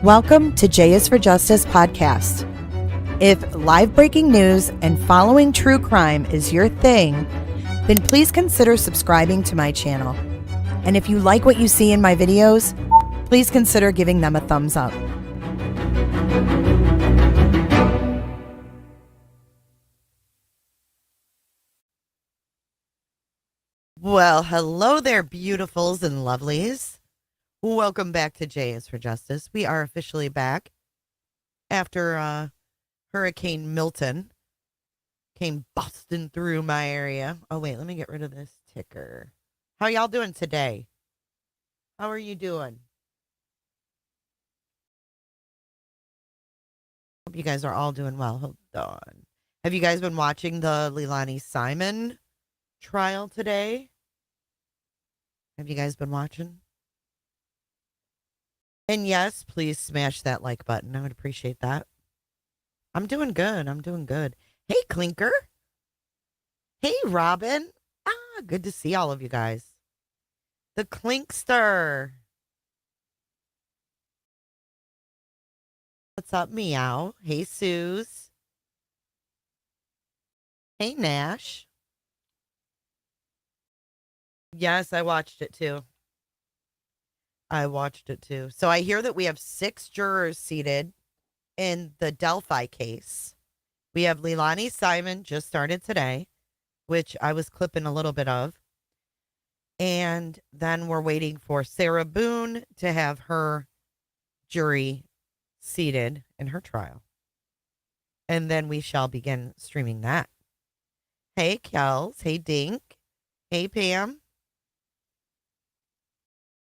Welcome to J is for Justice podcast. If live breaking news and following true crime is your thing, then please consider subscribing to my channel. And if you like what you see in my videos, please consider giving them a thumbs up. Well, hello there, beautifuls and lovelies. Welcome back to J is for Justice. We are officially back after Hurricane Milton came busting through my area. Oh, wait, let me get rid of this ticker. How y'all doing today? How are you doing? Hope you guys are all doing well. Hold on. Have you guys been watching the Leilani Simon trial today? Have you guys been watching? And yes, please smash that like button. I would appreciate that. I'm doing good. I'm doing good. Hey, Clinker. Hey, Robin. Good to see all of you guys. The Clinkster. What's up, Meow? Hey, Suze. Hey, Nash. Yes, I watched it too. So I hear that we have 6 jurors seated in the Delphi case. We have Leilani Simon just started today, which I was clipping a little bit of. And then we're waiting for Sarah Boone to have her jury seated in her trial. And then we shall begin streaming that. Hey, Kels. Hey, Dink. Hey, Pam.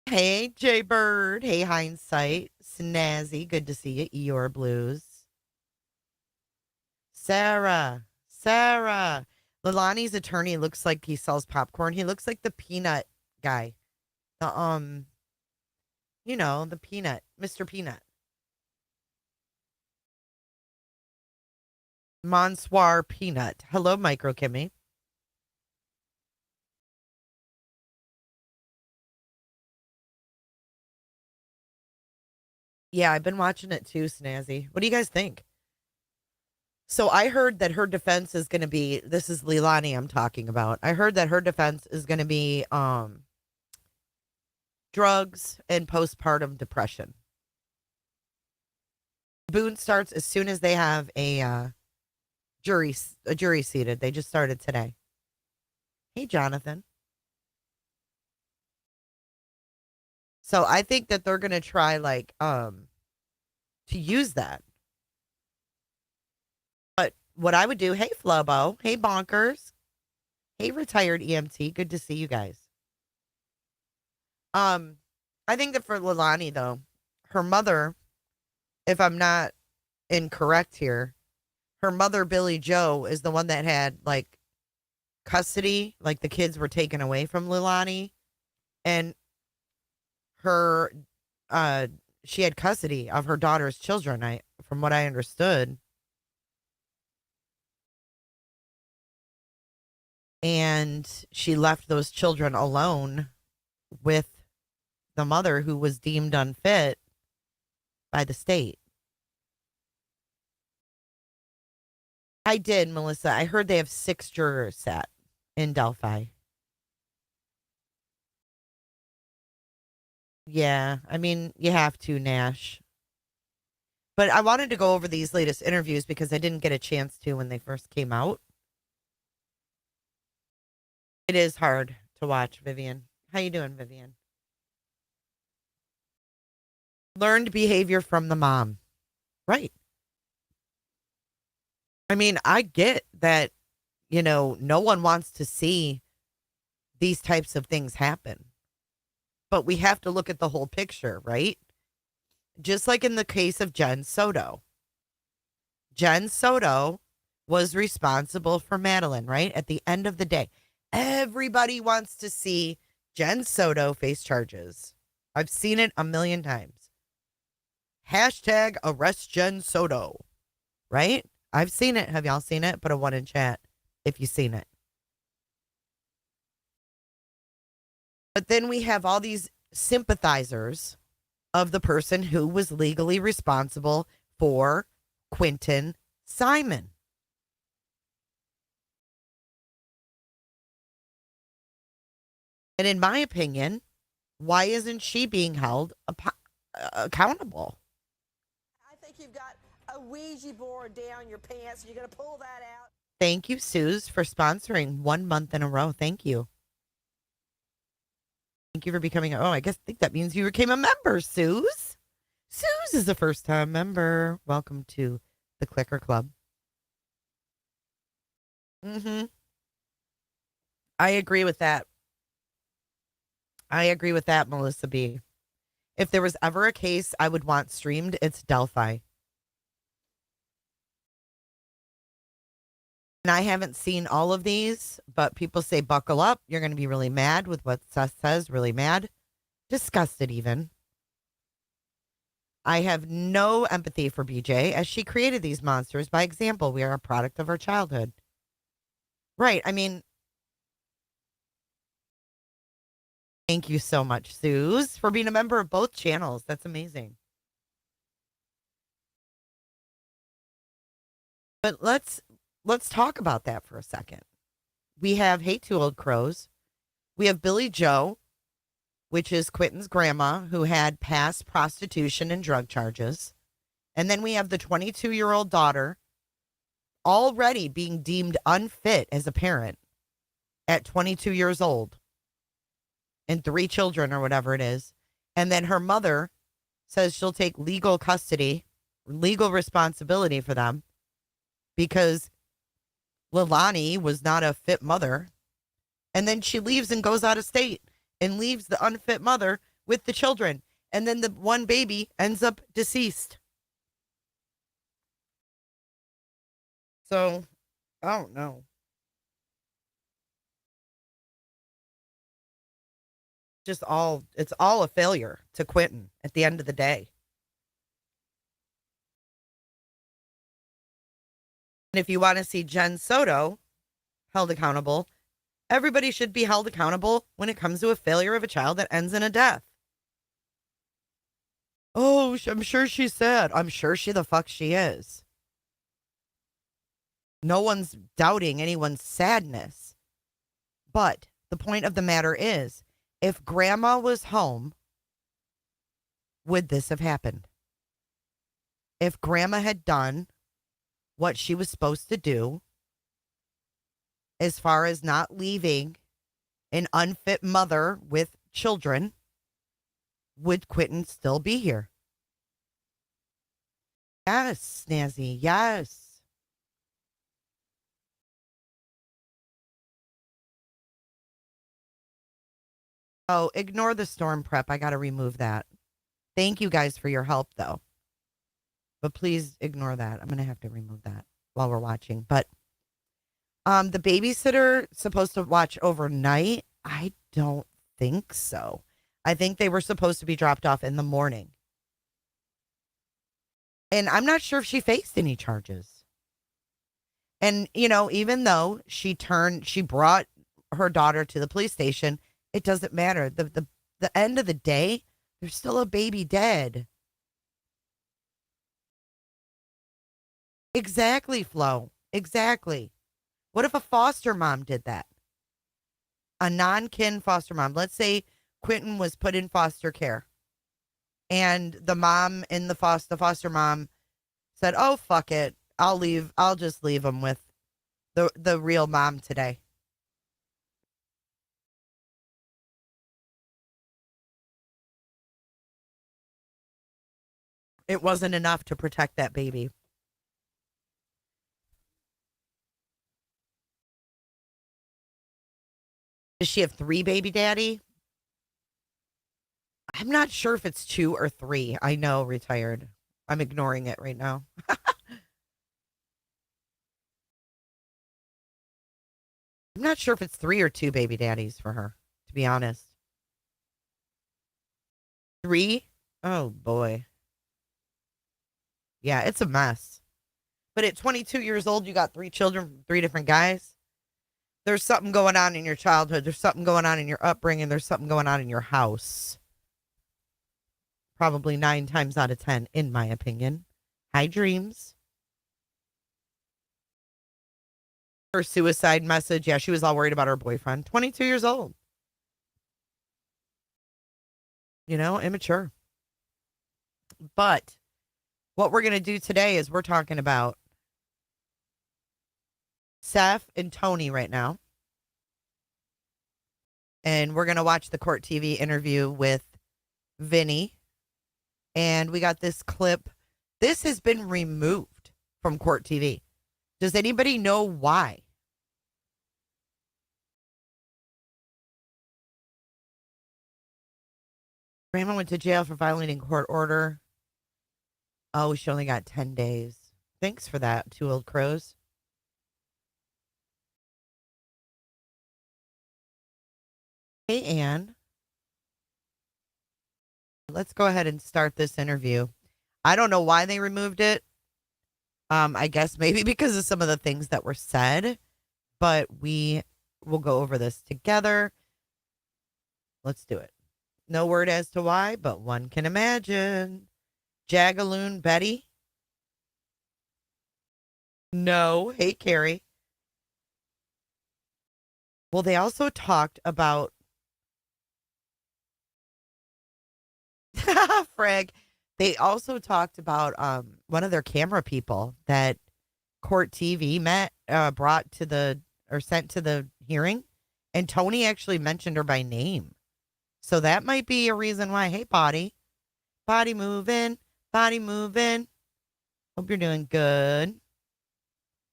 Hey, Jay Bird. Hey, Hindsight. Snazzy. Good to see you. Eeyore Blues. Sarah. Leilani's attorney looks like he sells popcorn. He looks like the peanut guy. The the peanut, Mr. Peanut. Monsoir Peanut. Hello, Micro Kimmy. Yeah, I've been watching it too, Snazzy. What do you guys think? So I heard that her defense is going to be, this is Leilani I'm talking about. I heard that her defense is going to be drugs and postpartum depression. Boone starts as soon as they have a jury seated. They just started today. Hey, Jonathan. So I think that they're going to try to use that. But what I would do, hey, Flobo, hey, Bonkers, hey, retired EMT, good to see you guys. I think that for Leilani, though, her mother, if I'm not incorrect here, her mother, Billy Joe, is the one that had custody, like the kids were taken away from Leilani, and her she had custody of her daughter's children, from what I understood. And she left those children alone with the mother, who was deemed unfit by the state. I did, Melissa. I heard they have 6 jurors sat in Delphi. Yeah, I mean, you have to, Nash. But I wanted to go over these latest interviews because I didn't get a chance to when they first came out. It is hard to watch, Vivian. How you doing, Vivian? Learned behavior from the mom. Right. I mean, I get that, no one wants to see these types of things happen. But we have to look at the whole picture, right? Just like in the case of Jen Soto. Jen Soto was responsible for Madeline, right? At the end of the day, everybody wants to see Jen Soto face charges. I've seen it a million times. Hashtag arrest Jen Soto, right? I've seen it. Have y'all seen it? Put a 1 in chat if you've seen it. But then we have all these sympathizers of the person who was legally responsible for Quentin Simon. And in my opinion, why isn't she being held accountable? I think you've got a Ouija board down your pants. You're going to pull that out. Thank you, Suze, for sponsoring 1 month in a row. Thank you. Thank you for becoming. Oh, I think that means you became a member, Suze. Suze is a first-time member. Welcome to the Clicker Club. I agree with that. I agree with that, Melissa B. If there was ever a case I would want streamed, it's Delphi. And I haven't seen all of these, but people say buckle up. You're going to be really mad with what Seth says, really mad. Disgusted even. I have no empathy for BJ as she created these monsters. By example, we are a product of her childhood. Right. I mean, thank you so much, Suze, for being a member of both channels. That's amazing. But let's talk about that for a second. We have Hate Two Old Crows. We have Billy Joe, which is Quentin's grandma, who had past prostitution and drug charges. And then we have the 22-year-old daughter already being deemed unfit as a parent at 22 years old and 3 children or whatever it is. And then her mother says she'll take legal custody, legal responsibility for them because Lilani was not a fit mother. And then she leaves and goes out of state and leaves the unfit mother with the children. And then the one baby ends up deceased. So, I don't know. It's all a failure to Quentin at the end of the day. And if you want to see Jen Soto held accountable, everybody should be held accountable when it comes to a failure of a child that ends in a death. Oh, I'm sure she's sad. I'm sure she is. No one's doubting anyone's sadness. But the point of the matter is, if grandma was home, would this have happened? If grandma had done what she was supposed to do, as far as not leaving an unfit mother with children, would Quentin still be here? Yes, Snazzy, yes. Oh, ignore the storm prep. I got to remove that. Thank you guys for your help, though. But please ignore that. I'm going to have to remove that while we're watching. But the babysitter supposed to watch overnight? I don't think so. I think they were supposed to be dropped off in the morning. And I'm not sure if she faced any charges. And, even though she brought her daughter to the police station, it doesn't matter. The end of the day, there's still a baby dead. Exactly, Flo. Exactly. What if a foster mom did that? A non-kin foster mom. Let's say Quentin was put in foster care. And the mom in the foster mom said, "Oh, fuck it. I'll just leave him with the real mom today." It wasn't enough to protect that baby. Does she have 3 baby daddy? I'm not sure if it's 2 or 3. I know, retired. I'm ignoring it right now. I'm not sure if it's 3 or 2 baby daddies for her, to be honest. 3? Oh, boy. Yeah, it's a mess. But at 22 years old, you got 3 children from 3 different guys. There's something going on in your childhood. There's something going on in your upbringing. There's something going on in your house. probably 9 times out of 10, in my opinion. High dreams. Her suicide message. Yeah, she was all worried about her boyfriend. 22 years old. You know, immature. But what we're going to do today is we're talking about Seth and Tony right now. And we're going to watch the court TV interview with Vinny. And we got this clip. This has been removed from court TV. Does anybody know why? Grandma went to jail for violating court order. Oh, she only got 10 days. Thanks for that, Two Old Crows. Hey, Ann. Let's go ahead and start this interview. I don't know why they removed it. I guess maybe because of some of the things that were said, but we will go over this together. Let's do it. No word as to why, but one can imagine. Jagaloon Betty? No. Hey, Carrie. Well, they also talked about Frag. They also talked about one of their camera people that court TV brought to the or sent to the hearing, and Tony actually mentioned her by name. So that might be a reason why. Hey, body moving, body moving. Hope you're doing good.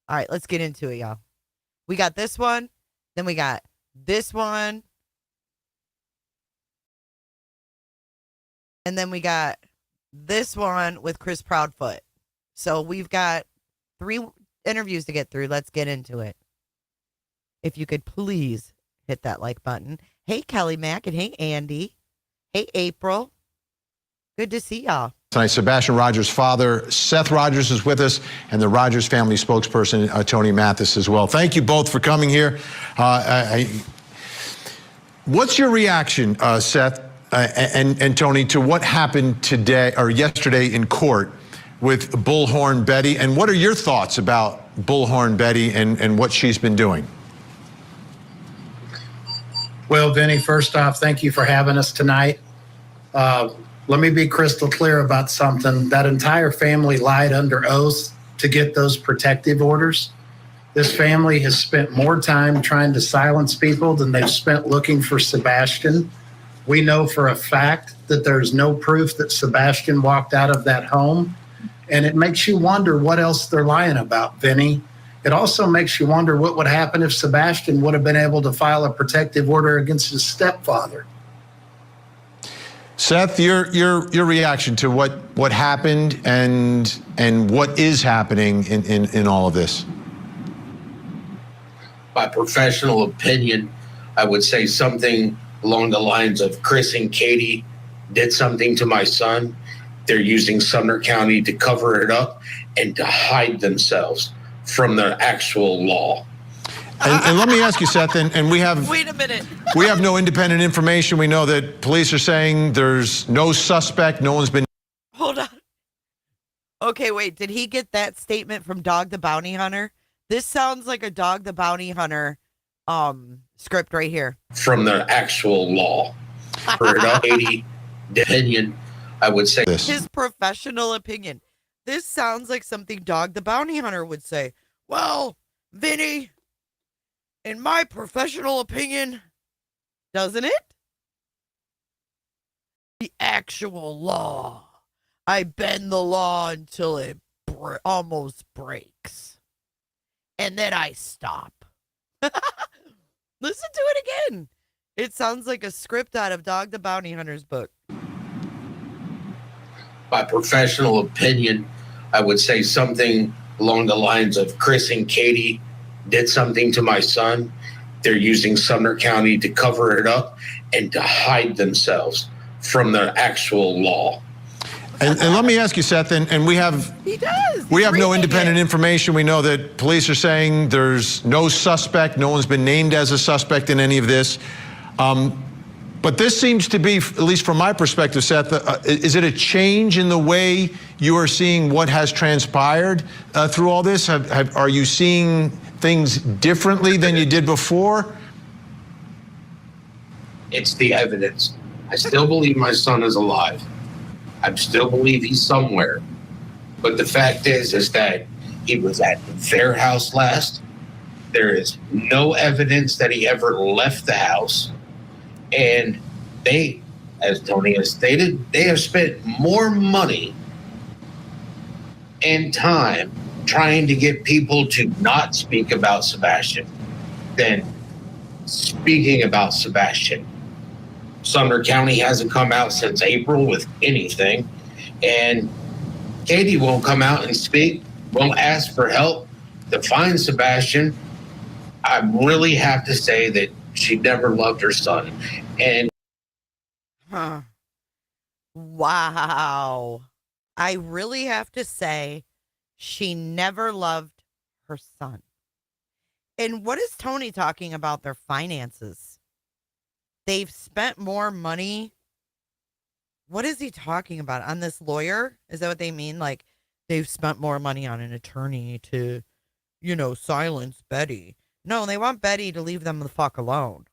All right, let's get into it, y'all. We got this one, then we got this one, and then we got this one with Chris Proudfoot. So we've got 3 interviews to get through. Let's get into it. If you could please hit that like button. Hey, Kelly Mack, and hey, Andy. Hey, April. Good to see y'all. Tonight, Sebastian Rogers' father, Seth Rogers, is with us, and the Rogers family spokesperson, Tony Mathis, as well. Thank you both for coming here. What's your reaction, Seth and Tony, to what happened today or yesterday in court with Bullhorn Betty? And what are your thoughts about Bullhorn Betty and what she's been doing? Well, Vinny, first off, thank you for having us tonight. Let me be crystal clear about something. That entire family lied under oath to get those protective orders. This family has spent more time trying to silence people than they've spent looking for Sebastian. We know for a fact that there's no proof that Sebastian walked out of that home. And it makes you wonder what else they're lying about, Vinny. It also makes you wonder what would happen if Sebastian would have been able to file a protective order against his stepfather. Seth, your reaction to what happened and what is happening in all of this? My professional opinion, I would say something along the lines of Chris and Katie did something to my son. They're using Sumner County to cover it up and to hide themselves from the actual law. And let me ask you, Seth, and we have... Wait a minute. We have no independent information. We know that police are saying there's no suspect. No one's been... Hold on. Okay, wait. Did he get that statement from Dog the Bounty Hunter? This sounds like a Dog the Bounty Hunter script right here. From the actual law. For an 80 opinion, I would say this. His professional opinion. This sounds like something Dog the Bounty Hunter would say. Well, Vinny, in my professional opinion, doesn't it? The actual law. I bend the law until it almost breaks. And then I stop. Listen to it again. It sounds like a script out of Dog the Bounty Hunter's book. my professional opinion, I would say something along the lines of Chris and Katie did something to my son. They're using Sumner County to cover it up and to hide themselves from the actual law. And let me ask you, Seth, and we have no independent information. We know that police are saying there's no suspect. No one's been named as a suspect in any of this. But But this seems to be, at least from my perspective, Seth, is it a change in the way you are seeing what has transpired through all this? Are you seeing things differently than you did before? It's the evidence. I still believe my son is alive. I still believe he's somewhere. But the fact is that he was at their house last. There is no evidence that he ever left the house. And they, as Tony has stated, they have spent more money and time trying to get people to not speak about Sebastian than speaking about Sebastian. Sumner County hasn't come out since April with anything, and Katie won't come out and speak, won't ask for help to find Sebastian. I really have to say that she never loved her son. And Wow. I really have to say she never loved her son. And what is Tony talking about their finances? They've spent more money. What is he talking about? On this lawyer? Is that what they mean? Like they've spent more money on an attorney to, silence Betty. No, they want Betty to leave them the fuck alone.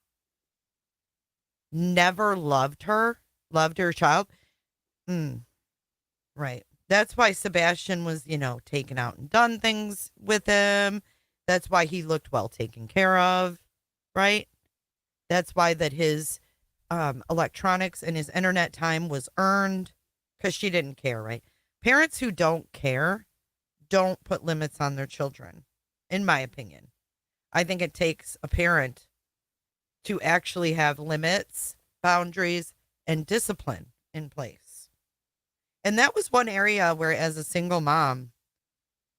Never loved her child. Right. That's why Sebastian was, taken out and done things with him. That's why he looked well taken care of. Right. That's why that his electronics and his internet time was earned because she didn't care. Right. Parents who don't care don't put limits on their children, in my opinion. I think it takes a parent to actually have limits, boundaries, and discipline in place. And that was one area where, as a single mom,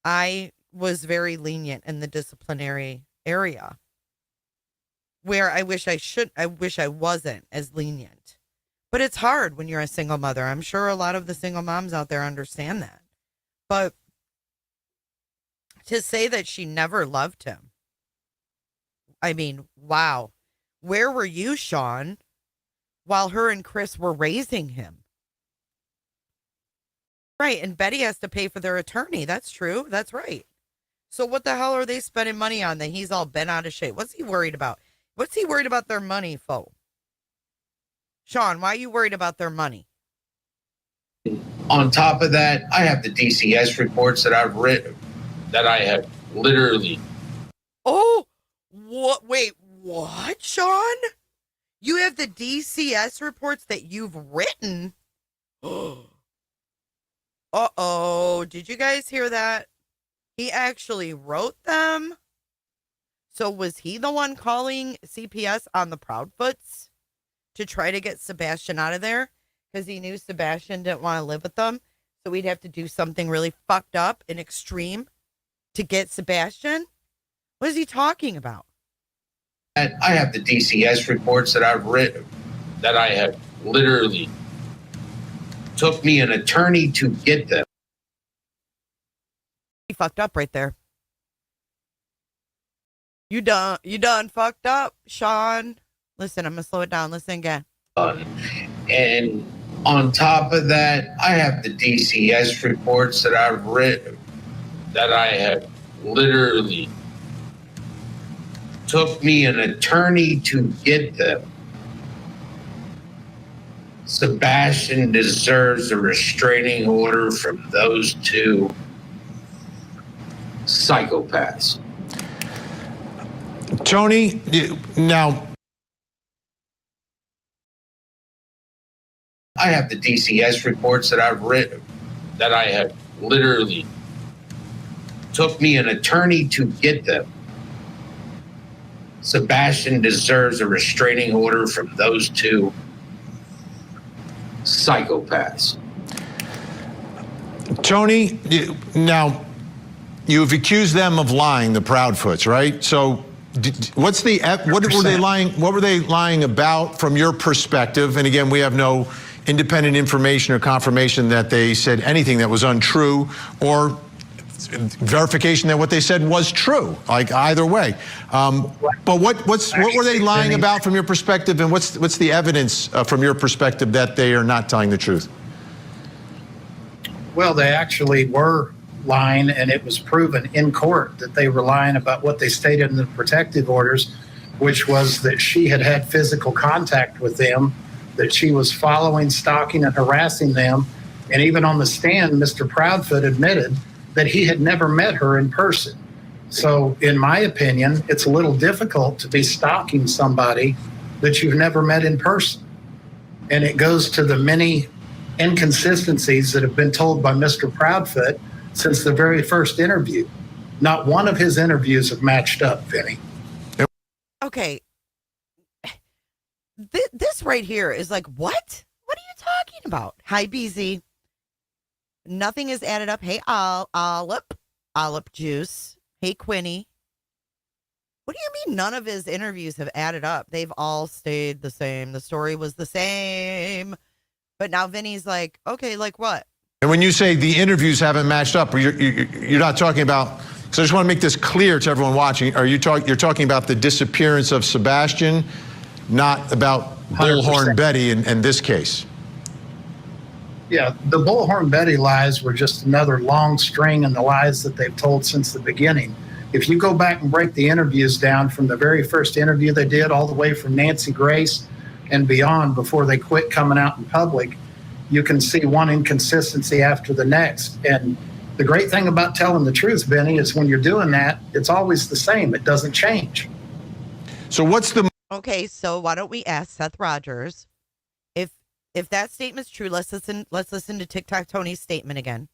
I was very lenient in the disciplinary area, where I wish I wasn't as lenient. But it's hard when you're a single mother. I'm sure a lot of the single moms out there understand that. But to say that she never loved him, I mean, wow. Where were you, Sean, while her and Chris were raising him? Right, and Betty has to pay for their attorney. That's true. That's right. So what the hell are they spending money on that he's all bent out of shape? What's he worried about? What's he worried about their money for? Sean, why are you worried about their money? on top of that, I have the DCS reports that I've written, that I have literally. Oh, what? Wait, what, Sean? You have the DCS reports that you've written? Uh-oh. Did you guys hear that? He actually wrote them? So was he the one calling CPS on the Proudfoots to try to get Sebastian out of there? Because he knew Sebastian didn't want to live with them. So we'd have to do something really fucked up and extreme to get Sebastian? What is he talking about? I have the DCS reports that I've written, that I have literally took me an attorney to get them. He fucked up right there. You done fucked up, Sean. Listen, I'm going to slow it down. Listen again. And on top of that, I have the DCS reports that I've written, that I have literally took me an attorney to get them. Sebastian deserves a restraining order from those two psychopaths. Tony, now, I have the DCS reports that I've written, that I have literally took me an attorney to get them. Sebastian deserves a restraining order from those two psychopaths. Tony, now, you've accused them of lying, the Proudfoots, right? So what were they lying about from your perspective? And again, we have no independent information or confirmation that they said anything that was untrue or verification that what they said was true, like either way. But what were they lying about from your perspective, and what's the evidence from your perspective that they are not telling the truth? Well, they actually were lying, and it was proven in court that they were lying about what they stated in the protective orders, which was that she had had physical contact with them, that she was following, stalking, and harassing them. And even on the stand, Mr. Proudfoot admitted that he had never met her in person. So in my opinion, it's a little difficult to be stalking somebody that you've never met in person. And it goes to the many inconsistencies that have been told by Mr. Proudfoot since the very first interview. Not one of his interviews have matched up, Vinny. Okay. This right here is like, what? What are you talking about? Hi, BZ. Nothing is added up. Hey, Olive Juice. Hey, Quinny. What do you mean none of his interviews have added up? They've all stayed the same. The story was the same. But now Vinny's like, okay, like what? And when you say the interviews haven't matched up, you're not talking about, so I just want to make this clear to everyone watching. You're talking about the disappearance of Sebastian, not about 100%. Bullhorn Betty in this case. Yeah, the Bullhorn Betty lies were just another long string in the lies that they've told since the beginning. If you go back and break the interviews down from the very first interview they did all the way from Nancy Grace and beyond before they quit coming out in public, you can see one inconsistency after the next. And the great thing about telling the truth, Benny, is when you're doing that, it's always the same. It doesn't change. So what's the... Okay, so why don't we ask Seth Rogers if that statement's true? Let's listen to TikTok Tony's statement again.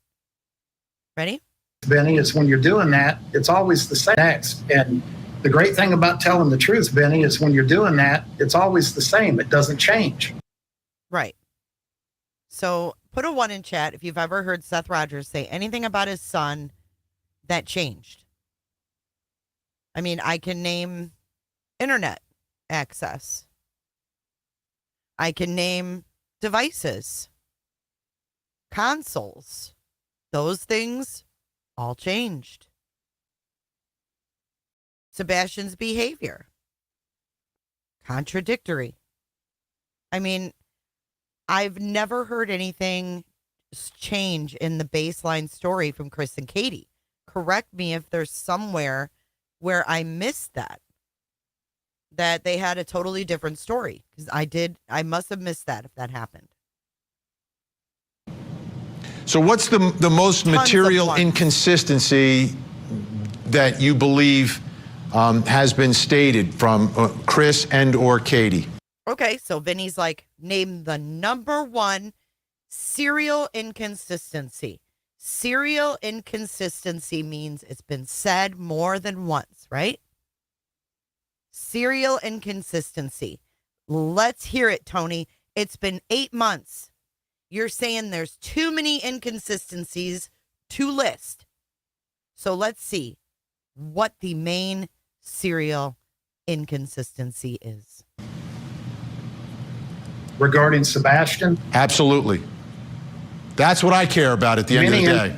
Ready? Benny, is when you're doing that, it's always the same next. And the great thing about telling the truth, Benny, is when you're doing that, it's always the same. It doesn't change. Right. So put a 1 in chat if you've ever heard Seth Rogers say anything about his son that changed. I mean, I can name internet access. I can name devices, consoles. Those things all changed. Sebastian's behavior, contradictory. I mean, I've never heard anything change in the baseline story from Chris and Katie. Correct me if there's somewhere where I missed that they had a totally different story, because I must have missed that if that happened. So what's the most material inconsistency that you believe has been stated from Chris and or Katie? Okay, so Vinny's like, name the number one serial inconsistency. Serial inconsistency means it's been said more than once, right? Serial inconsistency. Let's hear it, Tony. It's been 8 months. You're saying there's too many inconsistencies to list. So let's see what the main serial inconsistency is. Regarding Sebastian? Absolutely. That's what I care about at the end of the day.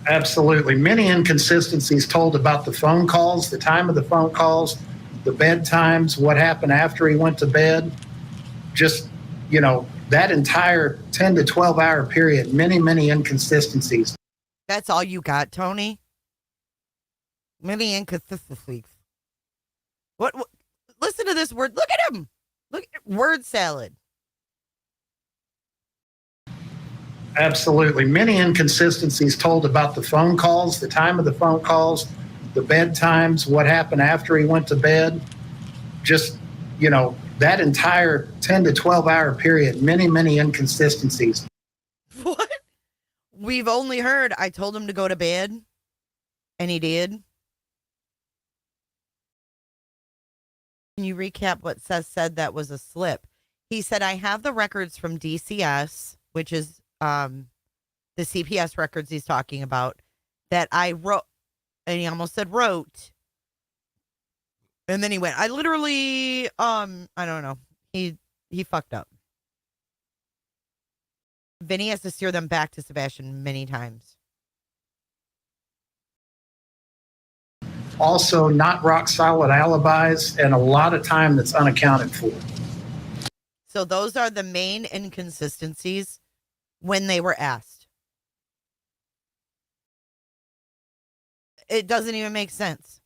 Absolutely. Many inconsistencies told about the phone calls, the time of the phone calls, the bedtimes, what happened after he went to bed. Just, that entire 10 to 12 hour period, many inconsistencies. That's all you got, Tony? Many inconsistencies. What? Listen to this word. Look at him. Look at word salad. Absolutely. Many inconsistencies told about the phone calls, the time of the phone calls, the bedtimes, what happened after he went to bed. Just, that entire 10 to 12 hour period, many inconsistencies. What? We've only heard, I told him to go to bed, and he did. Can you recap what Seth said that was a slip? He said, I have the records from DCS, which is the CPS records he's talking about, that I wrote, and he almost said wrote. And then he went, I literally, I don't know. He fucked up. Vinny has to steer them back to Sebastian many times. Also, not rock solid alibis, and a lot of time that's unaccounted for. So those are the main inconsistencies when they were asked. It doesn't even make sense.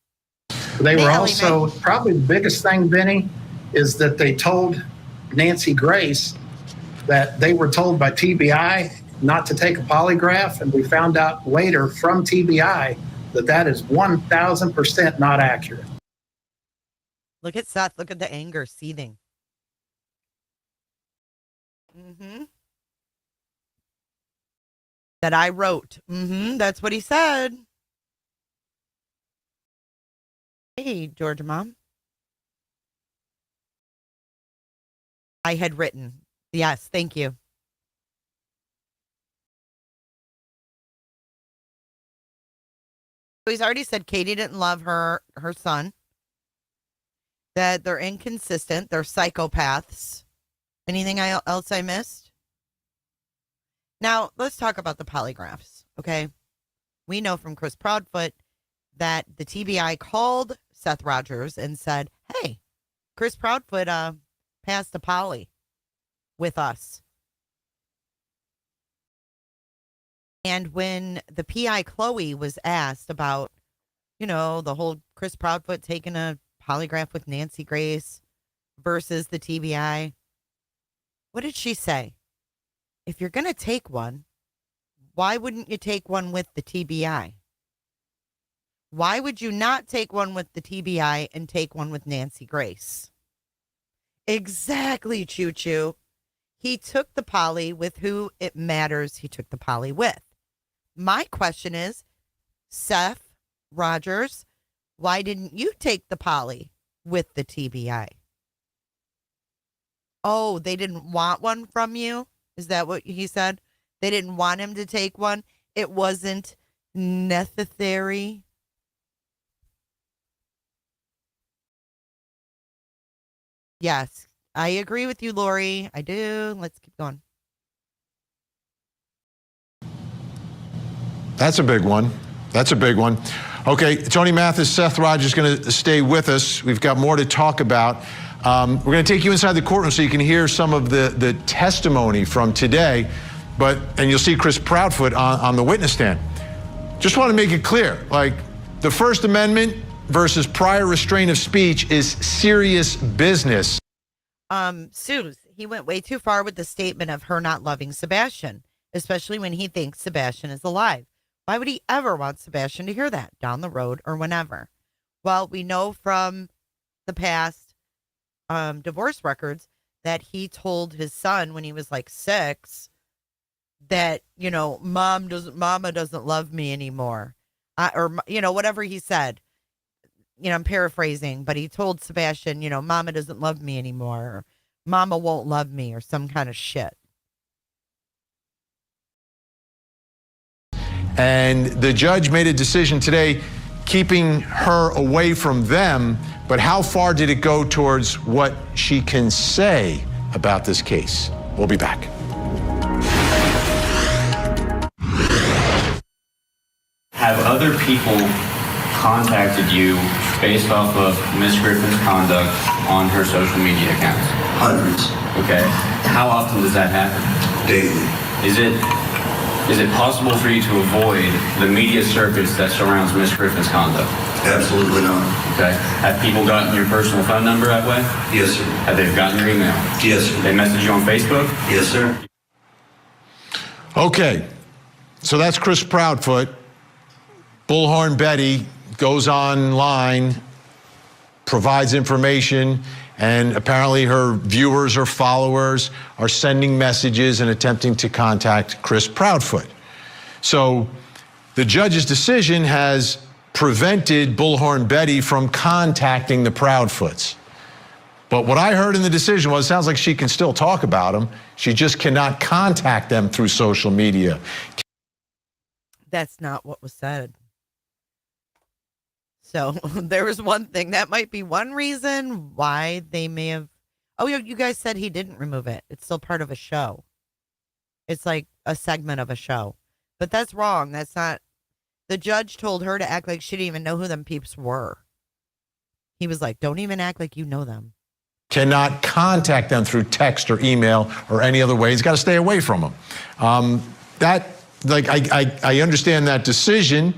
They were also, probably the biggest thing, Benny, is that they told Nancy Grace that they were told by TBI not to take a polygraph, and we found out later from TBI that that is 1,000% not accurate. Look at Seth. Look at the anger seething. That I wrote. That's what he said. Hey, Georgia Mom. I had written. Yes, thank you. He's already said Katie didn't love her son. That they're inconsistent. They're psychopaths. Anything else I missed? Now, let's talk about the polygraphs, okay? We know from Chris Proudfoot that the TBI called Seth Rogers and said, hey, Chris Proudfoot passed a poly with us. And when the PI Chloe was asked about, the whole Chris Proudfoot taking a polygraph with Nancy Grace versus the TBI, what did she say? If you're going to take one, why wouldn't you take one with the TBI? Why would you not take one with the TBI and take one with Nancy Grace? Exactly, Choo Choo. He took the poly with who it matters he took the poly with. My question is, Seth Rogers, why didn't you take the poly with the TBI? Oh, they didn't want one from you? Is that what he said? They didn't want him to take one? It wasn't necessary? Yes, I agree with you, Lori. I do. Let's keep going. That's a big one. That's a big one. Okay, Tony Mathis, Seth Rogers is going to stay with us. We've got more to talk about. We're going to take you inside the courtroom so you can hear some of the testimony from today. And you'll see Chris Proudfoot on the witness stand. Just want to make it clear, the First Amendment versus prior restraint of speech is serious business. Suze, he went way too far with the statement of her not loving Sebastian, especially when he thinks Sebastian is alive. Why would he ever want Sebastian to hear that down the road or whenever? Well, we know from the past divorce records that he told his son when he was 6 that, mama doesn't love me anymore. Or whatever he said. I'm paraphrasing, but he told Sebastian, mama doesn't love me anymore. Or mama won't love me or some kind of shit. And the judge made a decision today keeping her away from them, but how far did it go towards what she can say about this case? We'll be back. Have other people contacted you based off of Ms. Griffin's conduct on her social media accounts? Hundreds. Okay. How often does that happen? Daily. Is it possible for you to avoid the media circus that surrounds Ms. Griffin's conduct? Absolutely not. Okay. Have people gotten your personal phone number that way? Yes, sir. Have they gotten your email? Yes, sir. They message you on Facebook? Yes, sir. Okay, so that's Chris Proudfoot. Bullhorn Betty goes online, provides information, and apparently her viewers or followers are sending messages and attempting to contact Chris Proudfoot. So the judge's decision has prevented Bullhorn Betty from contacting the Proudfoots. But what I heard in the decision was, it sounds like she can still talk about them. She just cannot contact them through social media. That's not what was said. So there was one thing that might be one reason why they may have. Oh, you guys said he didn't remove it. It's still part of a show. It's like a segment of a show, but that's wrong. That's not. The judge told her to act like she didn't even know who them peeps were. He was like, don't even act like you know them. Cannot contact them through text or email or any other way. He's got to stay away from them. I understand that decision.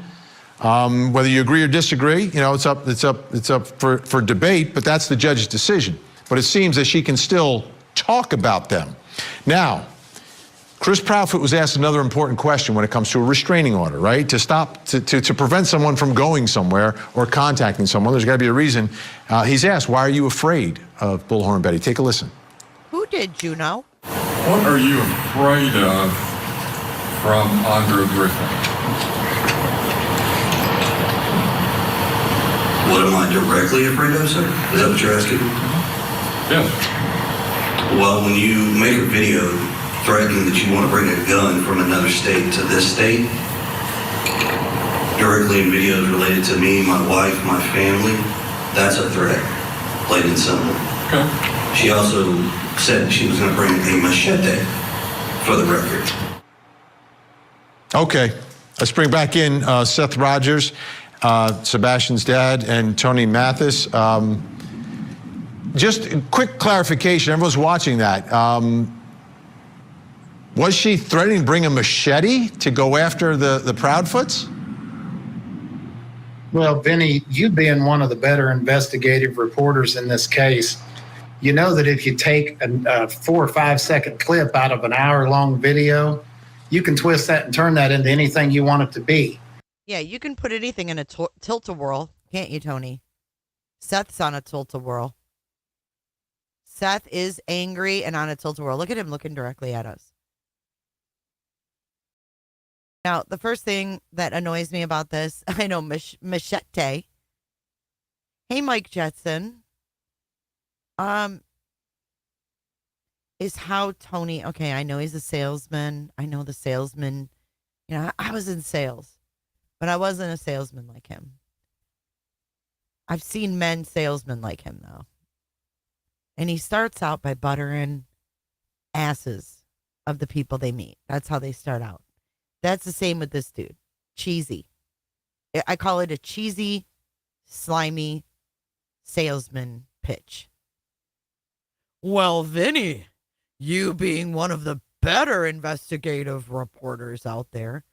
Whether you agree or disagree, it's up for debate, but that's the judge's decision. But it seems that she can still talk about them. Now, Chris Proudfoot was asked another important question when it comes to a restraining order, right? To prevent someone from going somewhere or contacting someone, there's got to be a reason. He's asked, why are you afraid of Bullhorn Betty? Take a listen. Who did you know? What are you afraid of from Andrew Griffin? What am I directly afraid of, sir? Is that what you're asking? Yes. Well, when you make a video threatening that you want to bring a gun from another state to this state, directly in videos related to me, my wife, my family, that's a threat, plain and simple. Okay. She also said she was going to bring a machete, for the record. Okay, let's bring back in Seth Rogers, Sebastian's dad, and Tony Mathis. Just a quick clarification, everyone's watching that. Was she threatening to bring a machete to go after the Proudfoots? Well, Vinny, you being one of the better investigative reporters in this case, you know that if you take a 4 or 5 second clip out of an hour-long video, you can twist that and turn that into anything you want it to be. Yeah, you can put anything in a tilt-a-whirl, can't you, Tony? Seth's on a tilt-a-whirl. Seth is angry and on a tilt-a-whirl. Look at him looking directly at us. Now, the first thing that annoys me about this, I know machete. Hey, Mike Jetson. Is how Tony, okay, I know he's a salesman. I know the salesman, I was in sales, but I wasn't a salesman like him. I've seen men salesmen like him, though. And he starts out by buttering asses of the people they meet. That's how they start out. That's the same with this dude. Cheesy. I call it a cheesy, slimy salesman pitch. Well, Vinny, you being one of the better investigative reporters out there.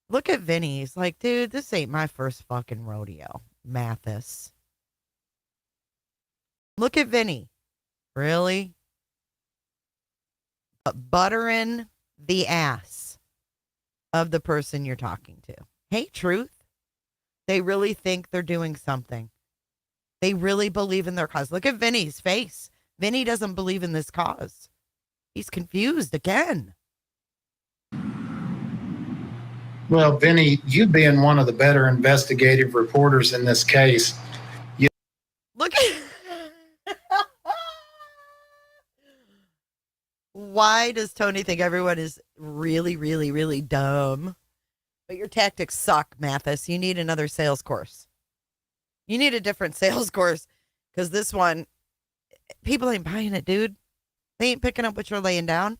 Look at Vinny. He's like, dude, this ain't my first fucking rodeo, Mathis. Look at Vinny. Really? Buttering the ass of the person you're talking to. Hey, truth. They really think they're doing something. They really believe in their cause. Look at Vinny's face. Vinny doesn't believe in this cause. He's confused again. Well, Vinny, you being one of the better investigative reporters in this case. Look at... Why does Tony think everyone is really, really, really dumb? But your tactics suck, Mathis. You need another sales course. You need a different sales course because this one, people ain't buying it, dude. They ain't picking up what you're laying down.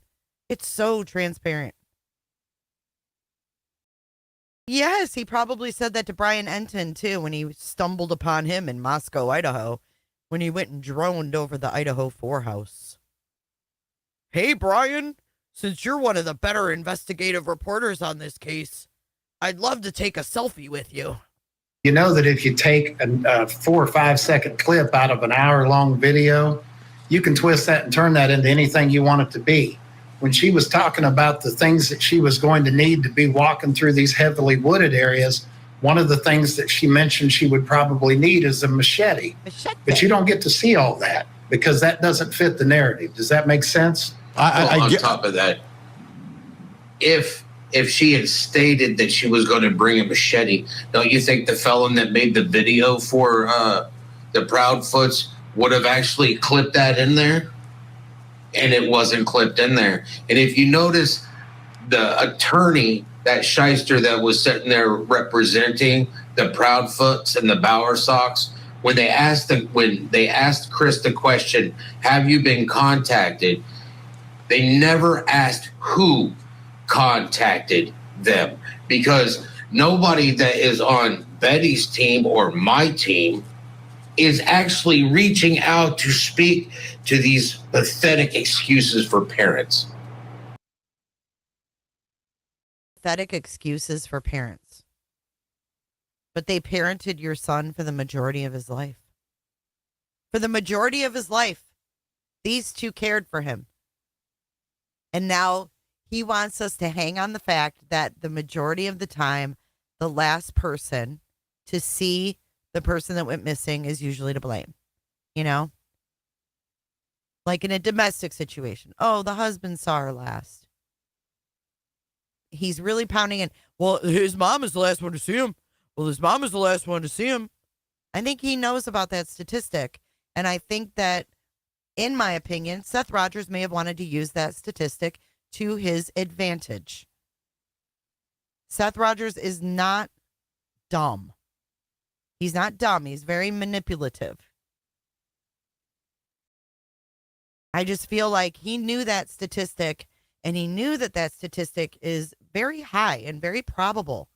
It's so transparent. Yes, he probably said that to Brian Enton, too, when he stumbled upon him in Moscow, Idaho, when he went and droned over the Idaho 4 house. Hey, Brian, since you're one of the better investigative reporters on this case, I'd love to take a selfie with you. You know that if you take a 4 or 5 second clip out of an hour-long video, you can twist that and turn that into anything you want it to be. When she was talking about the things that she was going to need to be walking through these heavily wooded areas, one of the things that she mentioned she would probably need is a machete. But you don't get to see all that because that doesn't fit the narrative. Does that make sense? On top of that, if she had stated that she was going to bring a machete, don't you think the felon that made the video for the Proudfoots would have actually clipped that in there? And it wasn't clipped in there. And if you notice, the attorney, that shyster that was sitting there representing the Proudfoots and the Bowersox, when they asked Chris the question, have you been contacted? They never asked who contacted them, because Nobody that is on Betty's team or my team is actually reaching out to speak to these pathetic excuses for parents. Pathetic excuses for parents. But they parented your son for the majority of his life. For the majority of his life, these two cared for him. And now he wants us to hang on the fact that the majority of the time, the last person to see the person that went missing is usually to blame. You know? Like in a domestic situation. Oh, the husband saw her last. He's really pounding in. Well, his mom is the last one to see him. Well, his mom is the last one to see him. I think he knows about that statistic. And I think that, in my opinion, Seth Rogers may have wanted to use that statistic to his advantage. Seth Rogers is not dumb. He's not dumb. He's very manipulative. I just feel like he knew that statistic, and he knew that that statistic is very high and very probable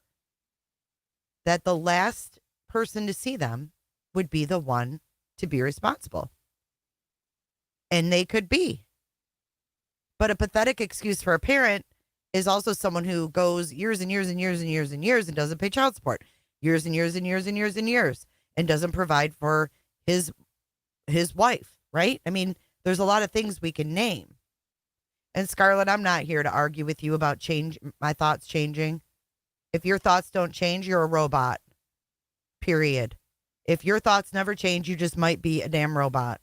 that the last person to see them would be the one to be responsible. And they could be. But a pathetic excuse for a parent is also someone who goes years and years and years and years and years and doesn't pay child support. Years and years and years and years and years and doesn't provide for his wife, right? I mean, there's a lot of things we can name. And Scarlett, I'm not here to argue with you about my thoughts changing. If your thoughts don't change, you're a robot. Period. If your thoughts never change, you just might be a damn robot.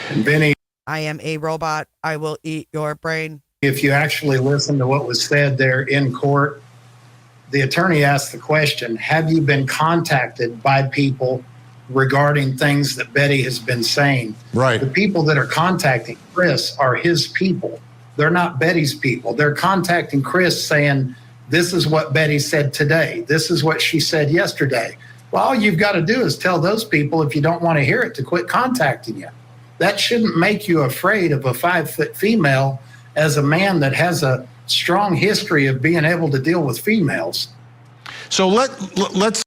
And Benny, I am a robot. I will eat your brain. if you actually listen to what was said there in court, the attorney asked the question, have you been contacted by people regarding things that Betty has been saying? Right. The people that are contacting Chris are his people. They're not Betty's people. They're contacting Chris saying, this is what Betty said today. This is what she said yesterday. Well, all you've got to do is tell those people, if you don't want to hear it, to quit contacting you. That shouldn't make you afraid of a 5-foot female as a man that has a strong history of being able to deal with females. So let's.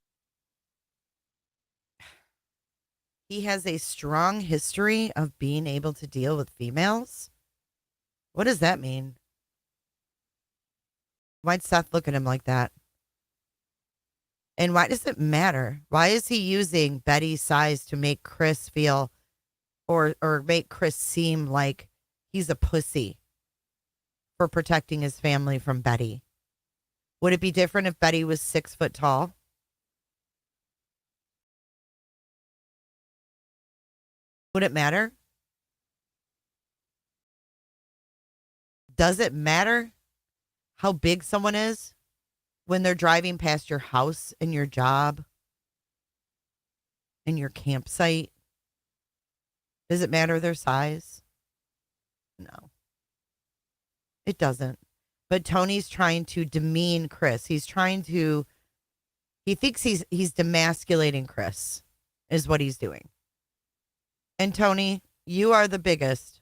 He has a strong history of being able to deal with females. What does that mean? Why'd Seth look at him like that? And why does it matter? Why is he using Betty's size to make Chris feel or make Chris seem like he's a pussy for protecting his family from Betty? Would it be different if Betty was 6 foot tall? Would it matter? Does it matter how big someone is when they're driving past your house and your job and your campsite? Does it matter their size? No. It doesn't. But Tony's trying to demean Chris. He thinks he's demasculating Chris is what he's doing. And Tony, you are the biggest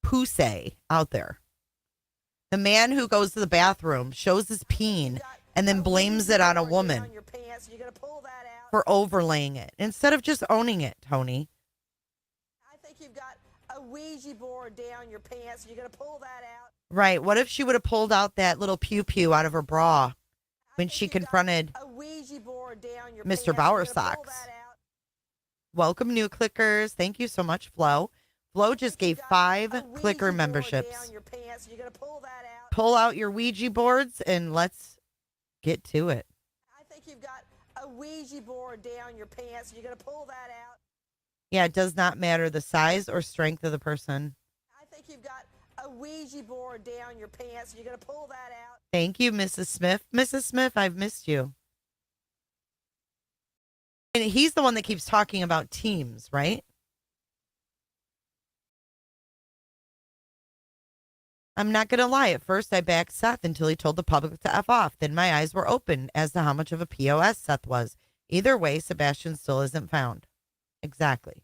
pussy out there. The man who goes to the bathroom, shows his peen, and then blames it on a woman for overlaying it instead of just owning it, Tony. I think you've got a Ouija board down your pants. You're going to pull that out. Right. What if she would have pulled out that little pew-pew out of her bra when she confronted Mr. Bowersox? Welcome, new clickers. Thank you so much, Flo. Flo just gave 5 clicker memberships. Pull out your Ouija boards and let's get to it. I think you've got a Ouija board down your pants. You're going to pull that out. Yeah, it does not matter the size or strength of the person. I think you've got a Ouija board down your pants. You're going to pull that out. Thank you, Mrs. Smith. Mrs. Smith, I've missed you. And he's the one that keeps talking about teams, right? I'm not going to lie. At first, I backed Seth until he told the public to F off. Then my eyes were opened as to how much of a POS Seth was. Either way, Sebastian still isn't found. Exactly.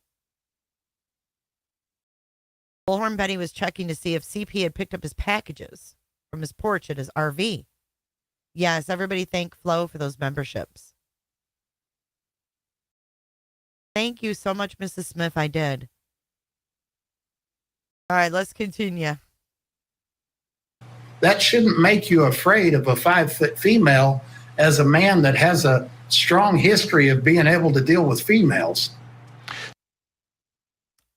Bullhorn Betty was checking to see if CP had picked up his packages from his porch at his RV. Yes, everybody thank Flo for those memberships. Thank you so much, Mrs. Smith. I did. All right, let's continue. That shouldn't make you afraid of a 5-foot female as a man that has a strong history of being able to deal with females.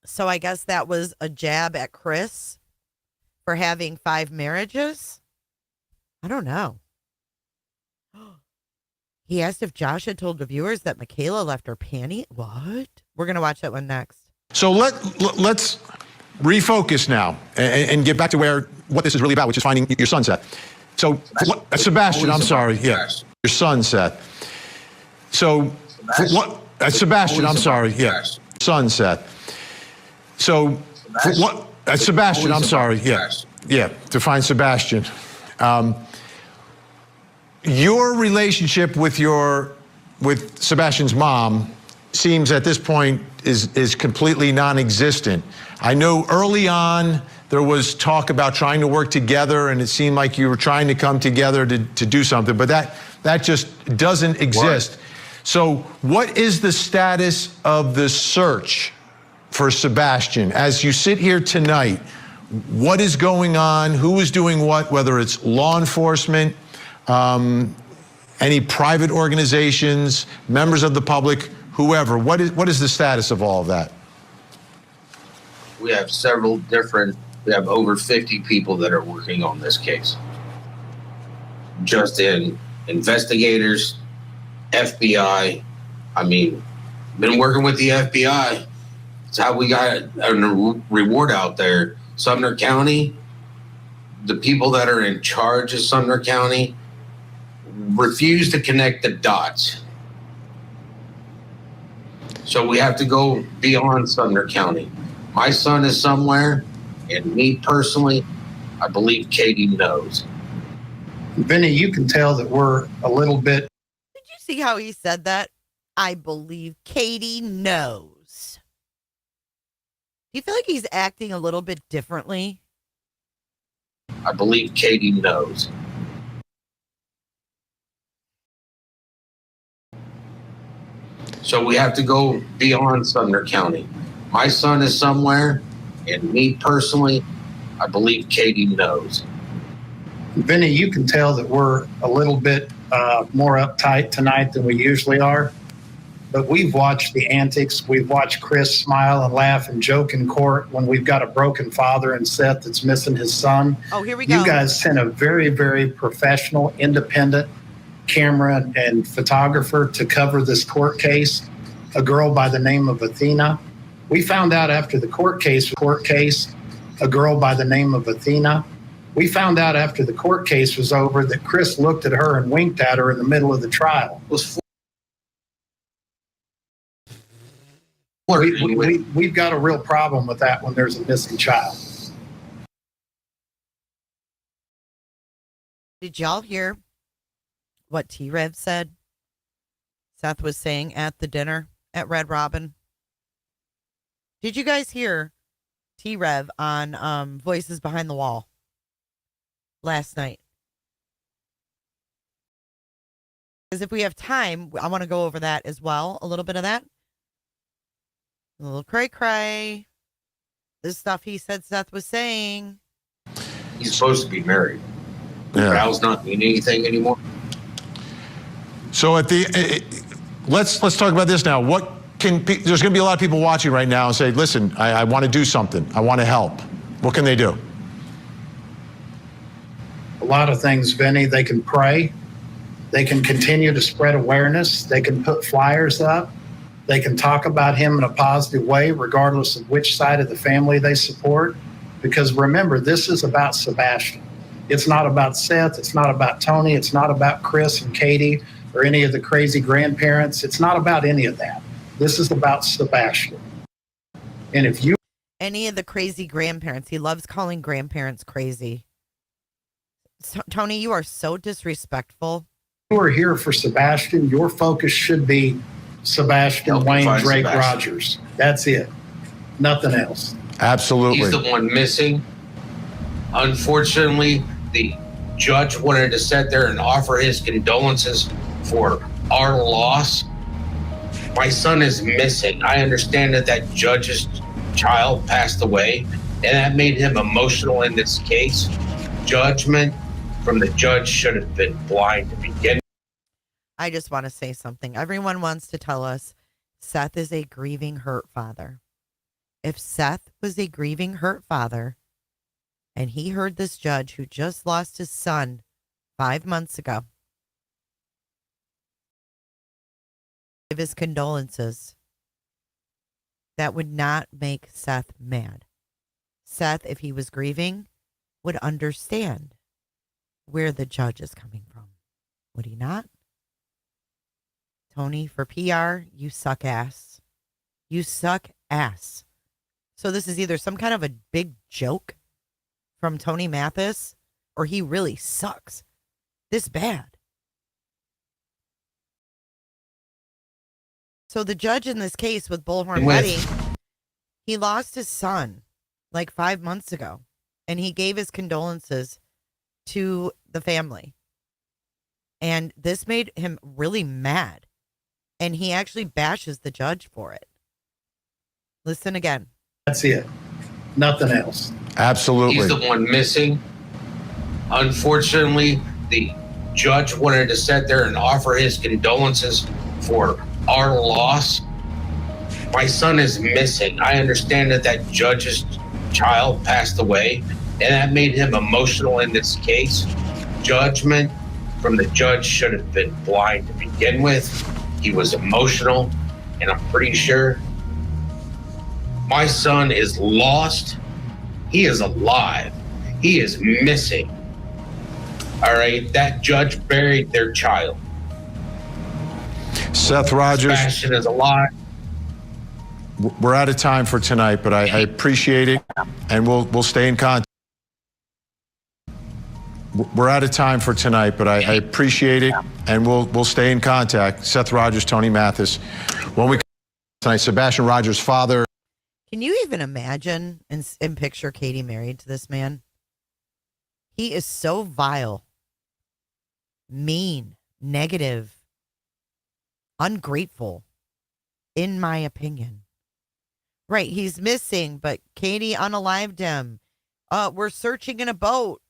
So I guess that was a jab at Chris for having 5 marriages. I don't know. He asked if Josh had told the viewers that Michaela left her panty. What? We're going to watch that one next. So let's refocus now and get back to what this is really about, which is finding your son, Seth. So, Sebastian, I'm sorry. Yeah, your son, Seth. So, Sebastian, I'm sorry. Yeah, son, Seth. So, Sebastian, I'm sorry. Yeah, to find Sebastian. Your relationship with Sebastian's mom seems at this point is completely non-existent. I know early on there was talk about trying to work together, and it seemed like you were trying to come together to do something, but that just doesn't exist. So what is the status of the search for Sebastian? As you sit here tonight, what is going on? Who is doing what, whether it's law enforcement, any private organizations, members of the public, whoever? What is the status of all of that? We have we have over 50 people that are working on this case. Just in investigators, FBI. I mean, been working with the FBI. It's how we got a reward out there. Sumner County, the people that are in charge of Sumner County refuse to connect the dots. So we have to go beyond Sumner County. My son is somewhere, and me personally, I believe Katie knows. Vinny, you can tell that we're a little bit. Did you see how he said that? I believe Katie knows. Do you feel like he's acting a little bit differently? I believe Katie knows. So we have to go beyond Sumner County. My son is somewhere, and me personally, I believe Katie knows. Vinny, you can tell that we're a little bit more uptight tonight than we usually are. But we've watched the antics. We've watched Chris smile and laugh and joke in court when we've got a broken father and Seth that's missing his son. Oh, here we go. You guys sent a very, very professional, independent camera and photographer to cover this court case, a girl by the name of Athena. We found out after the court case, a girl by the name of Athena. We found out after the court case was over that Chris looked at her and winked at her in the middle of the trial. We've got a real problem with that when there's a missing child. Did y'all hear what T-Rev said? Seth was saying at the dinner at Red Robin. Did you guys hear T-Rev on Voices Behind the Wall last night? Because if we have time, I want to go over that as well. A little bit of that. A little cray-cray. This stuff he said Seth was saying. He's supposed to be married. Yeah. Val's not mean anything anymore. So let's talk about this now. There's going to be a lot of people watching right now and say, listen, I want to do something. I want to help. What can they do? A lot of things, Vinny. They can pray. They can continue to spread awareness. They can put flyers up. They can talk about him in a positive way, regardless of which side of the family they support. Because remember, this is about Sebastian. It's not about Seth. It's not about Tony. It's not about Chris and Katie or any of the crazy grandparents. It's not about any of that. This is about Sebastian. And if you... Any of the crazy grandparents. He loves calling grandparents crazy. So, Tony, you are so disrespectful. You are here for Sebastian. Your focus should be Sebastian Wayne Drake Rogers. That's it. Nothing else. Absolutely. He's the one missing. Unfortunately, the judge wanted to sit there and offer his condolences for our loss. My son is missing. I understand that that judge's child passed away, and that made him emotional in this case. Judgment from the judge should have been blind to begin. I just want to say something. Everyone wants to tell us Seth is a grieving, hurt father. If Seth was a grieving, hurt father, and he heard this judge who just lost his son 5 months ago give his condolences, that would not make Seth mad. Seth, if he was grieving, would understand where the judge is coming from. Would he not? Tony, for PR, you suck ass. You suck ass. So this is either some kind of a big joke from Tony Mathis, or he really sucks this bad. So the judge in this case with Bullhorn Betty, he lost his son like 5 months ago, and he gave his condolences to the family. And this made him really mad. And he actually bashes the judge for it. Listen again. That's it. Nothing else. Absolutely. He's the one missing. Unfortunately, the judge wanted to sit there and offer his condolences for our loss. My son is missing. I understand that that judge's child passed away, and that made him emotional in this case. Judgment from the judge should have been blind to begin with. He was emotional, and I'm pretty sure my son is lost. He is alive. He is missing. All right, that judge buried their child. Seth Rogers. Sebastian is alive. We're out of time for tonight, but I appreciate it, and we'll stay in contact. We're out of time for tonight, but I appreciate it, and we'll stay in contact. Seth Rogers, Tony Mathis. When we come tonight, Sebastian Rogers' father. Can you even imagine and picture Katie married to this man? He is so vile, mean, negative, ungrateful, in my opinion. Right, he's missing, but Katie unalived him. We're searching in a boat,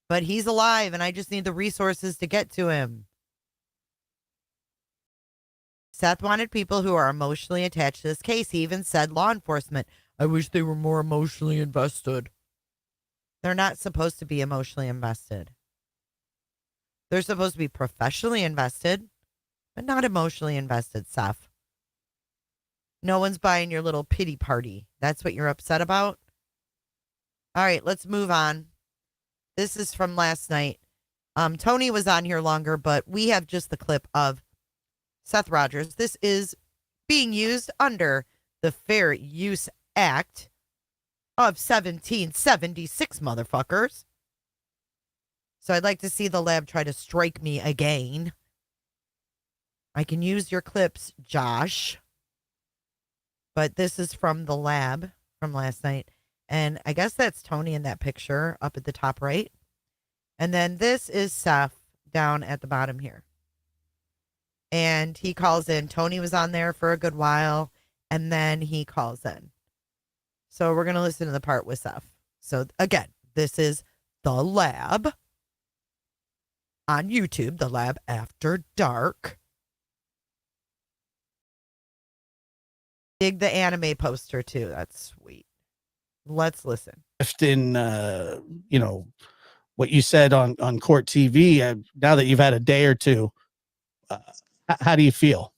but he's alive, and I just need the resources to get to him. Seth wanted people who are emotionally attached to this case. He even said law enforcement, I wish they were more emotionally invested. They're not supposed to be emotionally invested. They're supposed to be professionally invested, but not emotionally invested, Seth. No one's buying your little pity party. That's what you're upset about? All right, let's move on. This is from last night. Tony was on here longer, but we have just the clip of Seth Rogers. This is being used under the Fair Use Act of 1776, motherfuckers. So I'd like to see the lab try to strike me again. I can use your clips, Josh. But this is from the lab from last night. And I guess that's Tony in that picture up at the top right. And then this is Seth down at the bottom here. And he calls in. Tony was on there for a good while. And then he calls in. So we're going to listen to the part with Seth. So again, this is the lab on YouTube, the lab after dark. Dig the anime poster too. That's sweet. Let's listen. In, what you said on court TV, now that you've had a day or two, how do you feel?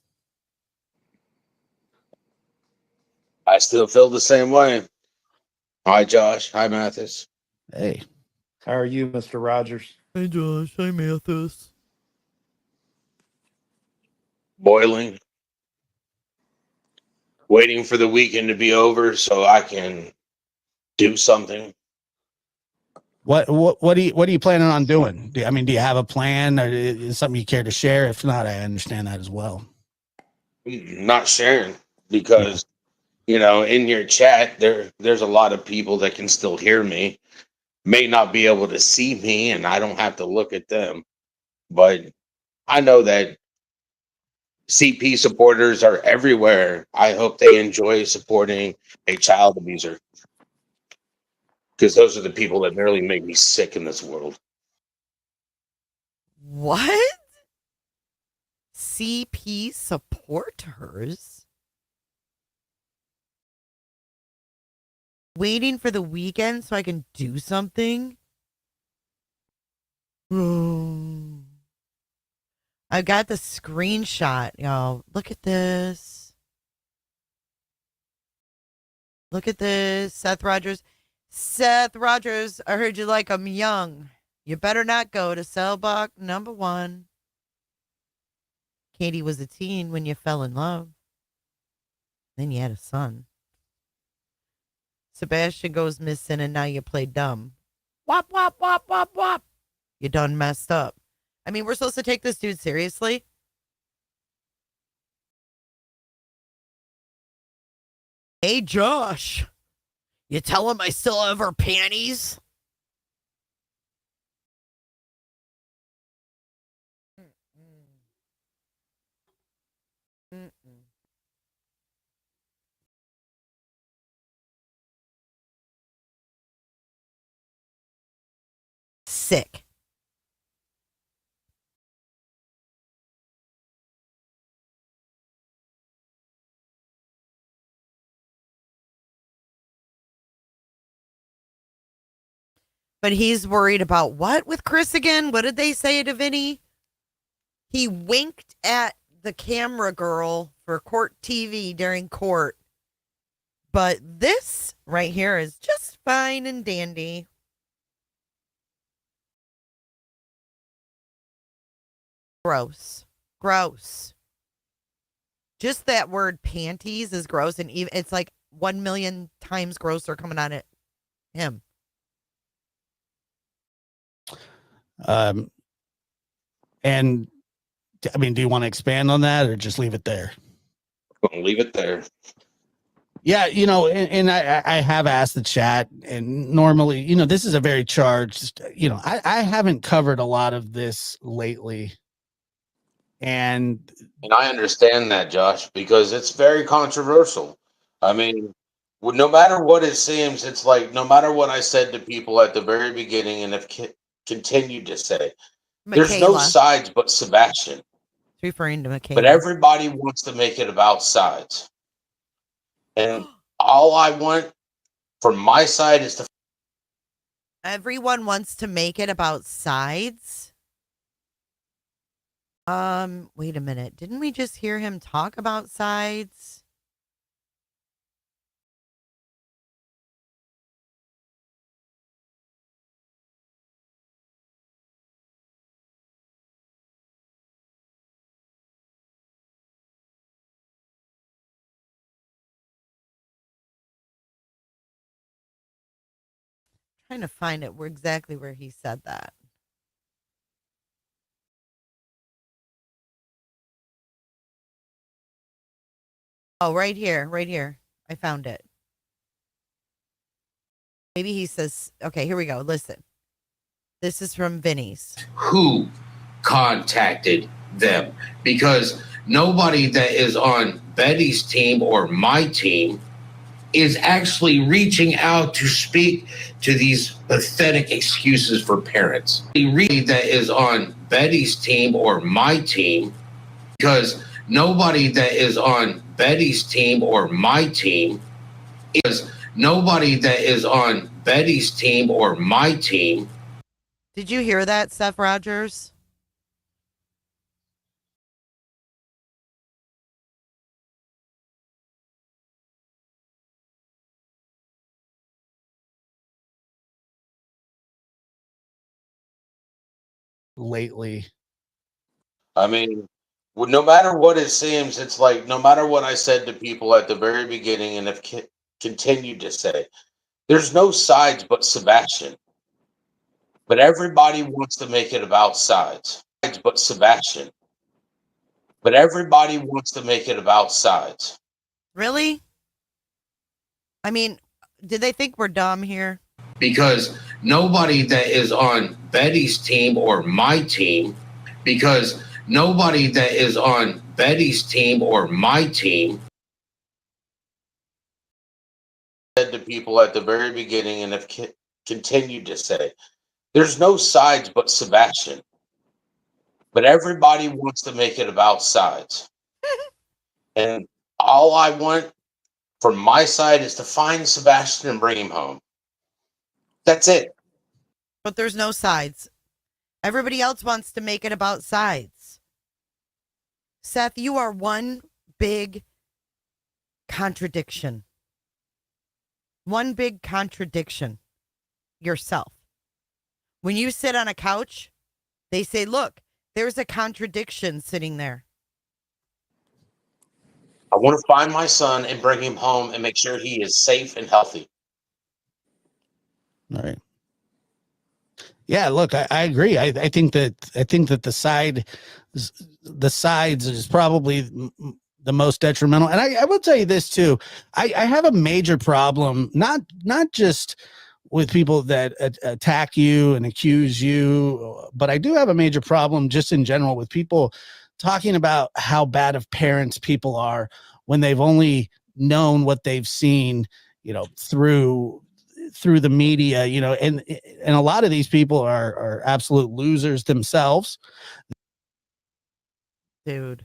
I still feel the same way. Hi, Josh. Hi, Mathis. Hey. How are you, Mr. Rogers? Hey, Josh. Hi, Mathis. Boiling. Waiting for the weekend to be over so I can do something. What are you planning on doing? Do you have a plan, or is something you care to share? If not, I understand that as well. Not sharing because, in your chat, there's a lot of people that can still hear me. may not be able to see me and I don't have to look at them. But I know that CP supporters are everywhere. I hope they enjoy supporting a child abuser, because those are the people that nearly make me sick in this world. What? CP supporters? Waiting for the weekend so I can do something? I got the screenshot, y'all. Look at this. Look at this. Seth Rogers. Seth Rogers, I heard you like 'em young. You better not go to cell block number 1. Katie was a teen when you fell in love. Then you had a son. Sebastian goes missing and now you play dumb. Wop, wop, wop, wop, wop. You done messed up. I mean, we're supposed to take this dude seriously? Hey, Josh. You tell him I still have her panties? Sick. But he's worried about what with Chris again? What did they say to Vinny? He winked at the camera girl for court TV during court. But this right here is just fine and dandy. Gross. Gross. Just that word panties is gross, and even it's like 1 million times grosser coming out of him. And I mean, do you want to expand on that or just leave it there? I'll leave it there. Yeah, you know, and I have asked the chat, and normally, you know, this is a very charged, you know, I haven't covered a lot of this lately. And I understand that, Josh, because it's very controversial. I mean, no matter what it seems, it's like no matter what I said to people at the very beginning and have continued to say, there's no Michaela. sides but Sebastian. It's referring to Michaela. But everybody wants to make it about sides. And all I want from my side is to. Everyone wants to make it about sides. Wait a minute. Didn't we just hear him talk about sides? Trying to find it exactly where he said that. Oh, right here, right here. I found it. Maybe he says, okay, here we go. Listen. This is from Vinny's. Who contacted them? Because nobody that is on Betty's team or my team is actually reaching out to speak to these pathetic excuses for parents. That is on Betty's team or my team, because nobody that is on Betty's team or my team is nobody that is on Betty's team or my team. Did you hear that, Seth Rogers? lately. I mean, no matter what it seems, it's like no matter what I said to people at the very beginning and have continued to say, there's no sides but Sebastian. But everybody wants to make it about sides. But Sebastian. But everybody wants to make it about sides. Really? I mean, did they think we're dumb here? Because nobody that is on Betty's team or my team, because nobody that is on Betty's team or my team said to people at the very beginning and have continued to say, there's no sides but Sebastian. But everybody wants to make it about sides. And all I want from my side is to find Sebastian and bring him home. That's it. But there's no sides. Everybody else wants to make it about sides. Seth, you are one big contradiction. One big contradiction yourself. When you sit on a couch, they say, look, there's a contradiction sitting there. I want to find my son and bring him home and make sure he is safe and healthy. All right. Yeah, look, I agree. I think that the sides is probably the most detrimental. And I will tell you this too. I have a major problem, not just with people that attack you and accuse you, but I do have a major problem just in general with people talking about how bad of parents people are when they've only known what they've seen, through the media, and a lot of these people are absolute losers themselves. Dude,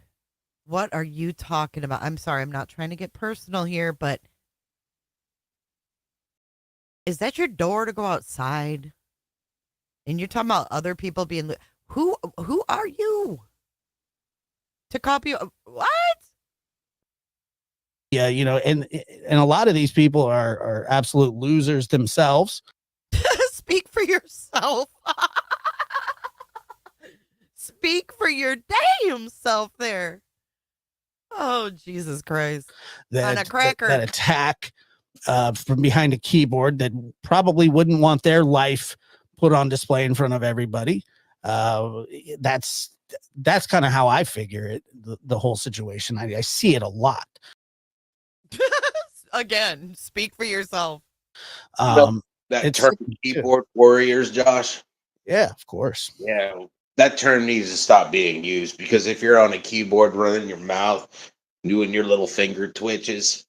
what are you talking about? I'm sorry, I'm not trying to get personal here, but is that your door to go outside? And you're talking about other people being who are you to copy what? Yeah, and a lot of these people are absolute losers themselves. Speak for yourself. Speak for your damn self there. Oh, Jesus Christ. On a cracker. That attack from behind a keyboard that probably wouldn't want their life put on display in front of everybody. That's kind of how I figure it, the whole situation. I see it a lot. Again, speak for yourself. That term keyboard warriors, Josh. Yeah, of course. Yeah, that term needs to stop being used, because if you're on a keyboard running your mouth, doing your little finger twitches,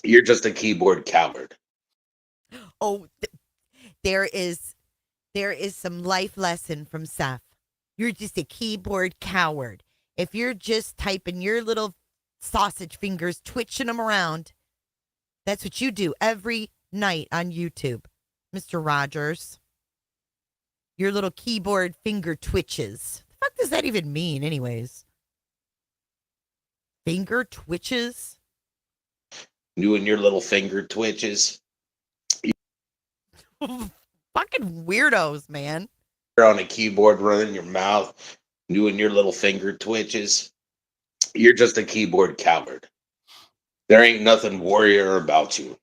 you're just a keyboard coward. Oh, there is some life lesson from Seth. You're just a keyboard coward. If you're just typing your little sausage fingers, twitching them around, that's what you do every night on YouTube, Mr. Rogers. Your little keyboard finger twitches. The fuck does that even mean, anyways? Finger twitches? Doing your little finger twitches. Fucking weirdos, man. You're on a keyboard running your mouth, doing your little finger twitches. You're just a keyboard coward. There ain't nothing warrior about you.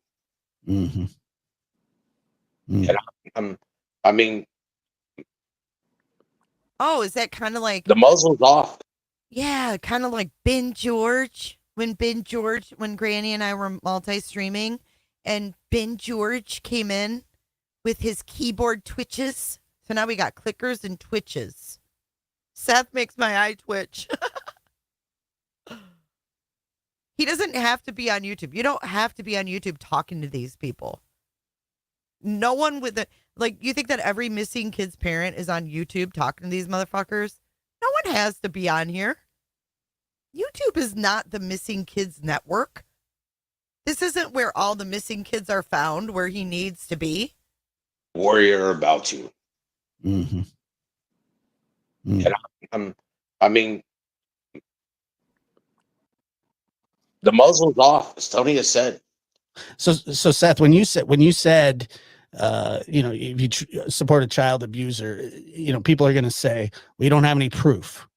Mm-hmm. And I mean, oh, is that kind of like the muzzle's off? Yeah, kind of like Ben George. When Granny and I were multi-streaming, and Ben George came in with his keyboard twitches. So now we got clickers and twitches. Seth makes my eye twitch. He doesn't have to be on YouTube. You don't have to be on YouTube talking to these people. No one with the, you think that every missing kid's parent is on YouTube talking to these motherfuckers? No one has to be on here. YouTube is not the missing kids network. This isn't where all the missing kids are found, where he needs to be. Warrior about you. Mm-hmm. And I mean, the muzzle's off, as Tony has said. So Seth, when you said, if you support a child abuser, people are going to say, we don't have any proof.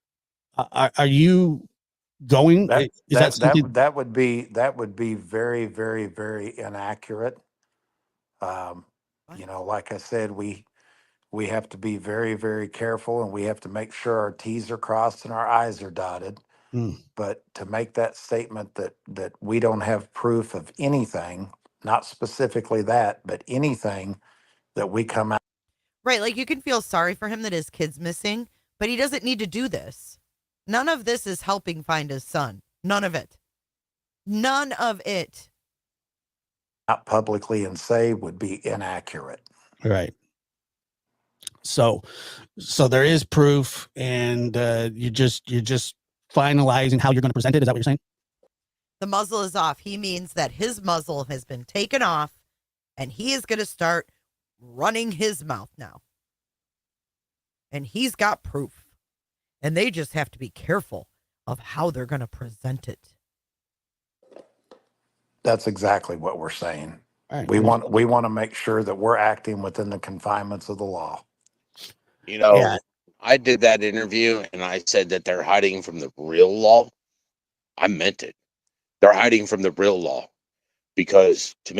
Are you going? That would be very, very, very inaccurate. Like I said, we have to be very, very careful, and we have to make sure our T's are crossed and our I's are dotted. But to make that statement that we don't have proof of anything, not specifically that, but anything that we come out. Right. Like you can feel sorry for him that his kid's missing, but he doesn't need to do this. None of this is helping find his son. None of it. None of it. Out publicly and say would be inaccurate. Right. So there is proof, and you're just finalizing how you're going to present it. Is that what you're saying? The muzzle is off. He means that his muzzle has been taken off, and he is going to start running his mouth now. And he's got proof. And they just have to be careful of how they're going to present it. That's exactly what we're saying. Right. We want to make sure that we're acting within the confinements of the law. You know, Yeah. I did that interview and I said that they're hiding from the real law. I meant it. They're hiding from the real law because to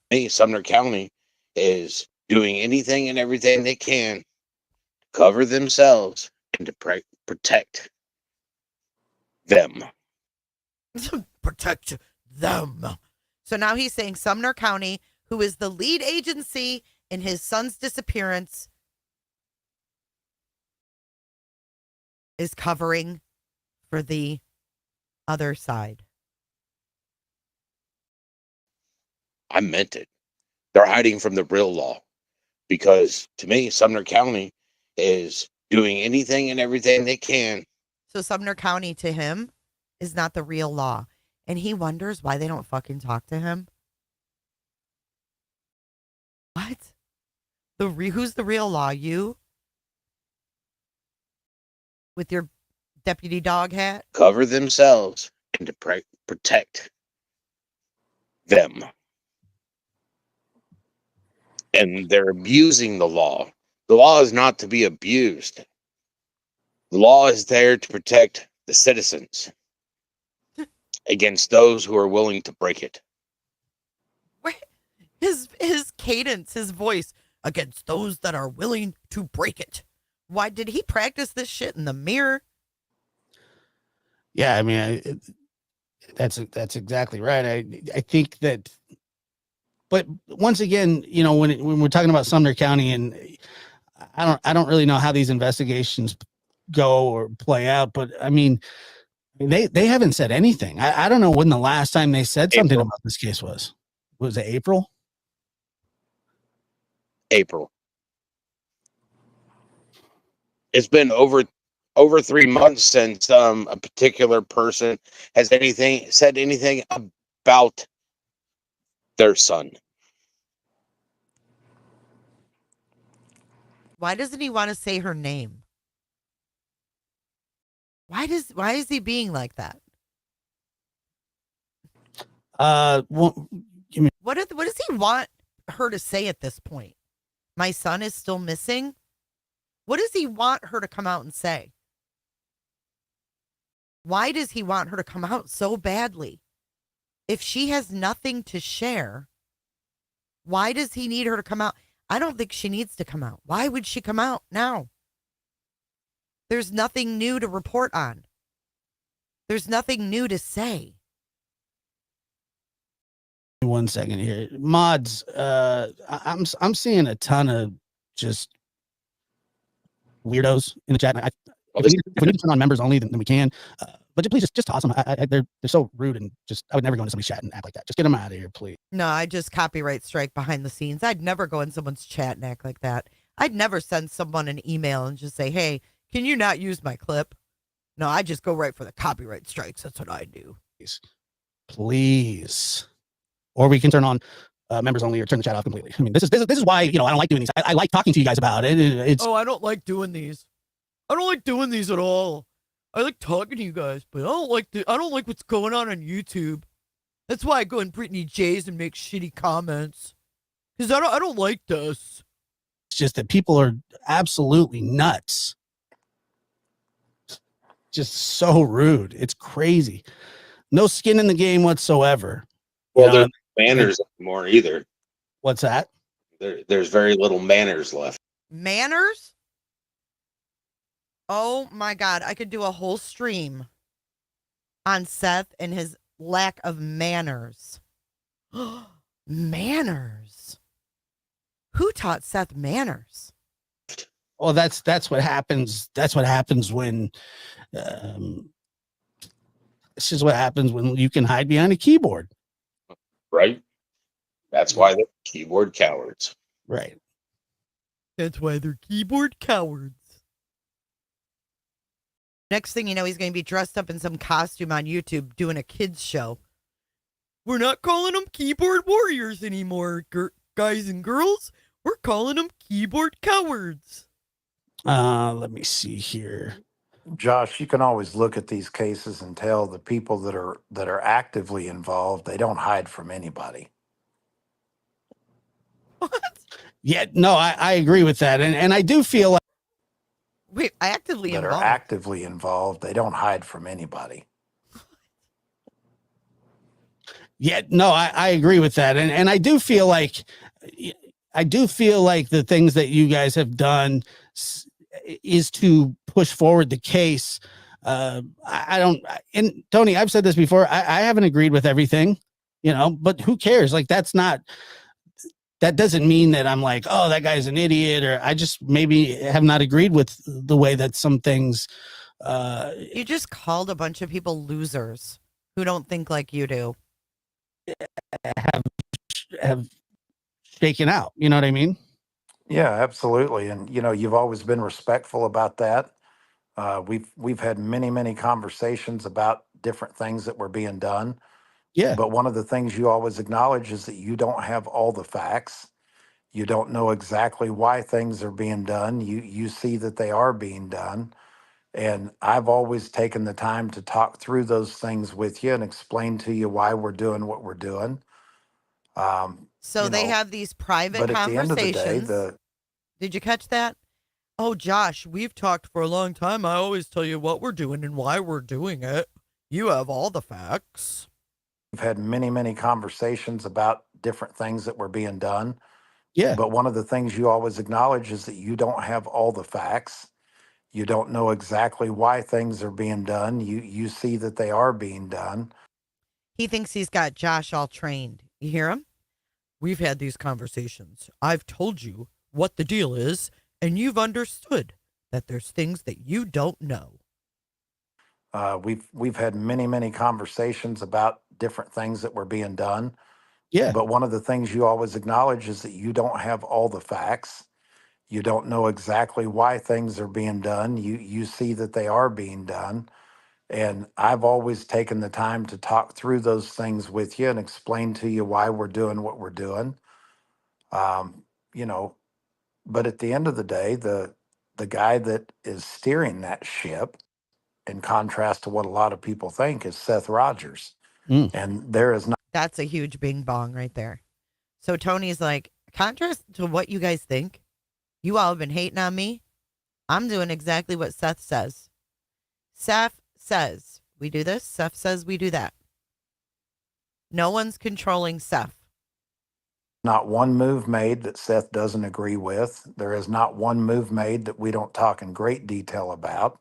me, Sumner County is doing anything and everything they can to cover themselves and to protect them. Protect them. So now he's saying Sumner County, who is the lead agency in his son's disappearance, is covering for the other side. I meant it. They're hiding from the real law because to me, Sumner County is doing anything and everything they can. So Sumner County to him is not the real law. And he wonders why they don't fucking talk to him. What? Who's the real law? You? With your deputy dog hat? Cover themselves and to protect them. And they're abusing the law. The law is not to be abused. The law is there to protect the citizens against those who are willing to break it. His cadence, his voice, against those that are willing to break it. Why did he practice this shit in the mirror? Yeah, I mean, that's exactly right. I think that, but once again, you know, when we're talking about Sumner County, and I don't really know how these investigations go or play out, but I mean, they haven't said anything. I don't know when the last time they said something about this case was. Was it April? April. It's been over 3 months since a particular person has said anything about their son. Why doesn't he want to say her name? Why is he being like that? What does he want her to say at this point? My son is still missing? What does he want her to come out and say? Why does he want her to come out so badly? If she has nothing to share, why does he need her to come out? I don't think she needs to come out. Why would she come out now? There's nothing new to report on. There's nothing new to say. 1 second here, mods. I'm seeing a ton of just weirdos in the chat. If we need to turn on members only, then we can. But please just toss them. They're so rude, and just I would never go into somebody's chat and act like that. Just get them out of here, please. No, I just copyright strike behind the scenes. I'd never go in someone's chat and act like that. I'd never send someone an email and just say, "Hey, can you not use my clip?" No, I just go right for the copyright strikes. That's what I do. Please. Or we can turn on members only or turn the chat off completely. I mean, this is why, you know, I don't like doing these. I like talking to you guys about it. I don't like doing these. I don't like doing these at all. I like talking to you guys, but I don't like what's going on YouTube. That's why I go in Brittany J's and make shitty comments. Because I don't like this. It's just that people are absolutely nuts. Just so rude. It's crazy. No skin in the game whatsoever. Well, there's manners anymore either. What's that? There's very little manners left. Manners? Oh my God. I could do a whole stream on Seth and his lack of manners. Manners. Who taught Seth manners? Well, that's what happens. That's what happens when this is what happens when you can hide behind a keyboard. Right? That's why they're keyboard cowards. Right. That's why they're keyboard cowards. Next thing you know, he's going to be dressed up in some costume on YouTube doing a kids show. We're not calling them keyboard warriors anymore, guys and girls. We're calling them keyboard cowards. Let me see here. Josh, you can always look at these cases and tell the people that are actively involved, they don't hide from anybody. What? Yeah, no, I agree with that. And I do feel like Wait, actively That involved. are actively involved, they don't hide from anybody. yeah, no, I agree with that. And I do feel like the things that you guys have done is to push forward the case. I don't, and Tony, I've said this before. I haven't agreed with everything, but who cares? Like, that doesn't mean that I'm like, oh, that guy's an idiot, or I just maybe have not agreed with the way that some things. You just called a bunch of people losers who don't think like you do. Have shaken out. You know what I mean? Yeah, absolutely. And you've always been respectful about that. We've had many conversations about different things that were being done. Yeah. But one of the things you always acknowledge is that you don't have all the facts. You don't know exactly why things are being done. You see that they are being done. And I've always taken the time to talk through those things with you and explain to you why we're doing what we're doing. So they have these private but at the end of the day, conversations. Did you catch that? Oh, Josh, we've talked for a long time. I always tell you what we're doing and why we're doing it. You have all the facts. we've had many conversations about different things that were being done. Yeah. But one of the things you always acknowledge is that you don't have all the facts. You don't know exactly why things are being done. You see that they are being done. He thinks he's got Josh all trained. You hear him? We've had these conversations. I've told you what the deal is, and you've understood that there's things that you don't know. We've had many conversations about different things that were being done. Yeah. But one of the things you always acknowledge is that you don't have all the facts. You don't know exactly why things are being done. You see that they are being done. And I've always taken the time to talk through those things with you and explain to you why we're doing what we're doing. But at the end of the day, the guy that is steering that ship, in contrast to what a lot of people think, is Seth Rogers. And there is not. That's a huge bing bong right there. So Tony's like, contrast to what you guys think, you all have been hating on me. I'm doing exactly what Seth says. Seth says we do this. Seth says we do that. No one's controlling Seth. Not one move made that Seth doesn't agree with. There is not one move made that we don't talk in great detail about.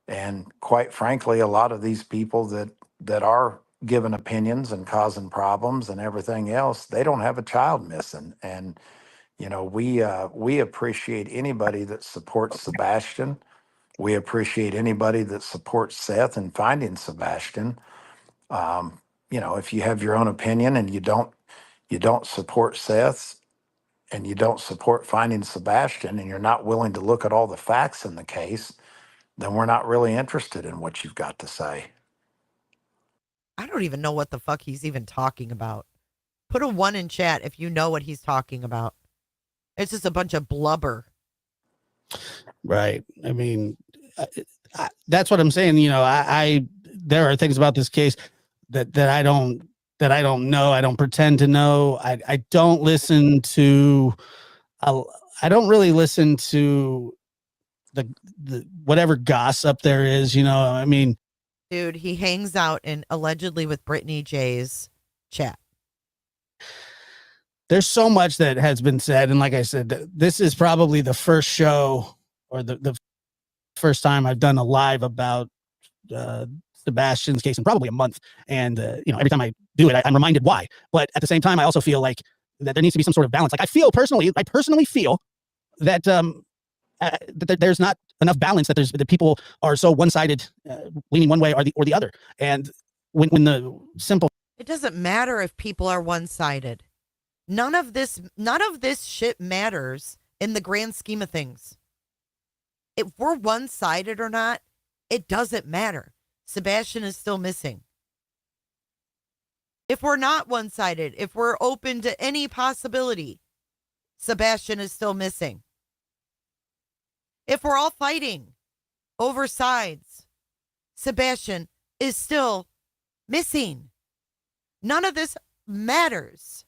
And quite frankly, a lot of these people that are giving opinions and causing problems and everything else, they don't have a child missing. And we appreciate anybody that supports Sebastian. We appreciate anybody that supports Seth in finding Sebastian. If you have your own opinion and you don't support Seth and you don't support finding Sebastian and you're not willing to look at all the facts in the case, then we're not really interested in what you've got to say. I don't even know what the fuck he's even talking about. Put a 1 in chat if you know what he's talking about. It's just a bunch of blubber. Right. I mean, that's what I'm saying. There are things about this case that I don't know. I don't pretend to know. I don't listen to. I don't really listen to the whatever gossip there is. I mean, dude, he hangs out allegedly with Brittany J's chat. There's so much that has been said. And like I said, this is probably the first show or the first time I've done a live about Sebastian's case in probably a month. And, every time I do it, I'm reminded why. But at the same time, I also feel like that there needs to be some sort of balance. Like I personally feel that that there's not enough balance, that people are so one-sided, leaning one way or the other. And when the simple, It doesn't matter if people are one-sided. None of this shit matters in the grand scheme of things. If we're one-sided or not, it doesn't matter. Sebastian is still missing. If we're not one-sided, if we're open to any possibility, Sebastian is still missing. If we're all fighting over sides, Sebastian is still missing. None of this matters.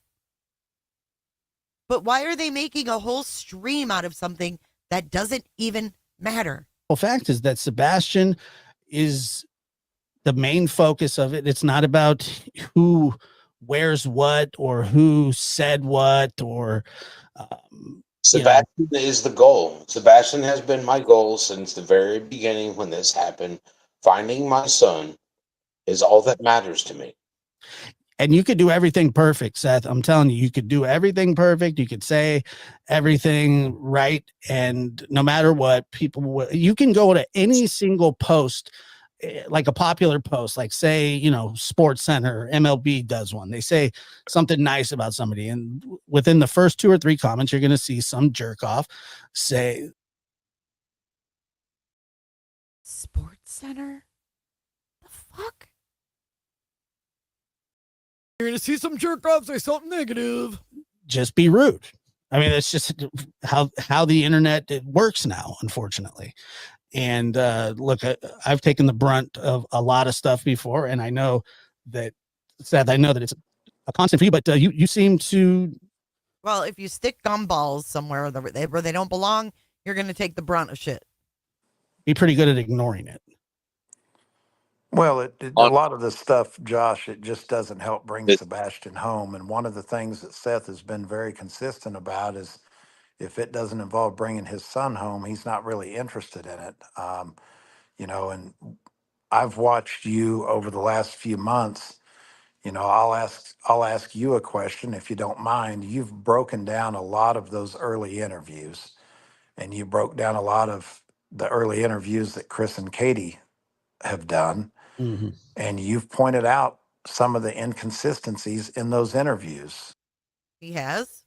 But why are they making a whole stream out of something that doesn't even matter? fact is that Sebastian is the main focus of it. It's not about who wears what or who said what or Sebastian is the goal. Sebastian has been my goal since the very beginning when this happened. Finding my son is all that matters to me. And you could do everything perfect, Seth. I'm telling you, you could do everything perfect. You could say everything right. And no matter what, you can go to any single post, like a popular post, like say, Sports Center, MLB does one. They say something nice about somebody. And within the first 2 or 3 comments, you're going to see some jerk off say, Sports Center? The fuck? You're going to see some jerk off say something negative. just be rude. I mean, that's just how the internet works now, unfortunately. And look, I've taken the brunt of a lot of stuff before, and I know that, Seth, I know that it's a constant for you, but you seem to. Well, if you stick gumballs somewhere where they don't belong, you're going to take the brunt of shit. Be pretty good at ignoring it. Well, a lot of this stuff, Josh, it just doesn't help bring Sebastian home. And one of the things that Seth has been very consistent about is if it doesn't involve bringing his son home, he's not really interested in it. And I've watched you over the last few months. I'll ask you a question if you don't mind. You've broken down a lot of those early interviews, and you broke down a lot of the early interviews that Chris and Katie have done. Mm-hmm. And you've pointed out some of the inconsistencies in those interviews. He has?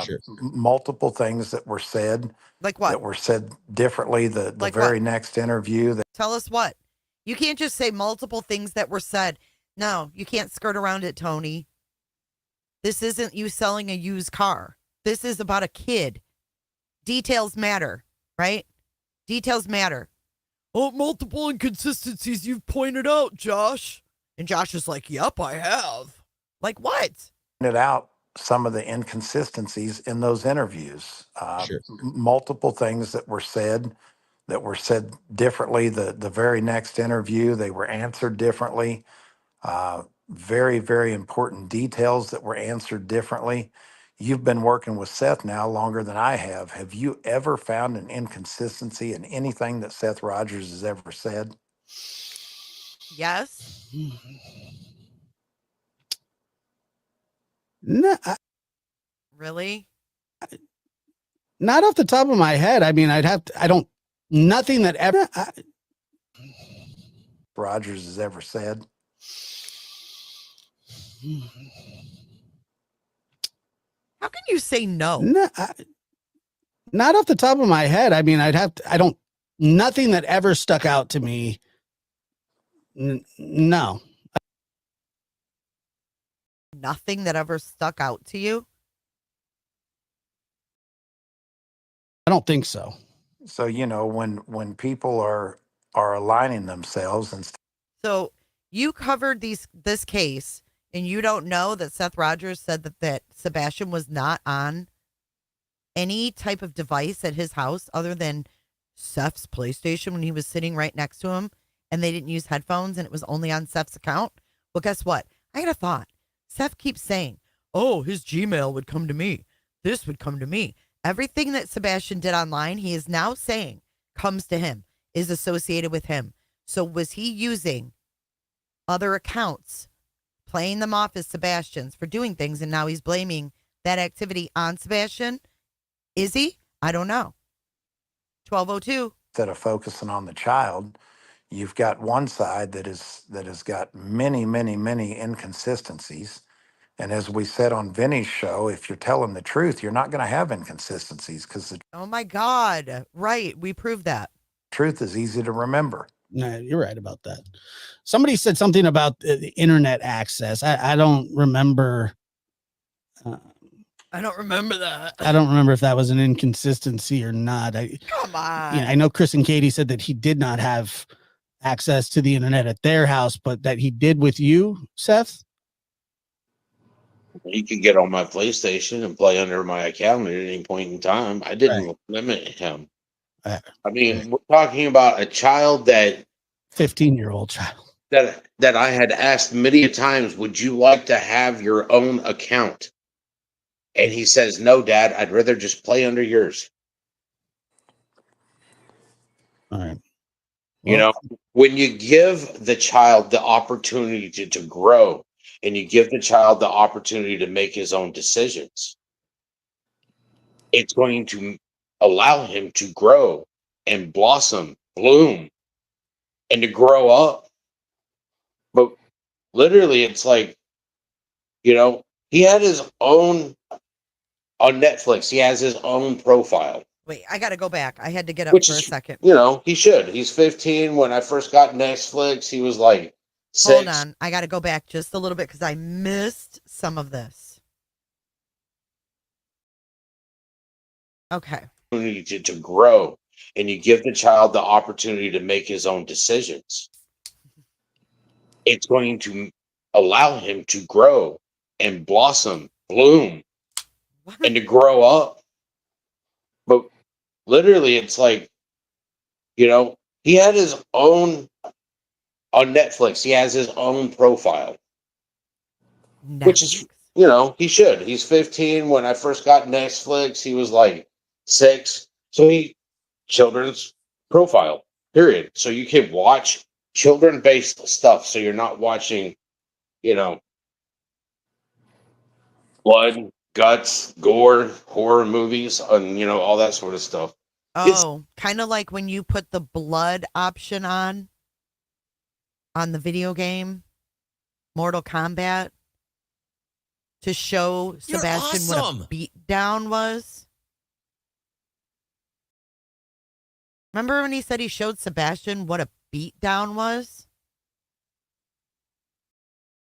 Sure. Multiple things that were said. Like what? That were said differently. The Like very what? next interview. Tell us what. You can't just say multiple things that were said. No, you can't skirt around it, Tony. This isn't you selling a used car. This is about a kid. Details matter, right? Details matter. Oh, multiple inconsistencies you've pointed out, Josh. And Josh is like, yep, I have. Like what? Pointed out some of the inconsistencies in those interviews. Sure. Multiple things that were said differently. The very next interview, they were answered differently. Very, very important details that were answered differently. You've been working with Seth now longer than I have. Have you ever found an inconsistency in anything that Seth Rogers has ever said? Yes. No, Really? not off the top of my head. I mean, nothing that ever. Rogers has ever said. How can you say no? No, not off the top of my head. I mean, nothing that ever stuck out to me. No. Nothing that ever stuck out to you? I don't think so. So, when people are aligning themselves and So you covered this case, and you don't know that Seth Rogers said that Sebastian was not on any type of device at his house other than Seth's PlayStation when he was sitting right next to him, and they didn't use headphones, and it was only on Seth's account? Well, guess what? I got a thought. Seth keeps saying, oh, his Gmail would come to me. This would come to me. Everything that Sebastian did online, he is now saying comes to him, is associated with him. So was he using other accounts, playing them off as Sebastian's for doing things, and now he's blaming that activity on Sebastian. Is he? I don't know. 1202. Instead of focusing on the child, you've got one side that has got many, many, many inconsistencies. And as we said on Vinny's show, if you're telling the truth, you're not going to have inconsistencies because the Oh my God. Right. We proved that. truth is easy to remember. No, you're right about that. Somebody said something about the internet access. I don't remember. I don't remember that. I don't remember if that was an inconsistency or not. Come on. I know Chris and Katie said that he did not have access to the internet at their house, but that he did with you, Seth. He could get on my PlayStation and play under my account at any point in time. I didn't limit him. I mean, we're talking about a child that 15-year-old child that I had asked many times, would you like to have your own account? And he says, no, Dad, I'd rather just play under yours. All right. You know, when you give the child the opportunity to grow and you give the child the opportunity to make his own decisions, it's going to allow him to grow and blossom, bloom, and to grow up. But literally, it's like, you know, he had his own on Netflix. He has his own profile. Wait, I got to go back. I had to get up Which for a is, second. you know, he should. He's 15. When I first got Netflix, he was like 6. Hold on. I got to go back just a little bit because I missed some of this. Okay. To grow, and you give the child the opportunity to make his own decisions, it's going to allow him to grow and blossom, bloom, and to grow up. But literally, it's like, you know, he had his own on Netflix. He has his own profile, which is, you know, he should. He's 15. When I first got Netflix, he was like 6. So children's profile, period. So you can watch children-based stuff. So you're not watching, you know, blood, guts, gore, horror movies, and, you know, all that sort of stuff. Oh, kind of like when you put the blood option on the video game, Mortal Kombat, to show Sebastian what a beatdown was. Remember when he said he showed Sebastian what a beatdown was?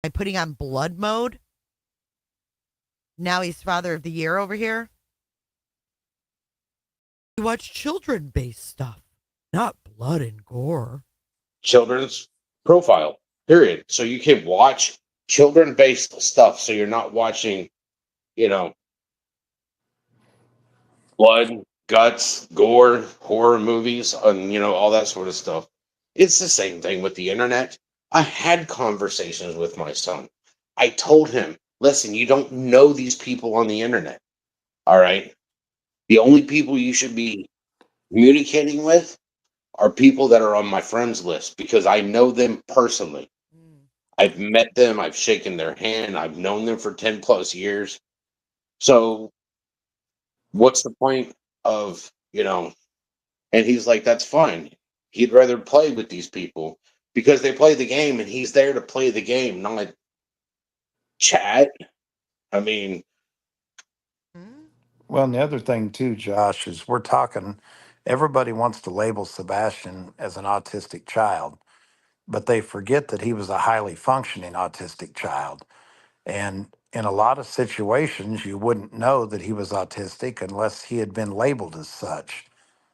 By putting on blood mode? Now he's Father of the Year over here. You watch children-based stuff, not blood and gore. Children's profile, period. So you can watch children-based stuff. So you're not watching, you know, blood, guts, gore, horror movies, and, you know, all that sort of stuff. It's the same thing with the internet. I had conversations with my son. I told him, listen, you don't know these people on the internet. All right. The only people you should be communicating with are people that are on my friends list because I know them personally. I've met them. I've shaken their hand. I've known them for 10 plus years. So what's the point of, you know, and he's like, that's fine. He'd rather play with these people because they play the game and he's there to play the game, not chat. I mean, Well, and the other thing too, Josh, is we're talking, everybody wants to label Sebastian as an autistic child, but they forget that he was a highly functioning autistic child. And in a lot of situations, you wouldn't know that he was autistic unless he had been labeled as such.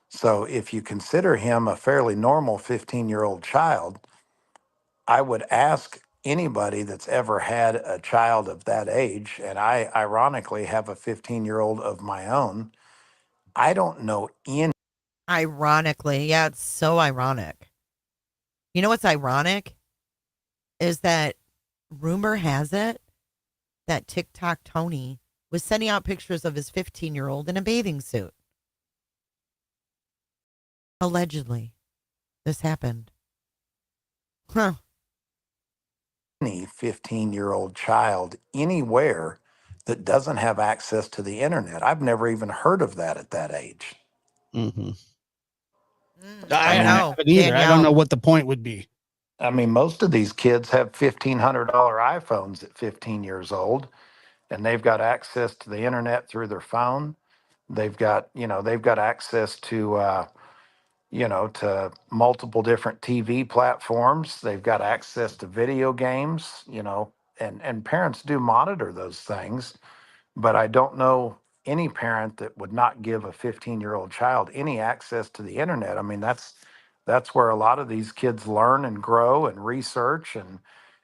So if you consider him a fairly normal 15-year-old child, I would ask anybody that's ever had a child of that age, and I ironically have a 15-year-old of my own, I don't know any. Ironically, yeah, it's so ironic. You know what's ironic? Is that rumor has it that TikTok Tony was sending out pictures of his 15-year-old in a bathing suit. Allegedly, this happened. Any 15-year-old child anywhere that doesn't have access to the internet. I've never even heard of that at that age. Mm-hmm. I I know. haven't either. I don't Danielle. know what the point would be. I mean, most of these kids have $1,500 iPhones at 15 years old, and they've got access to the internet through their phone. They've got, they've got access to, to multiple different TV platforms. They've got access to video games, and parents do monitor those things. But I don't know any parent that would not give a 15-year-old child any access to the internet. I mean, that's where a lot of these kids learn and grow and research, and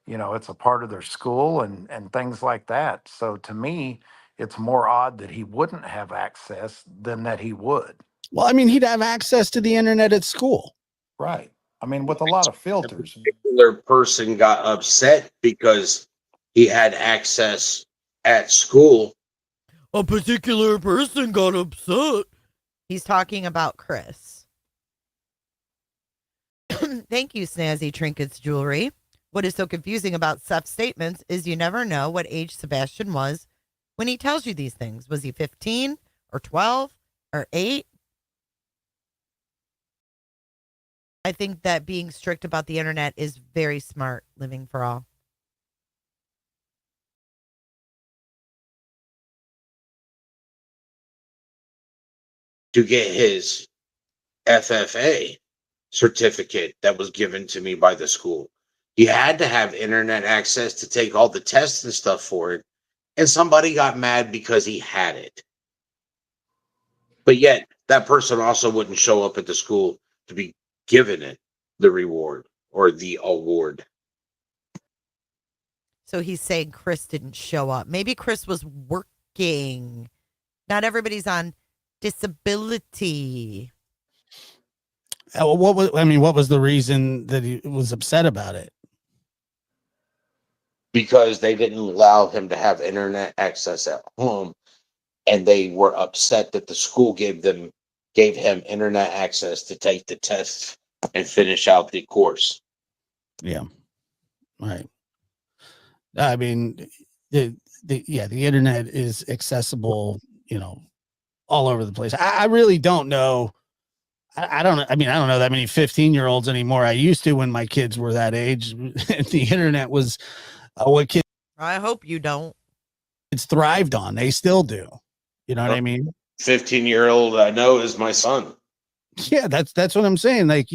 it's a part of their school and things like that. So to me, it's more odd that he wouldn't have access than that he would. Well, I mean, he'd have access to the internet at school. Right. I mean, with a lot of A filters. particular person got upset because he had access at school. A particular person got upset. He's talking about Chris. Thank you, Snazzy Trinkets Jewelry. What is so confusing about Seth's statements is you never know what age Sebastian was when he tells you these things. Was he 15 or 12 or 8? I think that being strict about the internet is very smart, living for all. To get his FFA certificate that was given to me by the school. You had to have internet access to take all the tests and stuff for it. And somebody got mad because he had it. But yet, that person also wouldn't show up at the school to be given it the reward or the award. So he's saying Chris didn't show up. Maybe Chris was working. Not everybody's on disability. What was the reason that he was upset about it? Because they didn't allow him to have internet access at home, and they were upset that the school gave him internet access to take the tests and finish out the course. Yeah. Right. I mean, the internet is accessible, all over the place. I really don't know. I don't know that many 15-year-olds anymore. I used to when my kids were that age. The internet was what kids I hope you don't. thrived on. They still do. You know what I mean? 15-year-old I know is my son. Yeah, that's what I'm saying. Like,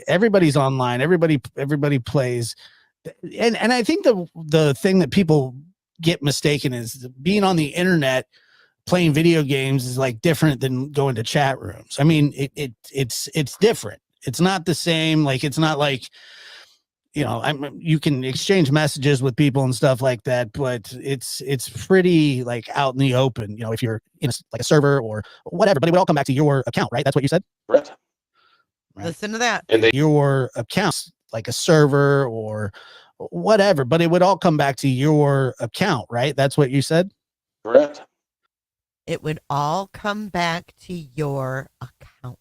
everybody's online. Everybody plays. And I think the thing that people get mistaken is being on the internet playing video games is like different than going to chat rooms. I mean, it's different. It's not the same. Like, it's not like, you can exchange messages with people and stuff like that, but it's pretty like out in the open, if you're in like a server or whatever, but it would all come back to your account, right? That's what you said. Right. Listen to that. And Your accounts, like a server or whatever, but it would all come back to your account, right? That's what you said. Correct. It would all come back to your account.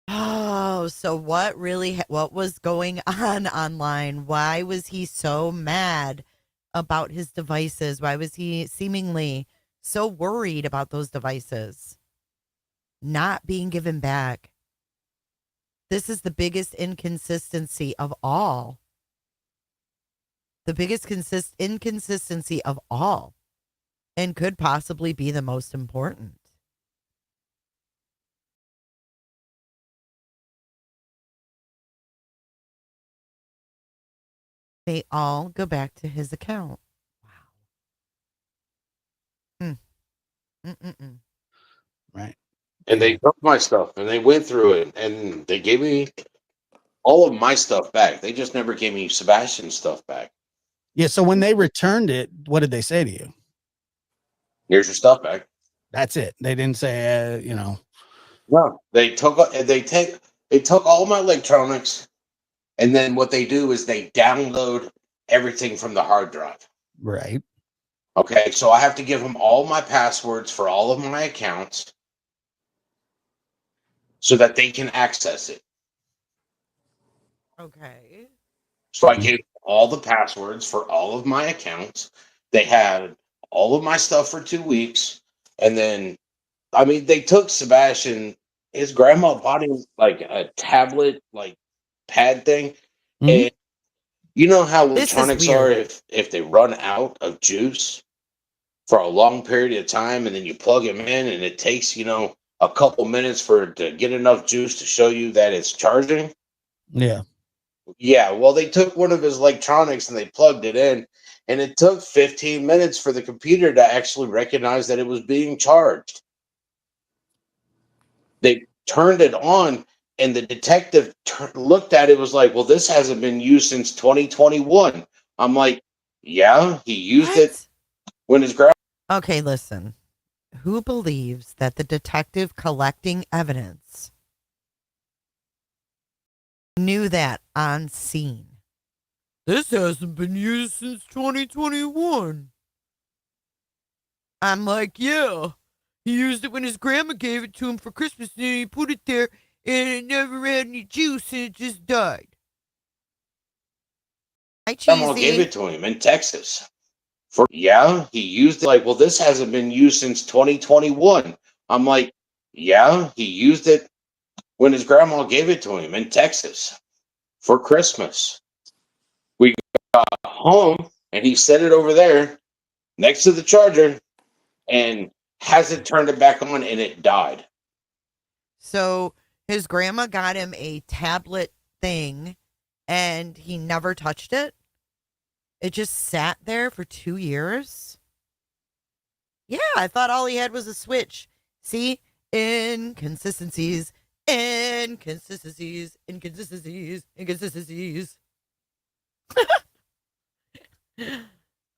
Oh, so what was going on online? Why was he so mad about his devices? Why was he seemingly so worried about those devices not being given back? This is the biggest inconsistency of all. The biggest inconsistency of all, and could possibly be the most important. They all go back to his account. Wow. Right. And they took my stuff and they went through it and they gave me all of my stuff back. They just never gave me Sebastian's stuff back. Yeah. So when they returned it, what did they say to you? Here's your stuff back. That's it. They didn't say, No, they took all my electronics, and then what they do is they download everything from the hard drive. Right. Okay, so I have to give them all my passwords for all of my accounts so that they can access it. Okay. So I gave all the passwords for all of my accounts. They had all of my stuff for 2 weeks. And then, I mean, they took Sebastian, his grandma bought him like a tablet, like pad thing. Mhm. And you know how This is electronics are weird. if they run out of juice for a long period of time and then you plug them in and it takes, a couple minutes for it to get enough juice to show you that it's charging. Yeah. Yeah, well, they took one of his electronics and they plugged it in, and it took 15 minutes for the computer to actually recognize that it was being charged. They turned it on, and the detective looked at it, was like, well, this hasn't been used since 2021. I'm like, yeah, he used it What? when his grandma. Okay, listen. Who believes that the detective collecting evidence knew that on scene? This hasn't been used since 2021. I'm like, yeah. He used it when his grandma gave it to him for Christmas, and he put it there, and it never had any juice, and it just died. Hi, Grandma gave Cheesy. it to him in Texas. Yeah, he used it. Like, well, this hasn't been used since 2021. I'm like, yeah, he used it when his grandma gave it to him in Texas for Christmas. We got home and he set it over there next to the charger and hasn't turned it back on and it died. So his grandma got him a tablet thing, and he never touched it. It just sat there for 2 years. Yeah, I thought all he had was a switch. See? Inconsistencies, inconsistencies, inconsistencies, inconsistencies.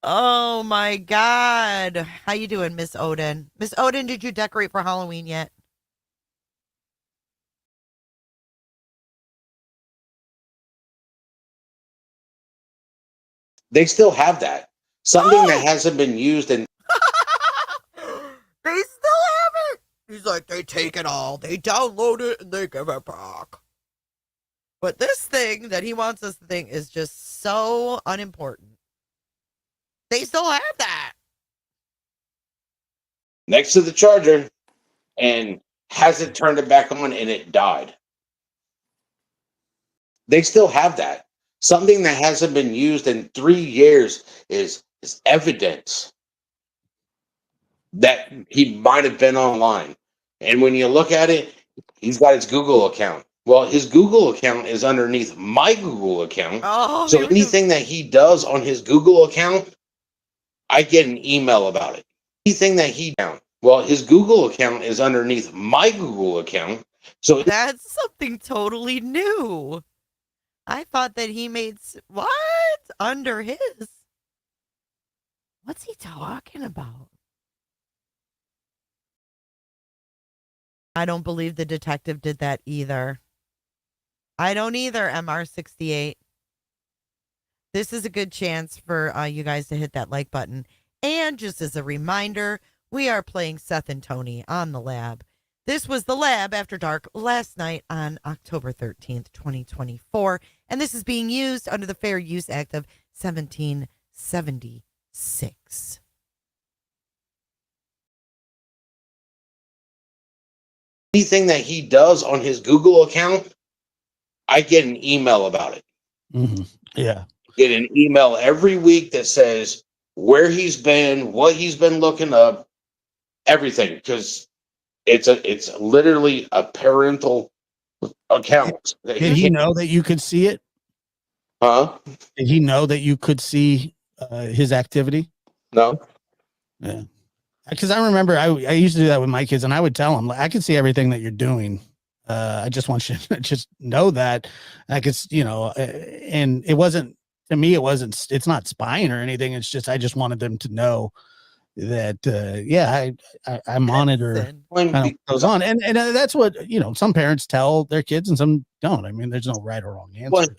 Oh my God. How you doing, Miss Odin? Miss Odin, did you decorate for Halloween yet? They still have that. Something that Oh! hasn't been used in. They still have it. He's like, they take it all, they download it, and they give it back. But this thing that he wants us to think is just so unimportant. They still have that. Next to the charger and hasn't turned it back on and it died. They still have that. Something that hasn't been used in 3 years is evidence that he might have been online. And when you look at it, he's got his Google account. Well, his Google account is underneath my Google account. Oh, So anything that he does on his Google account, I get an email about it. Anything that he down. Well, his Google account is underneath my Google account. So that's something totally new. I thought that he made what under his. What's he talking about? I don't believe the detective did that either. I don't either, MR68. This is a good chance for you guys to hit that like button. And just as a reminder, we are playing Seth and Tony on the lab. This was the lab after dark last night on October 13th, 2024. And this is being used under the Fair Use Act of 1776. anything that he does on his Google account, I get an email about it. Mm-hmm. Yeah. Get an email every week that says where he's been, what he's been looking up, everything, because it's literally a parental account. Did he know that you could see it? Huh? Did he know that you could see his activity? No. Yeah. Because I remember I used to do that with my kids, and I would tell them, I can see everything that you're doing. I just want you to just know that. I could, and it wasn't, to me, it's not spying or anything. It's just, I just wanted them to know that, I monitor kind of what goes on. And that's what, some parents tell their kids and some don't. I mean, there's no right or wrong answer.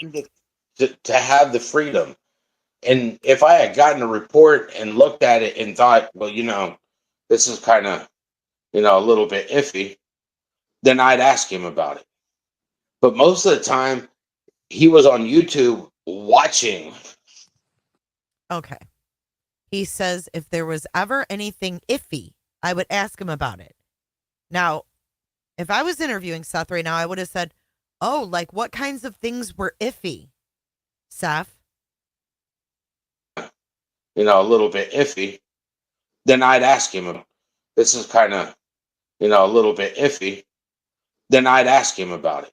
To have the freedom. And if I had gotten a report and looked at it and thought, well, this is kind of, a little bit iffy, then I'd ask him about it. But most of the time, he was on YouTube watching Okay. He says if there was ever anything iffy, I would ask him about it. Now, if I was interviewing Seth right now, I would have said, oh, like what kinds of things were iffy, Seth? You know, a little bit iffy. Then I'd ask him, this is kind of, you know, a little bit iffy. Then I'd ask him about it.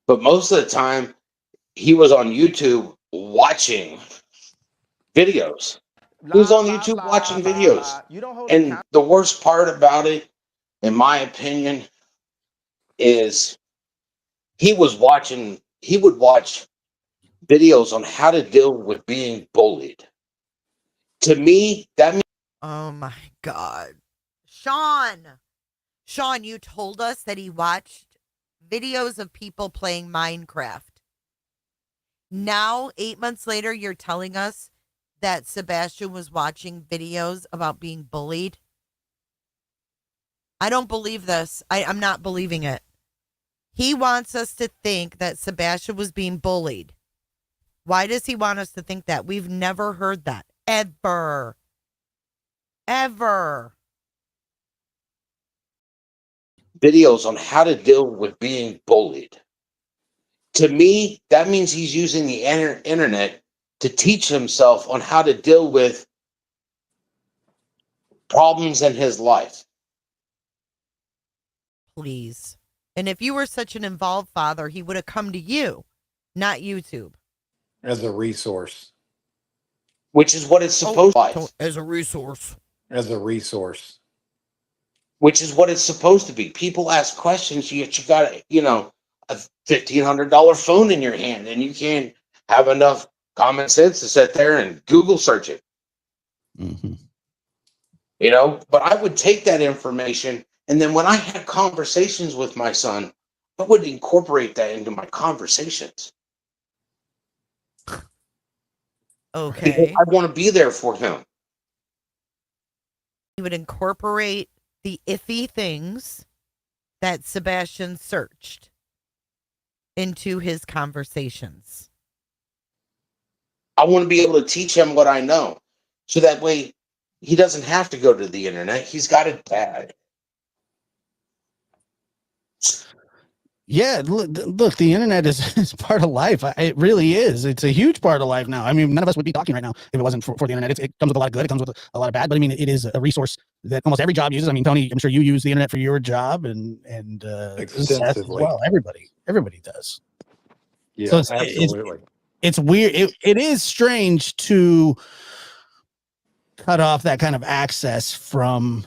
But most of the time, he was on YouTube watching videos. He was on YouTube watching videos. And the worst part about it, in my opinion, is he would watch videos on how to deal with being bullied. To me, that means Oh my God. Sean, you told us that he watched videos of people playing Minecraft. Now, 8 months later, you're telling us that Sebastian was watching videos about being bullied. I don't believe this. I'm not believing it. He wants us to think that Sebastian was being bullied. Why does he want us to think that? We've never heard that. Ever. videos on how to deal with being bullied. To me, that means he's using the internet to teach himself on how to deal with problems in his life. Please. And if you were such an involved father, he would have come to you, not YouTube. As a resource. Which is what it's supposed to be. As a resource. As a resource. Which is what it's supposed to be. People ask questions, you got, you know, a $1,500 phone in your hand, and you can't have enough common sense to sit there and Google search it. Mm-hmm. You know, but I would take that information, and then when I had conversations with my son, I would incorporate that into my conversations. Okay. Because I want to be there for him. He would incorporate the iffy things that Sebastian searched into his conversations. I want to be able to teach him what I know, so that way he doesn't have to go to the internet. He's got a dad. Yeah, look, the internet is part of life. It really is. It's a huge part of life now. I mean, none of us would be talking right now if it wasn't for the internet. It comes with a lot of good. It comes with a lot of bad. But I mean, it is a resource that almost every job uses. I mean, Tony, I'm sure you use the internet for your job, and Seth as well. Everybody does. Yeah, so absolutely. It's weird. It is strange to cut off that kind of access from.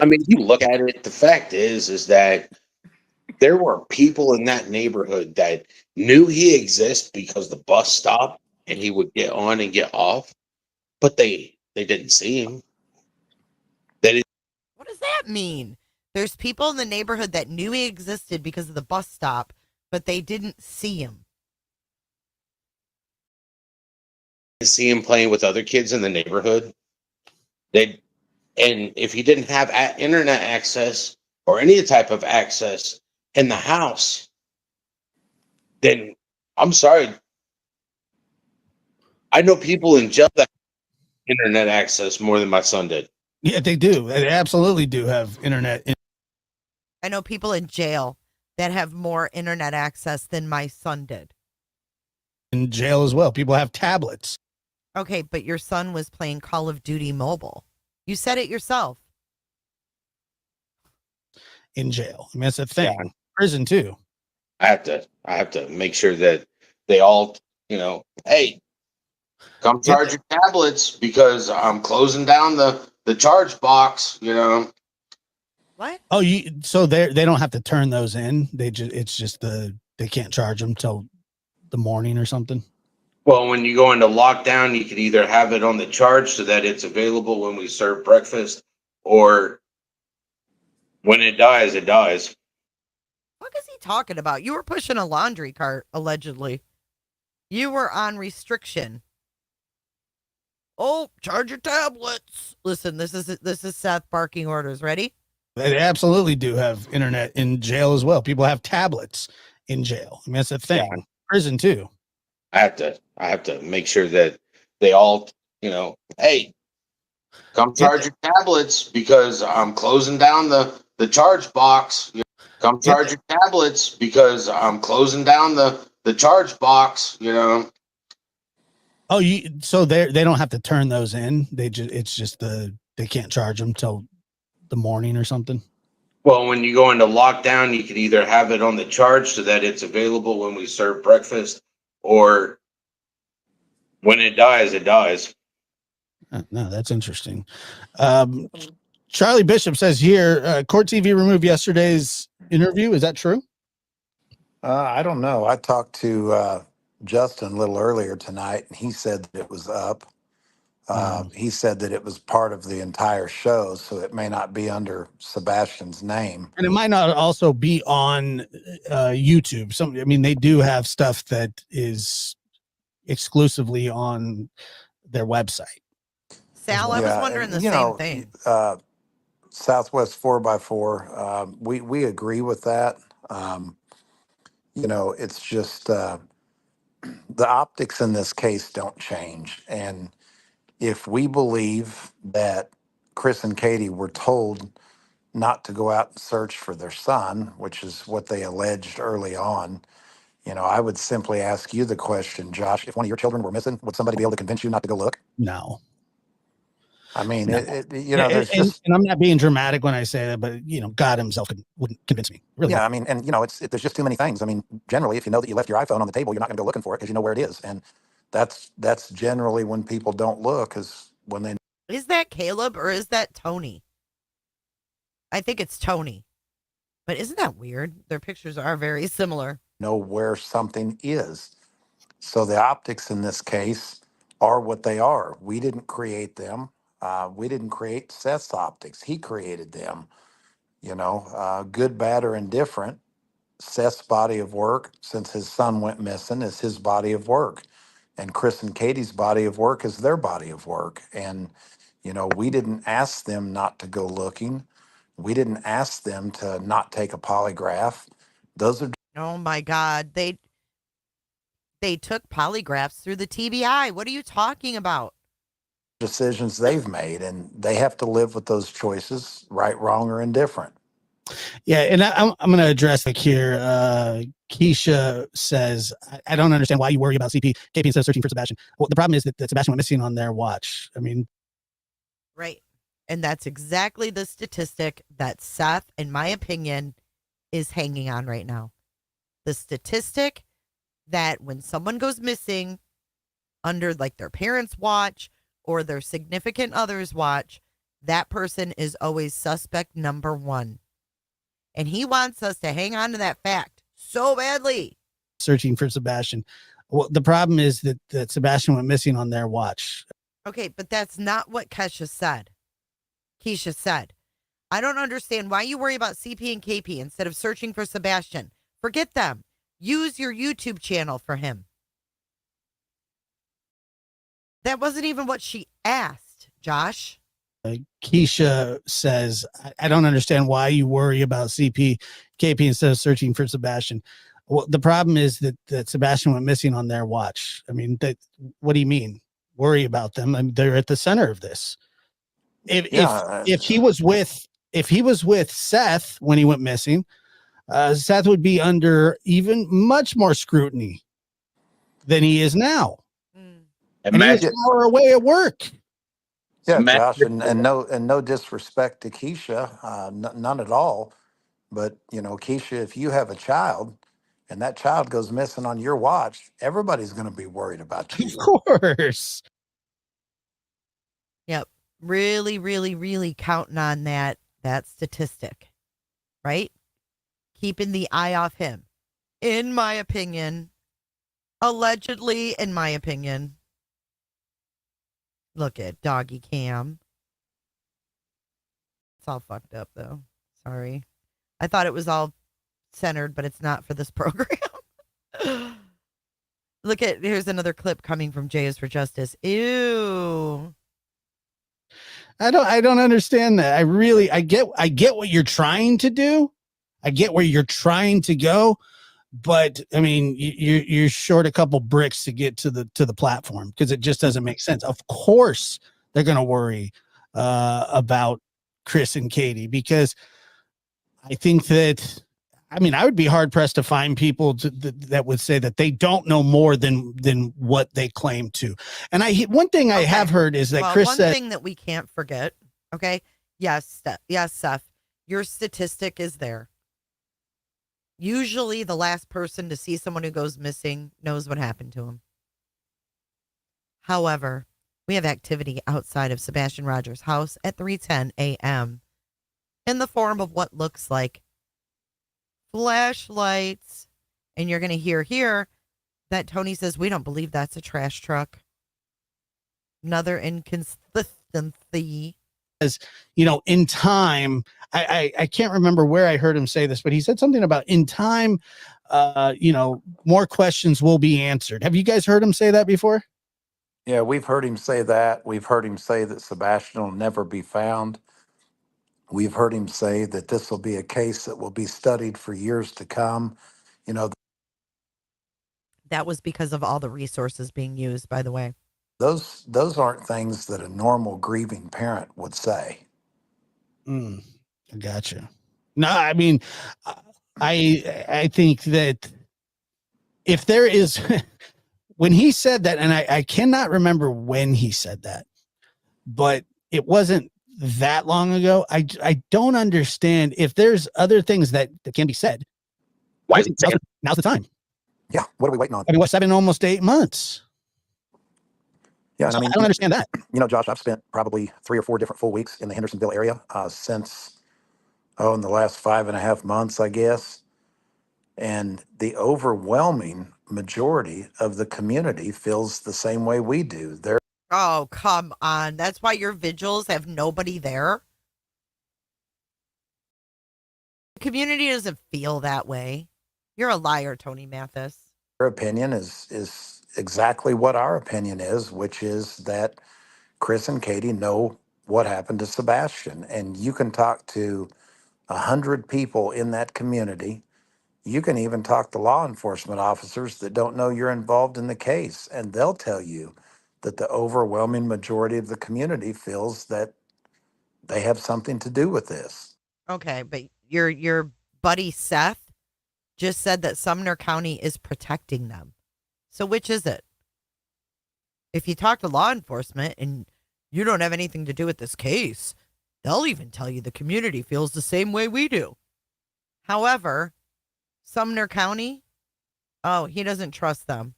I mean, you look at it. The fact is that there were people in that neighborhood that knew he exists because the bus stopped and he would get on and get off, but they didn't see him. What does that mean? There's people in the neighborhood that knew he existed because of the bus stop, but they didn't see him. See him playing with other kids in the neighborhood. And if he didn't have internet access or any type of access in the house, then I'm sorry. I know people in jail that have internet access more than my son did. Yeah, they do. They absolutely do have internet. I know people in jail that have more internet access than my son did. In jail as well. People have tablets. Okay, but your son was playing Call of Duty Mobile. You said it yourself. In jail. I mean, that's a thing. Yeah. Prison too. I have to make sure that they all, you know, hey, come charge your tablets because I'm closing down the charge box, you know. What? Oh, so they don't have to turn those in. They can't charge them till the morning or something. Well, when you go into lockdown, you can either have it on the charge so that it's available when we serve breakfast, or when it dies, it dies. What is he talking about? You were pushing a laundry cart, allegedly. You were on restriction. Oh, charge your tablets. Listen, this is Seth barking orders. Ready? They absolutely do have internet in jail as well. People have tablets in jail. I mean, that's a thing. Yeah. Prison too. I have to make sure that they all, hey, come charge your tablets because I'm closing down the charge box. Come charge your tablets because I'm closing down the charge box. Oh, so they don't have to turn those in. It's just they can't charge them till the morning or something. Well, when you go into lockdown, you could either have it on the charge so that it's available when we serve breakfast, or when it dies, it dies. No, that's interesting. Charlie Bishop says here, Court TV removed yesterday's interview. Is that true? I don't know. I talked to Justin a little earlier tonight, and he said that it was up. He said that it was part of the entire show, so it may not be under Sebastian's name. And it might not also be on YouTube. They do have stuff that is exclusively on their website. Sal, I was wondering the same thing. Southwest 4x4, we agree with that. It's just the optics in this case don't change. And if we believe that Chris and Katie were told not to go out and search for their son, which is what they alleged early on, I would simply ask you the question, Josh, if one of your children were missing, would somebody be able to convince you not to go look? No. I mean, no. There's just, and I'm not being dramatic when I say that, but God himself wouldn't convince me. Really. Yeah. I mean, and there's just too many things. I mean, generally, if you know that you left your iPhone on the table, you're not going to go looking for it because you know where it is. And that's generally when people don't look, is when they. Is that Caleb or is that Tony? I think it's Tony. But isn't that weird? Their pictures are very similar. Know where something is. So the optics in this case are what they are. We didn't create them. We didn't create Seth's optics. He created them. Good, bad, or indifferent. Seth's body of work, since his son went missing, is his body of work. And Chris and Katie's body of work is their body of work. And, we didn't ask them not to go looking. We didn't ask them to not take a polygraph. Those are. Oh my God. They took polygraphs through the TBI. What are you talking about? Decisions they've made, and they have to live with those choices, right, wrong, or indifferent. Yeah, and I'm going to address here. Keisha says, I don't understand why you worry about CP, KP instead of searching for Sebastian. Well, the problem is that Sebastian went missing on their watch. Right. And that's exactly the statistic that Seth, in my opinion, is hanging on right now. The statistic that when someone goes missing under their parents' watch or their significant other's watch, that person is always suspect number one. And he wants us to hang on to that fact so badly. Searching for Sebastian. Well, the problem is that Sebastian went missing on their watch. Okay, but that's not what Keisha said. I don't understand why you worry about CP and KP instead of searching for Sebastian. Forget them. Use your YouTube channel for him. That wasn't even what she asked, Josh. Keisha says, I don't understand why you worry about CP, KP instead of searching for Sebastian. Well, the problem is that Sebastian went missing on their watch. What do you mean? Worry about them? They're at the center of this. If he was with Seth when he went missing, Seth would be under even much more scrutiny than he is now. And he's an hour away at work. Yeah, Josh, and no disrespect to Keisha, none at all. But Keisha, if you have a child and that child goes missing on your watch, everybody's going to be worried about you. Of course. Yep. Really, really, really counting on that statistic, right? Keeping the eye off him. In my opinion, allegedly, in my opinion. Look at doggy cam. It's all fucked up though. Sorry. I thought it was all centered, but it's not for this program. Here's another clip coming from J is for Justice. Ew. I don't understand that. I get what you're trying to do. I get where you're trying to go, but I mean, you're short a couple bricks to get to the platform because it just doesn't make sense. Of course, they're going to worry about Chris and Katie because I think that. I mean, I would be hard pressed to find people that would say that they don't know more than what they claim to. And one thing I have heard is that Chris said, one thing that we can't forget. Okay. Yes. Yes, Seth, your statistic is there. Usually the last person to see someone who goes missing knows what happened to him. However, we have activity outside of Sebastian Rogers' house at 3:10 a.m. in the form of what looks like flashlights. And you're going to hear here that Tony says, we don't believe that's a trash truck. Another inconsistency. As you know, in time, I can't remember where I heard him say this, but he said something about in time, more questions will be answered. Have you guys heard him say that before? Yeah, we've heard him say that. We've heard him say that Sebastian will never be found. We've heard him say that this will be a case that will be studied for years to come. You know, that was because of all the resources being used, by the way. Those aren't things that a normal grieving parent would say. I gotcha. No, I mean, I think that if there is, when he said that, and I cannot remember when he said that, but it wasn't that long ago. I don't understand if there's other things that can be said. Why is it now's the time? Yeah. What are we waiting on? I mean, what, 7, almost 8 months? Yeah, and so I mean, I don't understand that. You know, Josh, I've spent probably 3 or 4 different full weeks in the Hendersonville area since, in the last 5.5 months, I guess. And the overwhelming majority of the community feels the same way we do. Oh, come on. That's why your vigils have nobody there. The community doesn't feel that way. You're a liar, Tony Mathis. Their opinion is exactly what our opinion is, which is that Chris and Katie know what happened to Sebastian. And you can talk to 100 people in that community. You can even talk to law enforcement officers that don't know you're involved in the case, and they'll tell you that the overwhelming majority of the community feels that they have something to do with this. Okay, but your buddy Seth just said that Sumner County is protecting them. So which is it? If you talk to law enforcement and you don't have anything to do with this case, they'll even tell you the community feels the same way we do. However, Sumner County, he doesn't trust them.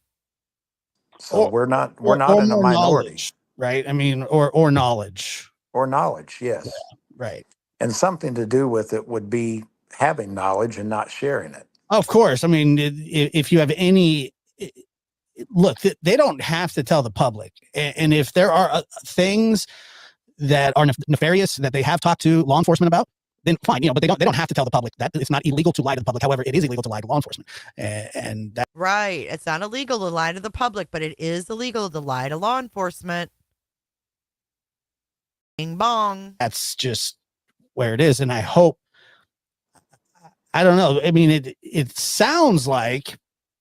So we're not in a minority, right? I mean, or knowledge. Or knowledge, yes. Yeah, right. And something to do with it would be having knowledge and not sharing it. Of course. I mean, if you have any look, they don't have to tell the public. And if there are things that are nefarious that they have talked to law enforcement about, then fine, but they don't have to tell the public that. It's not illegal to lie to the public. However, it is illegal to lie to law enforcement. And that, right. It's not illegal to lie to the public, but it is illegal to lie to law enforcement. Bing bong. That's just where it is. And I hope, I don't know. I mean, it sounds like,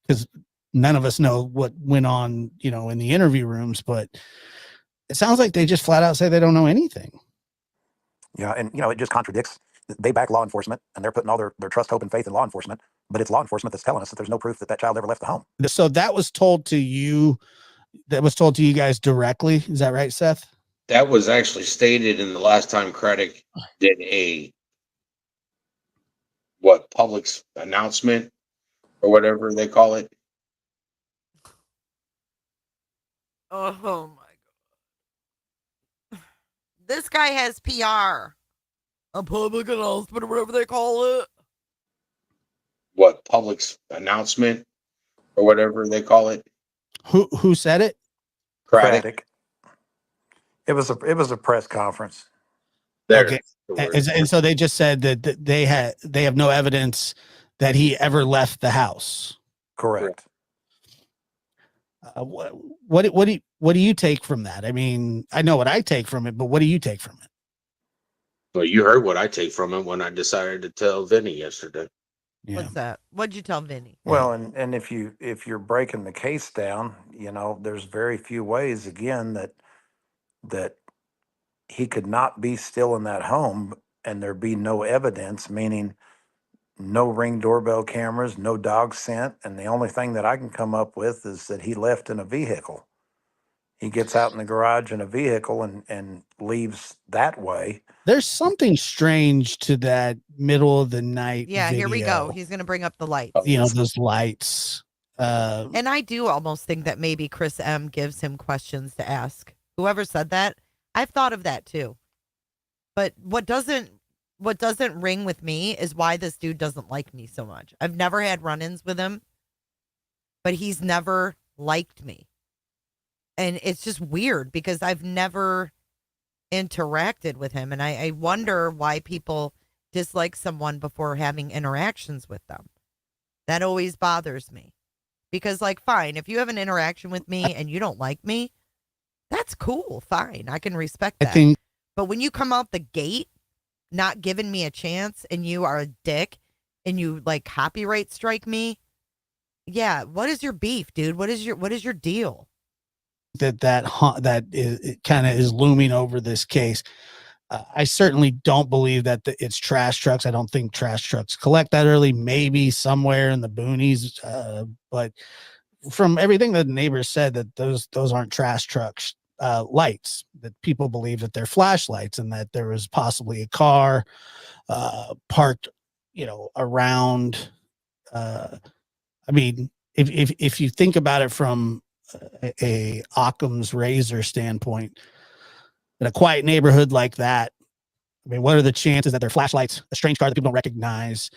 because none of us know what went on, in the interview rooms, but it sounds like they just flat out say they don't know anything. Yeah. And, it just contradicts. They back law enforcement and they're putting all their trust, hope, and faith in law enforcement. But it's law enforcement that's telling us that there's no proof that child ever left the home. So that was told to you. That was told to you guys directly. Is that right, Seth? That was actually stated in the last time Craddock did a public announcement or whatever they call it. Oh my God. This guy has PR. A public announcement or whatever they call it. Public announcement or whatever they call it. Who said it? Craddock. It was a press conference. Okay. And so they just said that they have no evidence that he ever left the house. Correct. What do you take from that? I mean, I know what I take from it, but what do you take from it? Well, you heard what I take from it when I decided to tell Vinny yesterday. Yeah. What's that? What'd you tell Vinny? Well, and if you're breaking the case down, there's very few ways again that he could not be still in that home and there be no evidence, meaning no Ring doorbell cameras, no dog scent, and the only thing that I can come up with is that he left in a vehicle. He gets out in the garage in a vehicle and leaves that way. There's something strange to that middle of the night. Yeah, video. here we go. He's going to bring up the lights. Those lights. And I do almost think that maybe Chris M gives him questions to ask. Whoever said that, I've thought of that too. But what doesn't ring with me is why this dude doesn't like me so much. I've never had run-ins with him, but he's never liked me. And it's just weird because I've never interacted with him. And I wonder why people dislike someone before having interactions with them. That always bothers me. Because, like, fine, if you have an interaction with me and you don't like me, that's cool. Fine. I can respect that. But when you come out the gate not giving me a chance and you are a dick and you, like, copyright strike me, yeah, what is your beef, dude? What is your deal? That is kind of is looming over this case. I certainly don't believe that it's trash trucks. I don't think trash trucks collect that early. Maybe somewhere in the boonies, but from everything that the neighbors said, that those aren't trash trucks lights. That people believe that they're flashlights, and that there was possibly a car parked, around. I mean, if you think about it from a Occam's razor standpoint, in a quiet neighborhood like that, I mean, what are the chances that they're flashlights, a strange car that people don't recognize,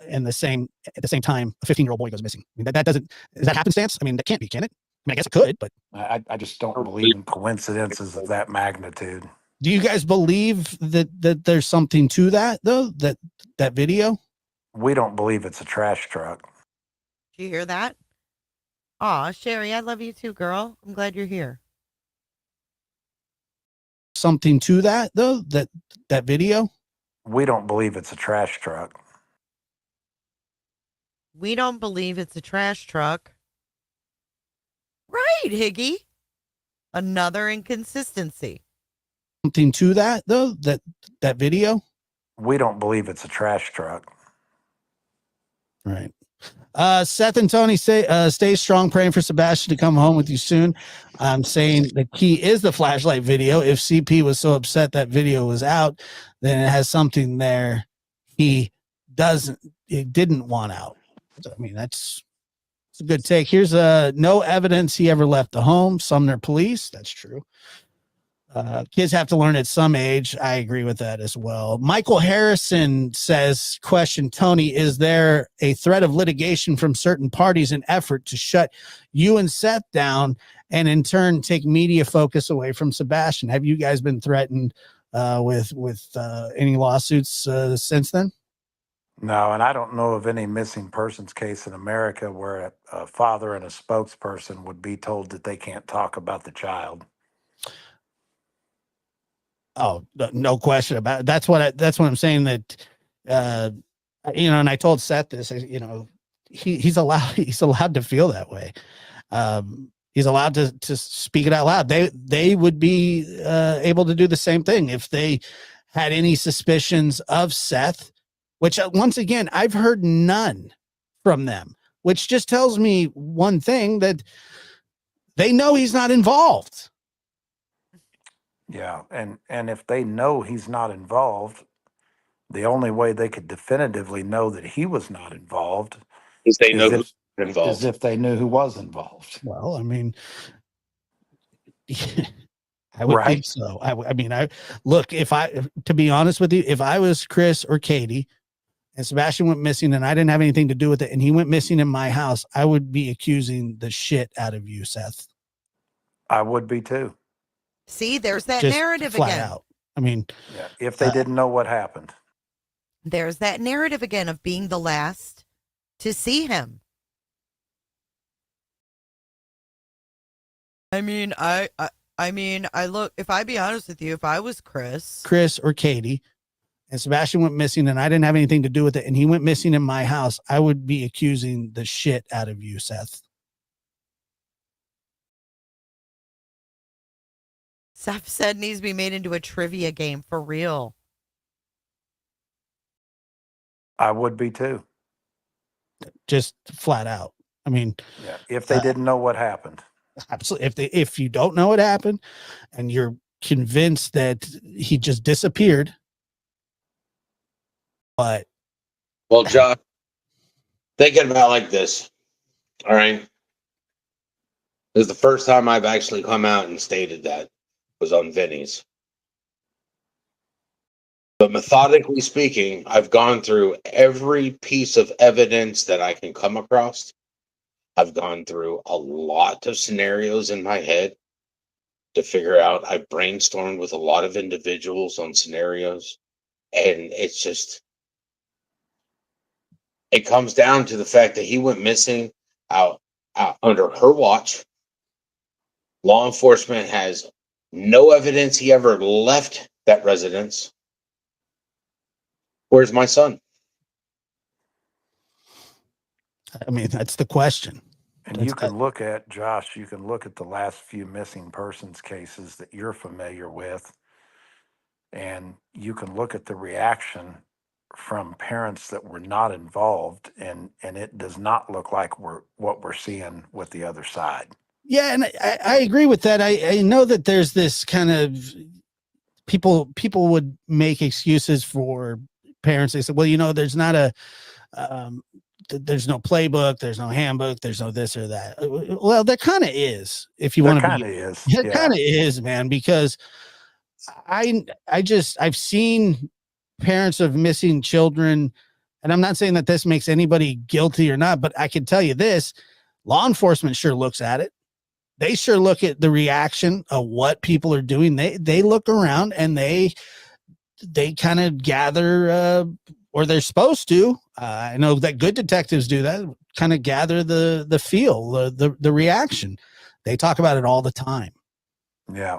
and at the same time, a 15-year-old boy goes missing? I mean, is that happenstance? I mean, that can't be, can it? I mean, I guess it could, but I just don't believe in coincidences of that magnitude. do you guys believe that there's something to that though? That video? We don't believe it's a trash truck. Did you hear that? Aw, Sherry, I love you too, girl. I'm glad you're here. Something to that though? That video? We don't believe it's a trash truck. We don't believe it's a trash truck. Right, Higgy. Another inconsistency. Something to that though? That video? We don't believe it's a trash truck. Right. Seth and Tony stay strong, praying for Sebastian to come home with you soon. I'm saying the key is the flashlight video. If CP was so upset that video was out, then it has something there he didn't want out. So, I mean, that's a good take. Here's no evidence he ever left the home. Sumner police. That's true. Kids have to learn at some age. I agree with that as well. Michael Harrison says, question, Tony, is there a threat of litigation from certain parties in effort to shut you and Seth down and in turn take media focus away from Sebastian? Have you guys been threatened with any lawsuits since then? No, and I don't know of any missing persons case in America where a father and a spokesperson would be told that they can't talk about the child. Oh, no question about it. That's what I'm saying, that and I told Seth this, he's allowed to feel that way. He's allowed to speak it out loud. They would be able to do the same thing if they had any suspicions of Seth, which once again, I've heard none from them, which just tells me one thing, that they know he's not involved. Yeah, and if they know he's not involved, the only way they could definitively know that he was not involved is they know who's involved. Is if they knew who was involved. Well, I mean, I would think so. I mean, to be honest with you, if I was Chris or Katie and Sebastian went missing and I didn't have anything to do with it and he went missing in my house, I would be accusing the shit out of you, Seth. I would be too. See, there's that Just narrative flat again. out. I mean, yeah, if they didn't know what happened. There's that narrative again of being the last to see him. I mean, I look, if I be honest with you, if I was Chris or Katie and Sebastian went missing and I didn't have anything to do with it, and he went missing in my house, I would be accusing the shit out of you, Seth. Seth said it needs to be made into a trivia game for real. I would be too. Just flat out. I mean, yeah, if they didn't know what happened. Absolutely. If you don't know what happened and you're convinced that he just disappeared, but well, John, thinking about like this, all right. This is the first time I've actually come out and stated that was on Vinny's. But methodically speaking, I've gone through every piece of evidence that I can come across. I've gone through a lot of scenarios in my head to figure out. I brainstormed with a lot of individuals on scenarios, and it's just, it comes down to the fact that he went missing out under her watch. Law enforcement has no evidence he ever left that residence. Where's my son? I mean, that's the question. And you can look at, Josh, you can look at the last few missing persons cases that you're familiar with, and you can look at the reaction from parents that were not involved, and it does not look like what we're seeing with the other side. Yeah, and I agree with that. I know that there's this kind of people would make excuses for parents. They said, well, you know, there's not a there's no playbook, there's no handbook, there's no this or that. Well, there kind of is, if you want to be. It kind of is, man, because I've seen parents of missing children, and I'm not saying that this makes anybody guilty or not, but I can tell you this: law enforcement sure looks at it. They sure look at the reaction of what people are doing. They look around and they kind of gather, or they're supposed to. I know that good detectives do that, kind of gather the feel, the reaction. They talk about it all the time. Yeah.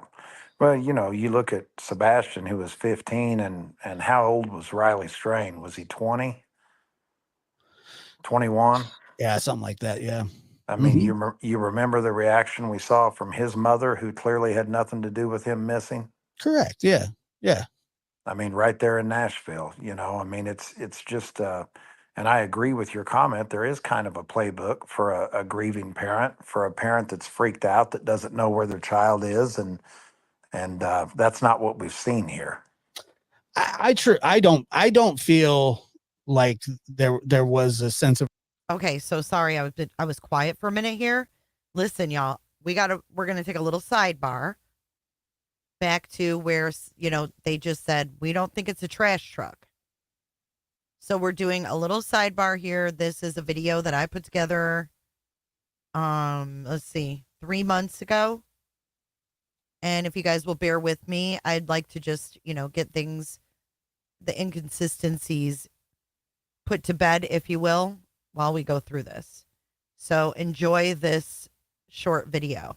Well, you know, you look at Sebastian, who was 15, and how old was Riley Strain? Was he 20? 21? Yeah, something like that, yeah. I mean, you remember the reaction we saw from his mother, who clearly had nothing to do with him missing? Correct, yeah, yeah. I mean, right there in Nashville, you know, I mean, it's just, and I agree with your comment. There is kind of a playbook for a grieving parent, for a parent that's freaked out, that doesn't know where their child is. And that's not what we've seen here. I don't feel like there was a sense of. Okay, so sorry, I was quiet for a minute here. Listen, y'all, we're gonna take a little sidebar back to where, you know, they just said we don't think it's a trash truck. So we're doing a little sidebar here. This is a video that I put together, let's see, 3 months ago. And if you guys will bear with me, I'd like to just, you know, get things, the inconsistencies put to bed, if you will, while we go through this. So enjoy this short video.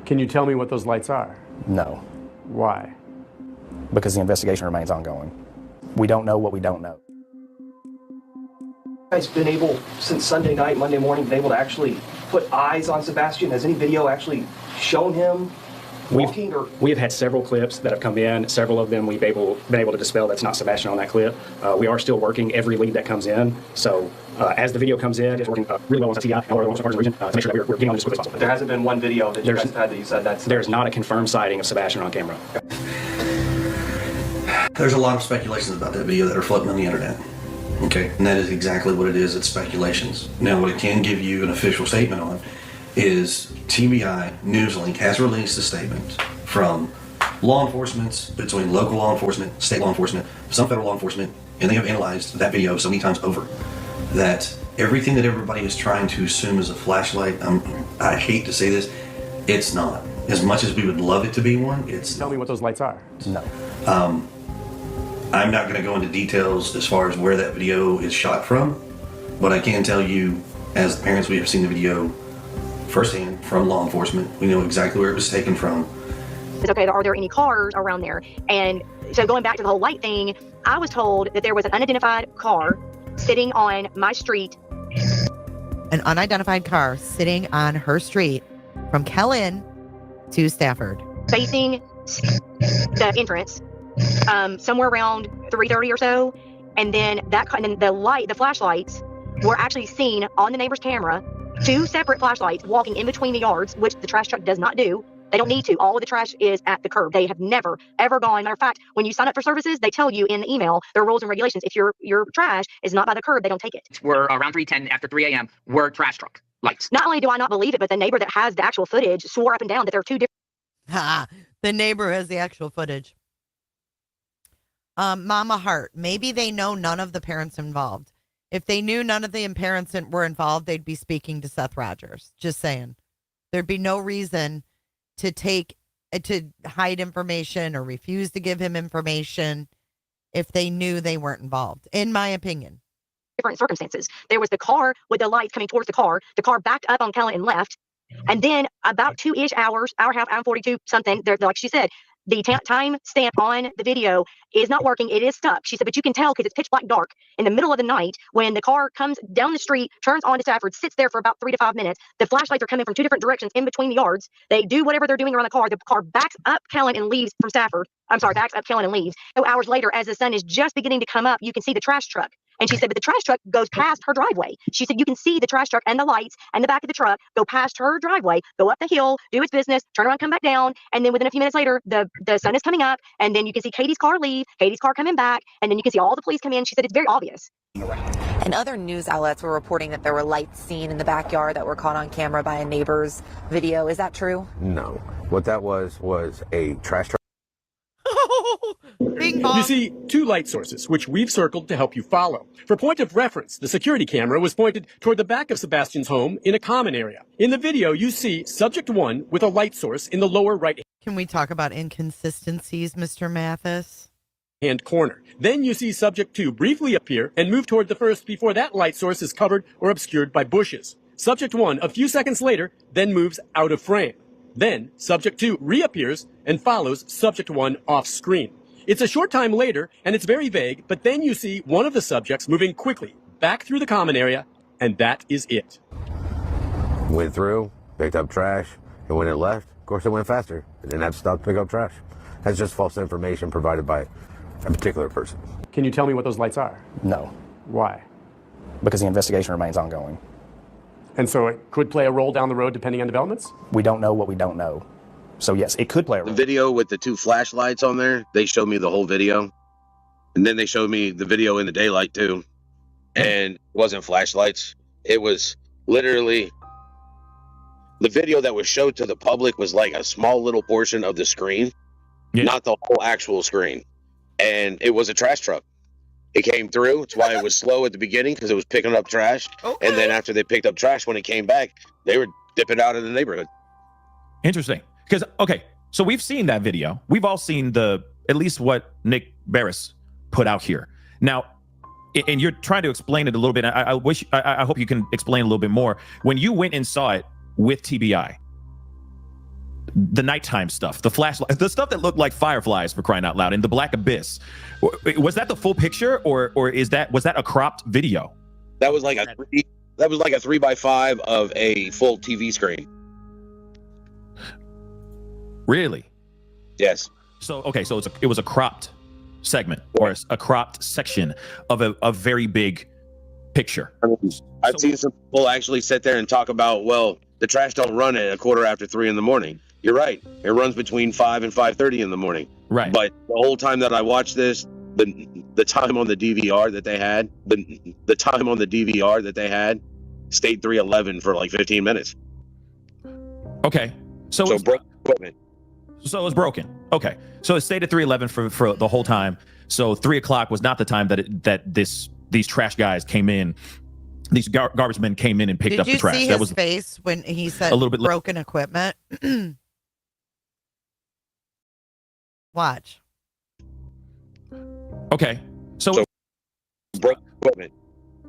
Can you tell me what those lights are? No. Why? Because the investigation remains ongoing. We don't know what we don't know. You guys been able, since Sunday night, Monday morning, been able to actually put eyes on Sebastian? Has any video actually shown him walking? We have had several clips that have come in. Several of them we've been able to dispel that's not Sebastian on that clip. We are still working every lead that comes in. So as the video comes in, it's working really well with TI and all the region to make sure that we're getting on this as quickly as possible. There hasn't been one video that you guys have had that you said that's... There's not a confirmed sighting of Sebastian on camera. There's a lot of speculations about that video that are floating on the internet. Okay, and that is exactly what it is. It's speculations. Now, what it can give you an official statement on is TBI Newslink has released a statement from law enforcement, between local law enforcement, state law enforcement, some federal law enforcement, and they have analyzed that video so many times over that everything that everybody is trying to assume is a flashlight, I hate to say this, it's not. As much as we would love it to be one, it's Tell me what those lights are. No. I'm not going to go into details as far as where that video is shot from, but I can tell you, as parents, we have seen the video firsthand from law enforcement. We know exactly where it was taken from, It's okay, are there any cars around there? And so going back to the whole light thing, I was told that there was an unidentified car sitting on my street. An unidentified car sitting on her street from Kellen to Stafford. Facing the entrance, somewhere around 3:30 or so. And then the flashlights were actually seen on the neighbor's camera. 2 separate flashlights walking in between the yards, which the trash truck does not do. They don't need to. All of the trash is at the curb. They have never, ever gone. Matter of fact, when you sign up for services, they tell you in the email their rules and regulations. If your trash is not by the curb, they don't take it. We're around 3:10 after 3 a.m. We're trash truck lights. Not only do I not believe it, but the neighbor that has the actual footage swore up and down that there are 2 different. The neighbor has the actual footage. Mama Hart, maybe they know none of the parents involved. If they knew none of the parents were involved, they'd be speaking to Seth Rogers. Just saying. There'd be no reason to hide information or refuse to give him information if they knew they weren't involved, in my opinion. Different circumstances. There was the car with the lights coming towards the car. The car backed up on Kellen and left. And then about 2-ish hours, hour and a half, hour 42, something, like she said, the time stamp on the video is not working. It is stuck. She said, but you can tell because it's pitch black dark in the middle of the night when the car comes down the street, turns onto Stafford, sits there for about 3 to 5 minutes. The flashlights are coming from 2 different directions in between the yards. They do whatever they're doing around the car. The car backs up Kellen and leaves from Stafford. I'm sorry, backs up Kellen and leaves. 2 hours later, as the sun is just beginning to come up, you can see the trash truck. And she said, but the trash truck goes past her driveway. She said, you can see the trash truck and the lights and the back of the truck go past her driveway, go up the hill, do its business, turn around, come back down. And then within a few minutes later, the sun is coming up. And then you can see Katie's car leave, Katie's car coming back. And then you can see all the police come in. She said, it's very obvious. And other news outlets were reporting that there were lights seen in the backyard that were caught on camera by a neighbor's video. Is that true? No. What that was a trash truck. Bing bong. You see 2 light sources, which we've circled to help you follow. For point of reference, the security camera was pointed toward the back of Sebastian's home in a common area. In the video, you see subject 1 with a light source in the lower right. Can we talk about inconsistencies, Mr. Mathis? Hand corner. Then you see subject 2 briefly appear and move toward the first before that light source is covered or obscured by bushes. Subject 1, a few seconds later, then moves out of frame. Then subject 2 reappears and follows subject 1 off screen. It's a short time later, and it's very vague, but then you see one of the subjects moving quickly back through the common area, and that is it. Went through, picked up trash, and when it left, of course it went faster. It didn't have to stop to pick up trash. That's just false information provided by a particular person. Can you tell me what those lights are? No, Why? because the investigation remains ongoing. And so it could play a role down the road depending on developments? We don't know what we don't know. So yes, it could play a role. The video with the 2 flashlights on there, they showed me the whole video. And then they showed me the video in the daylight too. And it wasn't flashlights. It was literally the video that was showed to the public was like a small little portion of the screen, not the whole actual screen. And it was a trash truck. It came through. It's why it was slow at the beginning, because it was picking up trash. Okay. And then after they picked up trash, when it came back, they were dipping out of the neighborhood. Interesting. Because, okay, so we've seen that video. We've all seen at least what Nick Barris put out here. Now, and you're trying to explain it a little bit. I hope you can explain a little bit more. When you went and saw it with TBI, the nighttime stuff, the flashlight, the stuff that looked like fireflies, for crying out loud, in the black abyss, was that the full picture, or was that a cropped video? That was like a 3x5 of a full TV screen. Really? Yes. So okay, so it was a cropped segment, or a cropped section of a very big picture. I've seen some people actually sit there and talk about, well, the trash don't run at 3:15 in the morning. You're right. It runs between 5 and 5:30 in the morning. Right. But the whole time that I watched this, the time on the DVR that they had, the time on the DVR that they had, stayed 3:11 for like 15 minutes. Okay. So broke equipment. So it was broken. Okay. So it stayed at 3:11 for the whole time. So 3 o'clock was not the time that these trash guys came in. These garbage men came in and picked up the trash. Did you see his face when he said a little bit broken equipment? Watch. Okay. So broke equipment.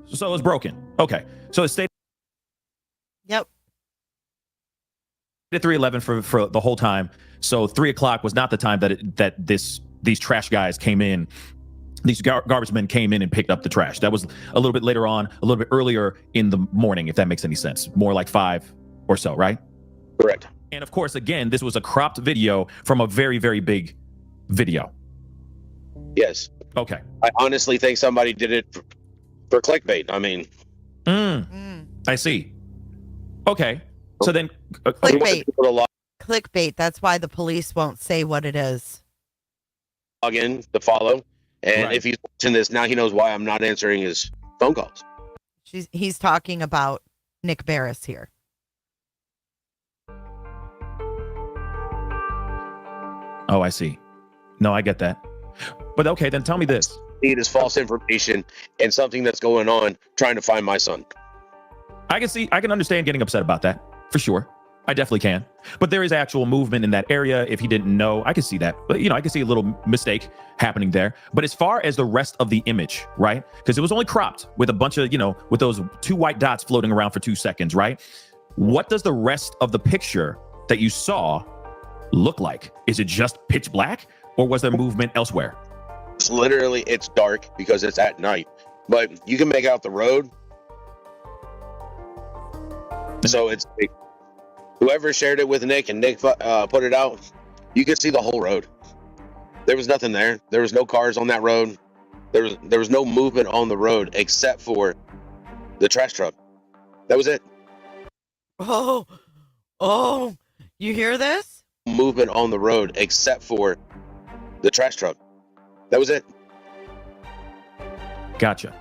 So it was broken. Okay. So it stayed. Yep. at 3:11 for the whole time. So 3 o'clock was not the time that these trash guys came in. These garbage men came in and picked up the trash. That was a little bit later on, a little bit earlier in the morning, if that makes any sense. More like 5 or so, right? Correct. And of course, again, this was a cropped video from a very, very big video. Yes. Okay. I honestly think somebody did it for clickbait. I mean, I see. Okay. So then Clickbait. Clickbait. That's why the police won't say what it is. log in to follow. And Right. if he's watching this, now he knows why I'm not answering his phone calls. He's talking about Nick Barris here. Oh, I see. No, I get that. But okay, then tell me this. It is false information and something that's going on trying to find my son. I can understand getting upset about that, for sure. I definitely can. But there is actual movement in that area. If he didn't know, I can see that. But, I can see a little mistake happening there. But as far as the rest of the image, right? Because it was only cropped with a bunch of, with those 2 white dots floating around for 2 seconds, right? What does the rest of the picture that you saw look like? Is it just pitch black, or was there movement elsewhere? It's dark because it's at night, but you can make out the road. So it's like, whoever shared it with Nick and Nick put it out, you could see the whole road. There was nothing there. There was no cars on that road. There was no movement on the road except for the trash truck. That was it. Oh, you hear this? Movement on the road except for the trash truck. That was it. Gotcha.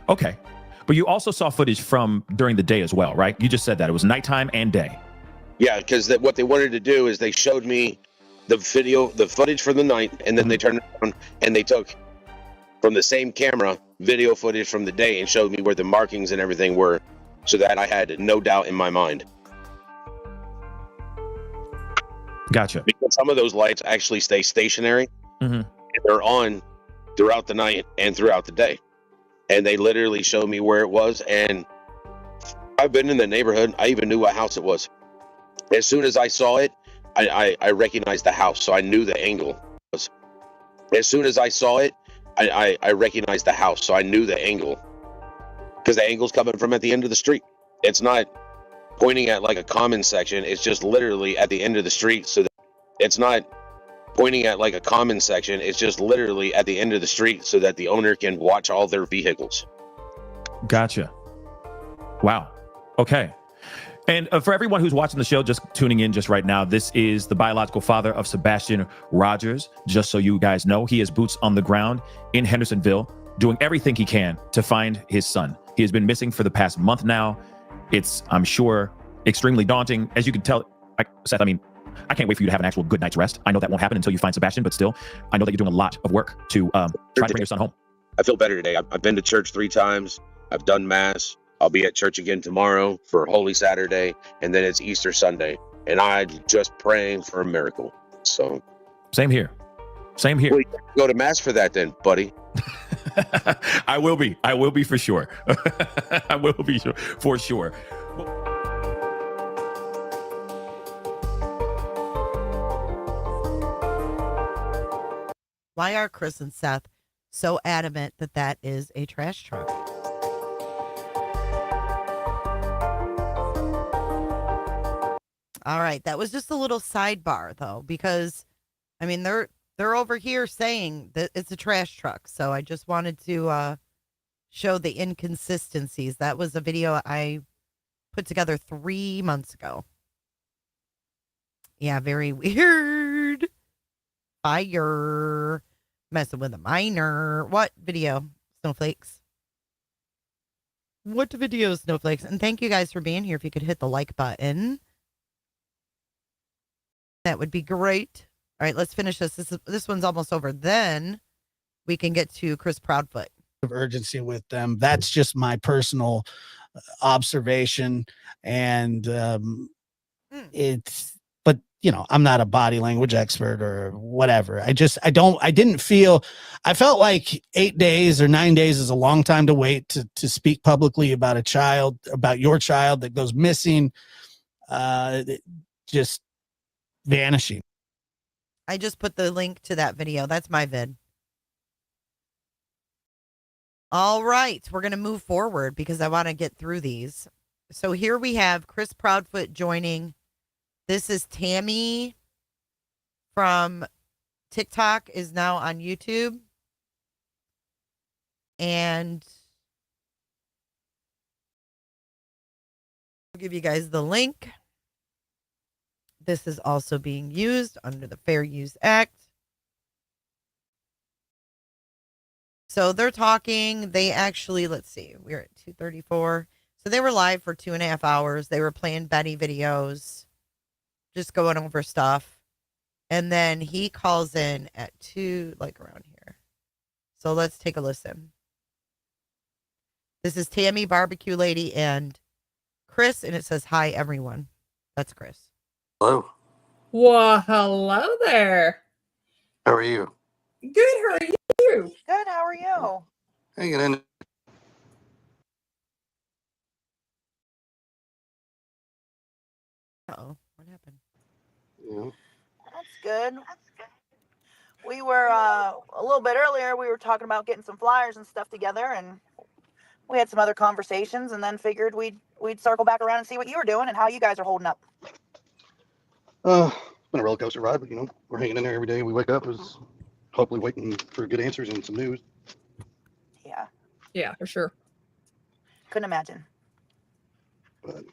Okay. But you also saw footage from during the day as well, right? You just said that it was nighttime and day. Yeah, because what they wanted to do is they showed me the footage for the night, and then they turned it on and they took from the same camera video footage from the day and showed me where the markings and everything were, so that I had no doubt in my mind. Gotcha. Because some of those lights actually stay stationary. Mm-hmm. And they're on throughout the night and throughout the day. And they literally showed me where it was. And I've been in the neighborhood. I even knew what house it was. As soon as I saw it, I recognized the house. So I knew the angle was. As soon as I saw it, I recognized the house. So I knew the angle. Because the angle's coming from at the end of the street. It's not pointing at like a common section. It's just literally at the end of the street. So it's not pointing at like a common section. It's just literally at the end of the street so that the owner can watch all their vehicles. Gotcha. Wow. Okay. And for everyone who's watching the show, just tuning in just right now, this is the biological father of Sebastian Rogers. Just so you guys know, he has boots on the ground in Hendersonville, doing everything he can to find his son. He has been missing for the past month now. It's, I'm sure, extremely daunting. As you can tell, Seth, I can't wait for you to have an actual good night's rest. I know that won't happen until you find Sebastian, but still, I know that you're doing a lot of work to try to bring your son home. I feel better today. I've been to church 3 times. I've done mass. I'll be at church again tomorrow for Holy Saturday, and then it's Easter Sunday. And I'm just praying for a miracle. So, same here. Well, you go to mass for that then, buddy. I will be for sure. I will be for sure. Why are Chris and Seth so adamant that that is a trash truck? All right, that was just a little sidebar though, because they're over here saying that it's a trash truck. So I just wanted to show the inconsistencies. That was a video I put together 3 months ago. Yeah, very weird. Fire. Messing with a minor. What video, Snowflakes? What video, Snowflakes? And thank you guys for being here. If you could hit the like button, that would be great. All right, let's finish this. This one's almost over. Then we can get to Chris Proudfoot. Of urgency with them. That's just my personal observation. And it's, but I'm not a body language expert or whatever. I felt like 8 days or 9 days is a long time to wait to speak publicly about a child, about your child that goes missing. just vanishing. I just put the link to that video. That's my vid. All right, we're going to move forward because I want to get through these. So here we have Chris Proudfoot joining. This is Tammy from TikTok, is now on YouTube. And I'll give you guys the link. This is also being used under the Fair Use Act. So they're talking, they actually, let's see, we're at 2:34. So they were live for 2.5 hours. They were playing Betty videos, just going over stuff. And then he calls in at 2, like around here. So let's take a listen. This is Tammy, Barbecue Lady, and Chris, and it says, "Hi, everyone." That's Chris. Hello. Well, hello there. How are you? Good, how are you? Good, how are you? Hanging in. Uh-oh, what happened? Yeah. That's good. We were, a little bit earlier, we were talking about getting some flyers and stuff together, and we had some other conversations, and then figured we'd circle back around and see what you were doing and how you guys are holding up. It's been a roller coaster ride, but we're hanging in there every day. We wake up is hopefully waiting for good answers and some news. Yeah. Yeah, for sure. Couldn't imagine. But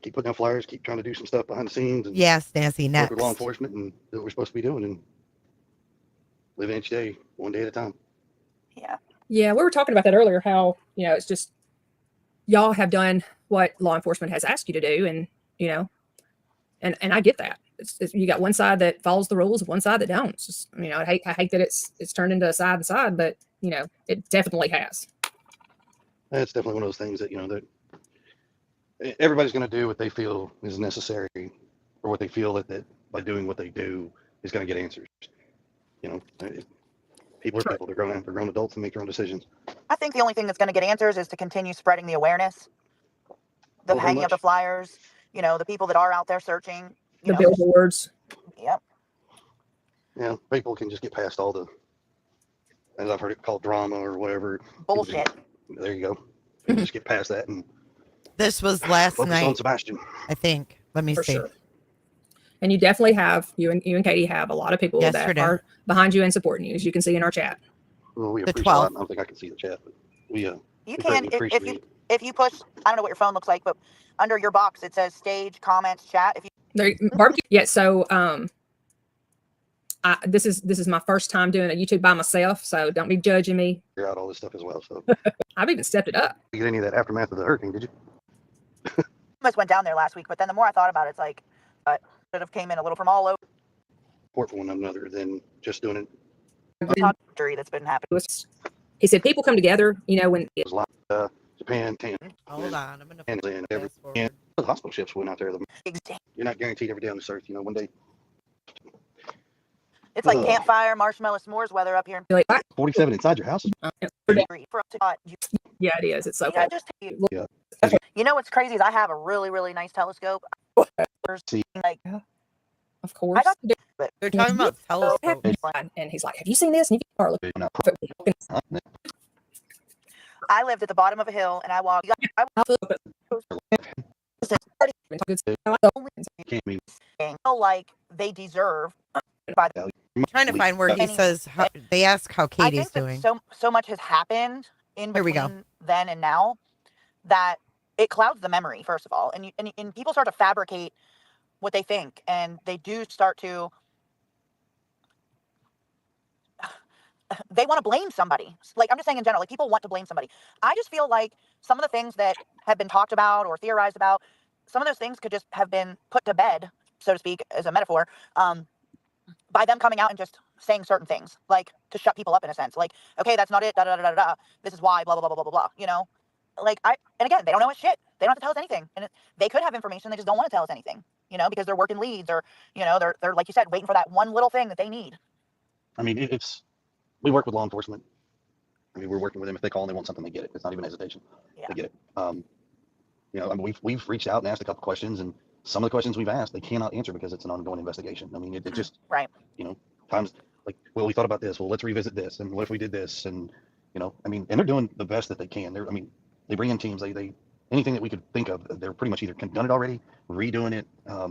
keep putting out flyers, keep trying to do some stuff behind the scenes, and Yes, Nancy, work with next. law enforcement and do what we're supposed to be doing, and live each day, one day at a time. Yeah. Yeah, we were talking about that earlier, how, it's just y'all have done what law enforcement has asked you to do, and, and I get that. It's you got one side that follows the rules and one side that don't. It's just, I hate that it's turned into a side and side, but, it definitely has. It's definitely one of those things that, that everybody's going to do what they feel is necessary, or what they feel that by doing what they do is going to get answers. People are people. They're grown adults and make their own decisions. I think the only thing that's going to get answers is to continue spreading the awareness, the hanging up the flyers, the people that are out there searching. The billboards. Yep. Yeah, people can just get past all the, as I've heard it called, drama or whatever. Bullshit. There you go. You just get past that and This was last focus night, on Sebastian. I think. Let me For see. sure. And you definitely have, you and Katie have a lot of people that are behind you and supporting you, as you can see in our chat. Well, we The appreciate 12th. that. I don't think I can see the chat, but we You we can greatly appreciate if you push. I don't know what your phone looks like, but under your box it says stage, comments, chat. If you There, barbecue. Yeah. So, this is my first time doing a YouTube by myself, so don't be judging me. figure out all this stuff as well. So, I've even stepped it up. you get any of that aftermath of the hurricane? Did you? almost went down there last week, but then the more I thought about it, it's like should have came in a little from all over. Support for one another than just doing it. That's been happening. He said people come together, when It was like Japan, Hold on, I'm gonna and every and the hospital ships went out there. You're not guaranteed every day on this earth. One day. It's like campfire, marshmallow, s'mores weather up here. 47 inside your house. Yeah, it is. It's so Yeah, cool. You know what's crazy is I have a really, really nice telescope. Like, of course. They're talking about telescopes. And he's like, "Have you seen this?" And I lived at the bottom of a hill, and I walked. Like they deserve. By the I'm trying to find where he says they ask how Katie's doing. So much has happened in Here we go. between then and now that it clouds the memory. First of all, and people start to fabricate what they think, and they do start to. They want to blame somebody. Like, I'm just saying in general, like people want to blame somebody. I just feel like some of the things that have been talked about or theorized about, some of those things could just have been put to bed, so to speak, as a metaphor, by them coming out and just saying certain things, like to shut people up in a sense. Like, okay, that's not it, da da da da da. This is why, blah blah blah blah blah blah. Like and again, they don't know shit. They don't have to tell us anything, and they could have information. They just don't want to tell us anything, because they're working leads or, they're like you said, waiting for that one little thing that they need. I mean, we work with law enforcement. I mean, we're working with them. If they call and they want something, they get it. It's not even hesitation. Yeah. They get it. I mean, we've reached out and asked a couple questions, and some of the questions we've asked, they cannot answer because it's an ongoing investigation. I mean, it just, right. You know, times like, well, we thought about this. Well, let's revisit this. And what if we did this? And, you know, I mean, and they're doing the best that they can. I mean, they bring in teams, they anything that we could think of, they're pretty much either done it already, redoing it. I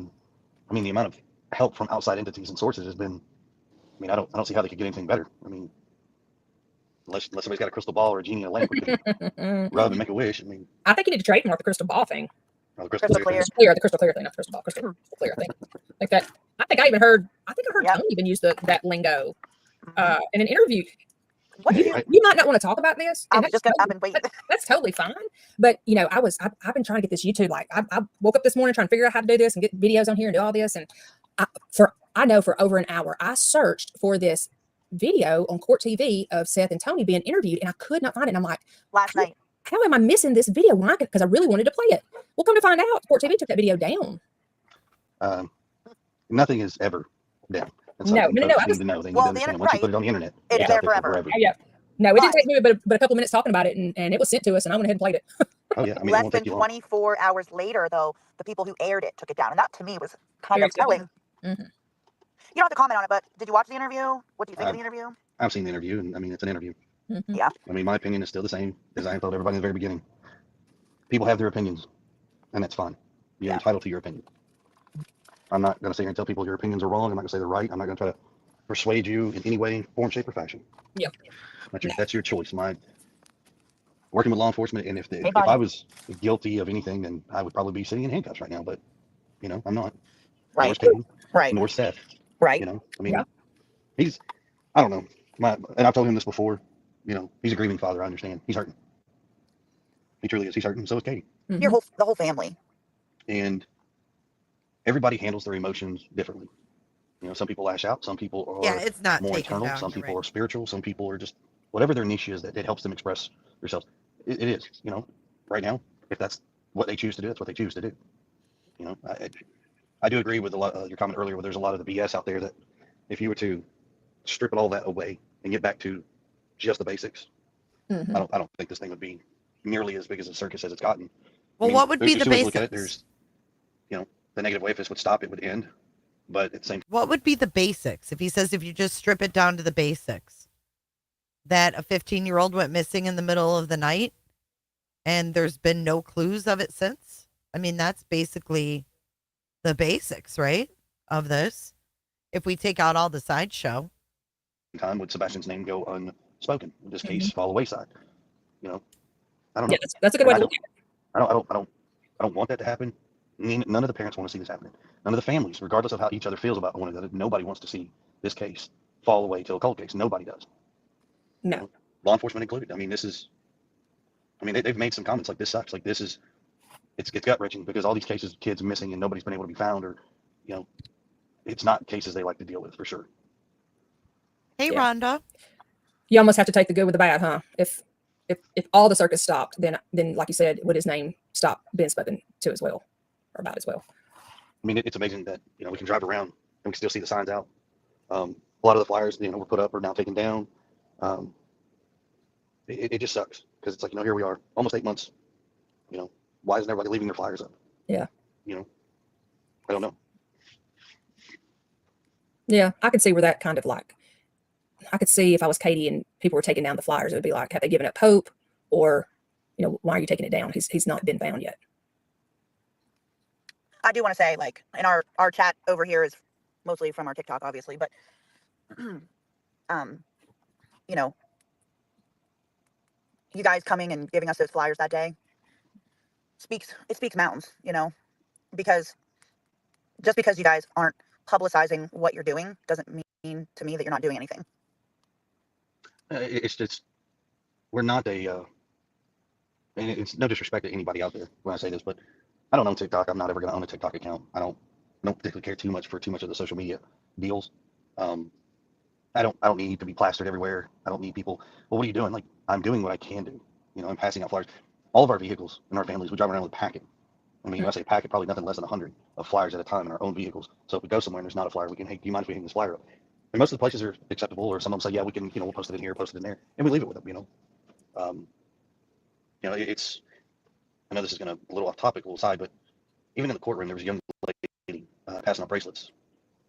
mean, the amount of help from outside entities and sources has been, I mean, I don't see how they could get anything better. I mean, unless somebody's got a crystal ball or a genie in a lamp, we could rub and make a wish. I mean, I think you need to trademark the crystal ball thing. Oh, the crystal clear. The crystal clear thing, not the crystal ball. Crystal clear thing. Like that. I think I heard Tony even use that lingo in an interview. You might not want to talk about this. I was just I've been waiting. That's totally fine. But you know, I've been trying to get this YouTube. Like I woke up this morning trying to figure out how to do this and get videos on here and do all this. And I know for over an hour, I searched for this video on Court TV of Seth and Tony being interviewed, and I could not find it. And I'm like, last night, how am I missing this video? Why? Because I really wanted to play it. Well, come to find out, Court TV took that video down. Nothing is ever down. No. They need to know. They need to understand. Once you put it on the internet, it's there forever. Yeah. No, it didn't take me but a couple minutes talking about it, and it was sent to us, and I went ahead and played it. Oh yeah, I mean, less than 24 hours later, though, the people who aired it took it down, and that to me was kind of telling. Mm-hmm. You don't have to comment on it, but did you watch the interview? What do you think of the interview? I've seen the interview, and I mean, it's an interview. Mm-hmm. Yeah. I mean, my opinion is still the same as I told everybody in the very beginning. People have their opinions, and that's fine. You're entitled to your opinion. I'm not going to sit here and tell people your opinions are wrong. I'm not going to say they're right. I'm not going to try to persuade you in any way, form, shape, or fashion. Yeah. That's your choice. Working with law enforcement, and if I was guilty of anything, then I would probably be sitting in handcuffs right now. But you know, I'm not. Right. Nor Katie, right. Nor Seth. Right. You know, I mean, I don't know. And I've told him this before. You know, he's a grieving father. I understand. He's hurting. He truly is. He's hurting. So is Katie. Mm-hmm. The whole family. And everybody handles their emotions differently. You know, some people lash out. Some people are it's not more internal. Some people are spiritual. Some people are just whatever their niche is that it helps them express themselves. It is. You know, right now, if that's what they choose to do, that's what they choose to do. You know, I do agree with a lot of your comment earlier where there's a lot of the BS out there that if you were to strip it all that away and get back to just the basics, mm-hmm. I don't think this thing would be nearly as big as a circus as it's gotten. Well, what would be the basics? Look at it, there's, you know, the negative way if this would stop, it would end. But at the same time, what would be the basics? If he says if you just strip it down to the basics, that a 15-year-old went missing in the middle of the night and there's been no clues of it since. I mean, that's basically the basics, right, of this. If we take out all the sideshow. Time would Sebastian's name go unspoken? Would this case fall wayside? You know, I don't know. Yeah, that's a good way to look at it. I don't want that to happen. None of the parents want to see this happening. None of the families, regardless of how each other feels about one another, nobody wants to see this case fall away to a cold case. Nobody does. No. You know, law enforcement included. I mean, they've made some comments like this sucks. Like it's gut wrenching because all these cases of kids missing and nobody's been able to be found, or, you know, it's not cases they like to deal with for sure. Hey, Rhonda. You almost have to take the good with the bad, huh? If all the circus stopped, then like you said, would his name stop being spoken to as well, or about as well? I mean, it's amazing that, you know, we can drive around and we can still see the signs out. A lot of the flyers, you know, were put up or now taken down. It just sucks because it's like, you know, here we are, almost 8 months. You know, why isn't everybody leaving their flyers up? Yeah. You know, I don't know. Yeah, I could see where that kind of like, I could see if I was Katie and people were taking down the flyers, it would be like, have they given up hope? Or, you know, why are you taking it down? He's not been found yet. I do want to say, like, in our chat over here is mostly from our TikTok, obviously, but, you know, you guys coming and giving us those flyers that day speaks mountains, you know, because just because you guys aren't publicizing what you're doing doesn't mean to me that you're not doing anything. It's just, we're not and it's no disrespect to anybody out there when I say this, but I don't own TikTok. I'm not ever going to own a TikTok account. I don't particularly care too much of the social media deals. I don't need to be plastered everywhere. I don't need people. Well, what are you doing? Like, I'm doing what I can do. You know, I'm passing out flyers. All of our vehicles in our families, we drive around with a packet. I mean, when I say packet, probably nothing less than 100 of flyers at a time in our own vehicles. So if we go somewhere and there's not a flyer, we can, hey, do you mind if we hang this flyer up? And most of the places are acceptable, or some of them say, yeah, we can, you know, we'll post it in here, post it in there, and we leave it with them, you know. You know, I know this is going to a little off topic, a little side, but even in the courtroom, there was a young passing out bracelets.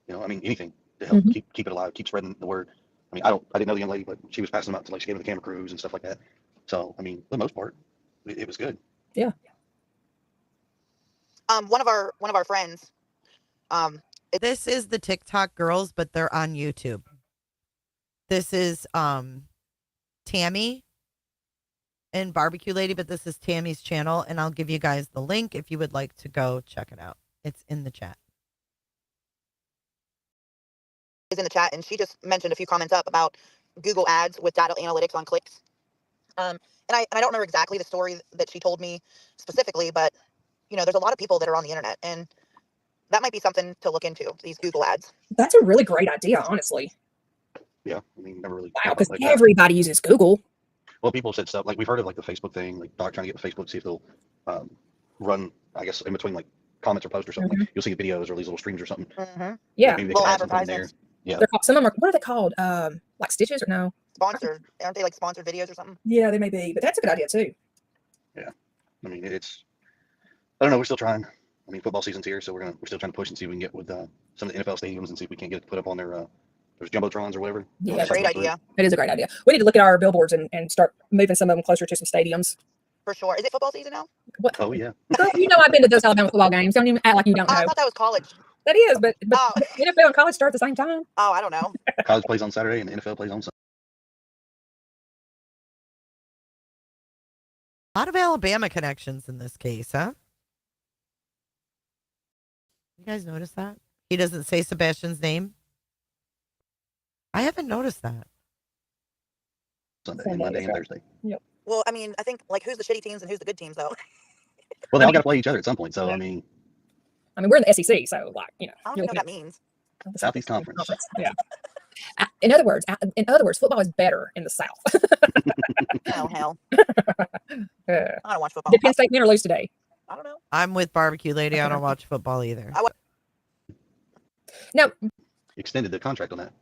You know, I mean, anything to help Mhm. keep it alive, keep spreading the word. I mean, I didn't know the young lady, but she was passing them out to, like, she gave them the camera crews and stuff like that. So, I mean, for the most part, it was good. Yeah. One of our friends, This is the TikTok girls, but they're on YouTube. This is Tammy and Barbecue Lady, but this is Tammy's channel, and I'll give you guys the link if you would like to go check it out. It's in the chat. is in the chat, and she just mentioned a few comments up about Google Ads with data analytics on clicks. And I don't remember exactly the story that she told me specifically, but you know, there's a lot of people that are on the internet, and that might be something to look into, these Google Ads. That's a really great idea, honestly. Yeah, I mean, never really. Wow, because like everybody uses Google. Well, people said stuff like, we've heard of like the Facebook thing, like Doc trying to get the Facebook to see if they'll run, I guess, in between like comments or posts or something. Like, you'll see videos or these little streams or something. Yeah. Like, maybe they Little can add something in there. advertisements. Yeah. They're called, some of them are, what are they called? Like stitches or no? Sponsored, aren't they like sponsored videos or something? Yeah, they may be, but that's a good idea too. Yeah. I mean, it's, I don't know. We're still trying. I mean, football season's here, so we're still trying to push and see if we can get with some of the NFL stadiums and see if we can't get it put up on their those jumbotrons or whatever. Yeah, Great idea. It is a great idea. We need to look at our billboards and start moving some of them closer to some stadiums. For sure. Is it football season now? What? Oh yeah. Girl, you know I've been to those Alabama football games. Don't even act like you don't know. I thought that was college. That is, but NFL and college start at the same time. Oh, I don't know. College plays on Saturday and the NFL plays on Sunday. A lot of Alabama connections in this case, huh? You guys notice that? He doesn't say Sebastian's name. I haven't noticed that. Sunday, Monday, and Thursday. Yep. Well, I mean, I think like who's the shitty teams and who's the good teams though? Well, they all got to play each other at some point. So I mean, we're in the SEC, so like, you know. I don't even know what that means. Southeast Conference. Yeah. In other words, football is better in the South. Oh hell. I don't watch football. Did Penn State win or lose today? I don't know. I'm with Barbecue Lady. I don't watch football either. No. Extended the contract on that.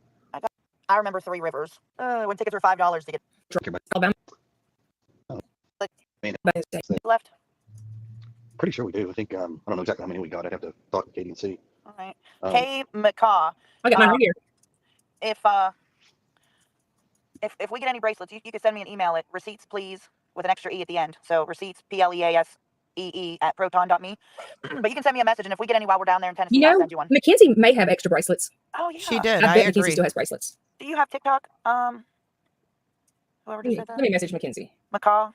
I remember Three Rivers when tickets were $5 to get Alabama. I mean, left. pretty sure we do. I think I don't know exactly how many we got. I'd have to talk to Katie and see. All right. Kay McCaw. I got mine right here. If we get any bracelets, you could send me an email at receipts please with an extra E at the end. So receipts PLEASEE at proton.me. But you can send me a message, and if we get any while we're down there in Tennessee, You I'll know, send you one. Mackenzie may have extra bracelets. Oh yeah. She did. I I bet Mackenzie agree. still has bracelets. Do you have TikTok? Whoever just said Let that. me message Mackenzie. McCaw.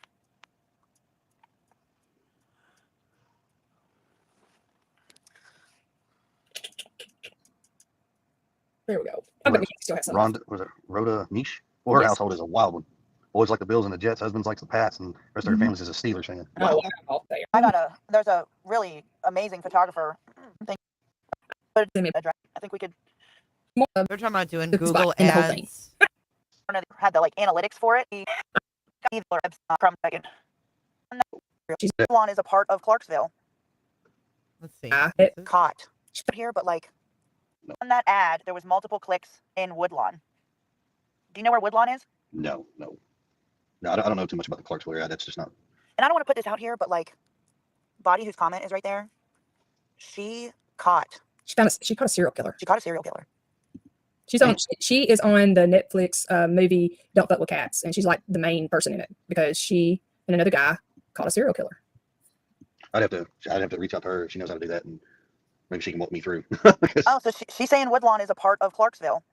There we go. I bet Mackenzie still has some. Was it Rhoda Niche? Well, her Yes. household is a wild one. Boys like the Bills and the Jets. Husbands like the Pats, and the rest of their families is a Steelers fan. Wow. Oh, wow. There's a really amazing photographer. I think we could. They're talking about doing This Google spot in the whole thing. ads. Had the like analytics for it. From second. Lawn is a part of Clarksville. Let's see. Caught here, but like on that ad, there was multiple clicks in Woodlawn. Do you know where Woodlawn is? No. I don't know too much about the Clarksville area. That's just not. And I don't want to put this out here, but like, Body, whose comment is right there, she caught a serial killer. She caught a serial killer. She is on the Netflix movie Don't Fuck with Cats, and she's like the main person in it because she and another guy caught a serial killer. I'd have to reach out to her. She knows how to do that, and maybe she can walk me through. Oh, so she's saying Woodlawn is a part of Clarksville.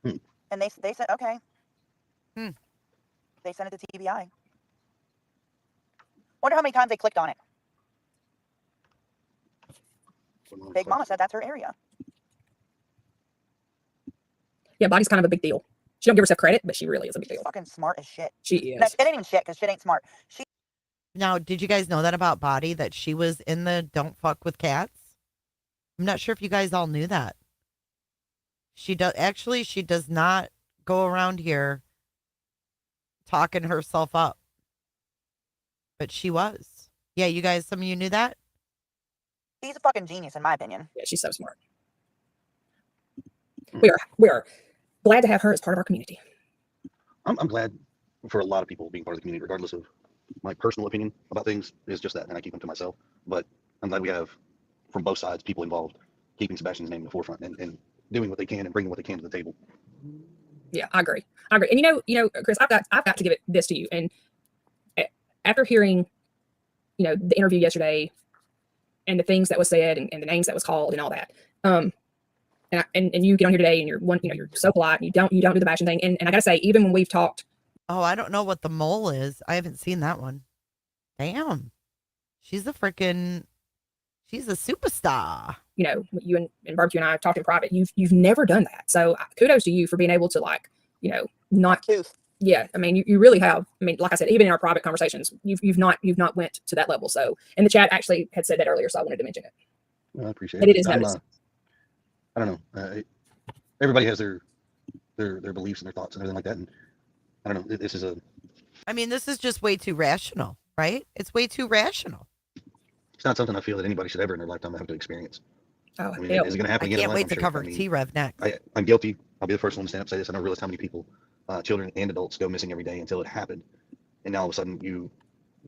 And they said okay. They sent it to TBI. Wonder how many times they clicked on it. Big Mama said that's her area. Yeah, Body's kind of a big deal. She don't give herself credit, but she really is a big deal. Fucking smart as shit. She is. No, it ain't even shit because shit ain't smart. Now, did you guys know that about Body, that she was in the Don't Fuck with Cats? I'm not sure if you guys all knew that. She does not go around here talking herself up. But she was. Yeah, you guys, some of you knew that? She's a fucking genius, in my opinion. Yeah, she's so smart. We are glad to have her as part of our community. I'm glad for a lot of people being part of the community, regardless of my personal opinion about things is just that, and I keep them to myself. But I'm glad we have from both sides, people involved, keeping Sebastian's name in the forefront and doing what they can and bringing what they can to the table. Yeah, I agree. And Chris, I've got to give this to you. And after hearing, the interview yesterday and the things that was said and the names that was called and all that, and you get on here today and you're so polite and you don't do the bashing thing. And I gotta say, even when we've talked. Oh, I don't know what the mole is. I haven't seen that one. Damn. She's a superstar. You and Barbecue and I talked in private. You've never done that. So kudos to you for being able to not. Yeah, I mean, you really have. I mean, like I said, even in our private conversations, you've not went to that level. So, and the chat actually had said that earlier, so I wanted to mention it. Well, I appreciate it. It Is noticed. I don't know. Everybody has their beliefs and their thoughts and everything like that. And I don't know. This is just way too rational, right? It's way too rational. It's not something I feel that anybody should ever in their lifetime have to experience. Oh, I mean, is it going to happen again? I can't wait to cover T-Rev next. I'm guilty. I'll be the first one to stand up and say this. I don't realize how many people, children and adults, go missing every day until it happened. And now all of a sudden you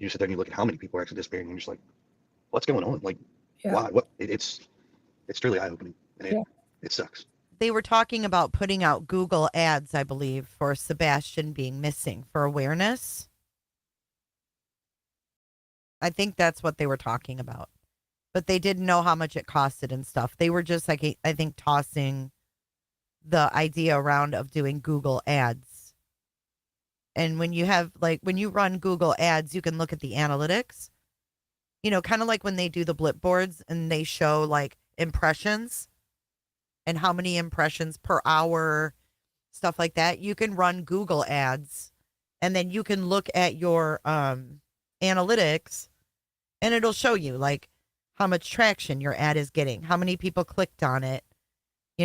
sit there and you look at how many people are actually disappearing and you're just like, what's going on? Like, why? What? It's truly eye-opening. And it sucks. They were talking about putting out Google ads, I believe, for Sebastian being missing for awareness. I think that's what they were talking about. But they didn't know how much it costed and stuff. They were just like, I think, tossing the idea around of doing Google ads. And when you run Google ads, you can look at the analytics, kind of like when they do the blip boards and they show like impressions and how many impressions per hour, stuff like that. You can run Google ads and then you can look at your analytics and it'll show you like how much traction your ad is getting, how many people clicked on it,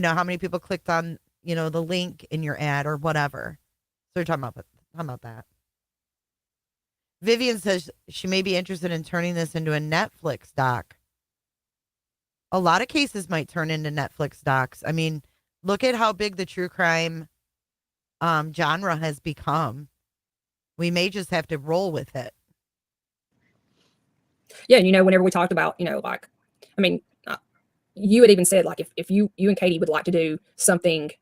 how many people clicked on, the link in your ad or whatever. So we're talking about that. Vivian says she may be interested in turning this into a Netflix doc. A lot of cases might turn into Netflix docs. I mean, look at how big the true crime genre has become. We may just have to roll with it. Yeah, and whenever we talked about, you had even said like if you and Katie would like to do something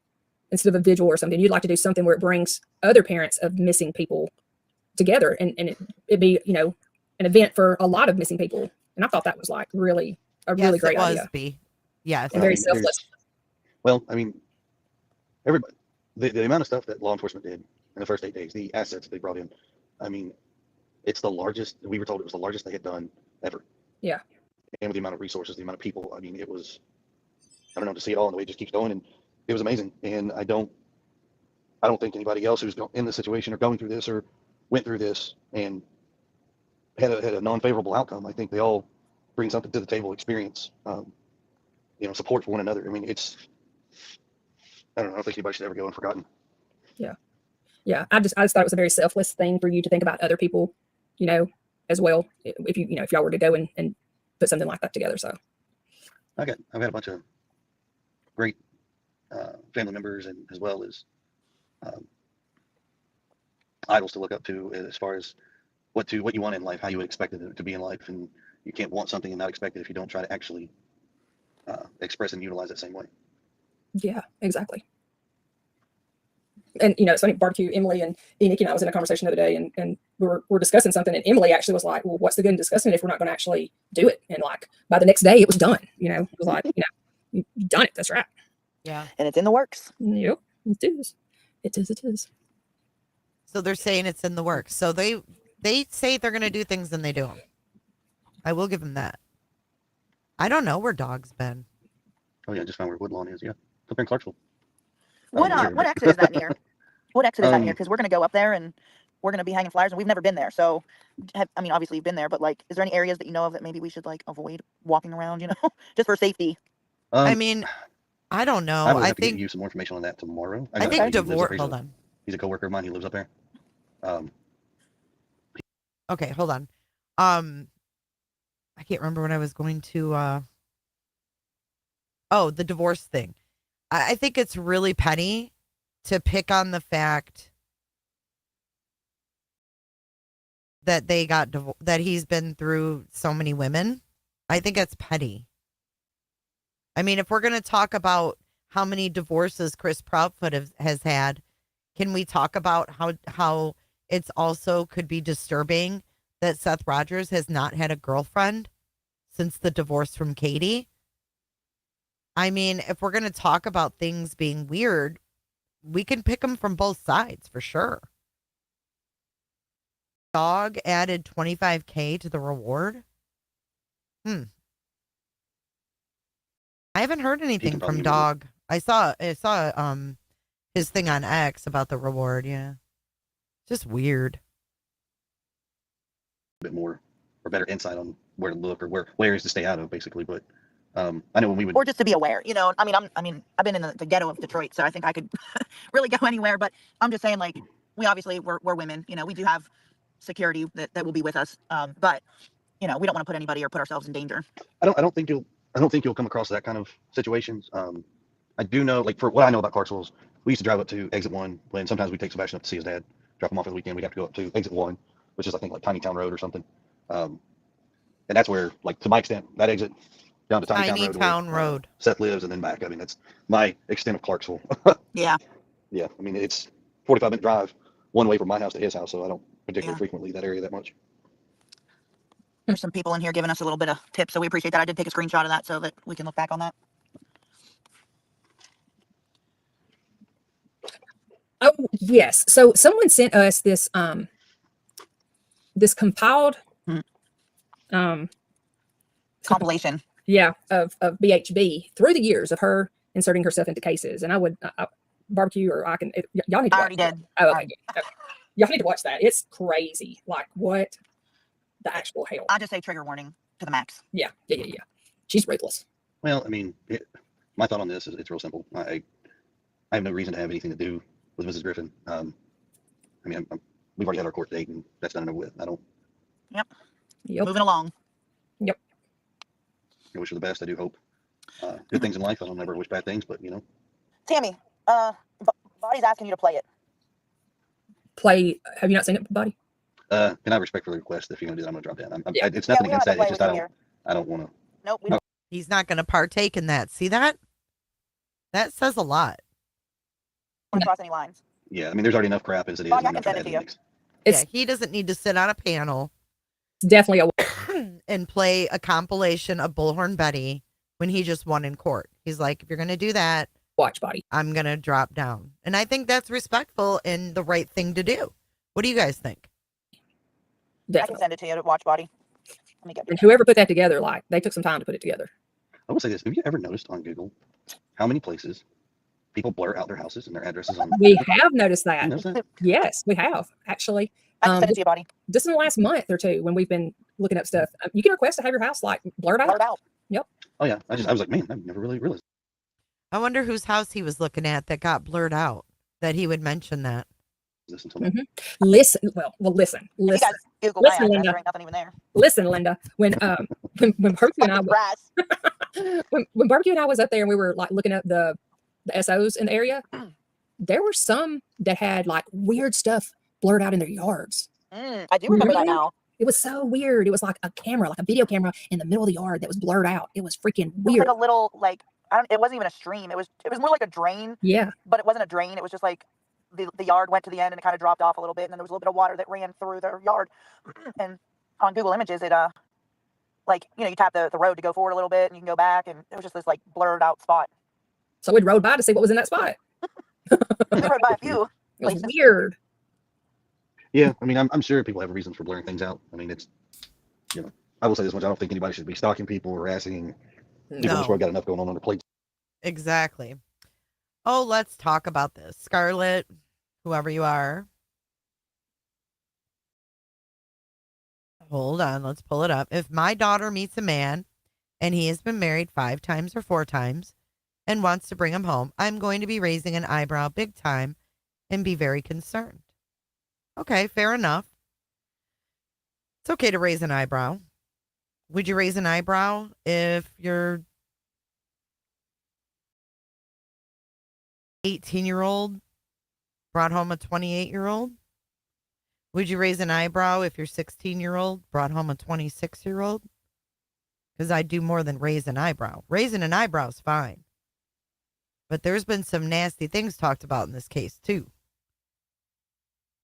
instead of a visual or something, you'd like to do something where it brings other parents of missing people together and it'd be, an event for a lot of missing people. And I thought that was like really really great idea. Yes. And very selfless. Well, I mean, everybody, the amount of stuff that law enforcement did in the first 8 days, the assets that they brought in, I mean, it's the largest, we were told it was the largest they had done ever. Yeah. And with the amount of resources, the amount of people, I mean, it was, I don't know, to see it all and the way it just keeps going. And it was amazing. And I don't think anybody else who's in this situation or going through this or went through this and had a non-favorable outcome. I think they all bring something to the table, experience, support for one another. I mean, I don't think anybody should ever go unforgotten. Yeah. Yeah. I just thought it was a very selfless thing for you to think about other people, as well. If if y'all were to go and put something like that together. So I've had a bunch of great family members and as well as idols to look up to as far as what you want in life, how you would expect it to be in life. And you can't want something and not expect it if you don't try to actually express and utilize that same way. Yeah, exactly. And it's funny, Barbecue, Emily and Nikki and I was in a conversation the other day and we were discussing something and Emily actually was like, well, what's the good in discussing it if we're not going to actually do it? And like by the next day it was done, it was like, you've done it. That's right. Yeah. And it's in the works. Yep. It is. It is. So they're saying it's in the works. So they say they're going to do things and they do them. I will give them that. I don't know where Dog's been. Oh yeah, I just found where Woodlawn is. Yeah. Up in Clarksville. What exit is that near? What exit is that near? Because we're going to go up there and we're going to be hanging flyers and we've never been there. So, obviously you've been there, but like, is there any areas that you know of that maybe we should like avoid walking around, just for safety? I mean, I don't know. I think give you some more information on that tomorrow. I think divorce. Hold on. He's a coworker of mine. He lives up there. Okay, hold on. I can't remember when I was going to. The divorce thing. I think it's really petty to pick on the fact that they got that he's been through so many women. I think it's petty. I mean, if we're going to talk about how many divorces Chris Proudfoot has had, can we talk about how it's also could be disturbing that Seth Rogers has not had a girlfriend since the divorce from Katie? I mean, if we're going to talk about things being weird, we can pick them from both sides for sure. Dog added $25K to the reward. I haven't heard anything from Dog. I saw his thing on X about the reward. Yeah, just weird. A bit more or better insight on where to look or where areas to stay out of, basically. But I know when we would, or just to be aware, you know. I mean, I've been in the ghetto of Detroit, so I think I could really go anywhere. But I'm just saying, like, we obviously we're women, you know. We do have security that will be with us, but you know, we don't want to put anybody or put ourselves in danger. I don't think you'll come across that kind of situations. I do know, like, for what I know about Clarksville's, we used to drive up to exit 1 when sometimes we take Sebastian up to see his dad, drop him off for the weekend. We'd have to go up to exit 1, which is, I think, like Tiny Town Road or something. And that's where, like, to my extent, that exit down to Tiny Town Road, Seth lives, and then back. I mean, that's my extent of Clarksville. Yeah. Yeah. I mean, it's 45-minute drive one way from my house to his house, so I don't particularly frequently that area that much. There's some people in here giving us a little bit of tips, so we appreciate that. I did take a screenshot of that so that we can look back on that. Oh, yes. So someone sent us this this compiled compilation. Yeah, of BHB through the years of her inserting herself into cases. And I would barbecue, or I can y'all need to I already did. Oh, okay. Y'all need to watch that. It's crazy. Like, what the actual hell? I just say trigger warning to the max. Yeah. She's ruthless. Well, I mean, my thought on this is it's real simple. I have no reason to have anything to do with Mrs. Griffin. I mean, we've already had our court date, and that's done and over with. I don't. Yep. Moving along. Yep. I wish her the best. I do hope good things in life. I don't ever wish bad things, but you know. Tammy, Body's asking you to play it. Play? Have you not seen it, Buddy? Can I respectfully request if you're gonna do that? I'm gonna drop down. It's nothing against that. It's just I don't want to. Nope. No. He's not going to partake in that. See that? That says a lot. Don't cross any lines. Yeah, I mean, there's already enough crap as it is. Body, I can send it to you. Yeah, he doesn't need to sit on a panel. It's definitely a and play a compilation of Bullhorn Betty when he just won in court. He's like, if you're going to do that, watch, Body. I'm going to drop down. And I think that's respectful and the right thing to do. What do you guys think? Definitely. I can send it to you to watch, Body. Let me get And whoever put that together, like, they took some time to put it together. I will say this: have you ever noticed on Google how many places people blur out their houses and their addresses on? We have noticed that. You noticed that? Yes, we have actually. I can send it to you, Body. Just in the last month or two, when we've been looking up stuff, you can request to have your house like blurred out. Blurred out. Yep. Oh yeah, I was like, man, I've never really realized. I wonder whose house he was looking at that got blurred out, that he would mention that. This until now. Listen, listen. You guys Google my address, there ain't nothing even there. Listen, Linda, when Barbecue and I when Barbecue and I was up there and we were like looking at the SOs in the area, there were some that had like weird stuff blurred out in their yards. I do remember that now. It was so weird. It was like a camera, like a video camera in the middle of the yard that was blurred out. It was freaking weird. It was like a little, like, it wasn't even a stream. It was more like a drain. Yeah. But it wasn't a drain. It was just like the yard went to the end and it kind of dropped off a little bit, and then there was a little bit of water that ran through their yard. And on Google Images, it like, you know, you tap the road to go forward a little bit and you can go back, and it was just this like blurred out spot. So we rode by to see what was in that spot. We rode by a few. It was weird. Yeah, I mean, I'm sure people have reasons for blurring things out. I mean, it's, you know, I will say this much: I don't think anybody should be stalking people, harassing people. In this world got enough going on their plates. Exactly. Oh, let's talk about this. Scarlett, whoever you are. Hold on, let's pull it up. If my daughter meets a man and he has been married 5 times or 4 times and wants to bring him home, I'm going to be raising an eyebrow big time and be very concerned. Okay, fair enough. It's okay to raise an eyebrow. Would you raise an eyebrow if your 18-year-old brought home a 28-year-old? Would you raise an eyebrow if your 16-year-old brought home a 26-year-old? because I do more than raise an eyebrow. Raising an eyebrow is fine. But there's been some nasty things talked about in this case, too.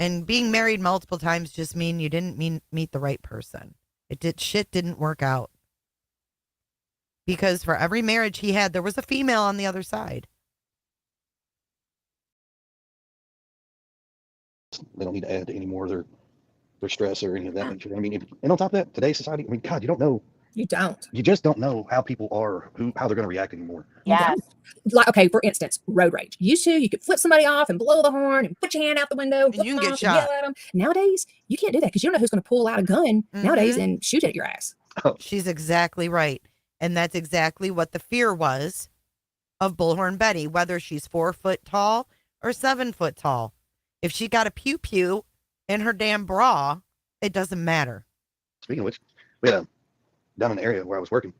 And being married multiple times just mean you didn't meet the right person. Shit didn't work out. Because for every marriage he had, there was a female on the other side. They don't need to add any more of their stress or any of that nature. I mean, and on top of that, today's society, I mean, God, you don't know. You don't. You just don't know how people are, how they're going to react anymore. Yes. Like, okay, for instance, road rage. Used to, you could flip somebody off and blow the horn and put your hand out the window and you can get off shot. And yell at them. Nowadays, you can't do that because you don't know who's going to pull out a gun nowadays and shoot it at your ass. She's exactly right. And that's exactly what the fear was of Bullhorn Betty, whether she's 4 foot tall or 7 foot tall. If she got a pew-pew in her damn bra, it doesn't matter. Speaking of which, we had down in the area where I was working,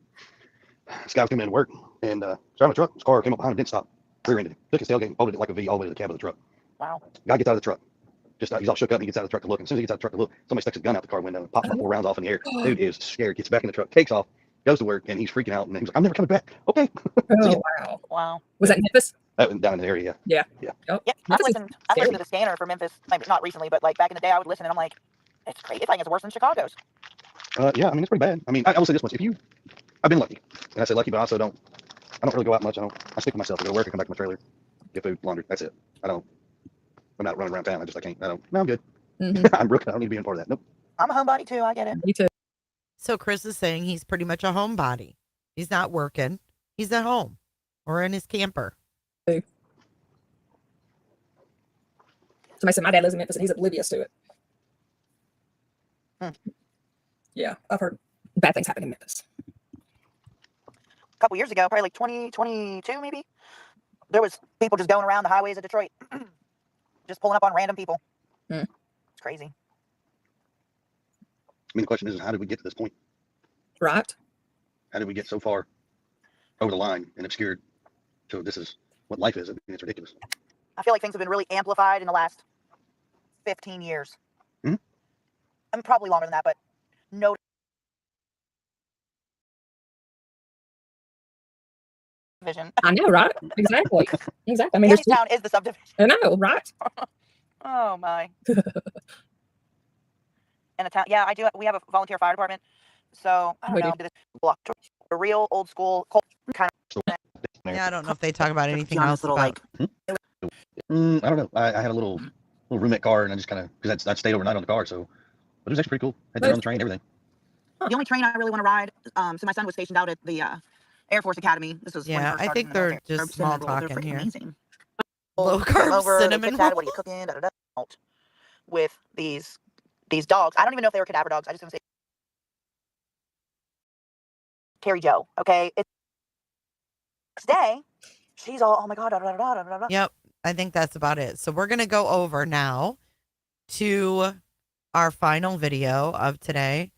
this guy was coming in to work and driving a truck. His car came up behind him, didn't stop, rear-ended him, took his tailgate and folded it like a V all the way to the cab of the truck. Wow. Guy gets out of the truck. He's all shook up and he gets out of the truck to look. And as soon as he gets out of the truck to look, somebody sticks a gun out the car window and pops 4 rounds off in the air. Dude is scared, gets back in the truck, takes off, goes to work, and he's freaking out. And he's like, I'm never coming back. Okay. Oh, wow. Wow. Was that Memphis? That was down in the area. Yeah. Yeah. Oh. Yeah, I've listened to the scanner for Memphis. Maybe not recently, but like back in the day, I would listen and I'm like, it's crazy. I think it's worse than Chicago's. Yeah, I mean, it's pretty bad. I mean, I will say this much. I've been lucky. And I say lucky, but I also don't really go out much. I stick to myself. I go to work, I come back to my trailer, get food, laundry. That's it. I'm not running around town. I can't. No, I'm good. I'm Brooke. I don't need to be in part of that. Nope. I'm a homebody too. I get it. Me too. So Chris is saying he's pretty much a homebody. He's not working. He's at home or in his camper. Somebody said my dad lives in Memphis and he's oblivious to it. Yeah, I've heard bad things happen in Memphis. A couple years ago, probably like 2022 maybe, there was people just going around the highways of Detroit, just pulling up on random people. It's crazy. I mean, the question is, how did we get to this point? Right. How did we get so far over the line and obscured to this is what life is? I mean, it's ridiculous. I feel like things have been really amplified in the last 15 years. I mean, probably longer than that, but no. Vision. I know, right? Exactly. Exactly. I mean, Town is the subdivision. I know, right? Oh my. And a town, yeah, I do. We have a volunteer fire department, so I don't know. This block, a real old school kind of. Yeah, I don't know if they talk about anything Beyond else. this little About... I don't know. I had a little roommate car, and I just kind of because I stayed overnight on the car, so but it was actually pretty cool. Had to on the train, everything. The only train I really want to ride. So my son was stationed out at the Air Force Academy. This was Yeah, I think they're just small talking here. Amazing. Low carb cinnamon roll. What are you cooking? With these dogs. I don't even know if they were cadaver dogs. I just gonna say Terry Joe. Okay. It's next day. She's all, oh my God. Yep. I think that's about it. So we're going to go over now to our final video of today.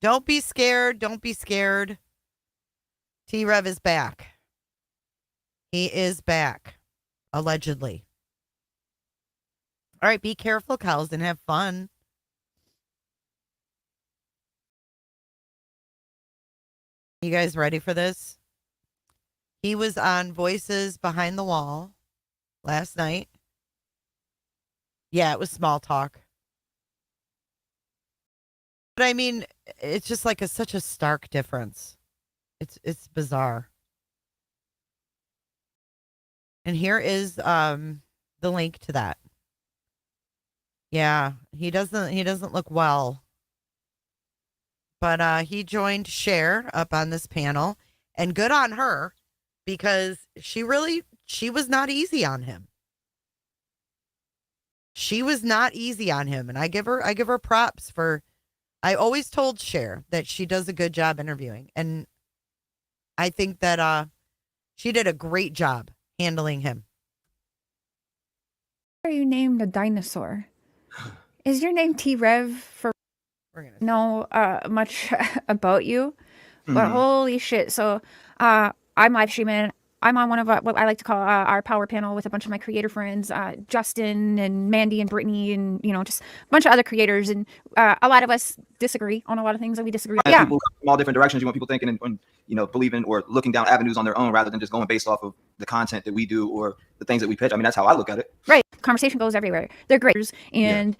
Don't be scared. Don't be scared. T-Rev is back. He is back. Allegedly. All right. Be careful, cows, and have fun. You guys ready for this? He was on Voices Behind the Wall last night. Yeah, it was small talk. But I mean, it's just like such a stark difference. It's bizarre. And here is the link to that. Yeah, he doesn't look well. But he joined Cher up on this panel, and good on her, because she was not easy on him. She was not easy on him, and I give her props for. I always told Cher that she does a good job interviewing, and I think that she did a great job handling him. Why are you named a dinosaur? Is your name T-Rev for? Know much about you, but holy shit. So I'm live streaming I'm on one of what I like to call our power panel with a bunch of my creator friends, Justin and Mandy and Brittany, and just a bunch of other creators. And a lot of us disagree on a lot of things that we disagree. And people come from all different directions. You want people thinking and believing or looking down avenues on their own rather than just going based off of the content that we do or the things that we pitch. I mean, that's how I look at it. Right. Conversation goes everywhere. They're great. And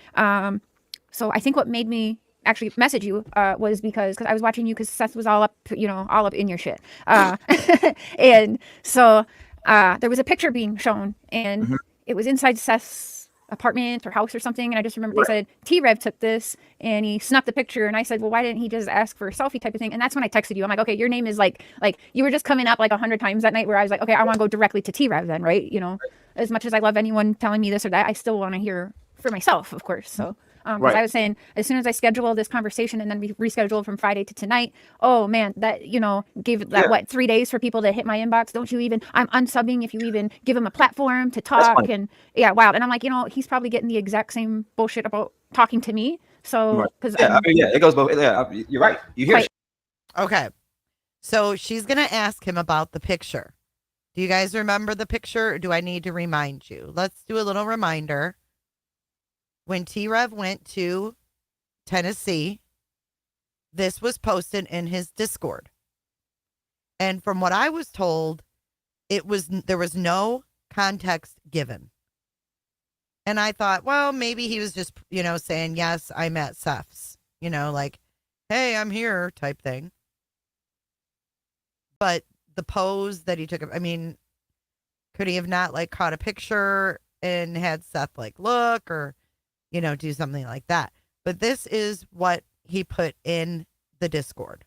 so I think what made me actually message you was because I was watching you because Seth was all up in your shit. And so there was a picture being shown and it was inside Seth's apartment or house or something. And I just remember they said T-Rev took this and he snuck the picture. And I said, well, why didn't he just ask for a selfie type of thing? And that's when I texted you. I'm like, okay, your name is like you were just coming up like 100 times that night where I was like, okay, I want to go directly to T-Rev then, right? As much as I love anyone telling me this or that, I still want to hear for myself, of course. So I was saying, as soon as I schedule this conversation and then we reschedule from Friday to tonight, oh man, that, gave that 3 days for people to hit my inbox. Don't you even, I'm unsubbing if you even give them a platform to talk. And wow. And I'm like, he's probably getting the exact same bullshit about talking to me. So, because it goes both. Yeah, you're right. You hear. Okay. So she's going to ask him about the picture. Do you guys remember the picture or do I need to remind you? Let's do a little reminder. When T-Rev went to Tennessee, this was posted in his Discord. And from what I was told, there was no context given. And I thought, well, maybe he was just, saying, yes, I'm at Seth's, like, hey, I'm here type thing. But the pose that he took, I mean, could he have not like caught a picture and had Seth like look or, do something like that? But this is what he put in the Discord.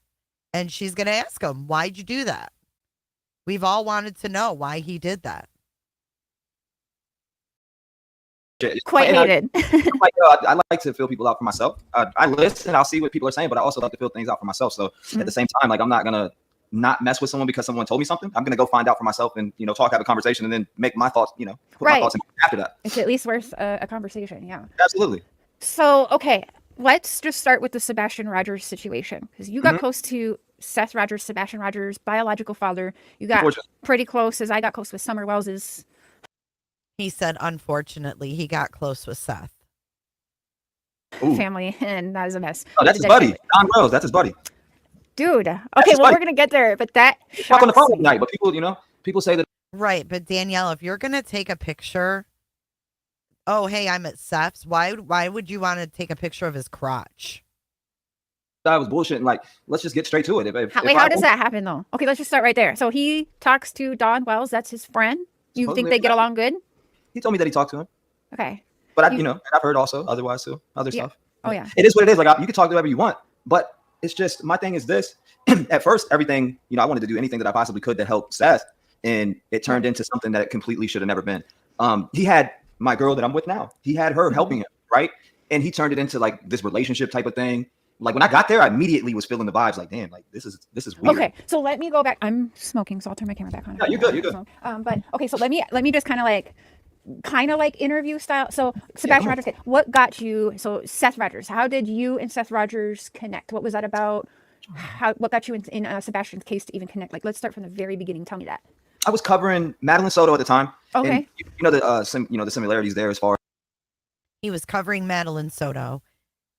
And she's going to ask him, why'd you do that? We've all wanted to know why he did that. Quite hated. I like to feel people out for myself. I listen, I'll see what people are saying, but I also like to feel things out for myself. So at the same time, like I'm not going to not mess with someone because someone told me something. I'm going to go find out for myself and, talk, have a conversation and then make my thoughts, put my thoughts in after that. It's at least worth a conversation. Yeah, absolutely. So, okay, let's just start with the Sebastian Rogers situation because you got close to Seth Rogers, Sebastian Rogers' biological father. You got pretty close as I got close with Summer Wells's. He said, unfortunately, he got close with Seth. Family, and that was a mess. Oh, that's his buddy. Don Wells, that's his buddy. Dude, okay, well, we're going to get there, but that talk on the phone at night, but people say that. Right, but Danielle, if you're going to take a picture, oh, hey, I'm at Seth's, why would you want to take a picture of his crotch? I was bullshitting, like, let's just get straight to it. How does that happen, though? Okay, let's just start right there. So he talks to Don Wells, that's his friend. You think they get along good? He told me that he talked to him. Okay. But and I've heard also otherwise too, other stuff. Oh yeah. It is what it is. Like you can talk to whoever you want, but it's just my thing is this. At first, everything I wanted to do anything that I possibly could to help Seth, and it turned into something that it completely should have never been. He had my girl that I'm with now. He had her helping him, right? And he turned it into like this relationship type of thing. Like when I got there, I immediately was feeling the vibes. Like, damn, like this is weird. Okay, so let me go back. I'm smoking, so I'll turn my camera back on. No, you're good. You're good. But okay, so let me just kind of like interview style. So Sebastian Rogers, what got you? So Seth Rogers, how did you and Seth Rogers connect? What was that about? What got you in Sebastian's case to even connect? Like, let's start from the very beginning. Tell me that. I was covering Madeline Soto at the time. Okay. And the similarities there as far. He was covering Madeline Soto,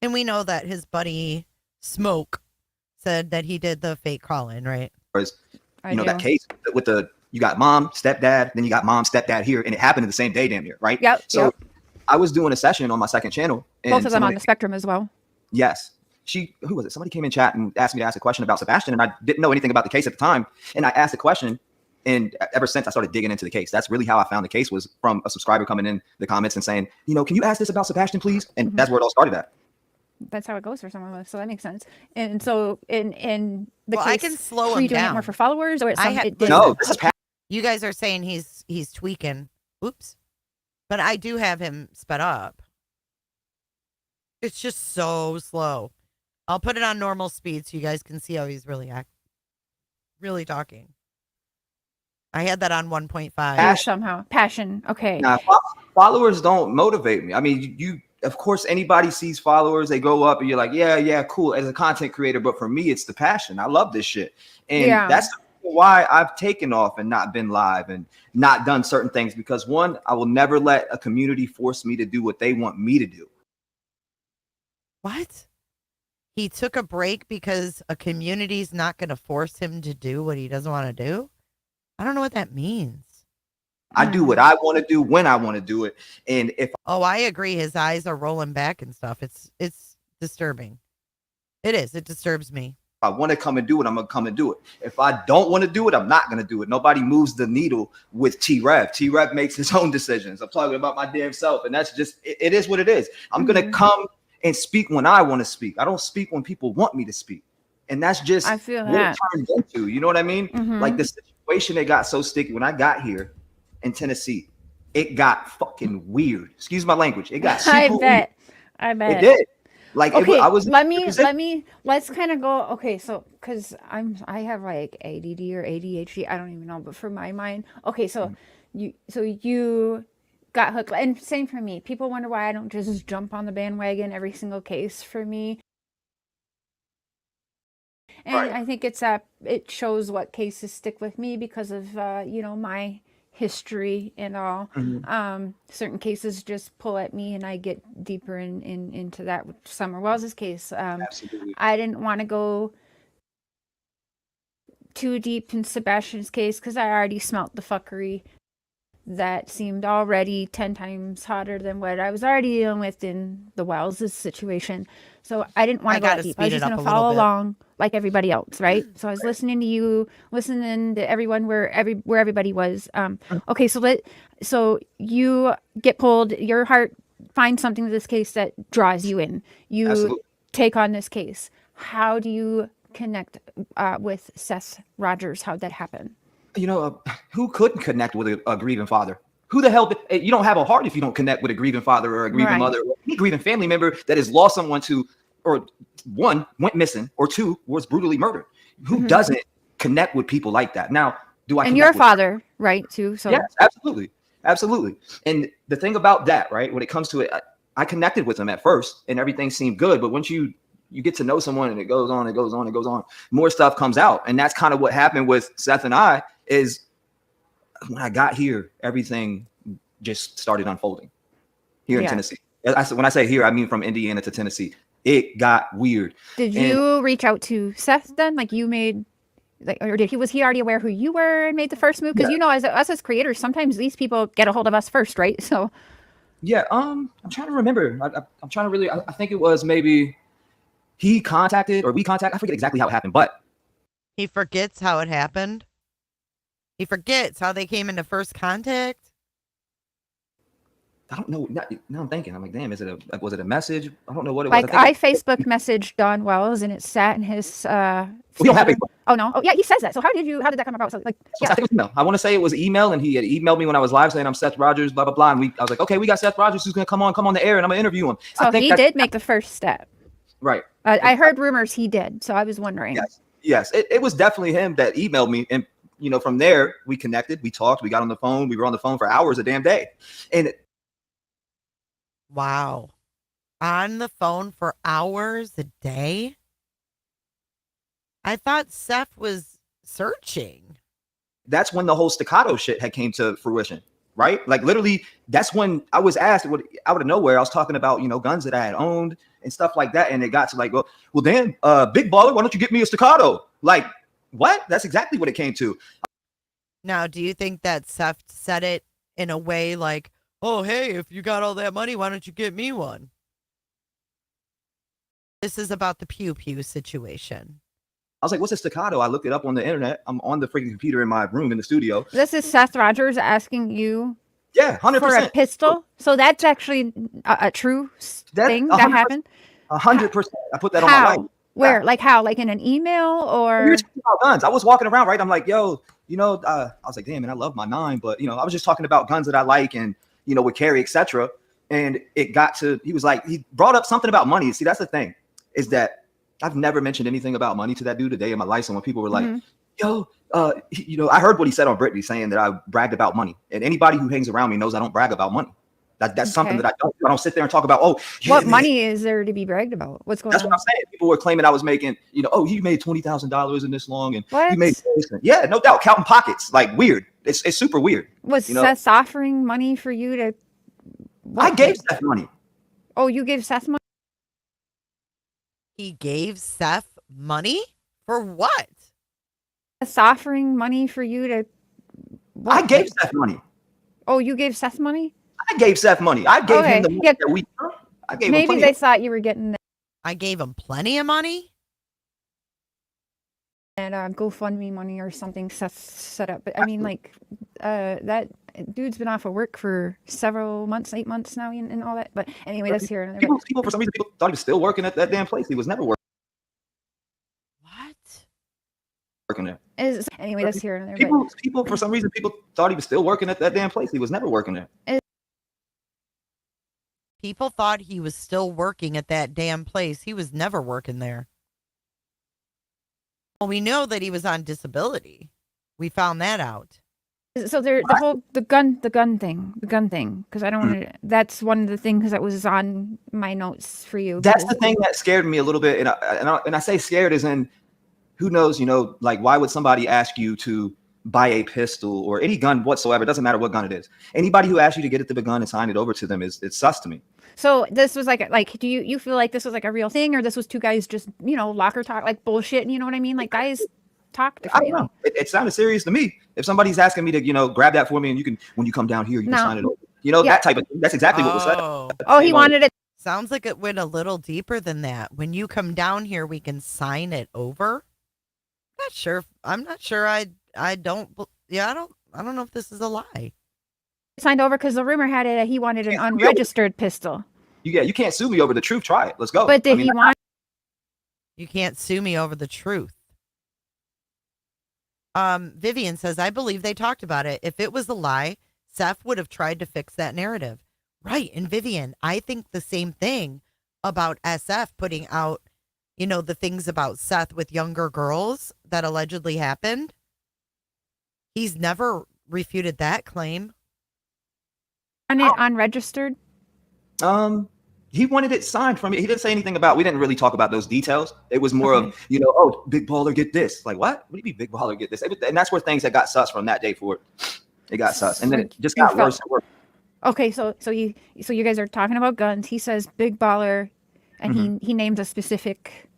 and we know that his buddy Smoke said that he did the fake call-in, right? That case with you got mom, stepdad, then you got mom, stepdad here, and it happened in the same day, damn near, right? Yep. So I was doing a session on my second channel. And both of them on the spectrum as well. Yes. Who was it? Somebody came in chat and asked me to ask a question about Sebastian, and I didn't know anything about the case at the time. And I asked a question, and ever since I started digging into the case. That's really how I found the case, was from a subscriber coming in the comments and saying, can you ask this about Sebastian, please? And that's where it all started at. That's how it goes for some of us, so that makes sense. And so in the case, I can slow him doing down. It more for followers, or you guys are saying he's tweaking. Oops, but I do have him sped up. It's just so slow. I'll put it on normal speed so you guys can see how he's really talking. I had that on 1.5. Somehow passion. Okay. Now, followers don't motivate me. I mean, you. Of course, anybody sees followers, they go up and you're like, yeah, cool as a content creator. But for me, it's the passion. I love this shit. And that's why I've taken off and not been live and not done certain things, because one, I will never let a community force me to do what they want me to do. What? He took a break because a community's not going to force him to do what he doesn't want to do? I don't know what that means. I do what I want to do when I want to do it. And if I agree, his eyes are rolling back and stuff. It's disturbing. It is. It disturbs me. I want to come and do it, I'm going to come and do it. If I don't want to do it, I'm not going to do it. Nobody moves the needle with T-Rev. T-Rev makes his own decisions. I'm talking about my damn self. And that's just, it is what it is. I'm going to come and speak when I want to speak. I don't speak when people want me to speak. And that's just I feel what that. it turned into. You know what I mean? Like the situation that got so sticky when I got here in Tennessee, it got fucking weird. Excuse my language. It got super weird. I bet. It did. Like okay, I was. let's kind of go. Okay, so because I have like ADD or ADHD, I don't even know, but for my mind, okay, so you got hooked, and same for me. People wonder why I don't just jump on the bandwagon every single case for me. And Right. I think it shows what cases stick with me because of my history and all. Certain cases just pull at me and I get deeper into that. With Summer Wells's case, Absolutely. I didn't want to go too deep in Sebastian's case because I already smelt the fuckery that seemed already 10 times hotter than what I was already dealing with in the Wells' situation. So I didn't want to go that deep. I was just going to follow along like everybody else, right? So I was listening to you, listening to everyone where everybody was. Okay, so you get pulled, your heart finds something in this case that draws you in. You Absolutely. take on this case. How do you connect with Seth Rogers? How'd that happen? Who couldn't connect with a grieving father? Who the hell? You don't have a heart if you don't connect with a grieving father or a grieving mother or any grieving family member that has lost someone to, or one, went missing, or two, was brutally murdered. Who doesn't connect with people like that? Now, do I? And you're a father, right? Too. So yes, absolutely. And the thing about that, right? When it comes to it, I connected with him at first, and everything seemed good. But once you get to know someone, and it goes on, more stuff comes out, and that's kind of what happened with Seth and I. Is when I got here, everything just started unfolding here in Tennessee. When I say here, I mean from Indiana to Tennessee. It got weird. Did you reach out to Seth then? Like you made, or was he already aware who you were and made the first move? Because as us as creators, sometimes these people get a hold of us first, right? So yeah, I'm trying to remember. I'm trying to really. I think it was maybe he contacted or we contacted. I forget exactly how it happened, but he forgets how it happened. He forgets how they came into first contact. I don't know. Now I'm thinking. I'm like, damn, was it a message? I don't know what it was. Like I Facebook messaged Don Wells and it sat in his. We don't have Facebook. Oh no. Oh yeah, he says that. So how did that come about? So I think it was email. I want to say it was email, and he had emailed me when I was live saying I'm Seth Rogers, blah blah blah. And I was like, okay, we got Seth Rogers who's gonna come on the air, and I'm gonna interview him. So he did make the first step. Right. I heard rumors he did, so I was wondering. Yes. It was definitely him that emailed me, and from there we connected, we talked, we got on the phone, we were on the phone for hours a damn day, and. Wow. On the phone for hours a day? I thought Seth was searching. That's when the whole staccato shit had came to fruition, right? Like literally, that's when I was asked out of nowhere. I was talking about, guns that I had owned and stuff like that. And it got to like, well, damn, big baller, why don't you get me a staccato? Like, what? That's exactly what it came to. Now, do you think that Seth said it in a way like, oh, hey, if you got all that money, why don't you get me one? This is about the pew pew situation. I was like, what's a staccato? I looked it up on the internet. I'm on the freaking computer in my room in the studio. This is Seth Rogers asking you. Yeah, 100%. For a pistol? So that's actually a true thing that happened? 100%. I put that on my life. Where? Like how? Like in an email or? We were talking about guns. I was walking around, right? I'm like, yo, I was like, damn, man, I love my 9. But, I was just talking about guns that I like and, would carry, etc. And it got to, he was like, he brought up something about money. See, that's the thing, is that I've never mentioned anything about money to that dude a day in my life. So when people were like, yo, I heard what he said on Britney saying that I bragged about money. And anybody who hangs around me knows I don't brag about money. That's something that I don't sit there and talk about. Oh, yeah, What man. money is there to be bragged about? What's going That's on? what I'm saying. People were claiming I was making, oh, he made $20,000 in this long, and What? he made this. Yeah, no doubt, counting pockets, like weird. It's super weird. Was Seth offering money for you to? I gave Seth money. Oh, you gave Seth money? He gave Seth money for what? Seth offering money for you to? I gave Seth money. Oh, you gave Seth money? I gave Seth money. I gave him the money that we. I gave him Maybe plenty they of- thought you were getting I gave him plenty of money. and GoFundMe money or something set up. But I mean, like, that dude's been off of work for several months, 8 months now, and all that. But anyway, that's here. People for some reason, people thought he was still working at that damn place. He was never working there. Anyway, that's here. And there. People for some reason, people thought he was still working at that damn place. He was never working there. People thought he was still working at that damn place. He was never working there. Well, we know that he was on disability. We found that out. So the gun thing, because I don't want to. That's one of the things that was on my notes for you. That's the thing that scared me a little bit, and I say scared as in, who knows, like why would somebody ask you to buy a pistol or any gun whatsoever? It doesn't matter what gun it is. Anybody who asks you to get it to the gun and sign it over to them it's sus to me. So this was like do you feel like this was like a real thing, or this was two guys just locker talk, like bullshit? You know what I mean? Like guys talk. I don't know. It sounded serious to me. If somebody's asking me to grab that for me and you can, when you come down here, you can sign it over. That type of thing. That's exactly what was said. Oh, he wanted it. Sounds like it went a little deeper than that. When you come down here, we can sign it over. I'm not sure. I don't know if this is a lie. Signed over because the rumor had it that he wanted an unregistered pistol. You can't sue me over the truth. Try it. Let's go. But did he want? You can't sue me over the truth. Vivian says, I believe they talked about it. If it was a lie, Seth would have tried to fix that narrative. Right. And Vivian, I think the same thing about SF putting out, the things about Seth with younger girls that allegedly happened. He's never refuted that claim. On it unregistered? He wanted it signed from me. He didn't say anything about, we didn't really talk about those details. It was more of, oh, big baller, get this. Like, what? What do you mean big baller, get this? And that's where things that got sus from that day forward. It got sus. And then it just got worse and worse. Okay, so you guys are talking about guns. He says big baller, and he named a specific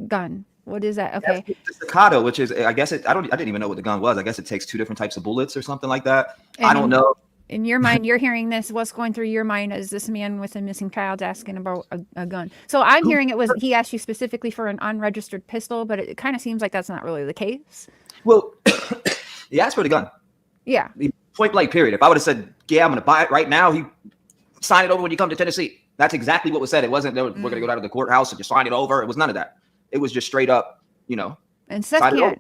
gun. What is that? Okay. The staccato, which is, I guess I didn't even know what the gun was. I guess it takes 2 different types of bullets or something like that. And I don't know. In your mind, you're hearing this. What's going through your mind is this man with a missing child asking about a gun. So I'm hearing it was he asked you specifically for an unregistered pistol, but it kind of seems like that's not really the case. Well, he asked for the gun. Yeah. Point blank, period. If I would have said, yeah, I'm going to buy it right now, he sign it over when you come to Tennessee. That's exactly what was said. It wasn't, we're going to go down to the courthouse and just sign it over. It was none of that. It was just straight up, And Seth can't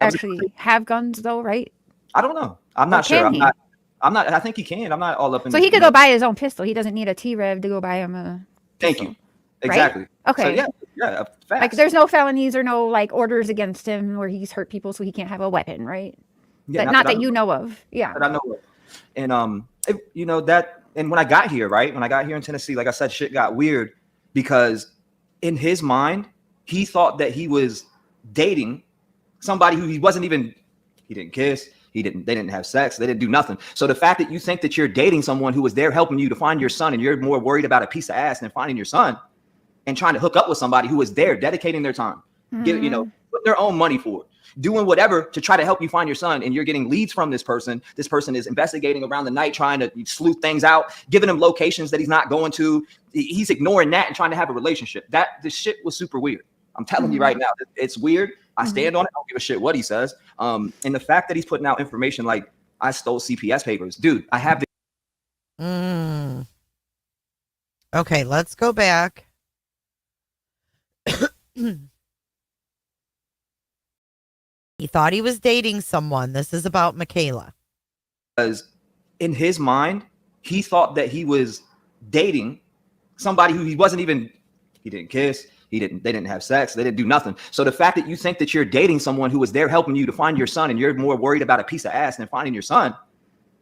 actually have guns though, right? I don't know. I'm not sure. I'm not. I think he can. I'm not all up in. So he could go buy his own pistol. He doesn't need a T-Rev to go buy him a pistol. Thank you. Exactly. Right? Okay. So yeah. Fast. Like there's no felonies or no orders against him where he's hurt people, so he can't have a weapon, right? Yeah. Not that you know of. Yeah. That I know of. And that. And when I got here, right? When I got here in Tennessee, like I said, shit got weird because in his mind, he thought that he was dating somebody who he wasn't even. He didn't kiss. They didn't have sex. They didn't do nothing. So the fact that you think that you're dating someone who was there helping you to find your son and you're more worried about a piece of ass than finding your son and trying to hook up with somebody who was there dedicating their time, putting their own money for it, doing whatever to try to help you find your son. And you're getting leads from this person. This person is investigating around the night, trying to sleuth things out, giving him locations that he's not going to. He's ignoring that and trying to have a relationship. This shit was super weird. I'm telling you right now, it's weird. I stand on it. I don't give a shit what he says. And the fact that he's putting out information like I stole CPS papers, dude, I have the. Okay, let's go back. He thought he was dating someone. This is about Michaela. Because in his mind, he thought that he was dating somebody who he wasn't even. He didn't kiss. They didn't have sex. They didn't do nothing. So the fact that you think that you're dating someone who was there helping you to find your son and you're more worried about a piece of ass than finding your son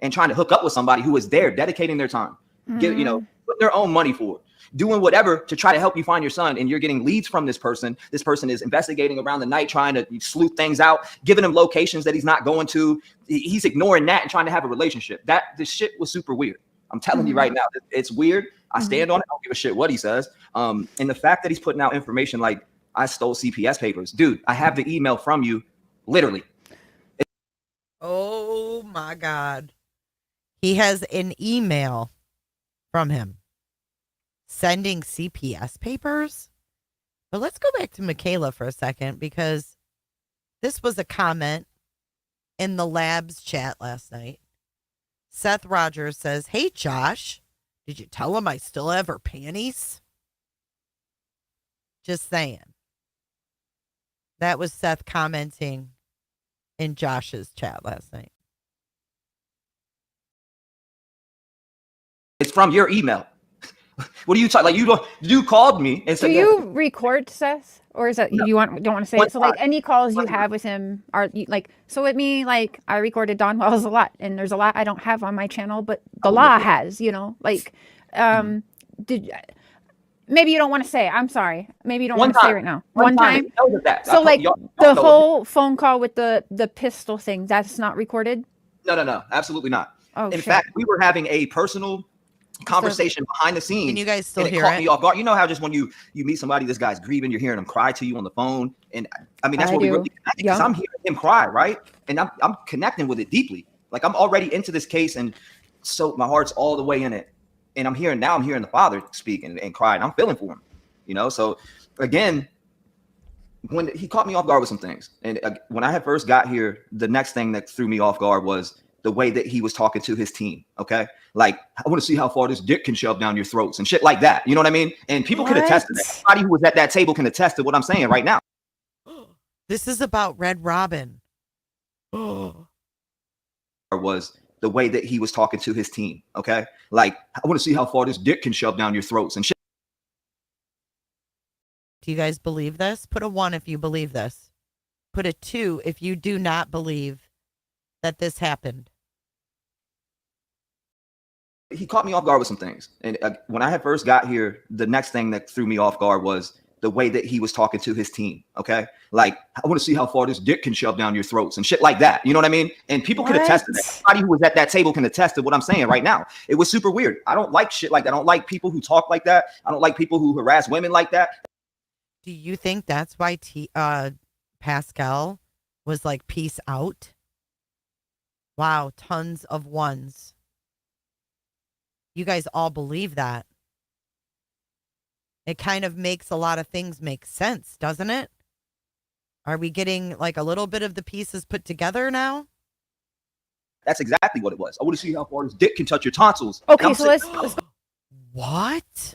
and trying to hook up with somebody who was there dedicating their time, putting their own money for it, doing whatever to try to help you find your son, and you're getting leads from this person. This person is investigating around the night, trying to sleuth things out, giving him locations that he's not going to. He's ignoring that and trying to have a relationship. This shit was super weird. I'm telling you right now, it's weird. I stand on it. I don't give a shit what he says. And the fact that he's putting out information like I stole CPS papers, dude, I have the email from you, literally. Oh my God. He has an email from him sending CPS papers. But let's go back to Michaela for a second, because this was a comment in the labs chat last night. Seth Rogers says, "Hey, Josh, did you tell him I still have her panties?" Just saying. That was Seth commenting in Josh's chat last night. It's from your email. What are you talking? Like you called me and said, do you record Seth, or is that don't want to say it? So like any calls you have with him are like, so with me, like I recorded Don Wells a lot, and there's a lot I don't have on my channel, but the law has, like, did maybe you don't want to say it. I'm sorry. Maybe you don't want to say it right now. One time. So like the whole phone call with the pistol thing, that's not recorded? No, absolutely not. Oh, in fact, we were having a personal conversation behind the scenes. Can you guys still hear caught it? me off guard. You know how just when you meet somebody, this guy's grieving, you're hearing him cry to you on the phone, and I mean that's what we really connected, because I'm hearing him cry, right? And I'm connecting with it deeply. Like I'm already into this case, and so my heart's all the way in it. And I'm hearing the father speak and cry, and I'm feeling for him, So again, when he caught me off guard with some things, and when I had first got here, the next thing that threw me off guard was the way that he was talking to his team. Okay, like I want to see how far this dick can shove down your throats and shit like that. You know what I mean? And people can attest to that. Anybody who was at that table can attest to what I'm saying right now. This is about Red Robin. Was the way that he was talking to his team. Okay, like I want to see how far this dick can shove down your throats and shit. Do you guys believe this? Put a 1 if you believe this. Put a 2 if you do not believe that this happened. He caught me off guard with some things. And when I had first got here, the next thing that threw me off guard was the way that he was talking to his team. Okay, like I want to see how far this dick can shove down your throats and shit like that. You know what I mean? And people can attest to that. Anybody who was at that table can attest to what I'm saying right now. It was super weird. I don't like shit like that. I don't like people who talk like that. I don't like people who harass women like that. Do you think that's why Pascal was like, peace out? Wow, tons of 1s. You guys all believe that. It kind of makes a lot of things make sense, doesn't it? Are we getting like a little bit of the pieces put together now? That's exactly what it was. I want to see how far this dick can touch your tonsils. Okay, so let's What?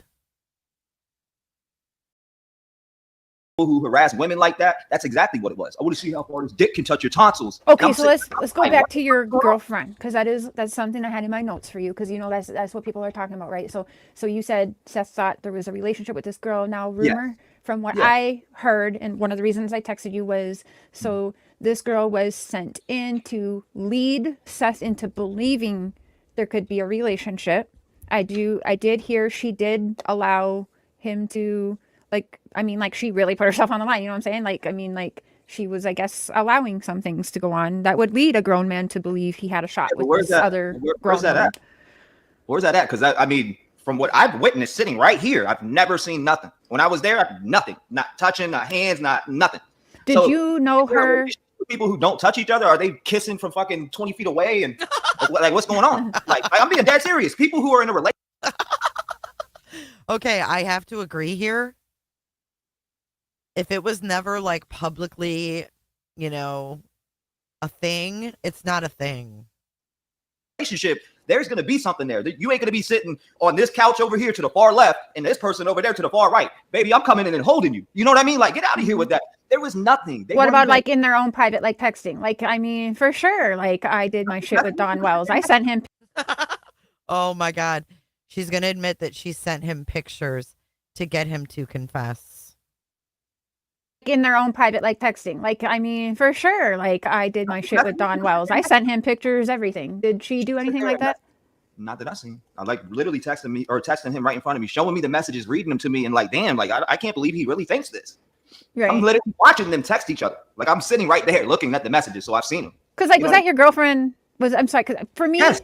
People who harass women like that, that's exactly what it was. I want to see how far this dick can touch your tonsils. Okay, so let's go back to your girlfriend, because that's something I had in my notes for you, because that's what people are talking about, right? So you said Seth thought there was a relationship with this girl. Now rumor from what I heard, and one of the reasons I texted you was so this girl was sent in to lead Seth into believing there could be a relationship. I did hear she did allow him to, like, I mean, like, she really put herself on the line, you know what I'm saying? Like, I mean, like, she was, I guess, allowing some things to go on that would lead a grown man to believe he had a shot with this other grown Where's that woman. at? Where's that at? Because I mean, from what I've witnessed sitting right here, I've never seen nothing. When I was there, nothing. Not touching, not hands, not nothing. Did you know her? People who don't touch each other, are they kissing from fucking 20 feet away? And like, what's going on? Like, I'm being dead serious. People who are in a relationship. Okay, I have to agree here. If it was never like publicly, a thing, it's not a thing. Relationship, there's going to be something there. You ain't going to be sitting on this couch over here to the far left and this person over there to the far right. Baby, I'm coming in and holding you. You know what I mean? Like, get out of here with that. There was nothing. What about like in their own private, like texting? Like, I mean, for sure. Like, I did my shit with Don Wells. I sent him. Oh my God. She's going to admit that she sent him pictures to get him to confess. In their own private, like texting. Like, I mean, for sure. Like, I did my shit with Don Wells. I sent him pictures, everything. Did she do anything like that? Not that I seen. I like literally texting him right in front of me, showing me the messages, reading them to me, and like, damn, like I can't believe he really thinks this. Right. I'm literally watching them text each other. Like I'm sitting right there looking at the messages, so I've seen them. Because like, was that your girlfriend? I'm sorry, because for me, Yes.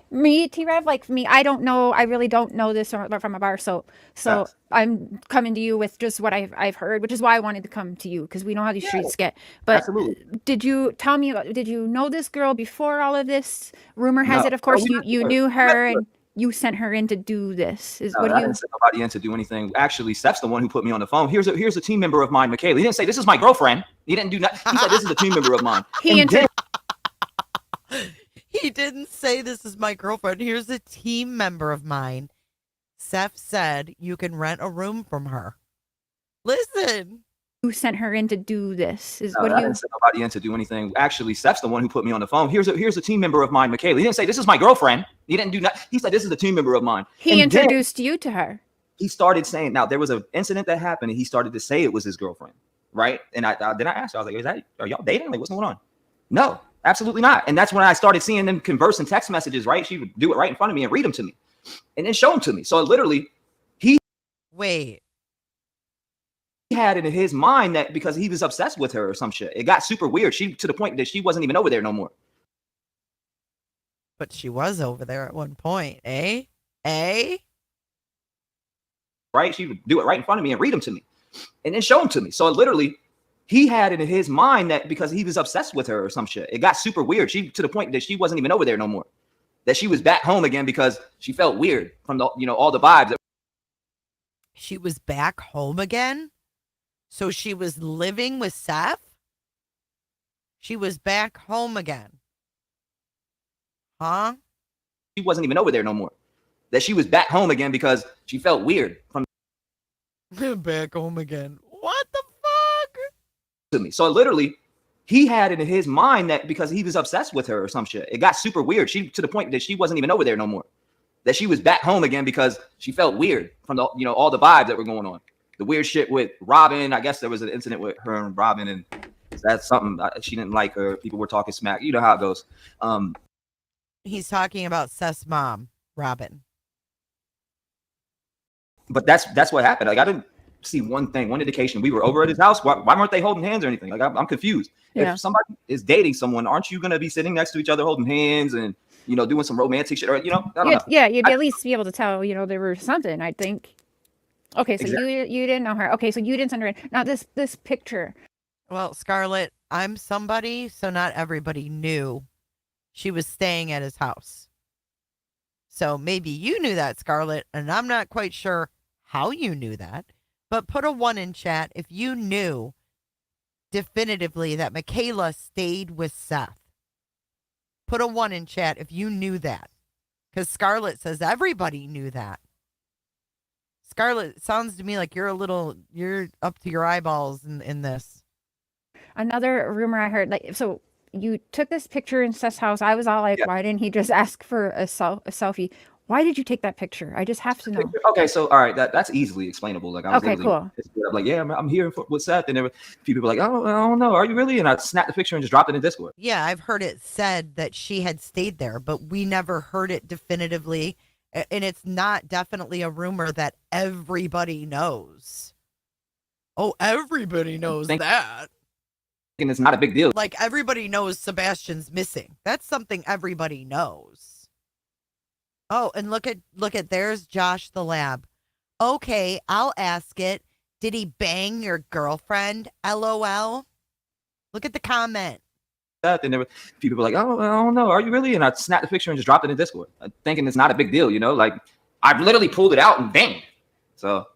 T-Rev, like for me, I don't know. I really don't know this from a bar. So Yes. I'm coming to you with just what I've heard, which is why I wanted to come to you, because we know how these streets get. But Absolutely. did you tell me? Did you know this girl before all of this? Rumor has No. it, of course, No, you knew her and you sent her in to do this. I didn't send nobody in to do anything. Actually, Seth's the one who put me on the phone. Here's a team member of mine, Michaela. He didn't say this is my girlfriend. He didn't do that. He said this is a team member of mine. He didn't say this is my girlfriend. Here's a team member of mine. Seth said you can rent a room from her. Listen. You sent her in to do this. I didn't send nobody in to do anything. Actually, Seth's the one who put me on the phone. Here's a team member of mine, Michaela. He didn't say this is my girlfriend. He didn't do that. He said this is a team member of mine. He introduced you to her. He started saying, now there was an incident that happened, and he started to say it was his girlfriend, right? And I asked her, I was like, are y'all dating? Like, what's going on? No, absolutely not. And that's when I started seeing them converse in text messages, right? She would do it right in front of me and read them to me, and then show them to me. So literally, he had it in his mind that because he was obsessed with her or some shit, it got super weird. To the point that she wasn't even over there no more. But she was over there at one point, eh? Right? She would do it right in front of me and read them to me, and then show them to me. So literally, he had it in his mind that because he was obsessed with her or some shit, it got super weird. To the point that she wasn't even over there no more. That she was back home again because she felt weird from the all the vibes. She was back home again? So she was living with Seth? She was back home again. Huh? She wasn't even over there no more. That she was back home again because she felt weird from back home again. What the fuck? To me. So literally, he had it in his mind that because he was obsessed with her or some shit, it got super weird. To the point that she wasn't even over there no more. That she was back home again because she felt weird from the all the vibes that were going on. The weird shit with Robin. I guess there was an incident with her and Robin, and that's something she didn't like her. People were talking smack. You know how it goes. He's talking about Seth's mom, Robin. But that's what happened. Like I didn't see one indication. We were over at his house. Why weren't they holding hands or anything? Like I'm confused. Yeah. If somebody is dating someone, aren't you gonna be sitting next to each other holding hands and doing some romantic shit? Or I don't know. Yeah, you'd at least be able to tell, there was something, I think. Okay, so Exactly. you didn't know her. Okay, so you didn't send her in. Now this picture. Well, Scarlett, I'm somebody, so not everybody knew she was staying at his house. So maybe you knew that, Scarlett, and I'm not quite sure how you knew that, but put a 1 in chat if you knew definitively that Michaela stayed with Seth. Put a 1 in chat if you knew that, because Scarlett says everybody knew that. Scarlett, it sounds to me like you're up to your eyeballs in this. Another rumor I heard, so you took this picture in Seth's house. I was all like, why didn't he just ask for a selfie? Why did you take that picture? I just have to know. Okay, so all right, that's easily explainable. Like I was cool. I'm like, yeah, I'm here with Seth, and a few people were like, oh, I don't know, are you really? And I snapped the picture and just dropped it in Discord. Yeah, I've heard it said that she had stayed there, but we never heard it definitively. And it's not definitely a rumor that everybody knows. Oh, everybody knows that. And it's not a big deal. Like everybody knows Sebastian's missing. That's something everybody knows. Oh, and look at there's Josh the lab. Okay, I'll ask it. Did he bang your girlfriend? LOL. Look at the comment. And there were people were like, oh, I don't know, are you really? And I snapped the picture and just dropped it in Discord, thinking it's not a big deal, like I literally pulled it out and bang. So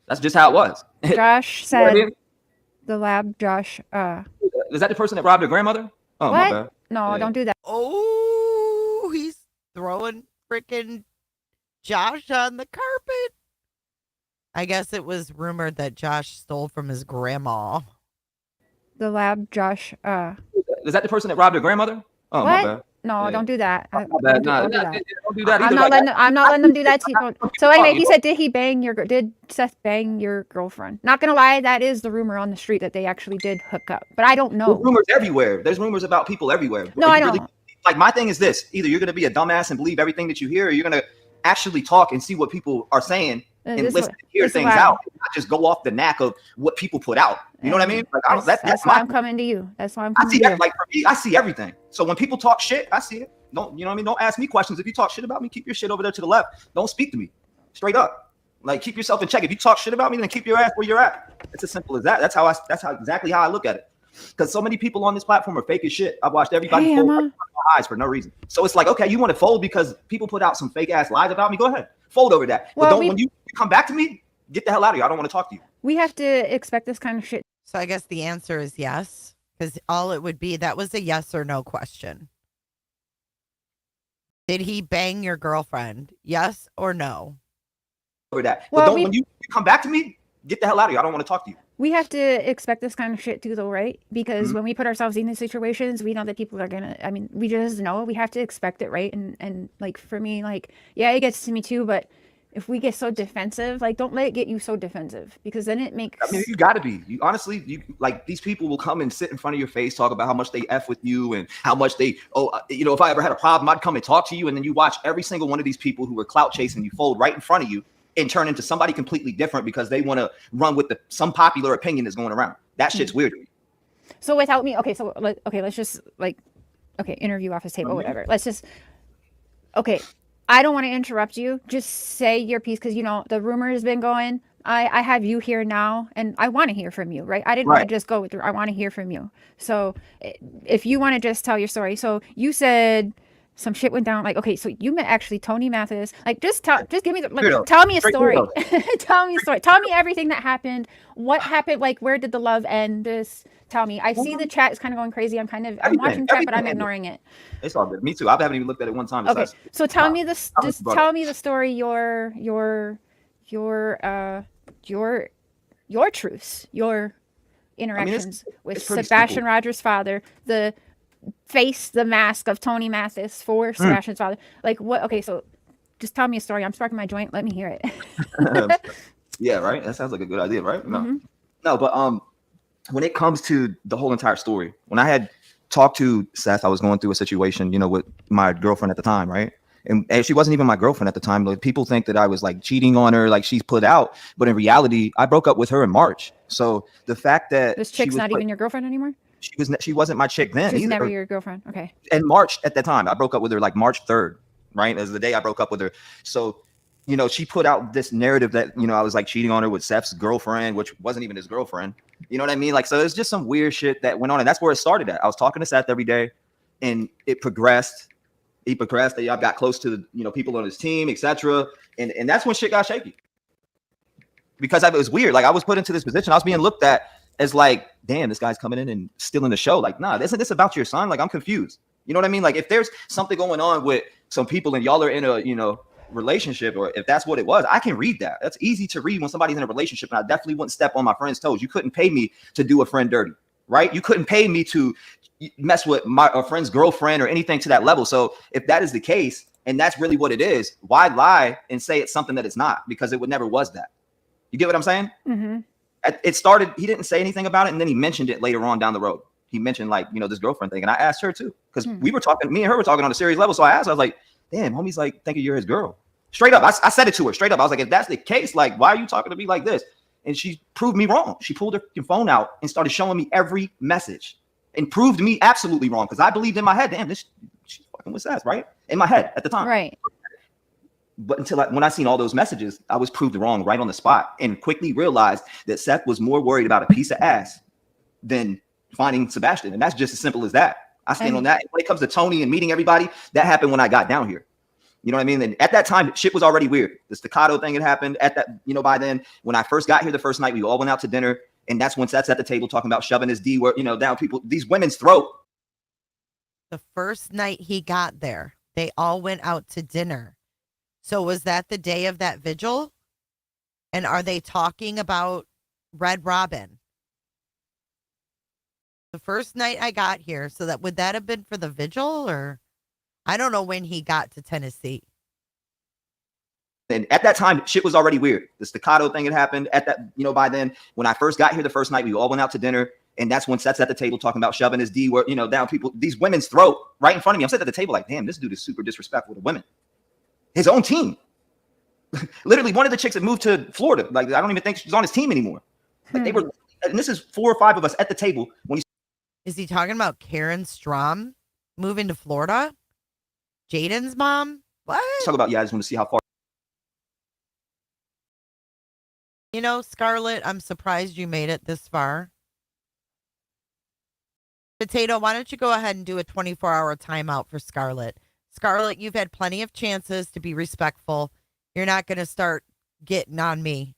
that's just how it was. Josh said, the lab, Josh. Is that the person that robbed her grandmother? Oh, what? my bad. No, don't do that. Oh, he's throwing freaking Josh on the carpet. I guess it was rumored that Josh stole from his grandma. The lab, Josh. Is that the person that robbed her grandmother? Oh, what? my bad. No, don't do that. My bad. Don't do that. Don't do that I'm either. not letting them do that to you. So anyway, he said, did Seth bang your girlfriend? Not gonna lie, that is the rumor on the street that they actually did hook up, but I don't know. There's rumors everywhere. There's rumors about people everywhere. No, I know. Like my thing is this: either you're gonna be a dumbass and believe everything that you hear, or you're gonna actually talk and see what people are saying and listen, hear things out, and not just go off the knack of what people put out. You know what I mean? Like, that's why I'm coming to you. That's why I'm coming I see to you. like for me, I see everything. So when people talk shit, I see it. Don't, you know what I mean? Don't ask me questions. If you talk shit about me, keep your shit over there to the left. Don't speak to me. Straight up. Like, keep yourself in check. If you talk shit about me, then keep your ass where you're at. It's as simple as that. That's exactly how I look at it. Because so many people on this platform are fake as shit. I've watched everybody fold right in front of my eyes for no reason. So it's like, okay, you want to fold because people put out some fake ass lies about me? Go ahead. Fold over that. Well, but when you come back to me, get the hell out of here. I don't want to talk to you. We have to expect this kind of shit. So I guess the answer is yes, because all it would be, that was a yes or no question. Did he bang your girlfriend? Yes or no? Over that. Well, but when you come back to me, get the hell out of here. I don't want to talk to you. We have to expect this kind of shit too, though, right? Because when we put ourselves in these situations, we know that people are gonna, I mean, we just know we have to expect it, right? And like, for me, like, yeah, it gets to me too, but if we get so defensive, like, don't let it get you so defensive, because then it makes. I mean, you got to be. You honestly, you like, these people will come and sit in front of your face, talk about how much they F with you and how much they, if I ever had a problem, I'd come and talk to you. And then you watch every single one of these people who were clout chasing you fold right in front of you and turn into somebody completely different because they want to run with some popular opinion that's going around. That shit's weird to me. So without me, let's just interview off his table, whatever. Let's just, I don't want to interrupt you. Just say your piece, because, the rumor has been going. I have you here now, and I want to hear from you, right? I didn't want to just go through. I want to hear from you. So if you want to just tell your story. So you said some shit went down. Like, okay, so you met actually Tony Mathis. Like, just give me tell me a story. Tell me a story. Tell me everything that happened. What happened? Like, where did the love end? Tell me. I see the chat is kind of going crazy. I'm watching chat, but I'm ignoring it. It's all good. Me too. I haven't even looked at it one time. Okay, so tell me this. Just tell me the story. Your truths. Your interactions with Sebastian Rogers' father. The mask of Tony Mathis for Sebastian's father. Like, what? Okay, so just tell me a story. I'm sparking my joint. Let me hear it. Yeah, right. That sounds like a good idea, right? No, but when it comes to the whole entire story, when I had talked to Seth, I was going through a situation, with my girlfriend at the time, right? And she wasn't even my girlfriend at the time. Like, people think that I was like cheating on her, like she's put out, but in reality, I broke up with her in March. So the fact that this chick's not even your girlfriend anymore. She wasn't my chick then. She's never your girlfriend. Okay. In March at that time, I broke up with her like March 3rd, right? As the day I broke up with her. So, she put out this narrative that, I was like cheating on her with Seth's girlfriend, which wasn't even his girlfriend. You know what I mean? Like, so it's just some weird shit that went on. And that's where it started at. I was talking to Seth every day, and it progressed. He progressed. I got close to, people on his team, etc. And that's when shit got shaky. Because it was weird. Like, I was put into this position. I was being looked at as like, damn, this guy's coming in and stealing the show. Like, nah, isn't this about your son? Like, I'm confused. You know what I mean? Like, if there's something going on with some people and y'all are in a, relationship, or if that's what it was, I can read that. That's easy to read when somebody's in a relationship. And I definitely wouldn't step on my friend's toes. You couldn't pay me to do a friend dirty, right? You couldn't pay me to mess with a friend's girlfriend or anything to that level. So if that is the case, and that's really what it is, why lie and say it's something that it's not? Because it never was that. You get what I'm saying? Mm-hmm. It started, he didn't say anything about it, and then he mentioned it later on down the road. He mentioned like, this girlfriend thing. And I asked her too, because we were talking, me and her were talking on a serious level. So I asked, I was like, damn, homie's like thinking you're his girl. Straight up. I said it to her straight up. I was like, if that's the case, like, why are you talking to me like this? And she proved me wrong. She pulled her phone out and started showing me every message and proved me absolutely wrong. Because I believed in my head, damn, she's fucking with Seth, right? In my head at the time. Right. But when I seen all those messages, I was proved wrong right on the spot, and quickly realized that Seth was more worried about a piece of ass than finding Sebastian. And that's just as simple as that. I stand on that. When it comes to Tony and meeting everybody, that happened when I got down here. You know what I mean? And at that time, shit was already weird. The staccato thing had happened at that, by then. When I first got here the first night, we all went out to dinner. And that's when Seth's at the table talking about shoving his D word, down these women's throat. The first night he got there, they all went out to dinner. So was that the day of that vigil? And are they talking about Red Robin? The first night I got here, so would that have been for the vigil, or I don't know when he got to Tennessee. And at that time, shit was already weird. The staccato thing had happened at that, by then. When I first got here the first night, we all went out to dinner. And that's when Seth's at the table talking about shoving his D word, down these women's throat right in front of me. I'm sitting at the table like, damn, this dude is super disrespectful to women. His own team. literally one of the chicks that moved to Florida. Like, I don't even think she's on his team anymore. Like, they were, and this is 4 or 5 of us at the table when he. Is he talking about Karen Strom moving to Florida? Jaden's mom? What? Talk about, I just want to see how far. You know, Scarlett, I'm surprised you made it this far. Potato, why don't you go ahead and do a 24-hour timeout for Scarlett? Scarlett, you've had plenty of chances to be respectful. You're not going to start getting on me.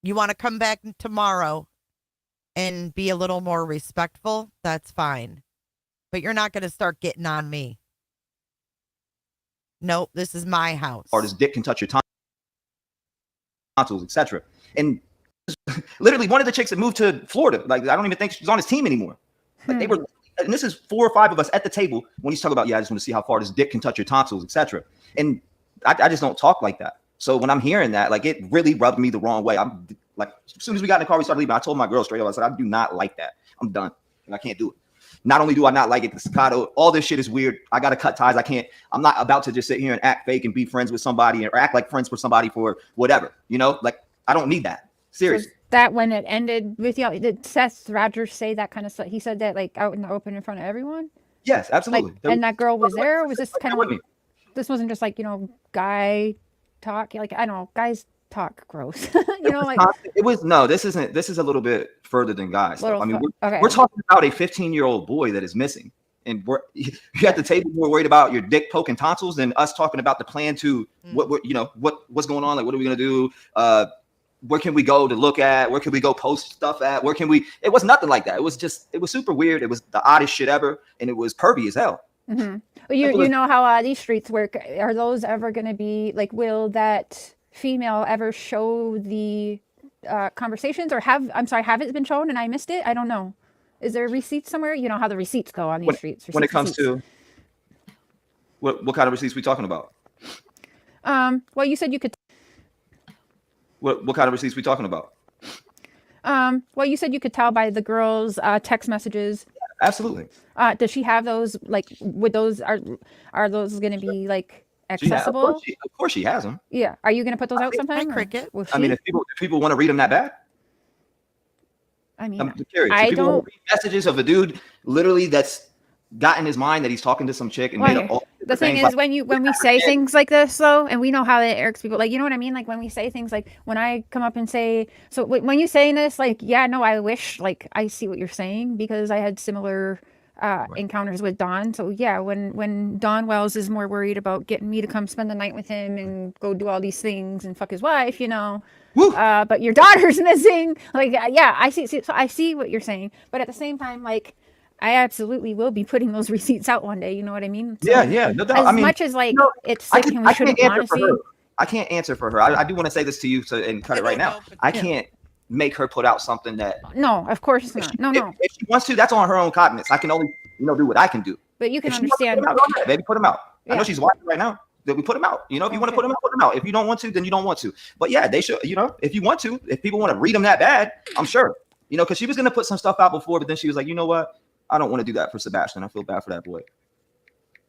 You want to come back tomorrow and be a little more respectful? That's fine. But you're not going to start getting on me. Nope, this is my house. Or his dick can touch your tonsils, etc. And literally one of the chicks that moved to Florida. Like, I don't even think she's on his team anymore. Like, they were, and this is 4 or 5 of us at the table when he's talking about, I just want to see how far this dick can touch your tonsils, etc. And I just don't talk like that. So when I'm hearing that, like, it really rubbed me the wrong way. I'm like, as soon as we got in the car, we started leaving. I told my girl straight up, I said, I do not like that. I'm done. And I can't do it. Not only do I not like it, the staccato, all this shit is weird. I got to cut ties. I'm not about to just sit here and act fake and be friends with somebody or act like friends with somebody for whatever, you know, like, I don't need that. Seriously. So that when it ended with y'all, did Seth Rogers say that kind of stuff? He said that like out in the open in front of everyone? Yes, absolutely. Like, and that girl was there? Or was this kind of like, this wasn't just like, you know, guy talk? Like, I don't know, guys talk gross. You know, like it was, no, this is a little bit further than guys. I mean, okay. We're talking about a 15-year-old boy that is missing. And you at the table more worried about your dick poking tonsils than us talking about the plan to what's going on, like what are we gonna do? Where can we go to look at? Where can we go post stuff at? Where can we? It was nothing like that. It was super weird. It was the oddest shit ever, and it was pervy as hell. Mm-hmm. Well, you know how these streets work. Are those ever going to be like? Will that female ever show the conversations, or have it been shown and I missed it? I don't know. Is there receipts somewhere? You know how the receipts go on these streets. When it comes to what kind of receipts we talking about? Well, you said you could. What kind of receipts we talking about? Well, you said you could tell by the girl's text messages. Absolutely. Does she have those? Like, would those are those going to be like accessible? Of course she has them. Yeah. Are you going to put those out sometime? Cricket. I mean, if people want to read them that bad. I mean, I'm curious. I don't want to read messages of a dude literally that's got in his mind that he's talking to some chick and made up all the thing is, when we say things like this though, and we know how it irks people, like, you know what I mean? Like when we say things like, when I come up and say, so when you saying this, like, yeah, no, I wish, like, I see what you're saying because I had similar encounters with Don. So yeah, when Don Wells is more worried about getting me to come spend the night with him and go do all these things and fuck his wife, you know, but your daughter's missing, like, yeah, I see. So I see what you're saying, but at the same time, like, I absolutely will be putting those receipts out one day. You know what I mean? So yeah. No doubt. As I mean, much as like it's sick and we shouldn't want to see. I can't answer for her. I do want to say this to you and cut it right now. I can't make her put out something that. No, of course not. No. If she wants to, that's on her own cognizance. I can only do what I can do. But you can if understand. Baby, put them out. Yeah. I know she's watching right now. That we put them out. You know, if you want to put them out, put them out. If you don't want to, then you don't want to. But yeah, they should. You know, if you want to, if people want to read them that bad, I'm sure. You know, because she was gonna put some stuff out before, but then she was like, you know what? I don't want to do that for Sebastian. I feel bad for that boy.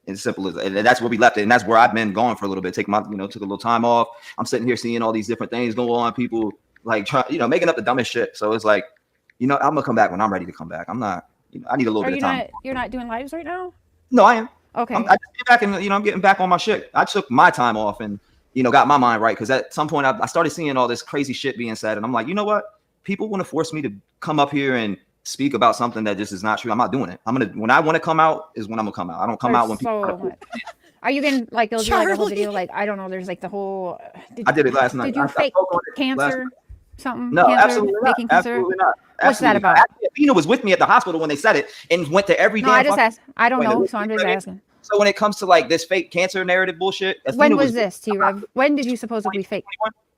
And simple as, and that's where we left it. And that's where I've been gone for a little bit. Took a little time off. I'm sitting here seeing all these different things go on. People like making up the dumbest shit. So it's like, I'm gonna come back when I'm ready to come back. I'm not. I need a little bit of time. You're not doing lives right now? No, I am. Okay. I just get back and I'm getting back on my shit. I took my time off and got my mind right because at some point I started seeing all this crazy shit being said, and I'm like, you know what? People want to force me to come up here and speak about something that just is not true. I'm not doing it. When I want to come out is when I'm gonna come out. I don't come out when people. Are you gonna like? It'll be like a whole video. Like, I don't know. There's like the whole. I did it last night. Did you fake cancer? Something? No, cancer, absolutely not. Absolutely not. What's that about? Athena was with me at the hospital when they said it and went to every. No, I just asked. I don't know, so I'm just asking. So when it comes to like this fake cancer narrative bullshit, when was this, T-Rev? When did you supposedly fake?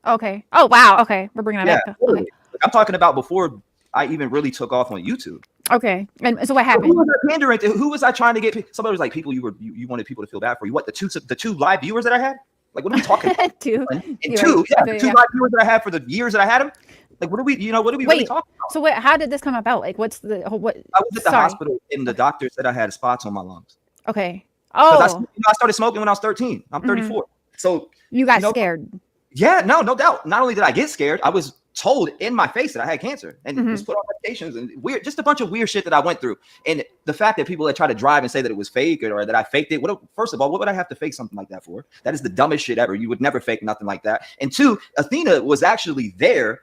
Okay. Oh wow. Okay, we're bringing that back. Okay. I'm talking about before I even really took off on YouTube. Okay. And so what happened? Who was I pandering to? Who was I trying to get? Somebody was like, people you wanted people to feel bad for you. What, the two live viewers that I had? Like, what are we talking about? Two live viewers that I had for the years that I had them. Like, what are we really talking about? So how did this come about? Like, what's the what? I was at the hospital and the doctor said I had spots on my lungs. Okay. Oh. I started smoking when I was 13. I'm 34. So you got scared. Yeah, no doubt. Not only did I get scared, I was told in my face that I had cancer and was put on medications and just a bunch of weird shit that I went through. And the fact that people that try to drive and say that it was fake or that I faked it, first of all, what would I have to fake something like that for? That is the dumbest shit ever. You would never fake nothing like that. And two, Athena was actually there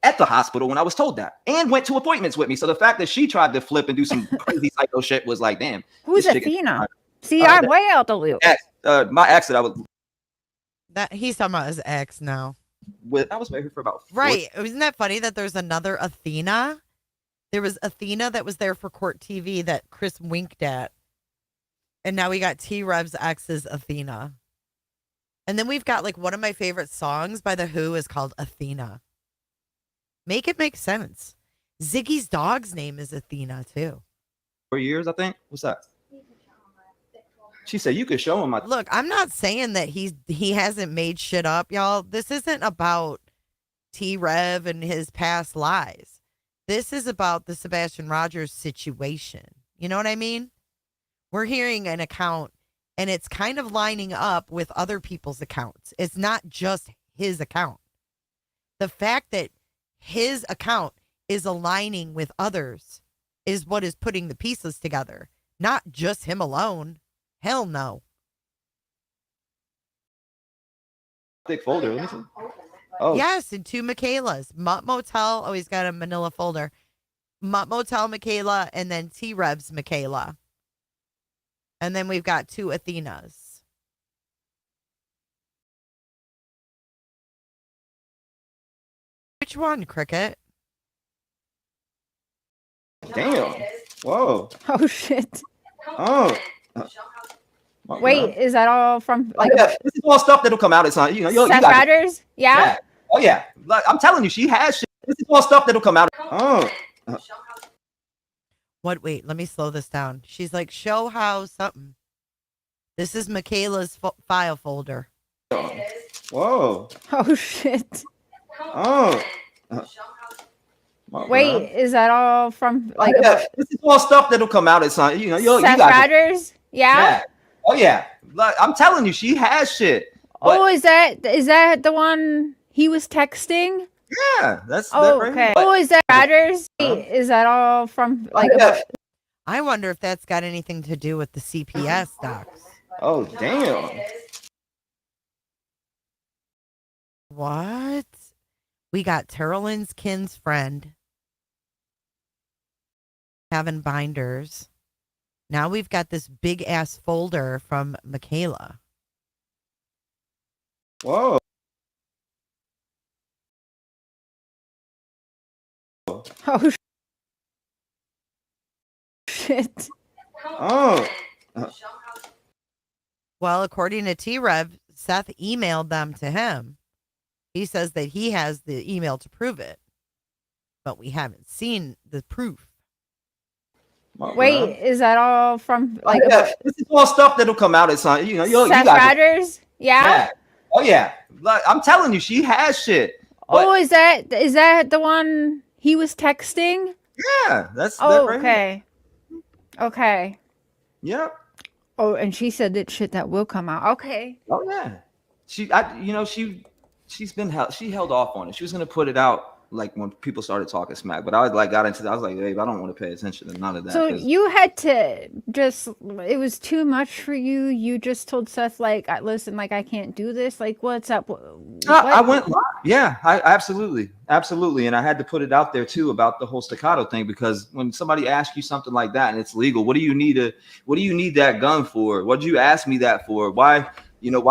at the hospital when I was told that and went to appointments with me. So the fact that she tried to flip and do some crazy psycho shit was like, damn. Who's Athena? See, I'm way out the loop. My ex that I was. He's talking about his ex now. I was married for about 4 right. Isn't that funny that there's another Athena? There was Athena that was there for Court TV that Chris winked at. And now we got T-Rev's ex's Athena. And then we've got like one of my favorite songs by The Who is called Athena. Make it make sense. Ziggy's dog's name is Athena too. 4 years, I think. What's that? She said you could show him. Look, I'm not saying that he hasn't made shit up, y'all. This isn't about T-Rev and his past lies. This is about the Sebastian Rogers situation. You know what I mean? We're hearing an account and it's kind of lining up with other people's accounts. It's not just his account. The fact that his account is aligning with others is what is putting the pieces together, not just him alone. Hell no. Thick folder. Let me see. Oh. Yes, and 2 Michaelas. Mutt Motel. Oh, he's got a manila folder. Mutt Motel Michaela and then T-Rev's Michaela. And then we've got 2 Athenas. Which one, Cricket? Damn. Whoa. Oh, shit. Oh. Wait, is that all from like this is all stuff that'll come out? It's not, Seth Rogers? Yeah? Oh yeah. Like, I'm telling you, she has shit. This is all stuff that'll come out. Oh. What? Wait, let me slow this down. She's like, show how something. This is Michaela's file folder. Whoa. Oh shit. Oh. Wait, is that all from like this is all stuff that'll come out? It's not, Seth Rogers? Yeah? Oh yeah. Like, I'm telling you, she has shit. But, is that the one he was texting? Yeah, that's that right. Okay. Oh, is that Rogers? Is that all from like I wonder if that's got anything to do with the CPS docs. Oh damn. What? We got Terrelyn's kin's friend having binders. Now we've got this big ass folder from Michaela. Whoa. Oh shit. Oh. Well, according to T-Rev, Seth emailed them to him. He says that he has the email to prove it, but we haven't seen the proof. Wait, is that all from like this is all stuff that'll come out? It's not, Seth Rogers? Yeah? Oh yeah. Like, I'm telling you, she has shit. But, is that the one he was texting? Yeah, that's right. Okay. Okay. Yep. Oh, and she said that shit that will come out. Okay. Oh yeah. She's held off on it. She was gonna put it out like when people started talking smack, but I got into that. I was like, babe, I don't want to pay attention to none of that. So you had to it was too much for you. You just told Seth, like, listen, like, I can't do this. Like, what's up? I went live. Yeah, I absolutely. And I had to put it out there too about the whole staccato thing, because when somebody asks you something like that and it's legal, what do you need that gun for? What did you ask me that for? Why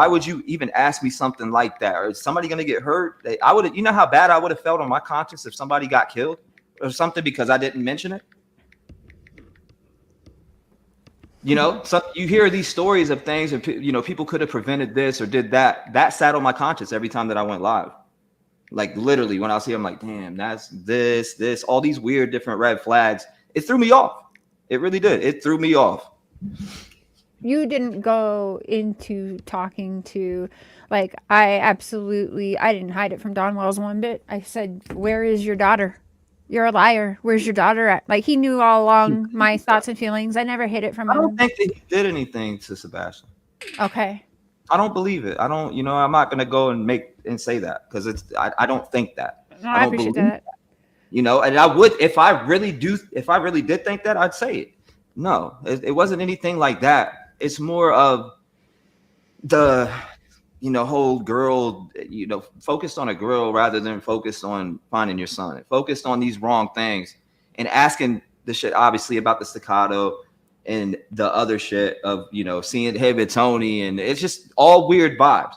would you even ask me something like that? Or is somebody going to get hurt? I would have, how bad I would have felt on my conscience if somebody got killed or something because I didn't mention it. So you hear these stories of things and, people could have prevented this or did that. That sat on my conscience every time that I went live. Like literally when I see, I'm like, damn, that's this, all these weird different red flags. It threw me off. It really did. It threw me off. You didn't go into talking to, like, I didn't hide it from Don Wells one bit. I said, where is your daughter? You're a liar. Where's your daughter at? Like, he knew all along my thoughts and feelings. I never hid it from him. I don't think that he did anything to Sebastian. Okay. I don't believe it. I don't, I'm not gonna go and say that because I don't think that. No, I I don't appreciate believe that. and I would if I really did think that, I'd say it. No, it wasn't anything like that. It's more of the whole girl, focused on a girl rather than focused on finding your son. Focused on these wrong things and asking the shit obviously about the staccato and the other shit of seeing him and Tony, and it's just all weird vibes.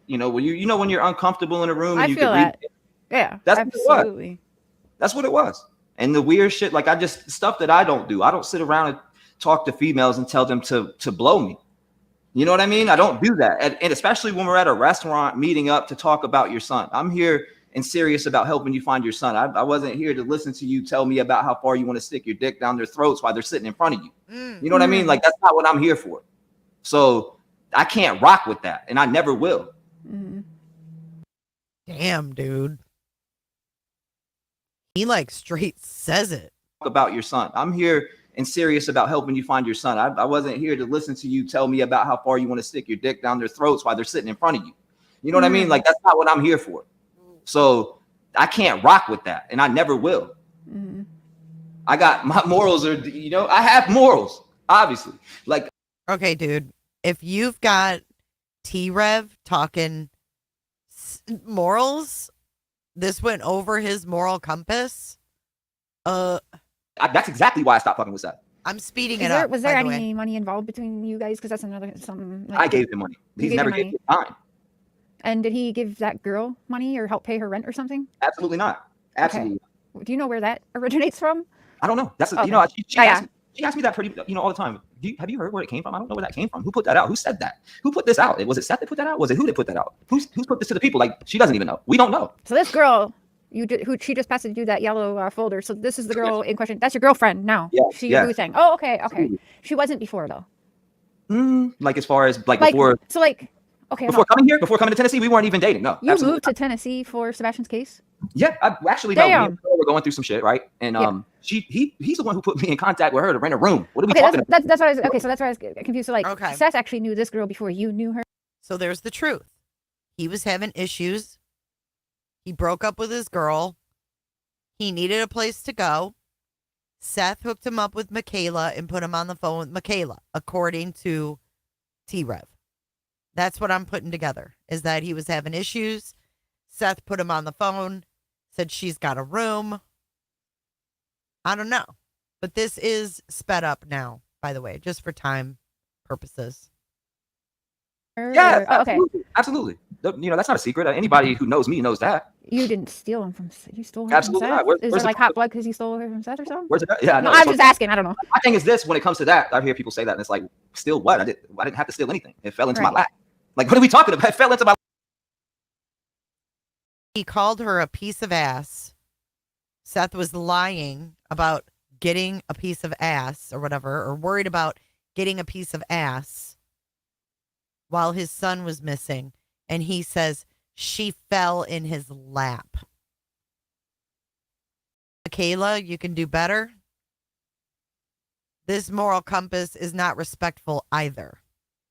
When you're uncomfortable in a room and I you feel could read that. Yeah, that's absolutely. what it was. That's what it was. And the weird shit, like stuff that I don't do. I don't sit around and talk to females and tell them to blow me. You know what I mean? I don't do that. And especially when we're at a restaurant meeting up to talk about your son. I'm here and serious about helping you find your son. I wasn't here to listen to you tell me about how far you want to stick your dick down their throats while they're sitting in front of you. You know what I mean? Like, that's not what I'm here for. So I can't rock with that. And I never will. Damn, dude. He like straight says it. About your son. I'm here and serious about helping you find your son. I wasn't here to listen to you tell me about how far you want to stick your dick down their throats while they're sitting in front of you. You know what I mean? Like, that's not what I'm here for. So I can't rock with that, and I never will. I got my morals I have morals, obviously. Like, okay, dude, if you've got T-Rev talking morals, this went over his moral compass. That's exactly why I stopped fucking with Seth. I'm speeding it up. Was there any money involved between you guys? Because that's something. I gave him money. He's never gave me time. And did he give that girl money or help pay her rent or something? Absolutely not. Absolutely. Okay. Do you know where that originates from? I don't know. That's she asked me that pretty all the time. Have you heard where it came from? I don't know where that came from. Who put that out? Who said that? Who put this out? Was it Seth that put that out? Was it who that put that out? Who's put this to the people? Like, she doesn't even know. We don't know. So this girl, she just passed you that yellow folder. So this is the girl in question. That's your girlfriend now. Yeah. Who thing? Oh, okay. She wasn't before though. Like, as far as before. So like. Okay. Before coming to Tennessee, we weren't even dating. No. You moved to Tennessee for Sebastian's case? Yeah, actually, no. We're going through some shit, right? And he's the one who put me in contact with her to rent a room. What are we talking about? That's what I was. Okay, so that's why I was confused. So like, Seth actually knew this girl before you knew her. So there's the truth. He was having issues. He broke up with his girl. He needed a place to go. Seth hooked him up with Michaela and put him on the phone with Michaela, according to T-Rev. That's what I'm putting together, is that he was having issues. Seth put him on the phone, said she's got a room. I don't know. But this is sped up now, by the way, just for time purposes. Yeah, absolutely. That's not a secret. Anybody who knows me knows that. You didn't steal him from Seth. You stole her Absolutely from Seth? not. Is it like hot blood because you stole her from Seth or something? Where's it at? Yeah, no, I'm just asking. I don't know. My thing is this: when it comes to that, I hear people say that, and it's like, steal what? I didn't have to steal anything. It fell into my lap. Like, what are we talking about? It fell into my. He called her a piece of ass. Seth was lying about getting a piece of ass or whatever, or worried about getting a piece of ass while his son was missing. And he says she fell in his lap. Michaela, you can do better. This moral compass is not respectful either.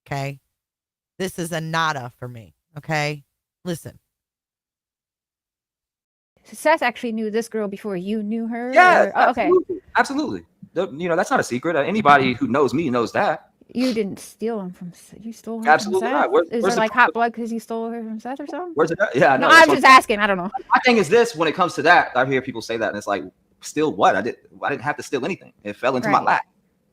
Okay? This is a nada for me. Okay? Listen. Seth actually knew this girl before you knew her? Yeah, okay. Absolutely. That's not a secret. Anybody who knows me knows that. You didn't steal him from Seth. You stole her Absolutely from Seth? not. Is it like hot blood because you stole her from Seth or something? Where's it at? Yeah, no, I'm just asking. I don't know. My thing is this: when it comes to that, I hear people say that, and it's like, steal what? I didn't have to steal anything. It fell into my lap.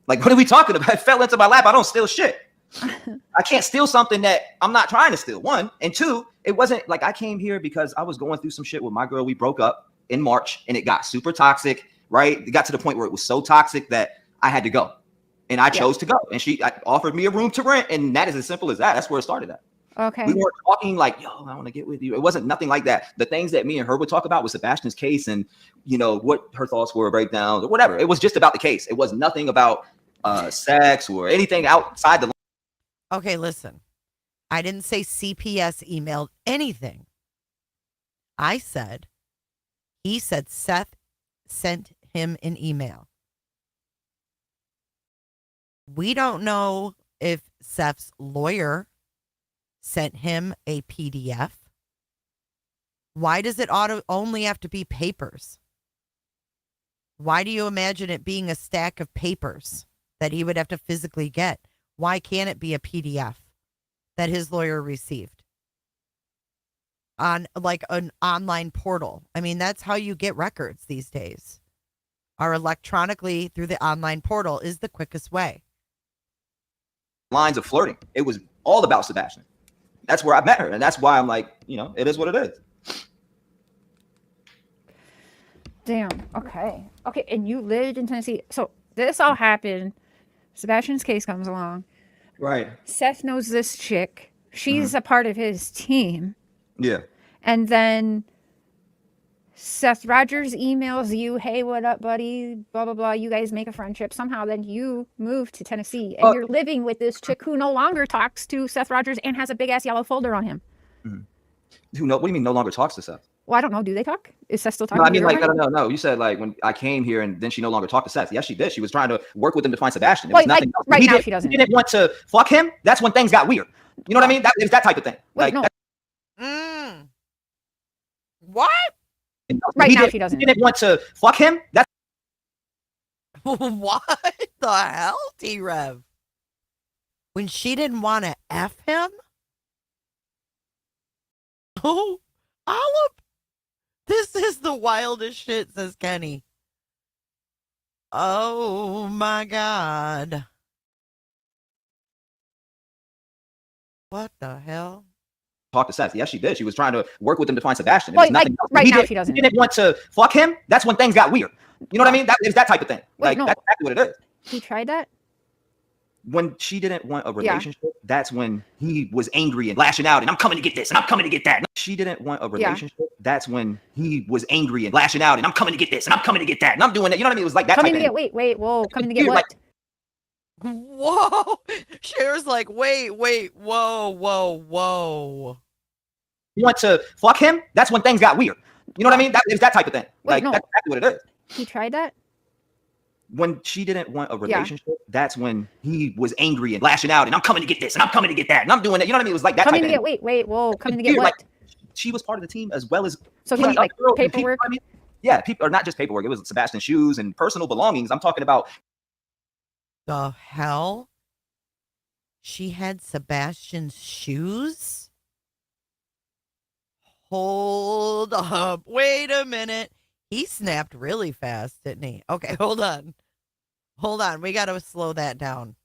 Like, what are we talking about? It fell into my lap. I don't steal shit. I can't steal something that I'm not trying to steal. One, and two, it wasn't like I came here because I was going through some shit with my girl. We broke up in March, and it got super toxic. Right? It got to the point where it was so toxic that I had to go, and I chose to go. And she offered me a room to rent, and that is as simple as that. That's where it started at. Okay. We weren't talking like, yo, I want to get with you. It wasn't nothing like that. The things that me and her would talk about was Sebastian's case and, what her thoughts were, breakdowns or whatever. It was just about the case. It was nothing about sex or anything outside the. Okay, listen. I didn't say CPS emailed anything. I said, he said Seth sent him an email. We don't know if Seth's lawyer sent him a PDF? Why does it only have to be papers? Why do you imagine it being a stack of papers that he would have to physically get? Why can't it be a PDF that his lawyer received on like an online portal? I mean, that's how you get records these days. Or electronically through the online portal is the quickest way. Lines of flirting. It was all about Sebastian. That's where I met her. And that's why I'm like, you know, it is what it is. Damn. Okay. Okay. And you lived in Tennessee. So this all happened. Sebastian's case comes along. Right. Seth knows this chick. She's a part of his team. Yeah. And then Seth Rogers emails you, hey, what up, buddy? Blah, blah, blah. You guys make a friendship. Somehow then you move to Tennessee and you're living with this chick who no longer talks to Seth Rogers and has a big ass yellow folder on him. Who what do you mean no longer talks to Seth? Well, I don't know. Do they talk? Is Seth still talking? No, I mean, to like, your no. You said like when I came here and then she no longer talked to Seth. Yes, she did. She was trying to work with him to find Sebastian. It was nothing else. Right now she doesn't. He didn't want to fuck him. That's when things got weird. You know what I mean? That is that type of thing. Wait, like, no. What? Right now she doesn't. He didn't want to fuck him. That's what the hell, T-Rev? When she didn't want to F him? Oh, Olive, this is the wildest shit, says Kenny. Oh my God. What the hell? talk to Seth. Yes, she did. She was trying to work with him to find Sebastian. It was nothing else. Right now she doesn't. He didn't want to fuck him. That's when things got weird. You know what I mean? That is that type of thing. Wait, like that's exactly what it is. He tried that? When she didn't want a relationship, that's when he was angry and lashing out and I'm coming to get this and I'm coming to get that. She didn't want a relationship. That's when he was angry and lashing out and I'm coming to get this and I'm coming to get that. And I'm doing that. You know what I mean? It was like that. Coming to get, wait, whoa. Coming to get what? Whoa. Cher's like, wait, whoa. You want to fuck him? That's when things got weird. You know what I mean? That is that type of thing. Like that's exactly what it is. He tried that? When she didn't want a relationship, that's when he was angry and lashing out and I'm coming to get this and I'm coming to get that. And I'm doing that. You know what I mean? It was like that. Coming to get, wait, whoa. Coming to get what? Like, she was part of the team as well as so he like paperwork. People, I mean, yeah, people, or not just paperwork. It was Sebastian's shoes and personal belongings. I'm talking about. The hell? She had Sebastian's shoes? Hold up. Wait a minute. He snapped really fast, didn't he? Okay, hold on. We got to slow that down.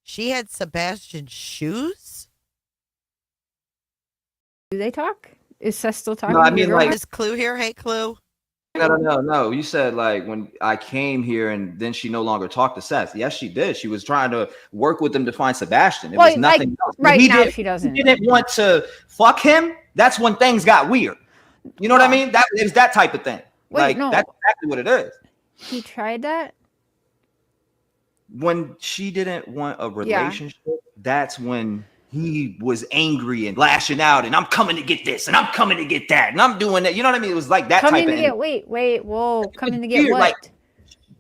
She had Sebastian's shoes? Do they talk? Is Seth still talking? No, I mean, like, is Clue here? Hey, Clue. No. You said like when I came here and then she no longer talked to Seth. Yes, she did. She was trying to work with him to find Sebastian. It was nothing else. Right now she doesn't. He didn't want to fuck him. That's when things got weird. You know what I mean? That is that type of thing. That's exactly what it is. He tried that? When she didn't want a relationship, that's when he was angry and lashing out and I'm coming to get this and I'm coming to get that and I'm doing that. You know what I mean? It was like that coming type to of get whoa. Coming to get what? Like,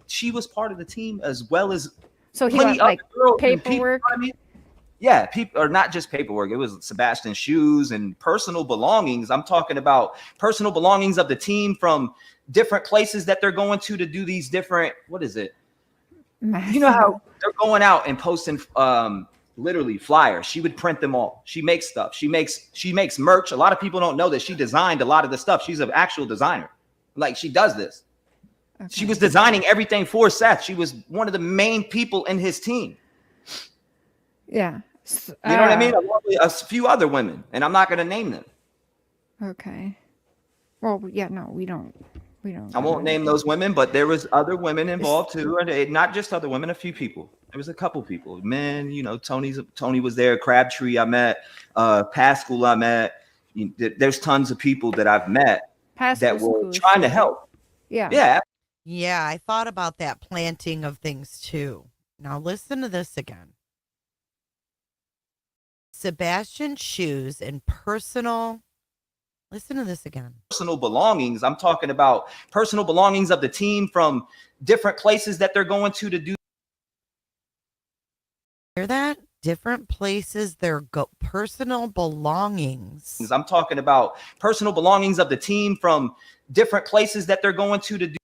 she was part of the team as well as so he went like paperwork. People, you know what I mean? Yeah, people, or not just paperwork. It was Sebastian's shoes and personal belongings. I'm talking about personal belongings of the team from different places that they're going to do these different, what is it? You know how they're going out and posting literally flyers. She would print them all. She makes stuff. She makes merch. A lot of people don't know that she designed a lot of the stuff. She's an actual designer. Like she does this. Okay. She was designing everything for Seth. She was one of the main people in his team. Yeah. You know what I mean? A few other women, and I'm not going to name them. Okay. Well, yeah, no, we don't. I won't name those women, but there was other women involved too, and not just other women. A few people. There was a couple people. Men, you know, Tony was there. Crabtree, I met. Pascal, I met. There's tons of people that I've met that were trying to help. Yeah. Yeah, I thought about that planting of things too. Now listen to this again. Sebastian's shoes and personal. Listen to this again. Personal belongings. I'm talking about personal belongings of the team from different places that they're going to do. Hear that? Different places, their personal belongings. I'm talking about personal belongings of the team from different places that they're going to do.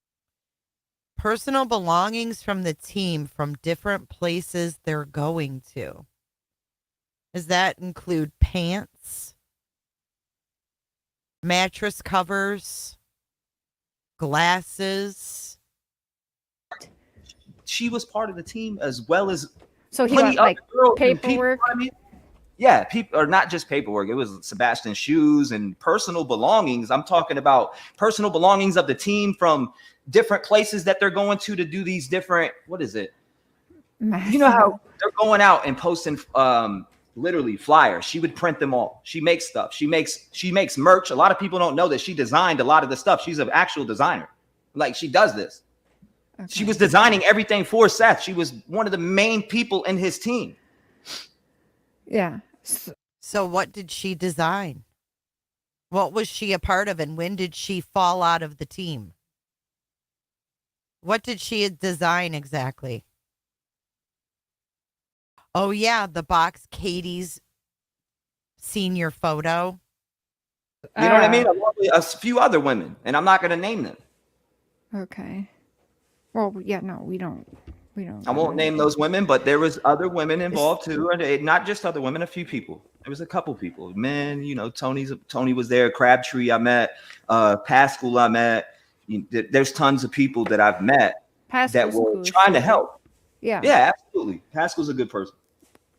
Personal belongings from the team from different places they're going to. Does that include pants, mattress covers, glasses? She was part of the team as well as so he got like paperwork. Yeah, people, or not just paperwork. It was Sebastian's shoes and personal belongings. I'm talking about personal belongings of the team from different places that they're going to do these different. What is it? You know how they're going out and posting literally flyers. She would print them all. She makes stuff. She makes merch. A lot of people don't know that she designed a lot of the stuff. She's an actual designer. Like, she does this. Okay. She was designing everything for Seth. She was one of the main people in his team. Yeah. So what did she design? What was she a part of, and when did she fall out of the team? What did she design exactly? Oh, yeah, the box Katie's senior photo. You know what I mean? A few other women, and I'm not going to name them. Okay. Well, yeah, no, we don't. I won't name those women, but there was other women involved too, and not just other women, a few people. There was a couple people, men. You know, Tony was there. Crabtree, I met. Pascal, I met. There's tons of people that I've met that were trying to help. Yeah. Yeah, absolutely. Pascal's a good person.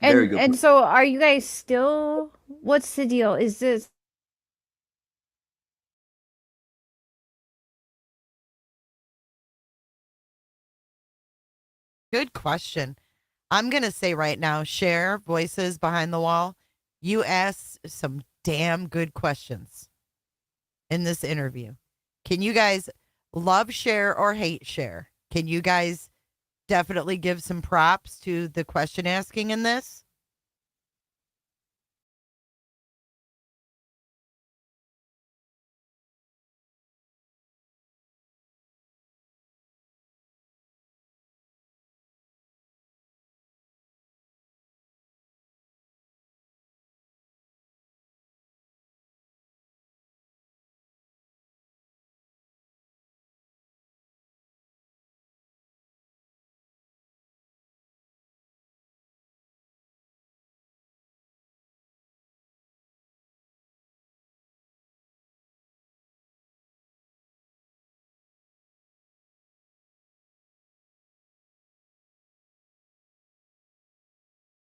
Very good. And so, are you guys still? What's the deal? Is this? Good question. I'm going to say right now, Share Voices Behind the Wall, you asked some damn good questions in this interview. Can you guys love Share or hate Share? Can you guys definitely give some props to the question asking in this?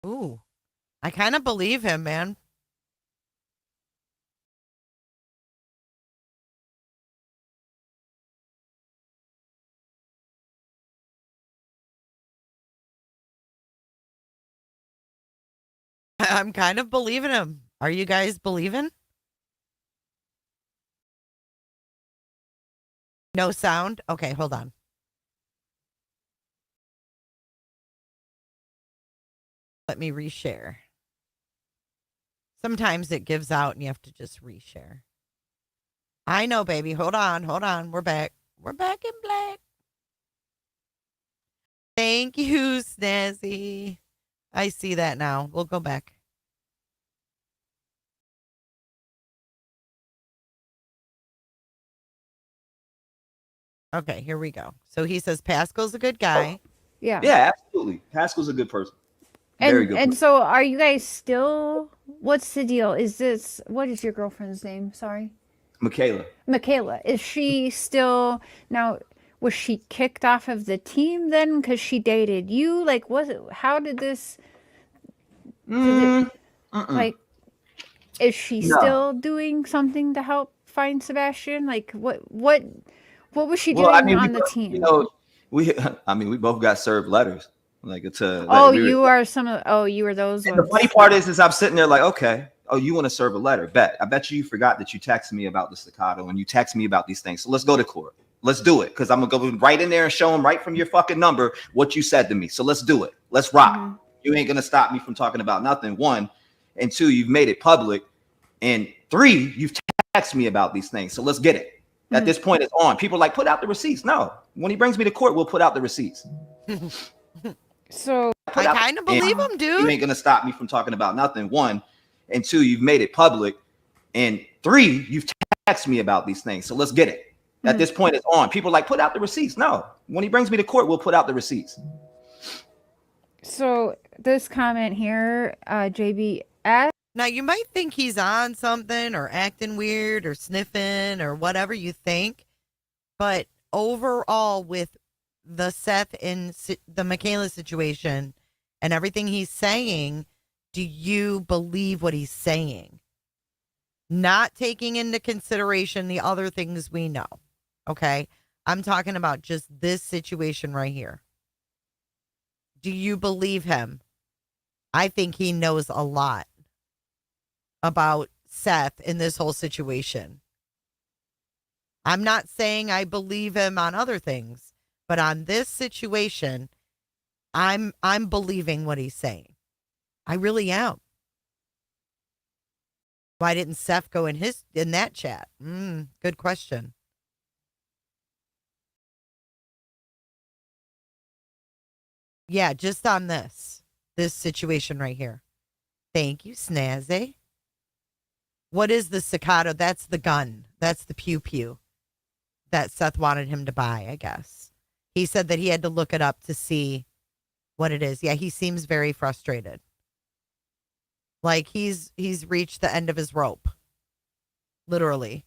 Ooh, I kind of believe him, man. I'm kind of believing him. Are you guys believing? No sound? Okay, hold on. Let me reshare. Sometimes it gives out and you have to just reshare. I know, baby. Hold on. We're back. We're back in black. Thank you, Snazzy. I see that now. We'll go back. Okay, here we go. So he says Pascal's a good guy. Yeah. Yeah, absolutely. Pascal's a good person. Very good. And so, are you guys still? What's the deal? Is this? What is your girlfriend's name? Sorry. Michaela. Michaela. Is she still now? Was she kicked off of the team then because she dated you? Like, was it? How did this? Like, is she still doing something to help find Sebastian? Like, what was she doing on the team? You know, we both got served letters. Like, it's a. You are some of. Oh, you were those ones. The funny part is I'm sitting there like, okay, oh, you want to serve a letter? I bet you forgot that you texted me about the staccato and you text me about these things. So let's go to court. Let's do it, because I'm gonna go right in there and show them right from your fucking number what you said to me. So let's do it. Let's rock. Mm-hmm. You ain't gonna stop me from talking about nothing. 1, and 2, you've made it public, and 3, you've texted me about these things. So let's get it. Mm-hmm. At this point, it's on. People are like, put out the receipts. No, when he brings me to court, we'll put out the receipts. So I kind of believe him, dude. You ain't gonna stop me from talking about nothing. One, and two, you've made it public, and three, you've texted me about these things. So let's get it. At this point, it's on. People are like, put out the receipts. No, when he brings me to court, we'll put out the receipts. So this comment here, JBS. Now you might think he's on something or acting weird or sniffing or whatever you think, but overall with the Seth and the Michaela situation and everything he's saying, do you believe what he's saying? Not taking into consideration the other things we know. Okay. I'm talking about just this situation right here. Do you believe him? I think he knows a lot about Seth in this whole situation. I'm not saying I believe him on other things, but on this situation, I'm believing what he's saying. I really am. Why didn't Seth go in that chat? Good question. Yeah, just on this situation right here. Thank you, Snazzy. What is the staccato? That's the gun. That's the pew-pew that Seth wanted him to buy, I guess. He said that he had to look it up to see what it is. Yeah, he seems very frustrated. Like he's reached the end of his rope. Literally.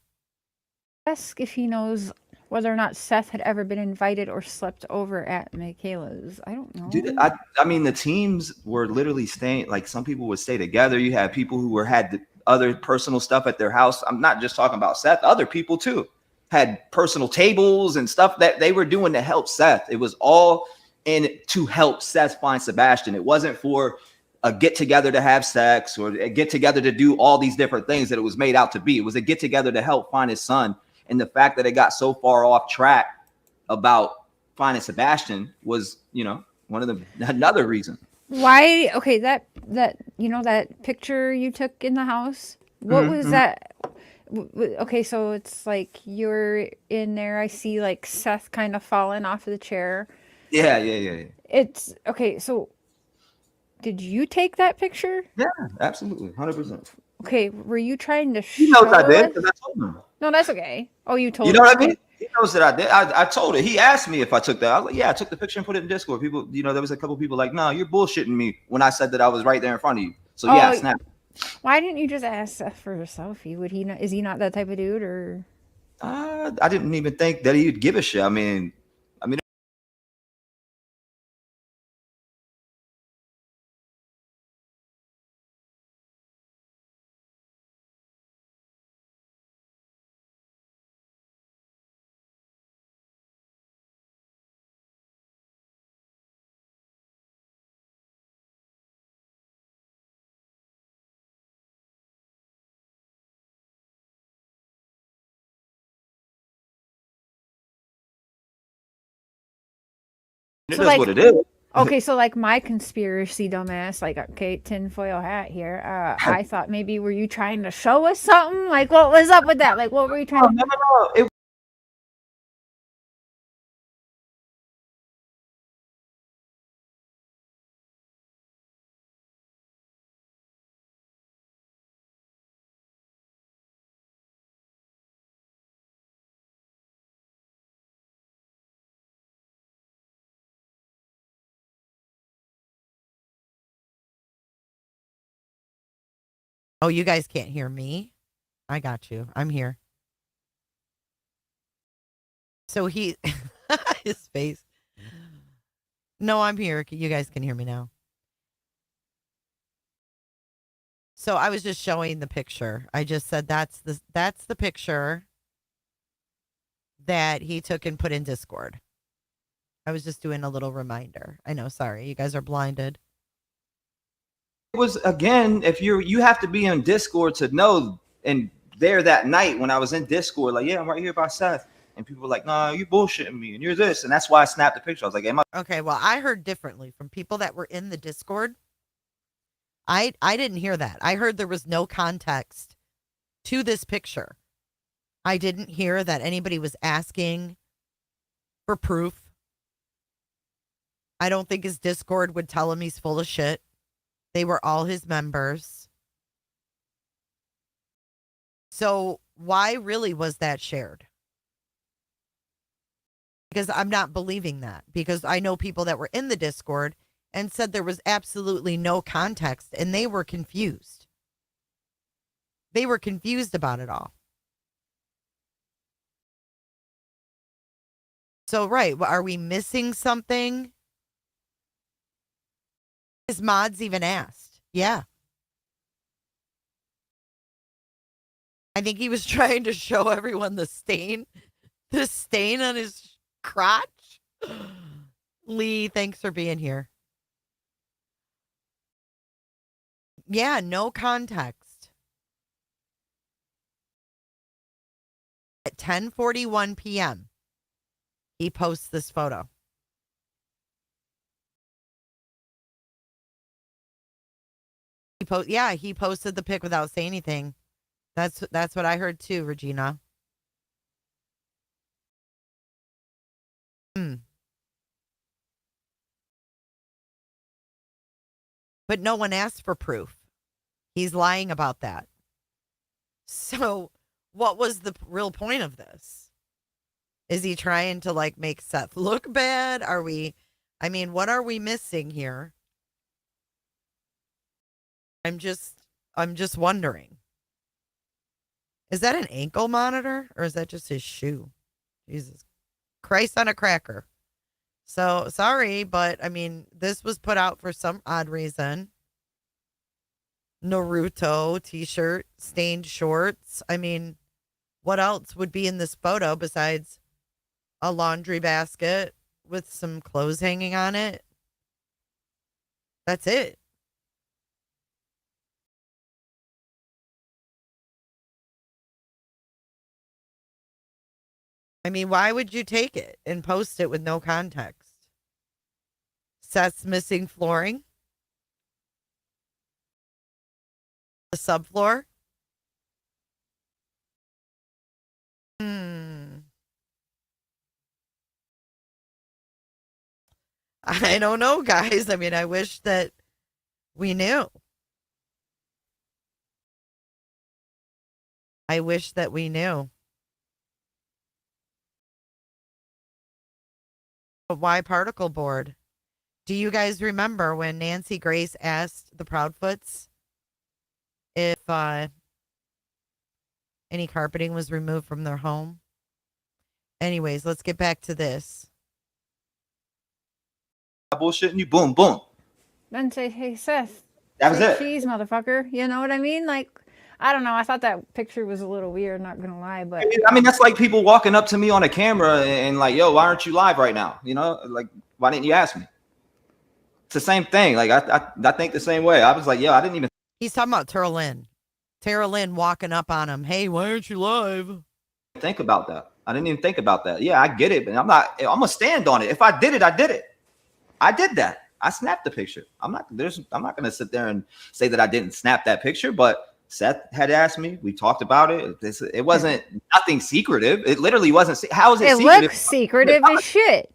Ask if he knows whether or not Seth had ever been invited or slept over at Michaela's. I don't know. Dude, I mean, the teams were literally staying, like some people would stay together. You had people who had other personal stuff at their house. I'm not just talking about Seth. Other people too had personal tables and stuff that they were doing to help Seth. It was all in to help Seth find Sebastian. It wasn't for a get together to have sex or a get together to do all these different things that it was made out to be. It was a get together to help find his son. And the fact that it got so far off track about finding Sebastian was, one of another reason. Why? Okay, that that picture you took in the house. What was that? Okay, so it's like you're in there. I see like Seth kind of falling off of the chair. Yeah. It's okay. So, did you take that picture? Yeah, absolutely, 100%. Okay, were you trying to? He knows I did because I told him. No, that's okay. Oh, you told. You know what I mean? He knows that I did. I told it. He asked me if I took that. I was like, yeah, I took the picture and put it in Discord. People, there was a couple people like, no, you're bullshitting me when I said that I was right there in front of you. So yeah, snap. Why didn't you just ask Seth for a selfie? Would he not? Is he not that type of dude? Or I didn't even think that he'd give a shit. I mean. It is what it is. Okay, so like my conspiracy dumbass, like okay, tinfoil hat here. I thought maybe were you trying to show us something? Like what was up with that? Like what were you trying to? No. Oh, you guys can't hear me? I got you. I'm here. So his face. No, I'm here. You guys can hear me now. So I was just showing the picture. I just said that's the picture that he took and put in Discord. I was just doing a little reminder. I know, sorry. You guys are blinded. It was, again, if you have to be in Discord to know. And there that night when I was in Discord, like, yeah, I'm right here by Seth. And people were like, nah, you bullshitting me. And you're this. And that's why I snapped the picture. I was like, okay, well, I heard differently from people that were in the Discord. I didn't hear that. I heard there was no context to this picture. I didn't hear that anybody was asking for proof. I don't think his Discord would tell him he's full of shit. They were all his members. So why really was that shared? Because I'm not believing that. Because I know people that were in the Discord and said there was absolutely no context, and they were confused. They were confused about it all. So, right, are we missing something? His mods even asked. Yeah. I think he was trying to show everyone the stain on his crotch. Lee, thanks for being here. Yeah, no context. At 10:41 p.m., he posts this photo. He posted the pic without saying anything. That's what I heard too, Regina. But no one asked for proof. He's lying about that. So what was the real point of this? Is he trying to like make Seth look bad? What are we missing here? I'm just wondering. Is that an ankle monitor or is that just his shoe? Jesus Christ on a cracker. So sorry, but this was put out for some odd reason. Naruto t-shirt, stained shorts. What else would be in this photo besides a laundry basket with some clothes hanging on it? That's it. Why would you take it and post it with no context? Seth's missing flooring? The subfloor? I don't know, guys. I wish that we knew. I wish that we knew. But why particle board? Do you guys remember when Nancy Grace asked the Proudfoots if any carpeting was removed from their home? Anyways, let's get back to this. Bullshitting you, boom, boom. Then say, hey, Seth. That was it. Cheese, motherfucker. You know what I mean? Like, I don't know. I thought that picture was a little weird, not gonna lie, but that's like people walking up to me on a camera and like, yo, why aren't you live right now? Like, why didn't you ask me? It's the same thing. Like, I think the same way. I was like, yo, I didn't even. He's talking about Tara Lynn. Tara Lynn walking up on him. Hey, why aren't you live? Think about that. I didn't even think about that. Yeah, I get it, but I'm gonna stand on it. If I did it, I did it. I did that. I snapped the picture. I'm not gonna sit there and say that I didn't snap that picture, but Seth had asked me. We talked about it. It wasn't nothing secretive. It literally wasn't. How is it secretive? It looks secretive as shit.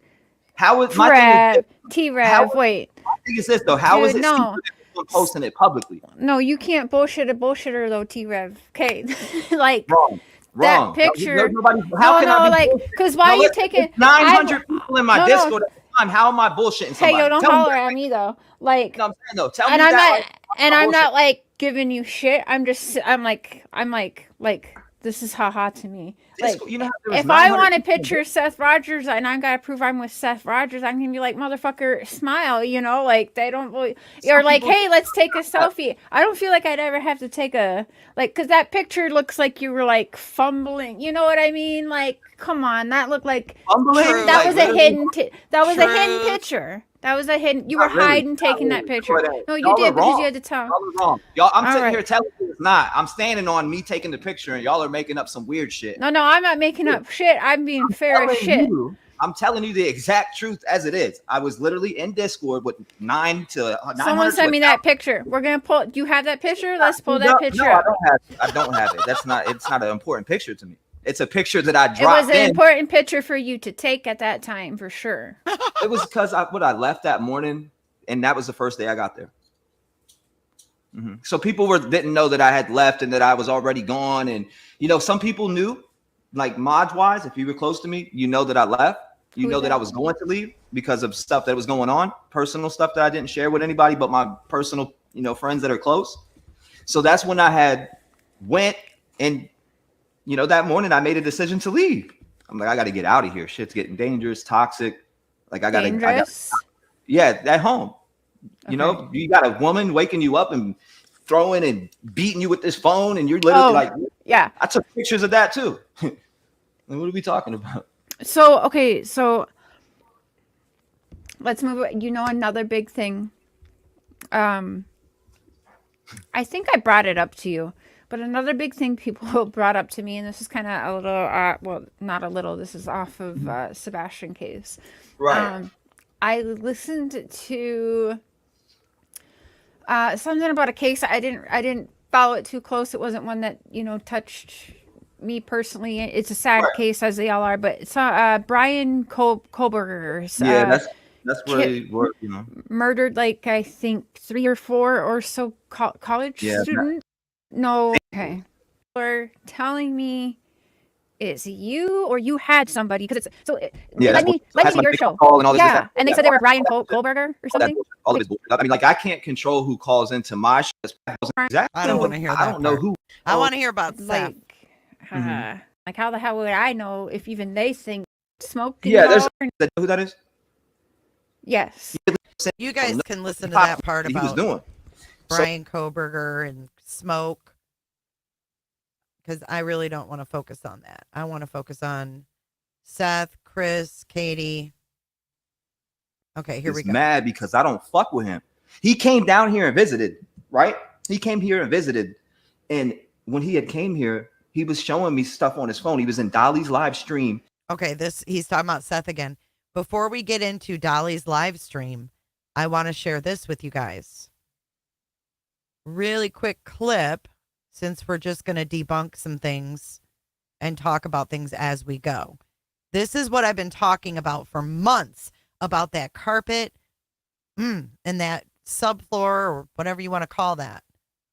How is my thing? T-Rev, wait. My thing is this though. How is it secretive if I'm posting it publicly? No, you can't bullshit a bullshitter though, T-Rev. Okay, like wrong. That picture. Because why are you taking 900 people in my Discord at the time? How am I bullshitting somebody? Hey, yo, don't holler at me though. Like, no, I'm saying though. Tell me and that. I'm not like giving you shit. I'm like, this is haha to me. Like, if I want a picture of Seth Rogers and I gotta prove I'm with Seth Rogers, I'm gonna be like, motherfucker, smile, like they don't really, or like, hey, let's take a selfie. I don't feel like I'd ever have to take because that picture looks like you were like fumbling. You know what I mean? Like, come on, that looked like fumbling. That was a hidden. That was a hidden picture. That was a hidden. You were hiding taking that picture. No, you did because you had to tell. Y'all are wrong. Y'all, I'm sitting here telling you it's not. I'm standing on me taking the picture, and y'all are making up some weird shit. No, I'm not making up shit. I'm being fair as shit. I'm telling you the exact truth as it is. I was literally in Discord with 900. Someone send me that picture. We're gonna pull. Do you have that picture? Let's pull that picture. No, I don't have it. That's not. It's not an important picture to me. It's a picture that I It was dropped an in. important picture for you to take at that time, for sure. It was because I left that morning, and that was the first day I got there. So people didn't know that I had left and that I was already gone. And some people knew, like mods wise, if you were close to me, that I left. You know that I was going to leave because of stuff that was going on, personal stuff that I didn't share with anybody but my personal, friends that are close. So that's when I had went, and that morning I made a decision to leave. I'm like, I got to get out of here. Shit's getting dangerous, toxic. Like I got to, yeah, at home. You got a woman waking you up and throwing and beating you with this phone, and you're literally yeah. I took pictures of that too. And what are we talking about? So let's move. Another big thing. I think I brought it up to you, but another big thing people brought up to me, and this is kind of a little, well, not a little. This is off of Sebastian case. Right. I listened to something about a case. I didn't follow it too close. It wasn't one that touched me personally. It's a sad case, as they all are. But it's Brian Kohlberger's. Yeah, that's where he worked. Murdered, like I think 3 or 4 or so college students. No, okay. Or telling me it's you or you had somebody, because it's so. Let me to your show. Yeah, and they said they were Brian Kohlberger or something. All of his bullshit. I mean, like I can't control who calls into my show. Exactly. I don't want to hear that. I don't know who. I want to hear about Seth. Like how the hell would I know if even they think smoke? Yeah, who that is. Yes. You guys can listen to that part he was about doing. Brian Kohlberger and smoke, because I really don't want to focus on that. I want to focus on Seth, Chris, Katie. Okay, here we go. Mad because I don't fuck with him. He came down here and visited, right? He came here and visited, and when he had came here, he was showing me stuff on his phone. He was in Dolly's live stream. Okay, he's talking about Seth again. Before we get into Dolly's live stream, I want to share this with you guys. Really quick clip, since we're just going to debunk some things and talk about things as we go. This is what I've been talking about for months, about that carpet and that subfloor, or whatever you want to call that.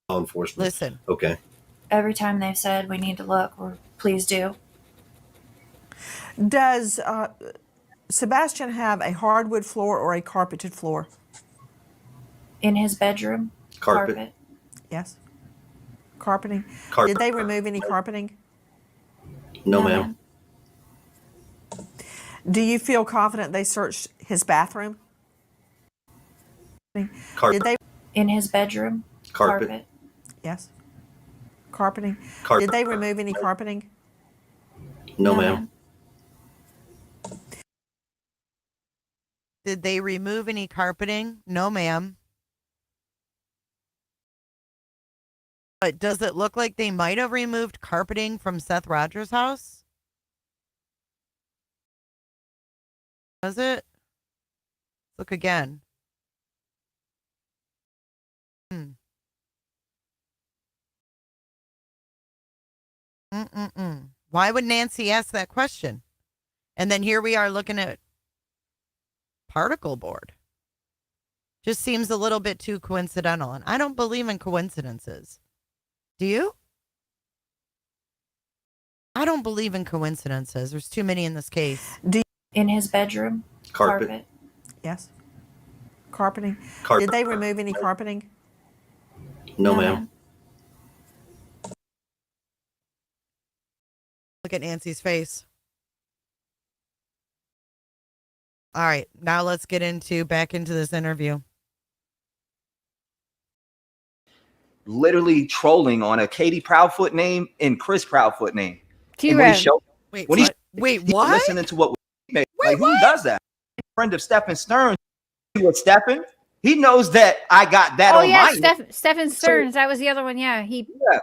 Law enforcement. Listen. Okay. Every time they've said we need to look, or please do. Does Sebastian have a hardwood floor or a carpeted floor? In his bedroom? Carpet. Yes. Carpeting. Carpet. Did they remove any carpeting? No, ma'am. Do you feel confident they searched his bathroom? Carpet. Did they? In his bedroom? Carpet. Yes. Carpeting. Carpet. Did they remove any carpeting? No, ma'am. Did they remove any carpeting? No, ma'am. But does it look like they might have removed carpeting from Seth Rogers' house? Does it? Look again. Why would Nancy ask that question? And then here we are looking at particle board. Just seems a little bit too coincidental. And I don't believe in coincidences. Do you? I don't believe in coincidences. There's too many in this case. In his bedroom? Carpet. Yes. Carpeting. Carpet. Did they remove any carpeting? No, ma'am. Look at Nancy's face. All right, now let's get back into this interview. Literally trolling on a Katie Proudfoot name and Chris Proudfoot name. T-Rev. Wait, what? Listening to what we made. Like, who does that? Friend of Stephen Stearns. With Stephen, he knows that I got that on yeah, my Stephen Stearns. That was the other one. Yeah,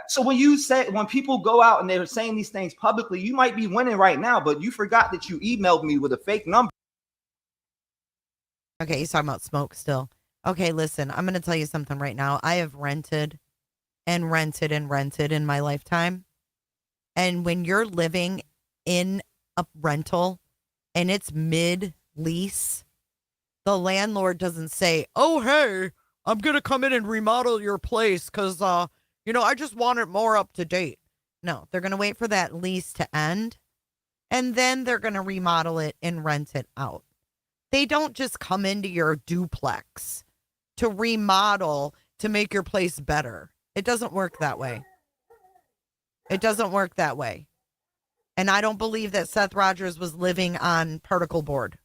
So when people go out and they're saying these things publicly, you might be winning right now, but you forgot that you emailed me with a fake number. Okay, he's talking about smoke still. Okay, listen, I'm going to tell you something right now. I have rented and rented and rented in my lifetime. And when you're living in a rental and it's mid-lease, the landlord doesn't say, oh, hey, I'm going to come in and remodel your place because, I just want it more up to date. No, they're going to wait for that lease to end, and then they're going to remodel it and rent it out. They don't just come into your duplex to remodel to make your place better. It doesn't work that way. It doesn't work that way. And I don't believe that Seth Rogers was living on particle board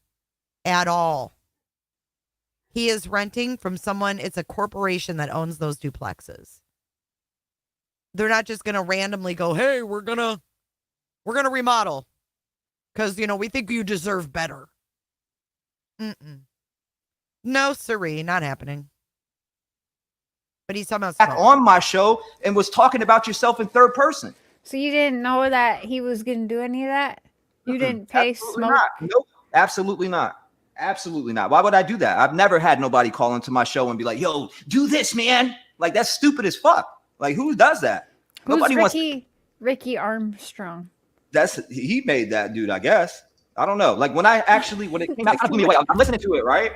at all. He is renting from someone. It's a corporation that owns those duplexes. They're not just going to randomly go, hey, we're going to remodel because, we think you deserve better. No, siree, not happening. But he's talking about back on my show and was talking about yourself in third person. So you didn't know that he was going to do any of that? You didn't pay Absolutely Smoke? not. Nope. Absolutely not. Absolutely not. Why would I do that? I've never had nobody call into my show and be like, yo, do this, man. Like, that's stupid as fuck. Like, who does that? Who's Nobody Ricky Armstrong? He made that dude, I guess. I don't know. Like, when it came out, it blew me away. I'm listening to it, right?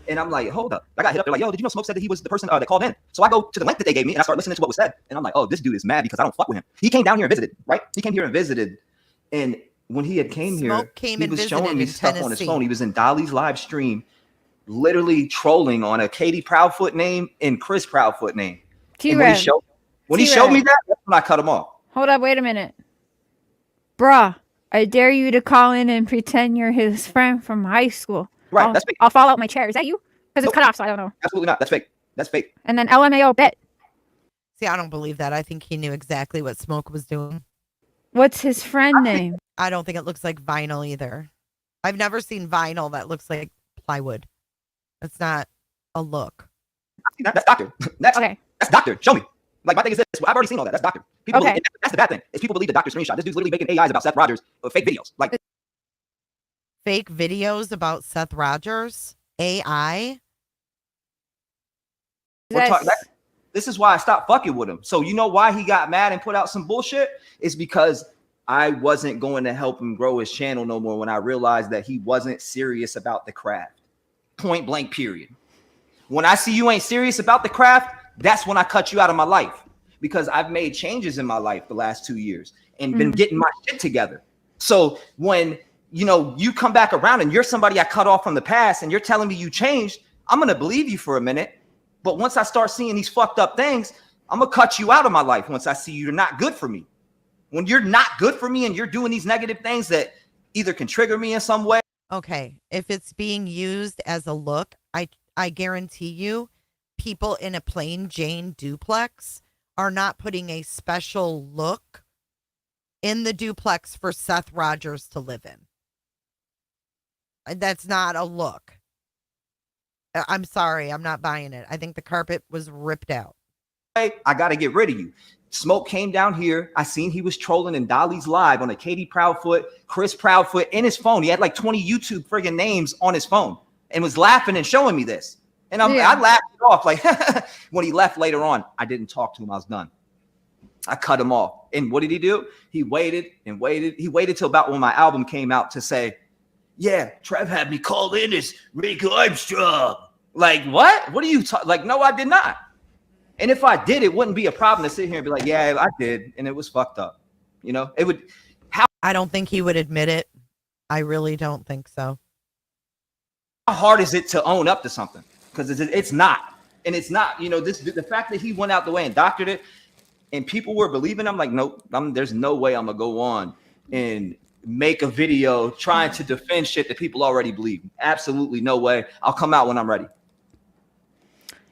And I'm like, hold up. I got hit up. They're like, yo, did you know Smoke said that he was the person that called in? So I go to the link that they gave me and I start listening to what was said. And I'm like, oh, this dude is mad because I don't fuck with him. He came down here and visited, right? He came here and visited. And when he had came here, he was showing me stuff on his phone. He was in Dolly's live stream, literally trolling on a Katie Proudfoot name and Chris Proudfoot name. T-Rev. When he showed me that, that's when I cut him off. Hold up, wait a minute. Bruh, I dare you to call in and pretend you're his friend from high school. Right, that's fake. I'll fall out my chair. Is that you? Because it's cut off, so I don't know. Absolutely not. That's fake. That's fake. And then LMAO bet. See, I don't believe that. I think he knew exactly what Smoke was doing. What's his friend name? I don't think it looks like vinyl either. I've never seen vinyl that looks like plywood. That's not a look. That's doctor. That's doctor. Show me. Like, my thing is this. I've already seen all that. That's doctor. People believe, that's the bad thing. Is people believe the doctor screenshot. This dude's literally making AIs about Seth Rogers of fake videos. Like, fake videos about Seth Rogers? AI? This is why I stopped fucking with him. So you know why he got mad and put out some bullshit? It's because I wasn't going to help him grow his channel no more when I realized that he wasn't serious about the craft. Point blank, period. When I see you ain't serious about the craft, that's when I cut you out of my life, because I've made changes in my life the last 2 years and been getting my shit together. So when, you come back around and you're somebody I cut off from the past and you're telling me you changed, I'm going to believe you for a minute. But once I start seeing these fucked up things, I'm going to cut you out of my life once I see you're not good for me. When you're not good for me and you're doing these negative things that either can trigger me in some way. Okay. If it's being used as a look, I guarantee you people in a plain Jane duplex are not putting a special look in the duplex for Seth Rogers to live in. That's not a look. I'm sorry. I'm not buying it. I think the carpet was ripped out. I got to get rid of you. Smoke came down here. I seen he was trolling in Dolly's live on a Katie Proudfoot, Chris Proudfoot in his phone. He had like 20 YouTube friggin' names on his phone and was laughing and showing me this. And I laughed it off. Like, when he left later on, I didn't talk to him. I was done. I cut him off. And what did he do? He waited and waited. He waited till about when my album came out to say, yeah, Trev had me call in as Rick Armstrong. Like, what? What are you talking? Like, no, I did not. And if I did, it wouldn't be a problem to sit here and be like, yeah, I did. And it was fucked up. It would. I don't think he would admit it. I really don't think so. How hard is it to own up to something? Because it's not. And it's not, the fact that he went out the way and doctored it and people were believing him, like, nope, there's no way I'm going to go on and make a video trying to defend shit that people already believe. Absolutely no way. I'll come out when I'm ready.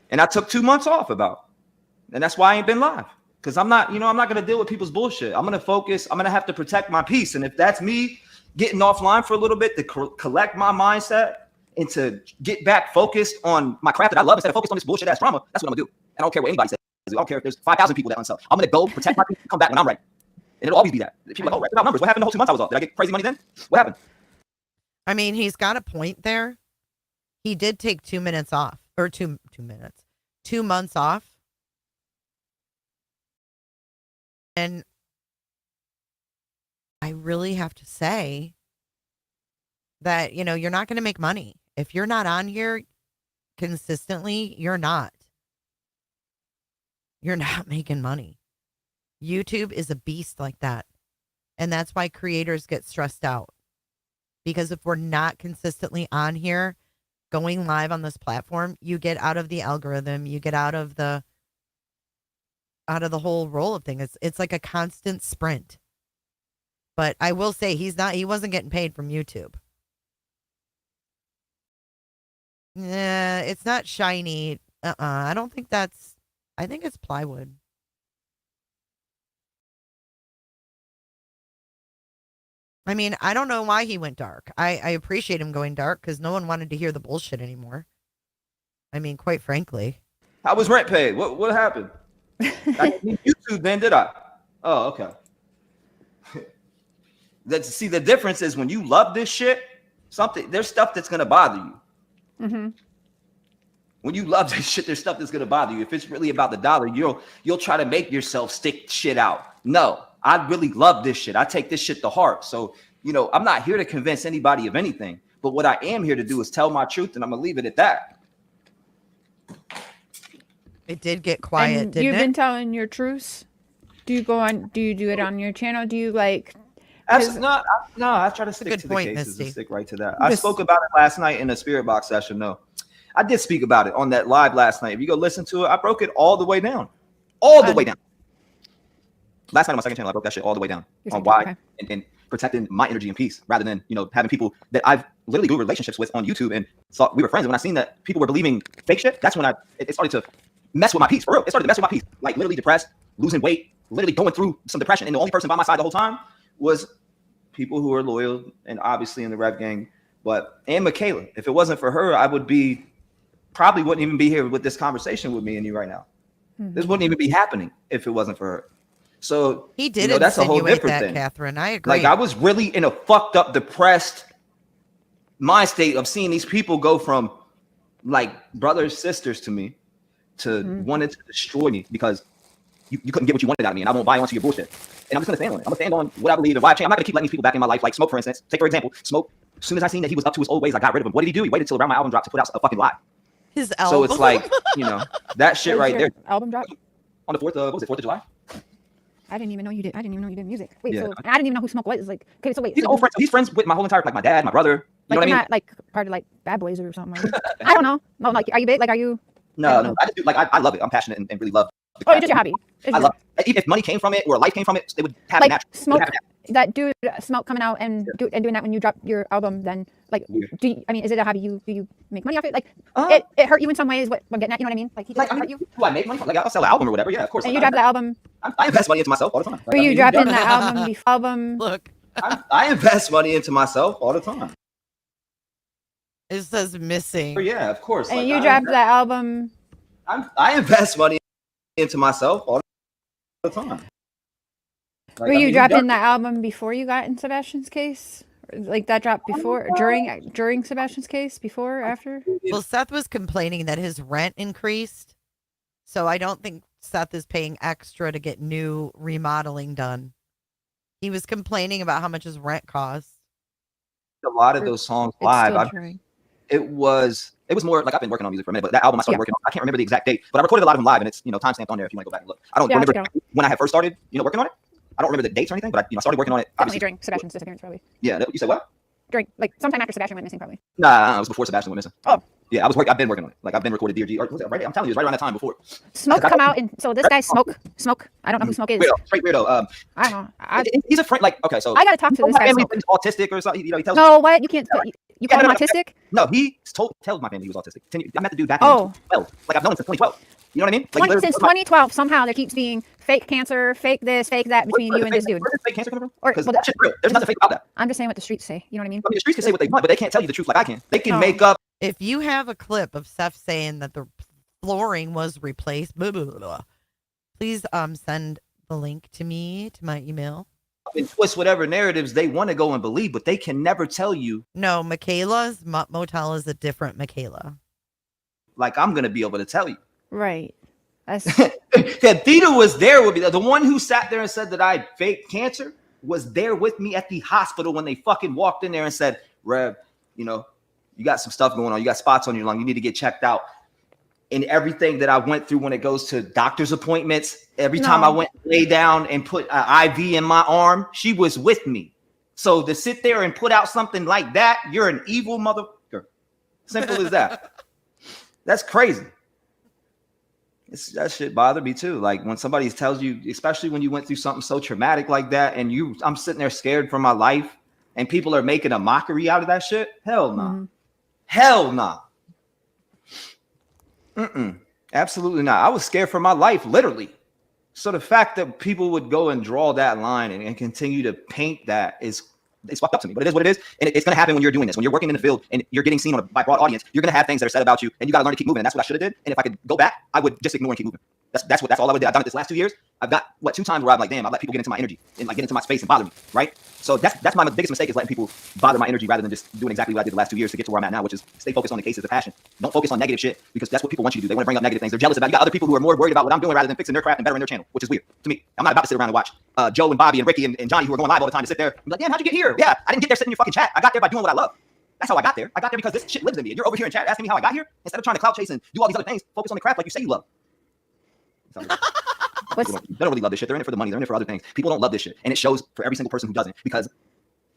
And I took 2 months off and that's why I ain't been live, because I'm not going to deal with people's bullshit. I'm going to focus. I'm going to have to protect my peace. And if that's me getting offline for a little bit to collect my mindset and to get back focused on my craft that I love instead of focused on this bullshit ass drama, that's what I'm going to do. I don't care what anybody says. I don't care if there's 5,000 people that unsell. I'm going to go protect my peace and come back when I'm ready. And it'll always be that. People are like, oh, about numbers. What happened the whole 2 months I was off? Did I get crazy money then? What happened? I mean, he's got a point there. He did take 2 minutes off, or 2 minutes, 2 months off. And I really have to say that, you're not going to make money. If you're not on here consistently, you're not. You're not making money. YouTube is a beast like that. And that's why creators get stressed out. Because if we're not consistently on here, going live on this platform, you get out of the algorithm, you get out of the whole role of things. It's like a constant sprint. But I will say he wasn't getting paid from YouTube. Yeah, it's not shiny. I don't think I think it's plywood. I mean, I don't know why he went dark. I appreciate him going dark because no one wanted to hear the bullshit anymore. I mean, quite frankly. How was rent paid? What happened? I didn't need YouTube then, did I? Oh, okay. See, the difference is when you love this shit, there's stuff that's gonna bother you. Mm-hmm. When you love this shit, there's stuff that's gonna bother you. If it's really about the dollar, you'll try to make yourself stick shit out. No, I really love this shit. I take this shit to heart. So, I'm not here to convince anybody of anything. But what I am here to do is tell my truth, and I'm gonna leave it at that. It did get quiet, And didn't you've it? been telling your truths? Do you do it on your channel? Do you like... No, I try to stick to the cases and stick right to that. I spoke about it last night in the Spirit Box session. No, I did speak about it on that live last night. If you go listen to it, I broke it all the way down. All the way down. Last night on my second channel, I broke that shit all the way down on why and protecting my energy and peace rather than, having people that I've literally grew relationships with on YouTube and thought we were friends. And when I seen that people were believing fake shit, that's when it started to mess with my peace. For real, it started to mess with my peace. Like literally depressed, losing weight, literally going through some depression. And the only person by my side the whole time was people who are loyal and obviously in the Rev gang, and Michaela. If it wasn't for her, I would probably wouldn't even be here with this conversation with me and you right now. Mm-hmm. This wouldn't even be happening if it wasn't for her. So he did. That's a whole different thing, Catherine. I agree. Like I was really in a fucked up, depressed mind state of seeing these people go from like brothers, sisters to me to wanting to destroy me because you couldn't get what you wanted out of me, and I won't buy onto your bullshit. And I'm just gonna stand on it. I'm gonna stand on what I believe and why I change. I'm not gonna keep letting these people back in my life, like Smoke, for instance. Take for example, Smoke. As soon as I seen that he was up to his old ways, I got rid of him. What did he do? He waited till around my album dropped to put out a fucking lie. His album. So it's like, that shit right there. Album drop on the 4th of July. I didn't even know you did. I didn't even know you did music. Wait, so I didn't even know who Smoke was. Like, okay, so wait. He's old friends. He's friends with my whole entire, like my dad, my brother. You know what I mean? Not like part of like Bad Boys or something. Like I don't know. No, like, are you big? Like, are you? No. I just do, like I love it. I'm passionate and really love. It's just your hobby. I love it. Even if money came from it or life came from it, they would have like natural. Smoke. That dude, Smoke, coming out and doing that when you drop your album. Then like, is it a hobby? Do you make money off it? Like, it hurt you in some ways. What I'm getting at, you know what I mean? Like, he hurt you. Do I make money? Like, I'll sell an album or whatever. Yeah, of course. And you drop the album. I invest money into myself all the time. Were you dropping the album? Look, I invest money into myself all the time. It says missing. Yeah, of course. And you dropped the album. I invest money into myself all the time. Were you dropping the album before you got in Sebastian's case? Like that dropped before, during Sebastian's case, before, after? Well, Seth was complaining that his rent increased. So I don't think Seth is paying extra to get new remodeling done. He was complaining about how much his rent costs. A lot of those songs live. It was more like I've been working on music for a minute, but that album I started working on, I can't remember the exact date, but I recorded a lot of them live and it's, timestamped on there if you want to go back and look. I don't remember when I had first started, working on it. I don't remember the dates or anything, but I started working on it. Definitely during Sebastian's disappearance, probably. Yeah, you said what? During, like, sometime after Sebastian went missing, probably. Nah, it was before Sebastian went missing. Oh. Yeah, I've been working on it. Like, I've been recorded DRG, or was it right? I'm telling you, it was right around that time before. Smoke come out, and so this guy, Smoke, I don't know who Smoke is. Straight weirdo. I don't know. He's a friend, like, okay, so. I gotta talk to this guy. He's autistic or something, he tells No, what? You can't, you call him autistic? No, he tells my family he was autistic. I met the dude back in 2012. Like, I've known him since 2012. You know what I mean? Like, since 2012, somehow there keeps being fake cancer, fake this, fake that between you and this dude. Where does fake cancer come from? Because that shit's real. There's nothing fake about that. I'm just saying what the streets say. You know what I mean? I mean, the streets can say what they want, but they can't tell you the truth like I can. They can make up. If you have a clip of Seth saying that the flooring was replaced, blah, blah, blah, blah, please send the link to me, to my email. And twist whatever narratives they want to go and believe, but they can never tell you. No, Michaela's motel is a different Michaela. Like, I'm going to be able to tell you. Right. That Theta was there with me. The one who sat there and said that I had fake cancer was there with me at the hospital when they fucking walked in there and said, Rev, you know, you got some stuff going on. You got spots on your lung. You need to get checked out. And everything that I went through when it goes to doctor's appointments, every time I went to lay down and put an IV in my arm, she was with me. So to sit there and put out something like that, you're an evil motherfucker. Simple as that. That's crazy. That shit bothered me too. Like when somebody tells you, especially when you went through something so traumatic like that, and I'm sitting there scared for my life, and people are making a mockery out of that shit. Hell no. Mm-hmm. Hell no. Absolutely not. I was scared for my life, literally. So the fact that people would go and draw that line and continue to paint that it's fucked up to me, but it is what it is. And it's going to happen when you're doing this. When you're working in the field and you're getting seen by a broad audience, you're going to have things that are said about you, and you got to learn to keep moving. And that's what I should have did. And if I could go back, I would just ignore and keep moving. That's all I would do. I've done it this last 2 years. I've got 2 times where I'm like, damn, I let people get into my energy and like get into my space and bother me, right? So that's my biggest mistake, is letting people bother my energy rather than just doing exactly what I did the last 2 years to get to where I'm at now, which is stay focused on the cases of passion. Don't focus on negative shit, because that's what people want you to do. They want to bring up negative things. They're jealous about. You got other people who are more worried about what I'm doing rather than fixing their craft and bettering their channel, which is weird to me. I'm not about to sit around and watch Joe and Bobby and Ricky and Johnny, who are going live all the time, to sit there and be like, damn, how'd you get here? Yeah, I didn't get there sitting in your fucking chat. I got there by doing what I love. That's how I got there. I got there because this shit lives in me. And you're over here in chat asking me how I got here. Instead of trying to clout chase and do all these other things, focus on the craft like you say you love. They don't really love this shit. They're in it for the money. They're in it for other things. People don't love this shit. And it shows for every single person who doesn't, because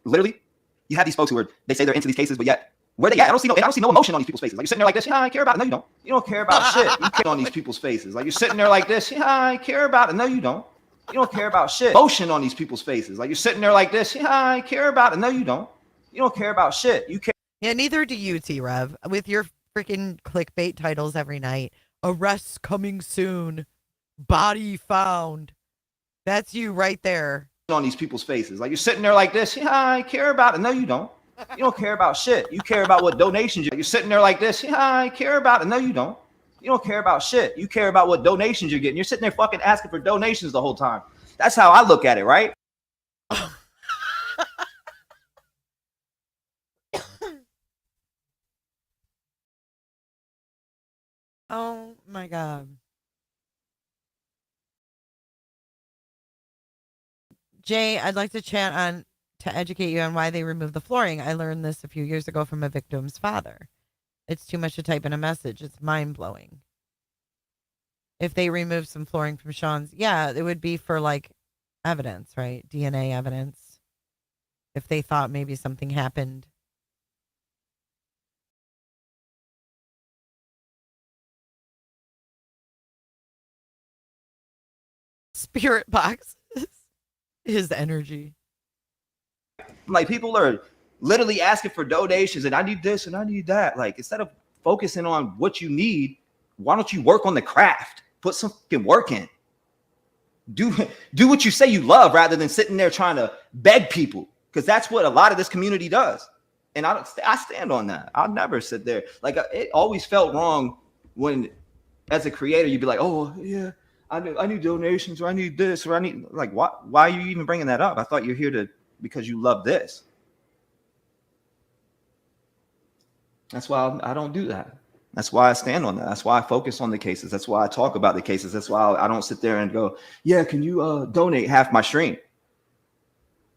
literally you have these folks who they say they're into these cases, but yet where they at? I don't see no emotion on these people's faces. Like, you're sitting there like this. Yeah, I care about it. No, you don't. You don't care about shit. You care on these people's faces. Like, you're sitting there like this. Yeah, I care about it. No, you don't. You don't care about shit. Emotion on these people's faces. Like, you're sitting there like this. Yeah, I care about it. No, you don't. You don't care about shit. You care. Yeah, neither do you, T-Rev, with your freaking clickbait titles every night. Arrests coming soon. Body found. That's you right there. On these people's faces. Like, you're sitting there like this. Yeah, I care about it. No, you don't. You don't care about shit. You care about what donations you're sitting there like this. Yeah, I care about it. No, you don't. You don't care about shit. You care about what donations you're getting. You're sitting there fucking asking for donations the whole time. That's how I look at it, right? Oh my God. Jay, I'd like to chat on to educate you on why they removed the flooring. I learned this a few years ago from a victim's father. It's too much to type in a message. It's mind-blowing. If they removed some flooring from Sean's, yeah, it would be for like evidence, right? DNA evidence. If they thought maybe something happened. Spirit boxes. His energy. Like, people are literally asking for donations and I need this and I need that. Like, instead of focusing on what you need, why don't you work on the craft? Put some fucking work in. Do what you say you love rather than sitting there trying to beg people, because that's what a lot of this community does. And I stand on that. I'll never sit there. Like, it always felt wrong when, as a creator, you'd be like, oh yeah, I need donations, or I need this, or I need, like, why are you even bringing that up? I thought you're here because you love this. That's why I don't do that. That's why I stand on that. That's why I focus on the cases. That's why I talk about the cases. That's why I don't sit there and go, yeah, can you donate half my stream?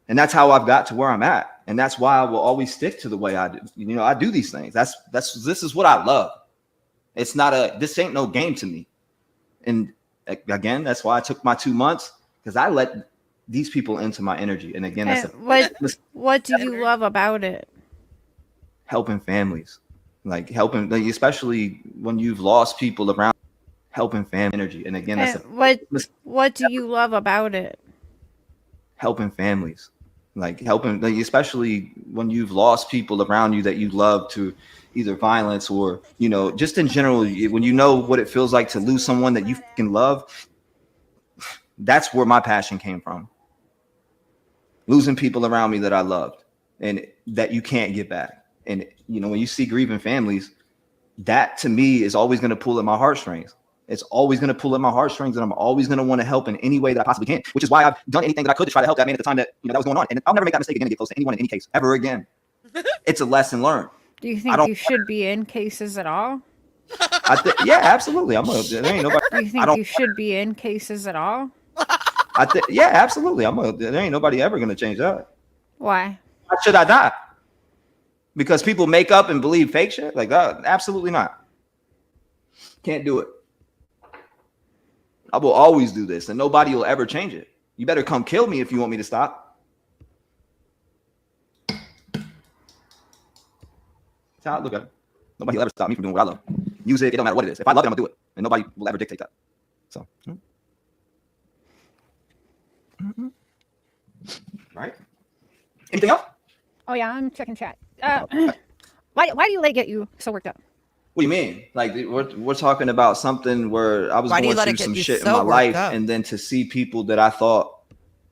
And that's how I've got to where I'm at. And that's why I will always stick to the way I do. You know, I do these things. This is what I love. It's not this ain't no game to me. And again, that's why I took my 2 months, because I let these people into my energy. And again, what do you love about it? Helping families, like helping, like, especially when you've lost people around, helping family energy. And again, what do you love about it? Helping families, like helping, like, especially when you've lost people around you that you love to either violence or, you know, just in general, when you know what it feels like to lose someone that you can love. That's where my passion came from. Losing people around me that I loved and that you can't get back. And, you know, when you see grieving families, that to me is always going to pull at my heartstrings. It's always going to pull at my heartstrings, and I'm always going to want to help in any way that I possibly can, which is why I've done anything that I could to try to help that man at the time that, you know, that was going on. And I'll never make that mistake again and get close to anyone in any case ever again. It's a lesson learned. Do you think you should be in cases at all? Yeah, absolutely. There ain't nobody. Do you think you should be in cases at all? I think, yeah, absolutely. There ain't nobody ever gonna change that. Why? Why should I die? Because people make up and believe fake shit like that? Absolutely not. Can't do it. I will always do this, and nobody will ever change it. You better come kill me if you want me to stop. That's how I look at it. Nobody will ever stop me from doing what I love. Music, it don't matter what it is. If I love it, I'm gonna do it, and nobody will ever dictate that. So, right? Anything else? Oh yeah, I'm checking chat. Why do you let it get you so worked up? What do you mean? Like we're talking about something where I was Why do you going let it through get some you shit in so my worked life, up? and then to see people that I thought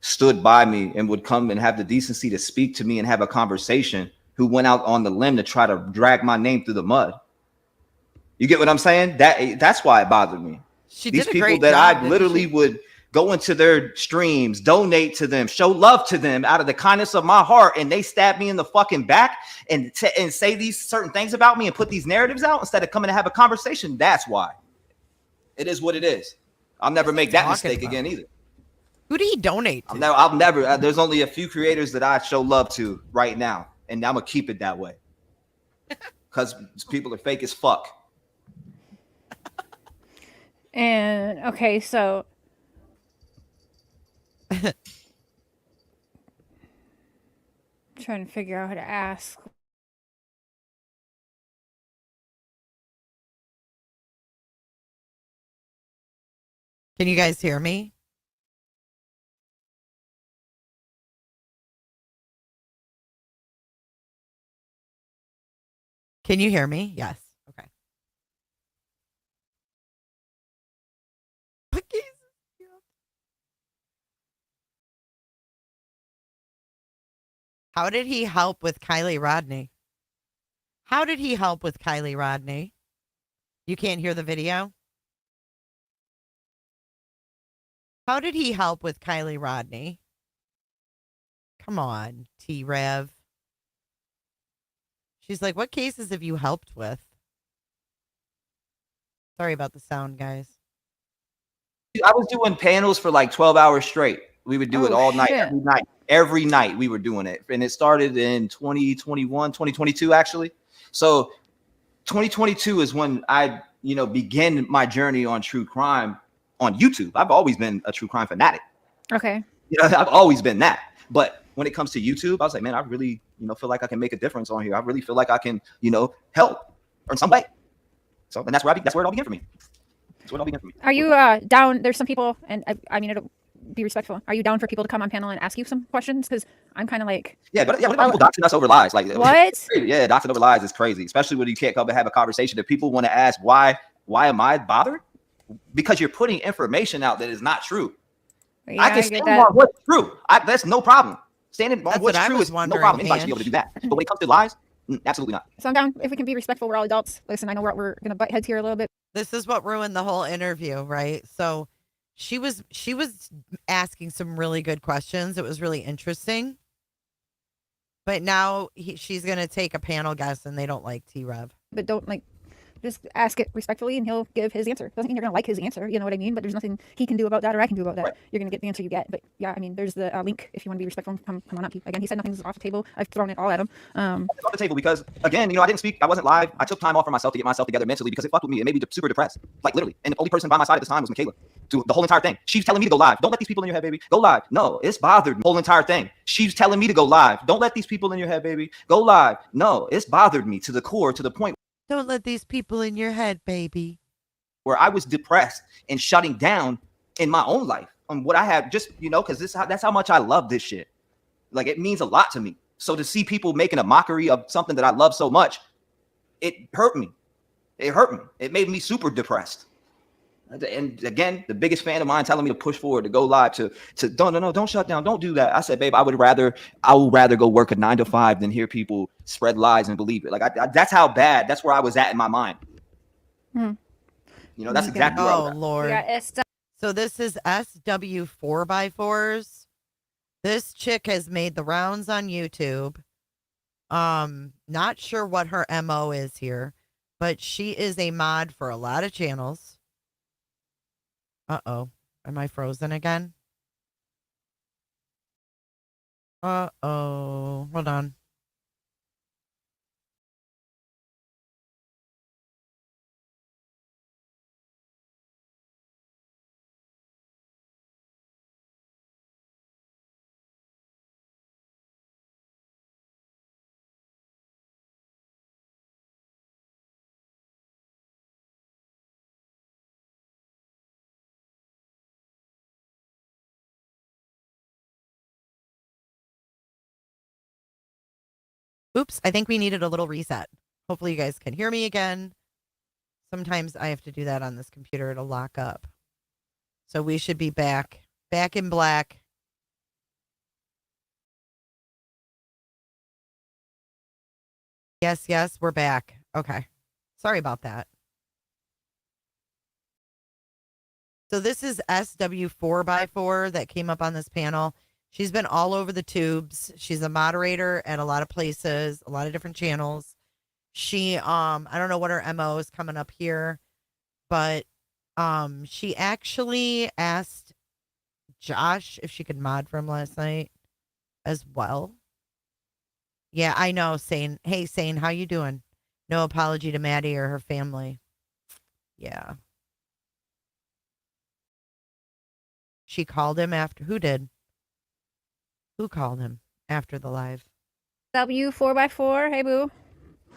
stood by me and would come and have the decency to speak to me and have a conversation, who went out on the limb to try to drag my name through the mud. You get what I'm saying? That's why it bothered me. These did a people great that job, I didn't literally would go into their streams, donate to them, show love to them out of the kindness of my heart, and they stab me in the fucking back and say these certain things about me and put these narratives out instead of coming to have a conversation. That's why. It is what it is. I'll never make that mistake again either. Who did he donate to? I'll never. There's only a few creators that I show love to right now, and I'm gonna keep it that way because people are fake as fuck. And okay, so trying to figure out how to ask. Can you guys hear me? Can you hear me? Yes. Okay. How did he help with Kylie Rodney? How did he help with Kylie Rodney? You can't hear the video? How did he help with Kylie Rodney? Come on, T-Rev. She's like, what cases have you helped with? Sorry about the sound, guys. I was doing panels for like 12 hours straight. We would do it all night, shit. every night. Every night we were doing it. And it started in 2021, 2022, actually. So 2022 is when I, began my journey on true crime on YouTube. I've always been a true crime fanatic. Okay. I've always been that. But when it comes to YouTube, I was like, man, I really, feel like I can make a difference on here. I really feel like I can, help in some way. So, and that's where it all began for me. That's where it all began for me. Are you down? There's some people, and I mean, it'll be respectful. Are you down for people to come on panel and ask you some questions? Because I'm kind of like, what about people doxing us over lies? Like what? Yeah, doxing over lies is crazy, especially when you can't come and have a conversation. If people want to ask why am I bothered? Because you're putting information out that is not true. Yeah, I can stand on what's true. That's no problem. Standing on what's true is no problem. Anybody should be able to do that. But when it comes to lies, absolutely not. So I'm down. If we can be respectful, we're all adults. Listen, I know we're gonna butt heads here a little bit. This is what ruined the whole interview, right? So she was asking some really good questions. It was really interesting. But now she's going to take a panel guess, and they don't like T-Rev. But don't just ask it respectfully, and he'll give his answer. Doesn't mean you're gonna like his answer, you know what I mean? But there's nothing he can do about that, or I can do about that. Right. You're gonna get the answer you get. But yeah, I mean, there's the link if you want to be respectful. Come on up. Again, he said nothing's off the table. I've thrown it all at him. It's off the table because again, I didn't speak. I wasn't live. I took time off for myself to get myself together mentally because it fucked with me. It made me super depressed, like literally. And the only person by my side at this time was Michaela. Do the whole entire thing. She's telling me to go live. Don't let these people in your head, baby. Go live. No, it's bothered me. The whole entire thing. She's telling me to go live. Don't let these people in your head, baby. Go live. No, it's bothered me to the core, to the point. Don't let these people in your head, baby. Where I was depressed and shutting down in my own life on what I had, just because that's how much I love this shit. Like it means a lot to me. So to see people making a mockery of something that I love so much, it hurt me. It hurt me. It made me super depressed. And again, the biggest fan of mine telling me to push forward, to go live, to don't shut down, don't do that. I said, babe, I would rather go work a 9 to 5 than hear people spread lies and believe it. Like that's how bad. That's where I was at in my mind. That's exactly where I was at. Lord. Yeah, so this is SW 4x4s. This chick has made the rounds on YouTube. Not sure what her MO is here, but she is a mod for a lot of channels. Uh-oh. Am I frozen again? Uh-oh. Hold on. Oops, I think we needed a little reset. Hopefully you guys can hear me again. Sometimes I have to do that on this computer. It'll lock up. So we should be back in black. Yes, we're back. Okay. Sorry about that. So this is SW4x4 that came up on this panel. She's been all over the tubes. She's a moderator at a lot of places, a lot of different channels. She I don't know what her MO is coming up here, but she actually asked Josh if she could mod for him last night as well. Yeah, I know, Sane. Hey, Sane, how you doing? No apology to Maddie or her family. Yeah. She called him after. Who did? Who called him after the live? W4x4. Hey, boo.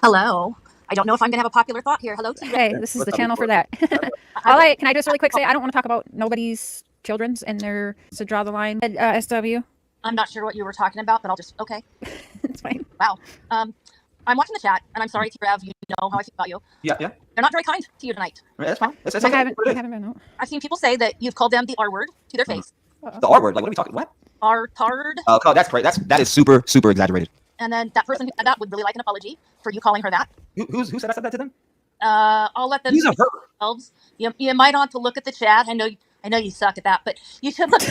Hello. I don't know if I'm going to have a popular thought here. Hello, T-Rev. Hey, this is the channel for that. Can I just really quick say, I don't want to talk about nobody's children's and their to draw the line. SW. I'm not sure what you were talking about, but I'll just, okay. It's fine. Wow. I'm watching the chat, and I'm sorry, T-Rev, you know how I feel about you. Yeah. They're not very kind to you tonight. That's fine. That's I haven't been. No. I've seen people say that you've called them the R word to their face. The R word? Like, what are we talking? What? R-tard. Oh, that's great. That is super exaggerated. And then that person who said that would really like an apology for you calling her that. Who said I said that to them? I'll let them. These are her. Themselves. You might want to look at the chat. I know you suck at that, but you should look.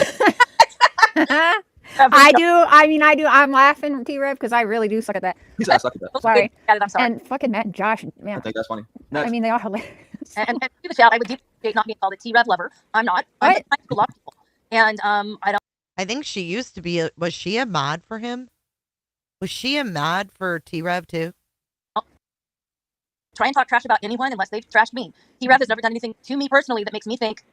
I do. I'm laughing, T-Rev, because I really do suck at that. He said I suck at that. Sorry. I'm sorry. And fucking Matt and Josh, man. I think that's funny. I mean, they are hilarious. And to the chat, I would appreciate not being called a T-Rev lover. I'm not. I'm a lot of people. And I don't. I think she used to be. Was she a mod for him? Was she a mod for T-Rev too? Try and talk trash about anyone unless they've trashed me. T-Rev has never done anything to me personally that makes me think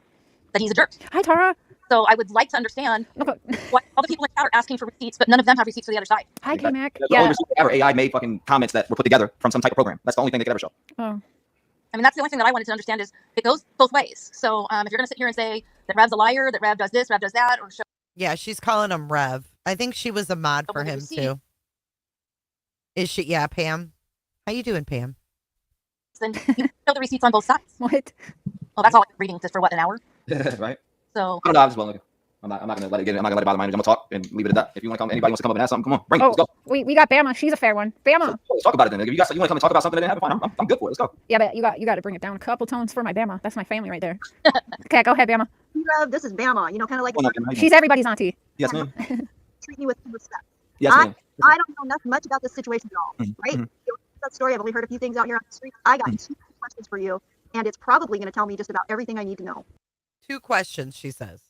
that he's a jerk. Hi, Tara. So I would like to understand why all the people in chat are asking for receipts, but none of them have receipts for the other side. Hi, K-Mac. The only receipt ever AI made fucking comments that were put together from some type of program. That's the only thing they could ever show. Oh. I mean, that's the only thing that I wanted to understand is it goes both ways. So if you're going to sit here and say that Rev's a liar, that Rev does this, Rev does that, or show. Yeah, she's calling him Rev. I think she was a mod for him too. Is she? Yeah, Pam. How you doing, Pam? Then you show the receipts on both sides. What? Well, that's all I'm reading just for what, an hour? Right. So. I don't know. I'm just well. I'm not gonna let it get. I'm not gonna let it bother my energy. I'm gonna talk and leave it at that. If you want to come, anybody wants to come up and ask something, come on, bring it. Let's go. We got Bama. She's a fair one. Bama. Let's talk about it then. If you want to come and talk about something that didn't happen, fine. I'm good for it. Let's go. Yeah, but you got to bring it down a couple tones for my Bama. That's my family right there. Okay, go ahead, Bama. This is Bama. You know, kind of like. She's everybody's auntie. Yes, ma'am. Treat me with respect. Yes, ma'am. I don't know much about this situation at all, right? That story. I've only heard a few things out here on the street. I got 2 questions for you, and it's probably going to tell me just about everything I need to know. 2 questions, she says.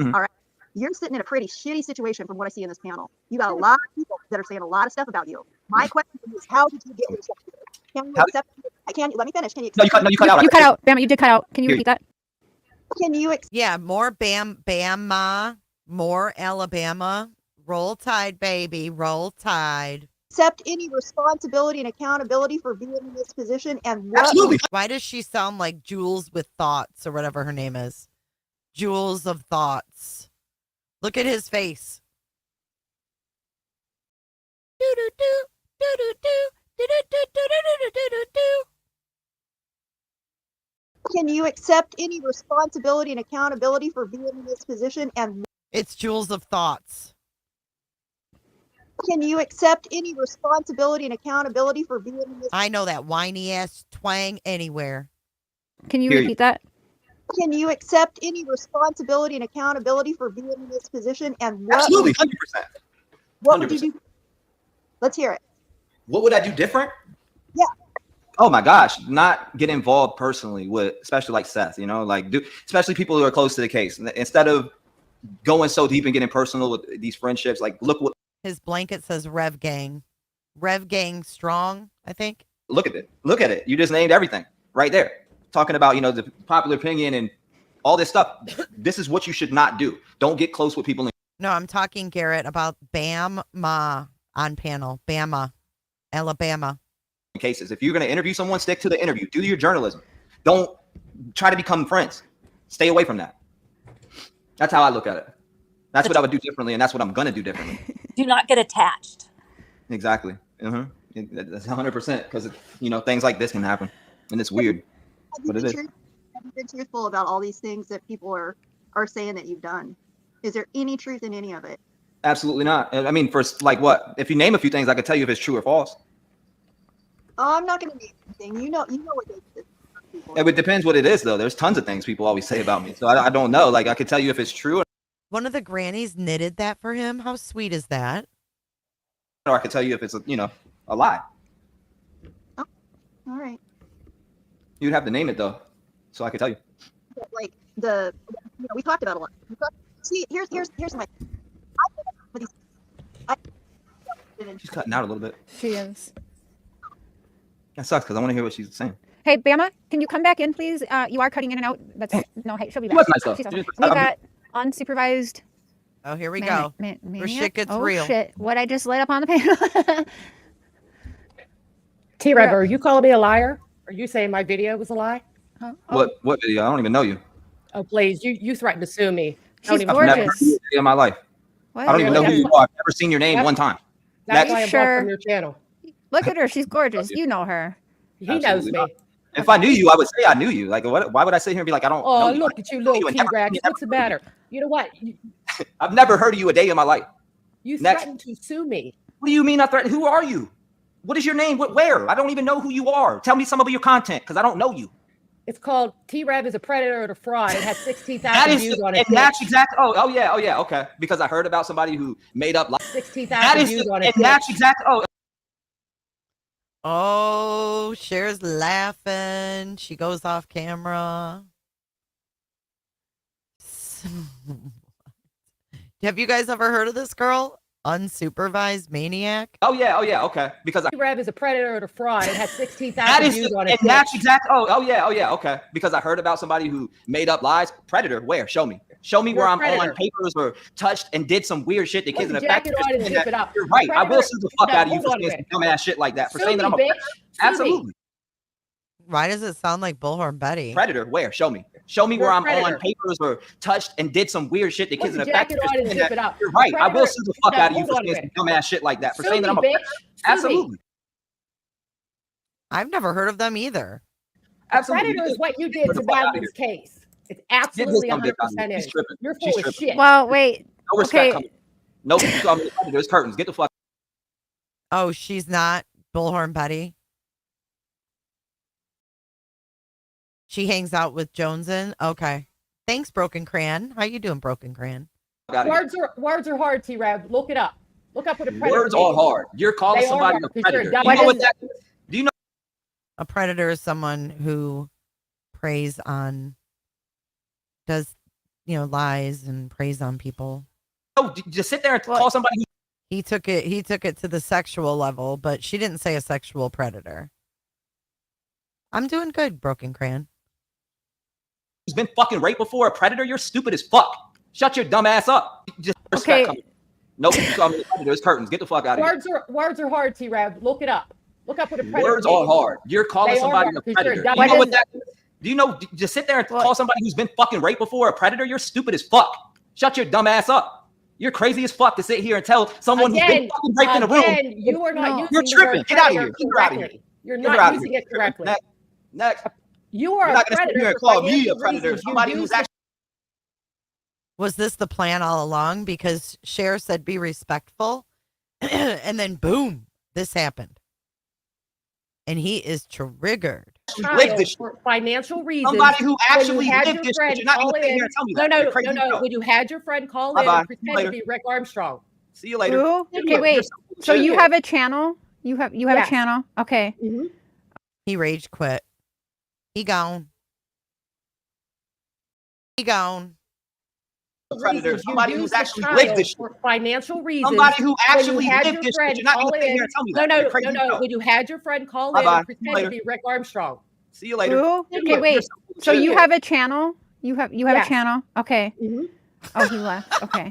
All right. You're sitting in a pretty shitty situation from what I see in this panel. You got a lot of people that are saying a lot of stuff about you. My question is, how did you get yourself here? Can you accept? I can't. Let me finish. Can you accept? No, you cut out. You cut out. Bama, you did cut out. Can you repeat that? Can you Yeah, more Bama, more Alabama. Roll Tide, baby. Roll Tide. accept any responsibility and accountability for being in this position? And what Absolutely. Why does she sound like Jules with Thoughts or whatever her name is? Jules of Thoughts. Look at his face. Can you accept any responsibility and accountability for being in this position? And it's Jules of Thoughts. Can you accept any responsibility and accountability for being in this? I know that whiny ass twang anywhere. Can you repeat that? Can you accept any responsibility and accountability for being in this position? And what Absolutely, 100%. What would you do? Let's hear it. What would I do different? Yeah. Oh my gosh, not get involved personally with, especially like Seth, you know, like especially people who are close to the case. Instead of going so deep and getting personal with these friendships, like look what His blanket says Rev Gang. Rev Gang strong, I think. Look at it. Look at it. You just named everything right there. Talking about, you know, the popular opinion and all this stuff. This is what you should not do. Don't get close with people. No, I'm talking, Garrett, about Bama on panel. Bama, Alabama. Cases. If you're going to interview someone, stick to the interview. Do your journalism. Don't try to become friends. Stay away from that. That's how I look at it. That's what I would do differently, and that's what I'm going to do differently. Do not get attached. Exactly. That's 100%, because, you know, things like this can happen, and it's weird, but it is. Have you been truthful about all these things that people are saying that you've done? Is there any truth in any of it? Absolutely not. I mean, for like what? If you name a few things, I could tell you if it's true or false. Oh, I'm not going to name anything. You know what they It depends what it is, though. There's tons of things people always say about me, so I don't know. Like, I could tell you if it's true. One of the grannies knitted that for him. How sweet is that? Or I could tell you if it's, you know, a lie. Oh, all right. You'd have to name it, though, so I could tell you. Like we talked about a lot. See, here's my. She's cutting out a little bit. She is. That sucks because I want to hear what she's saying. Hey, Bama, can you come back in, please? You are cutting in and out. That's no. Hey, she'll be back. What's nice, though? She's awesome. We got unsupervised. Oh, here we go. Where shit gets oh, real. Shit. What I just lit up on the panel. T-Rev, are you calling me a liar? Are you saying my video was a lie? What video? I don't even know you. Oh, please. You threatened to sue me. She's I've never heard you in my life. What? I don't even know who you are. I've never seen your name one time. That's why I'm blocked from your channel. Look at her. She's gorgeous. You know her. He knows me. If I knew you, I would say I knew you. Like, why would I sit here and be like, I don't know Oh, you? look at you, little T-Rex. What's the matter? You know what? I've never heard of you a day in my life. You Next. threatened to sue me. What do you mean I threatened? Who are you? What is your name? Where? I don't even know who you are. Tell me some of your content, because I don't know you. It's called T-Rev is a predator and a fraud. It has 16,000 views on it. And that's exactly. Oh yeah. Okay. Because I heard about somebody who made up 16,000 views on it. And that's exactly. Oh, Cher's laughing. She goes off camera. Have you guys ever heard of this girl? Unsupervised maniac? Oh yeah. Okay. Because T-Rev is a predator and a fraud. It has 16,000 views on it. And that's exactly. Oh yeah. Okay. Because I heard about somebody who made up lies. Predator. Where? Show me. Show me You're where a I'm predator. on papers or touched and did some weird shit. The kids in the back. Jacket on and zip it up. You're right. I will sue the fuck out of you hold for on a saying minute. some dumbass shit like that. For Sue saying that me, I'm a bitch. predator. Sue me. Absolutely. Why does it sound like Bullhorn Betty? Predator. Where? Show me. Show me You're where a I'm predator. on papers or touched and did some weird shit. The kids in the back. Jacket on and zip it up. You're right. I will Predator. sue the fuck No, out of you hold for on a saying some dumbass shit like that. For Sue saying that me, I'm a bitch. predator. Sue me. Absolutely. I've never heard of them either. Absolutely. Predator is what you did Get to the fuck outta Madeline's here. case. It's absolutely Get this dumb bitch 100% out of here. is. She's tripping. You're She's full of tripping. shit. Well, wait. No respect. Okay. Coming. No, there's curtains. Get the fuck. Oh, she's not Bullhorn Betty. She hangs out with Jonesin. Okay. Thanks, Broken Cran. How you doing, Broken Cran? Words are hard, T-Rev. Look it up. Look up what a predator Words are hard. You're calling They are somebody hard, a 'cause you're predator. a Do you dumb know what bitch. that is? Do you know? A predator is someone who preys on, does, lies and preys on people. No, just sit there and call somebody. He took it to the sexual level, but she didn't say a sexual predator. I'm doing good, Broken Cran. Who's been fucking raped before a predator? You're stupid as fuck. Shut your dumb ass up. Just respect. Okay. Nope. You call me a predator. There's curtains. Get the fuck out of here. Words are hard, T-Rev. Look it up. Look up what a predator Words are hard. You're calling They are somebody hard, a 'cause you're predator. a dumb Do you know what bitch. that is? Do you know? Just sit there and call somebody who's been fucking raped before a predator. You're stupid as fuck. Shut your dumb ass up. You're crazy as fuck to sit here and tell someone who's been fucking raped in a room. Again, you are not using You're the tripping. word Get out of predator here. Get out of here. correctly. You're Get her not out of using here. it correctly. Next. You are You're a not gonna sit predator here and for call me a financial predator. reasons. You Somebody use who's the- actually. Was this the plan all along? Because Cher said be respectful, and then boom, this happened. And he is triggered. Child for financial reasons. Somebody who when actually you had lived your this shit. friend You're not call gonna sit in- here and tell me No, that. no, You're crazy no, as no. fuck. When you had your friend call in Bye-bye. and pretend Later. to be Rick Armstrong. See you later. Who? Okay, wait. So you have a channel? You have Yes. a channel? Okay. He rage quit. He gone. He gone. predator, You somebody use who's the actually lived child this shit. for financial reasons. Somebody who When you actually had lived your this shit. friend You're not call gonna sit here in, and tell me no, that. You're no, crazy no, as no. hell. When you had your friend call in Bye-bye. and See you pretend later. to be Rick Armstrong. See you later. Who? Okay, wait. So you have a channel? You have Yes. a channel? Okay. Mm-hmm. Oh, he left. Okay.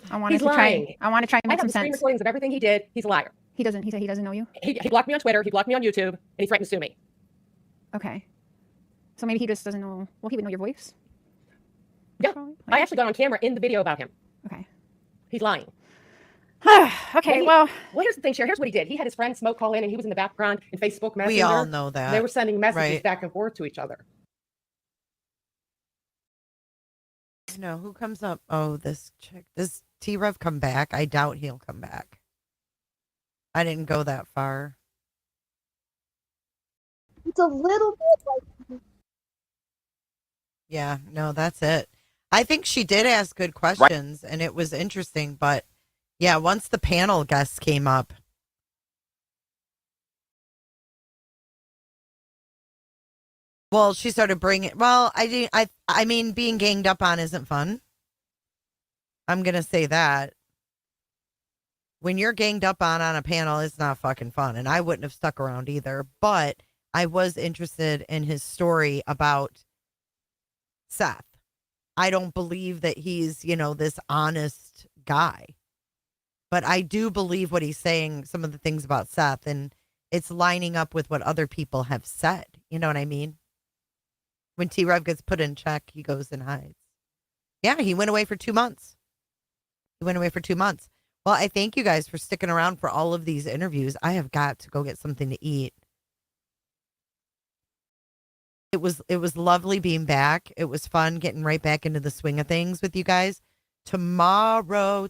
I wanted He's to lying. try. I want to try and I make have some the screen sense. recordings of everything he did. He's a liar. He doesn't. He said he doesn't know you. He blocked me on Twitter. He blocked me on YouTube, and he threatened to sue me. Okay. So maybe he just doesn't know. Well, he would know your voice. Yeah, I actually got on camera in the video about him. Okay. He's lying. Okay, well, here's the thing, Cher. Here's what he did. He had his friend Smoke call in, and he was in the background in Facebook Messenger. We all know that. They were sending messages Right. back and forth to each other. No, who comes up? Oh, this chick. Does T-Rev come back? I doubt he'll come back. I didn't go that far. It's a little bit like. Yeah, no, that's it. I think she did ask good questions, and it was interesting. But yeah, once the panel guests came up, well, she started bringing. Well, I mean, being ganged up on isn't fun. I'm gonna say that. When you're ganged up on a panel, it's not fucking fun, and I wouldn't have stuck around either. But I was interested in his story about Seth. I don't believe that he's, this honest guy. But I do believe what he's saying, some of the things about Seth, and it's lining up with what other people have said. You know what I mean? When T-Rev gets put in check, he goes and hides. Yeah, he went away for 2 months. Well, I thank you guys for sticking around for all of these interviews. I have got to go get something to eat. It was lovely being back. It was fun getting right back into the swing of things with you guys. Tomorrow,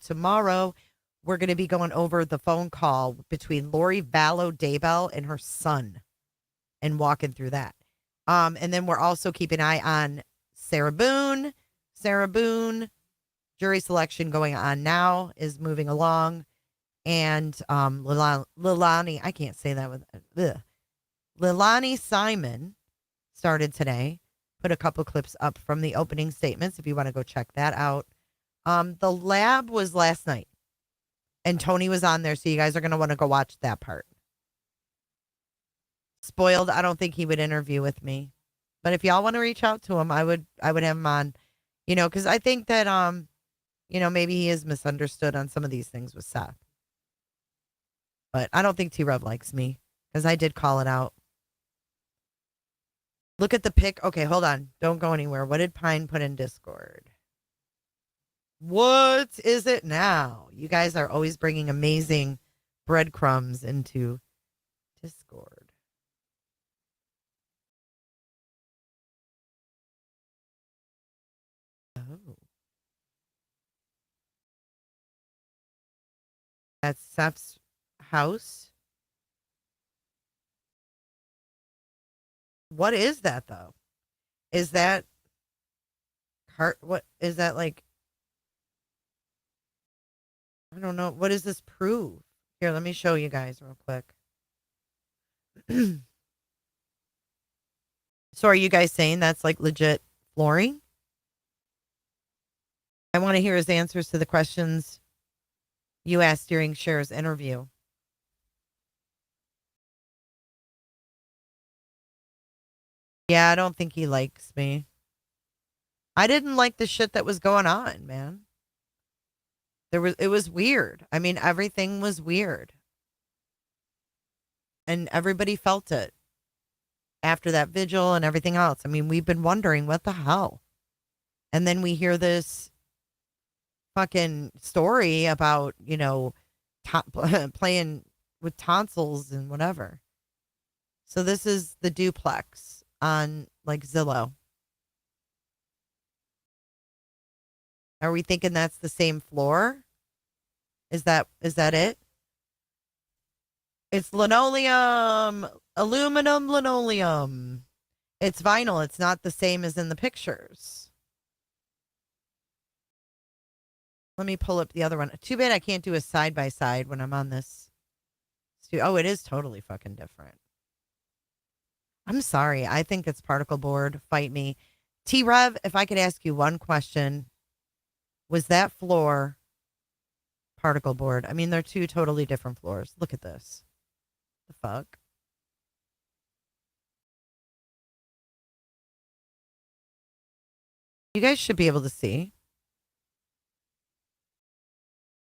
we're going to be going over the phone call between Lori Vallow Daybell and her son and walking through that. And then we're also keeping an eye on Sarah Boone. Jury selection going on now is moving along. And Lilani, I can't say that with Lilani Simon started today. Put a couple clips up from the opening statements if you want to go check that out. The lab was last night, and Tony was on there, so you guys are going to want to go watch that part. Spoiled, I don't think he would interview with me, but if y'all want to reach out to him, I would have him on, because I think that maybe he is misunderstood on some of these things with Seth. But I don't think T-Rev likes me because I did call it out. Look at the pic. Okay, hold on. Don't go anywhere. What did Pine put in Discord? What is it now? You guys are always bringing amazing breadcrumbs into Discord. Oh. That's Seth's house. What is that though? Is that what is that like? I don't know. What does this prove? Here, let me show you guys real quick. So are you guys saying that's like legit flooring? I want to hear his answers to the questions you asked during Cher's interview. Yeah, I don't think he likes me. I didn't like the shit that was going on, man. It was weird. I mean, everything was weird. And everybody felt it after that vigil and everything else. I mean, we've been wondering what the hell. And then we hear this fucking story about, playing with tonsils and whatever. So this is the duplex on like Zillow. Are we thinking that's the same floor? Is that it? It's linoleum, aluminum linoleum. It's vinyl. It's not the same as in the pictures. Let me pull up the other one. Too bad I can't do a side by side when I'm on this. Oh, it is totally fucking different. I'm sorry. I think it's particle board. Fight me. T-Rev, if I could ask you one question, was that floor particle board? I mean, they're two totally different floors. Look at this. The fuck? You guys should be able to see.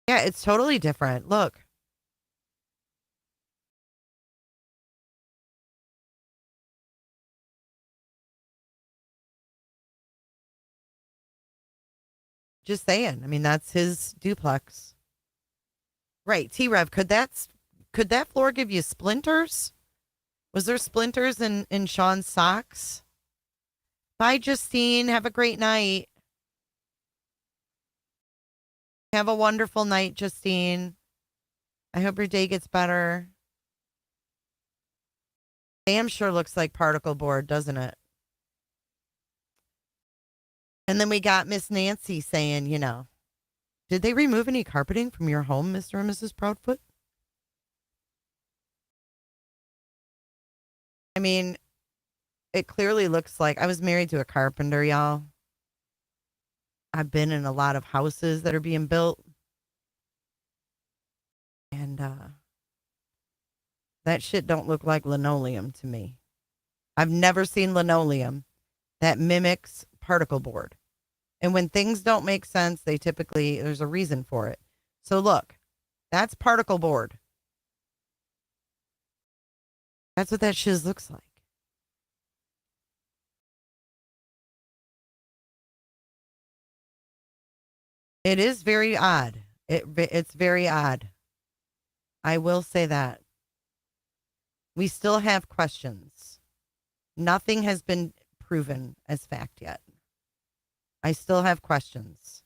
Yeah, it's totally different. Look. Just saying. I mean, that's his duplex. Right. T-Rev, could that floor give you splinters? Was there splinters in Sean's socks? Bye, Justine. Have a great night. Have a wonderful night, Justine. I hope your day gets better. Damn sure looks like particle board, doesn't it? And then we got Miss Nancy saying, you know, did they remove any carpeting from your home, Mr. and Mrs. Proudfoot? I mean, it clearly looks like I was married to a carpenter, y'all. I've been in a lot of houses that are being built. And that shit don't look like linoleum to me. I've never seen linoleum that mimics particle board. And when things don't make sense, there's a reason for it. So look, that's particle board. That's what that shiz looks like. It is very odd. It's very odd. I will say that. We still have questions. Nothing has been proven as fact yet. I still have questions.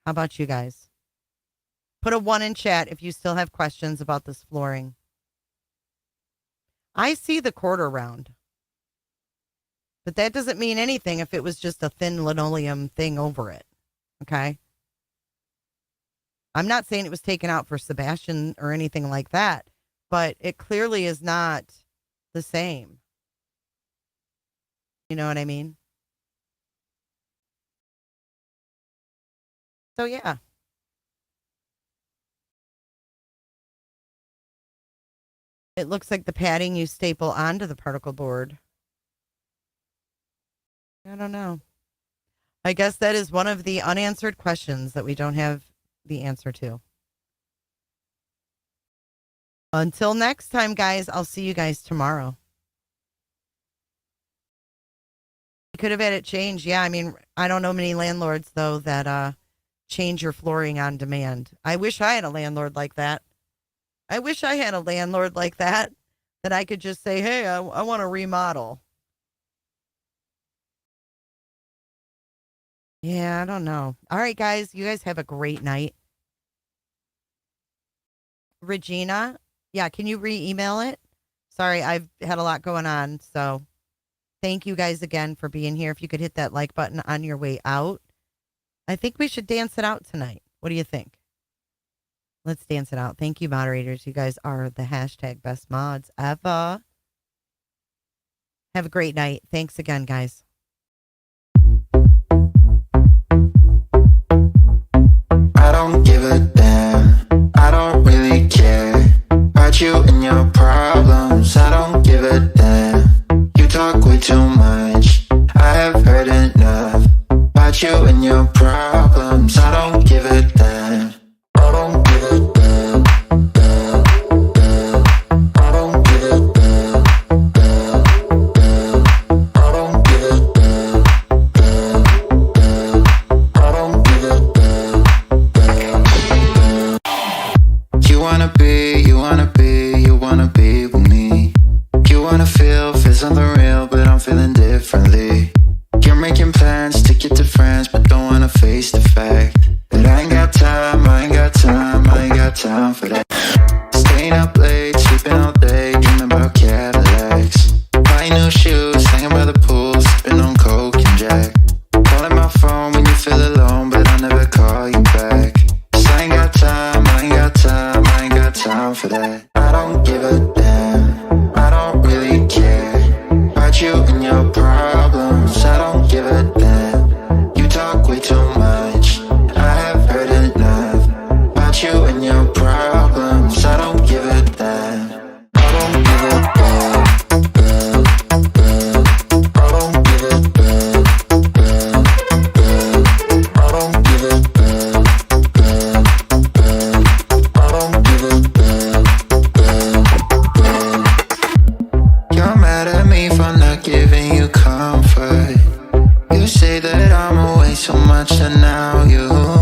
How about you guys? Put a 1 in chat if you still have questions about this flooring. I see the quarter round. But that doesn't mean anything if it was just a thin linoleum thing over it. Okay? I'm not saying it was taken out for Sebastian or anything like that, but it clearly is not the same. You know what I mean? So, yeah. It looks like the padding you staple onto the particle board. I don't know. I guess that is one of the unanswered questions that we don't have the answer to. Until next time, guys, I'll see you guys tomorrow. You could have had it changed. Yeah, I mean, I don't know many landlords, though, that change your flooring on demand. I wish I had a landlord like that. I wish I had a landlord like that I could just say, hey, I want to remodel. Yeah, I don't know. All right, guys, you guys have a great night. Regina, yeah, can you re-email it? Sorry, I've had a lot going on, so thank you guys again for being here. If you could hit that like button on your way out. I think we should dance it out tonight. What do you think? Let's dance it out. Thank you, moderators. You guys are the hashtag best mods ever. Have a great night. Thanks again, guys. I don't give a damn. I don't really care about you and your problems. I don't give a damn. You talk way too much. I have heard enough about you and your problems. I don't give a damn. I don't give a damn. Damn, damn. I don't give a damn. Damn, damn. I don't give a damn. Damn, damn. I don't give a damn. You wanna be with me. You wanna feel something real, but I'm feeling differently. You're making plans to get to friends, but don't wanna face the fact that I ain't got time, I ain't got time, I ain't got time for that. Staying up late, sleeping all day, dreaming about Cadillacs. Buying new shoes, hanging by the pool, sipping on Coke and Jack. Calling my phone when you feel alone, but I'll never call you back. 'Cause I ain't got time, I ain't got time, I ain't got time for that. I don't give a damn, I don't really care about you and your problems. I don't give a damn. You talk way too much. I say that I'm away so much that now you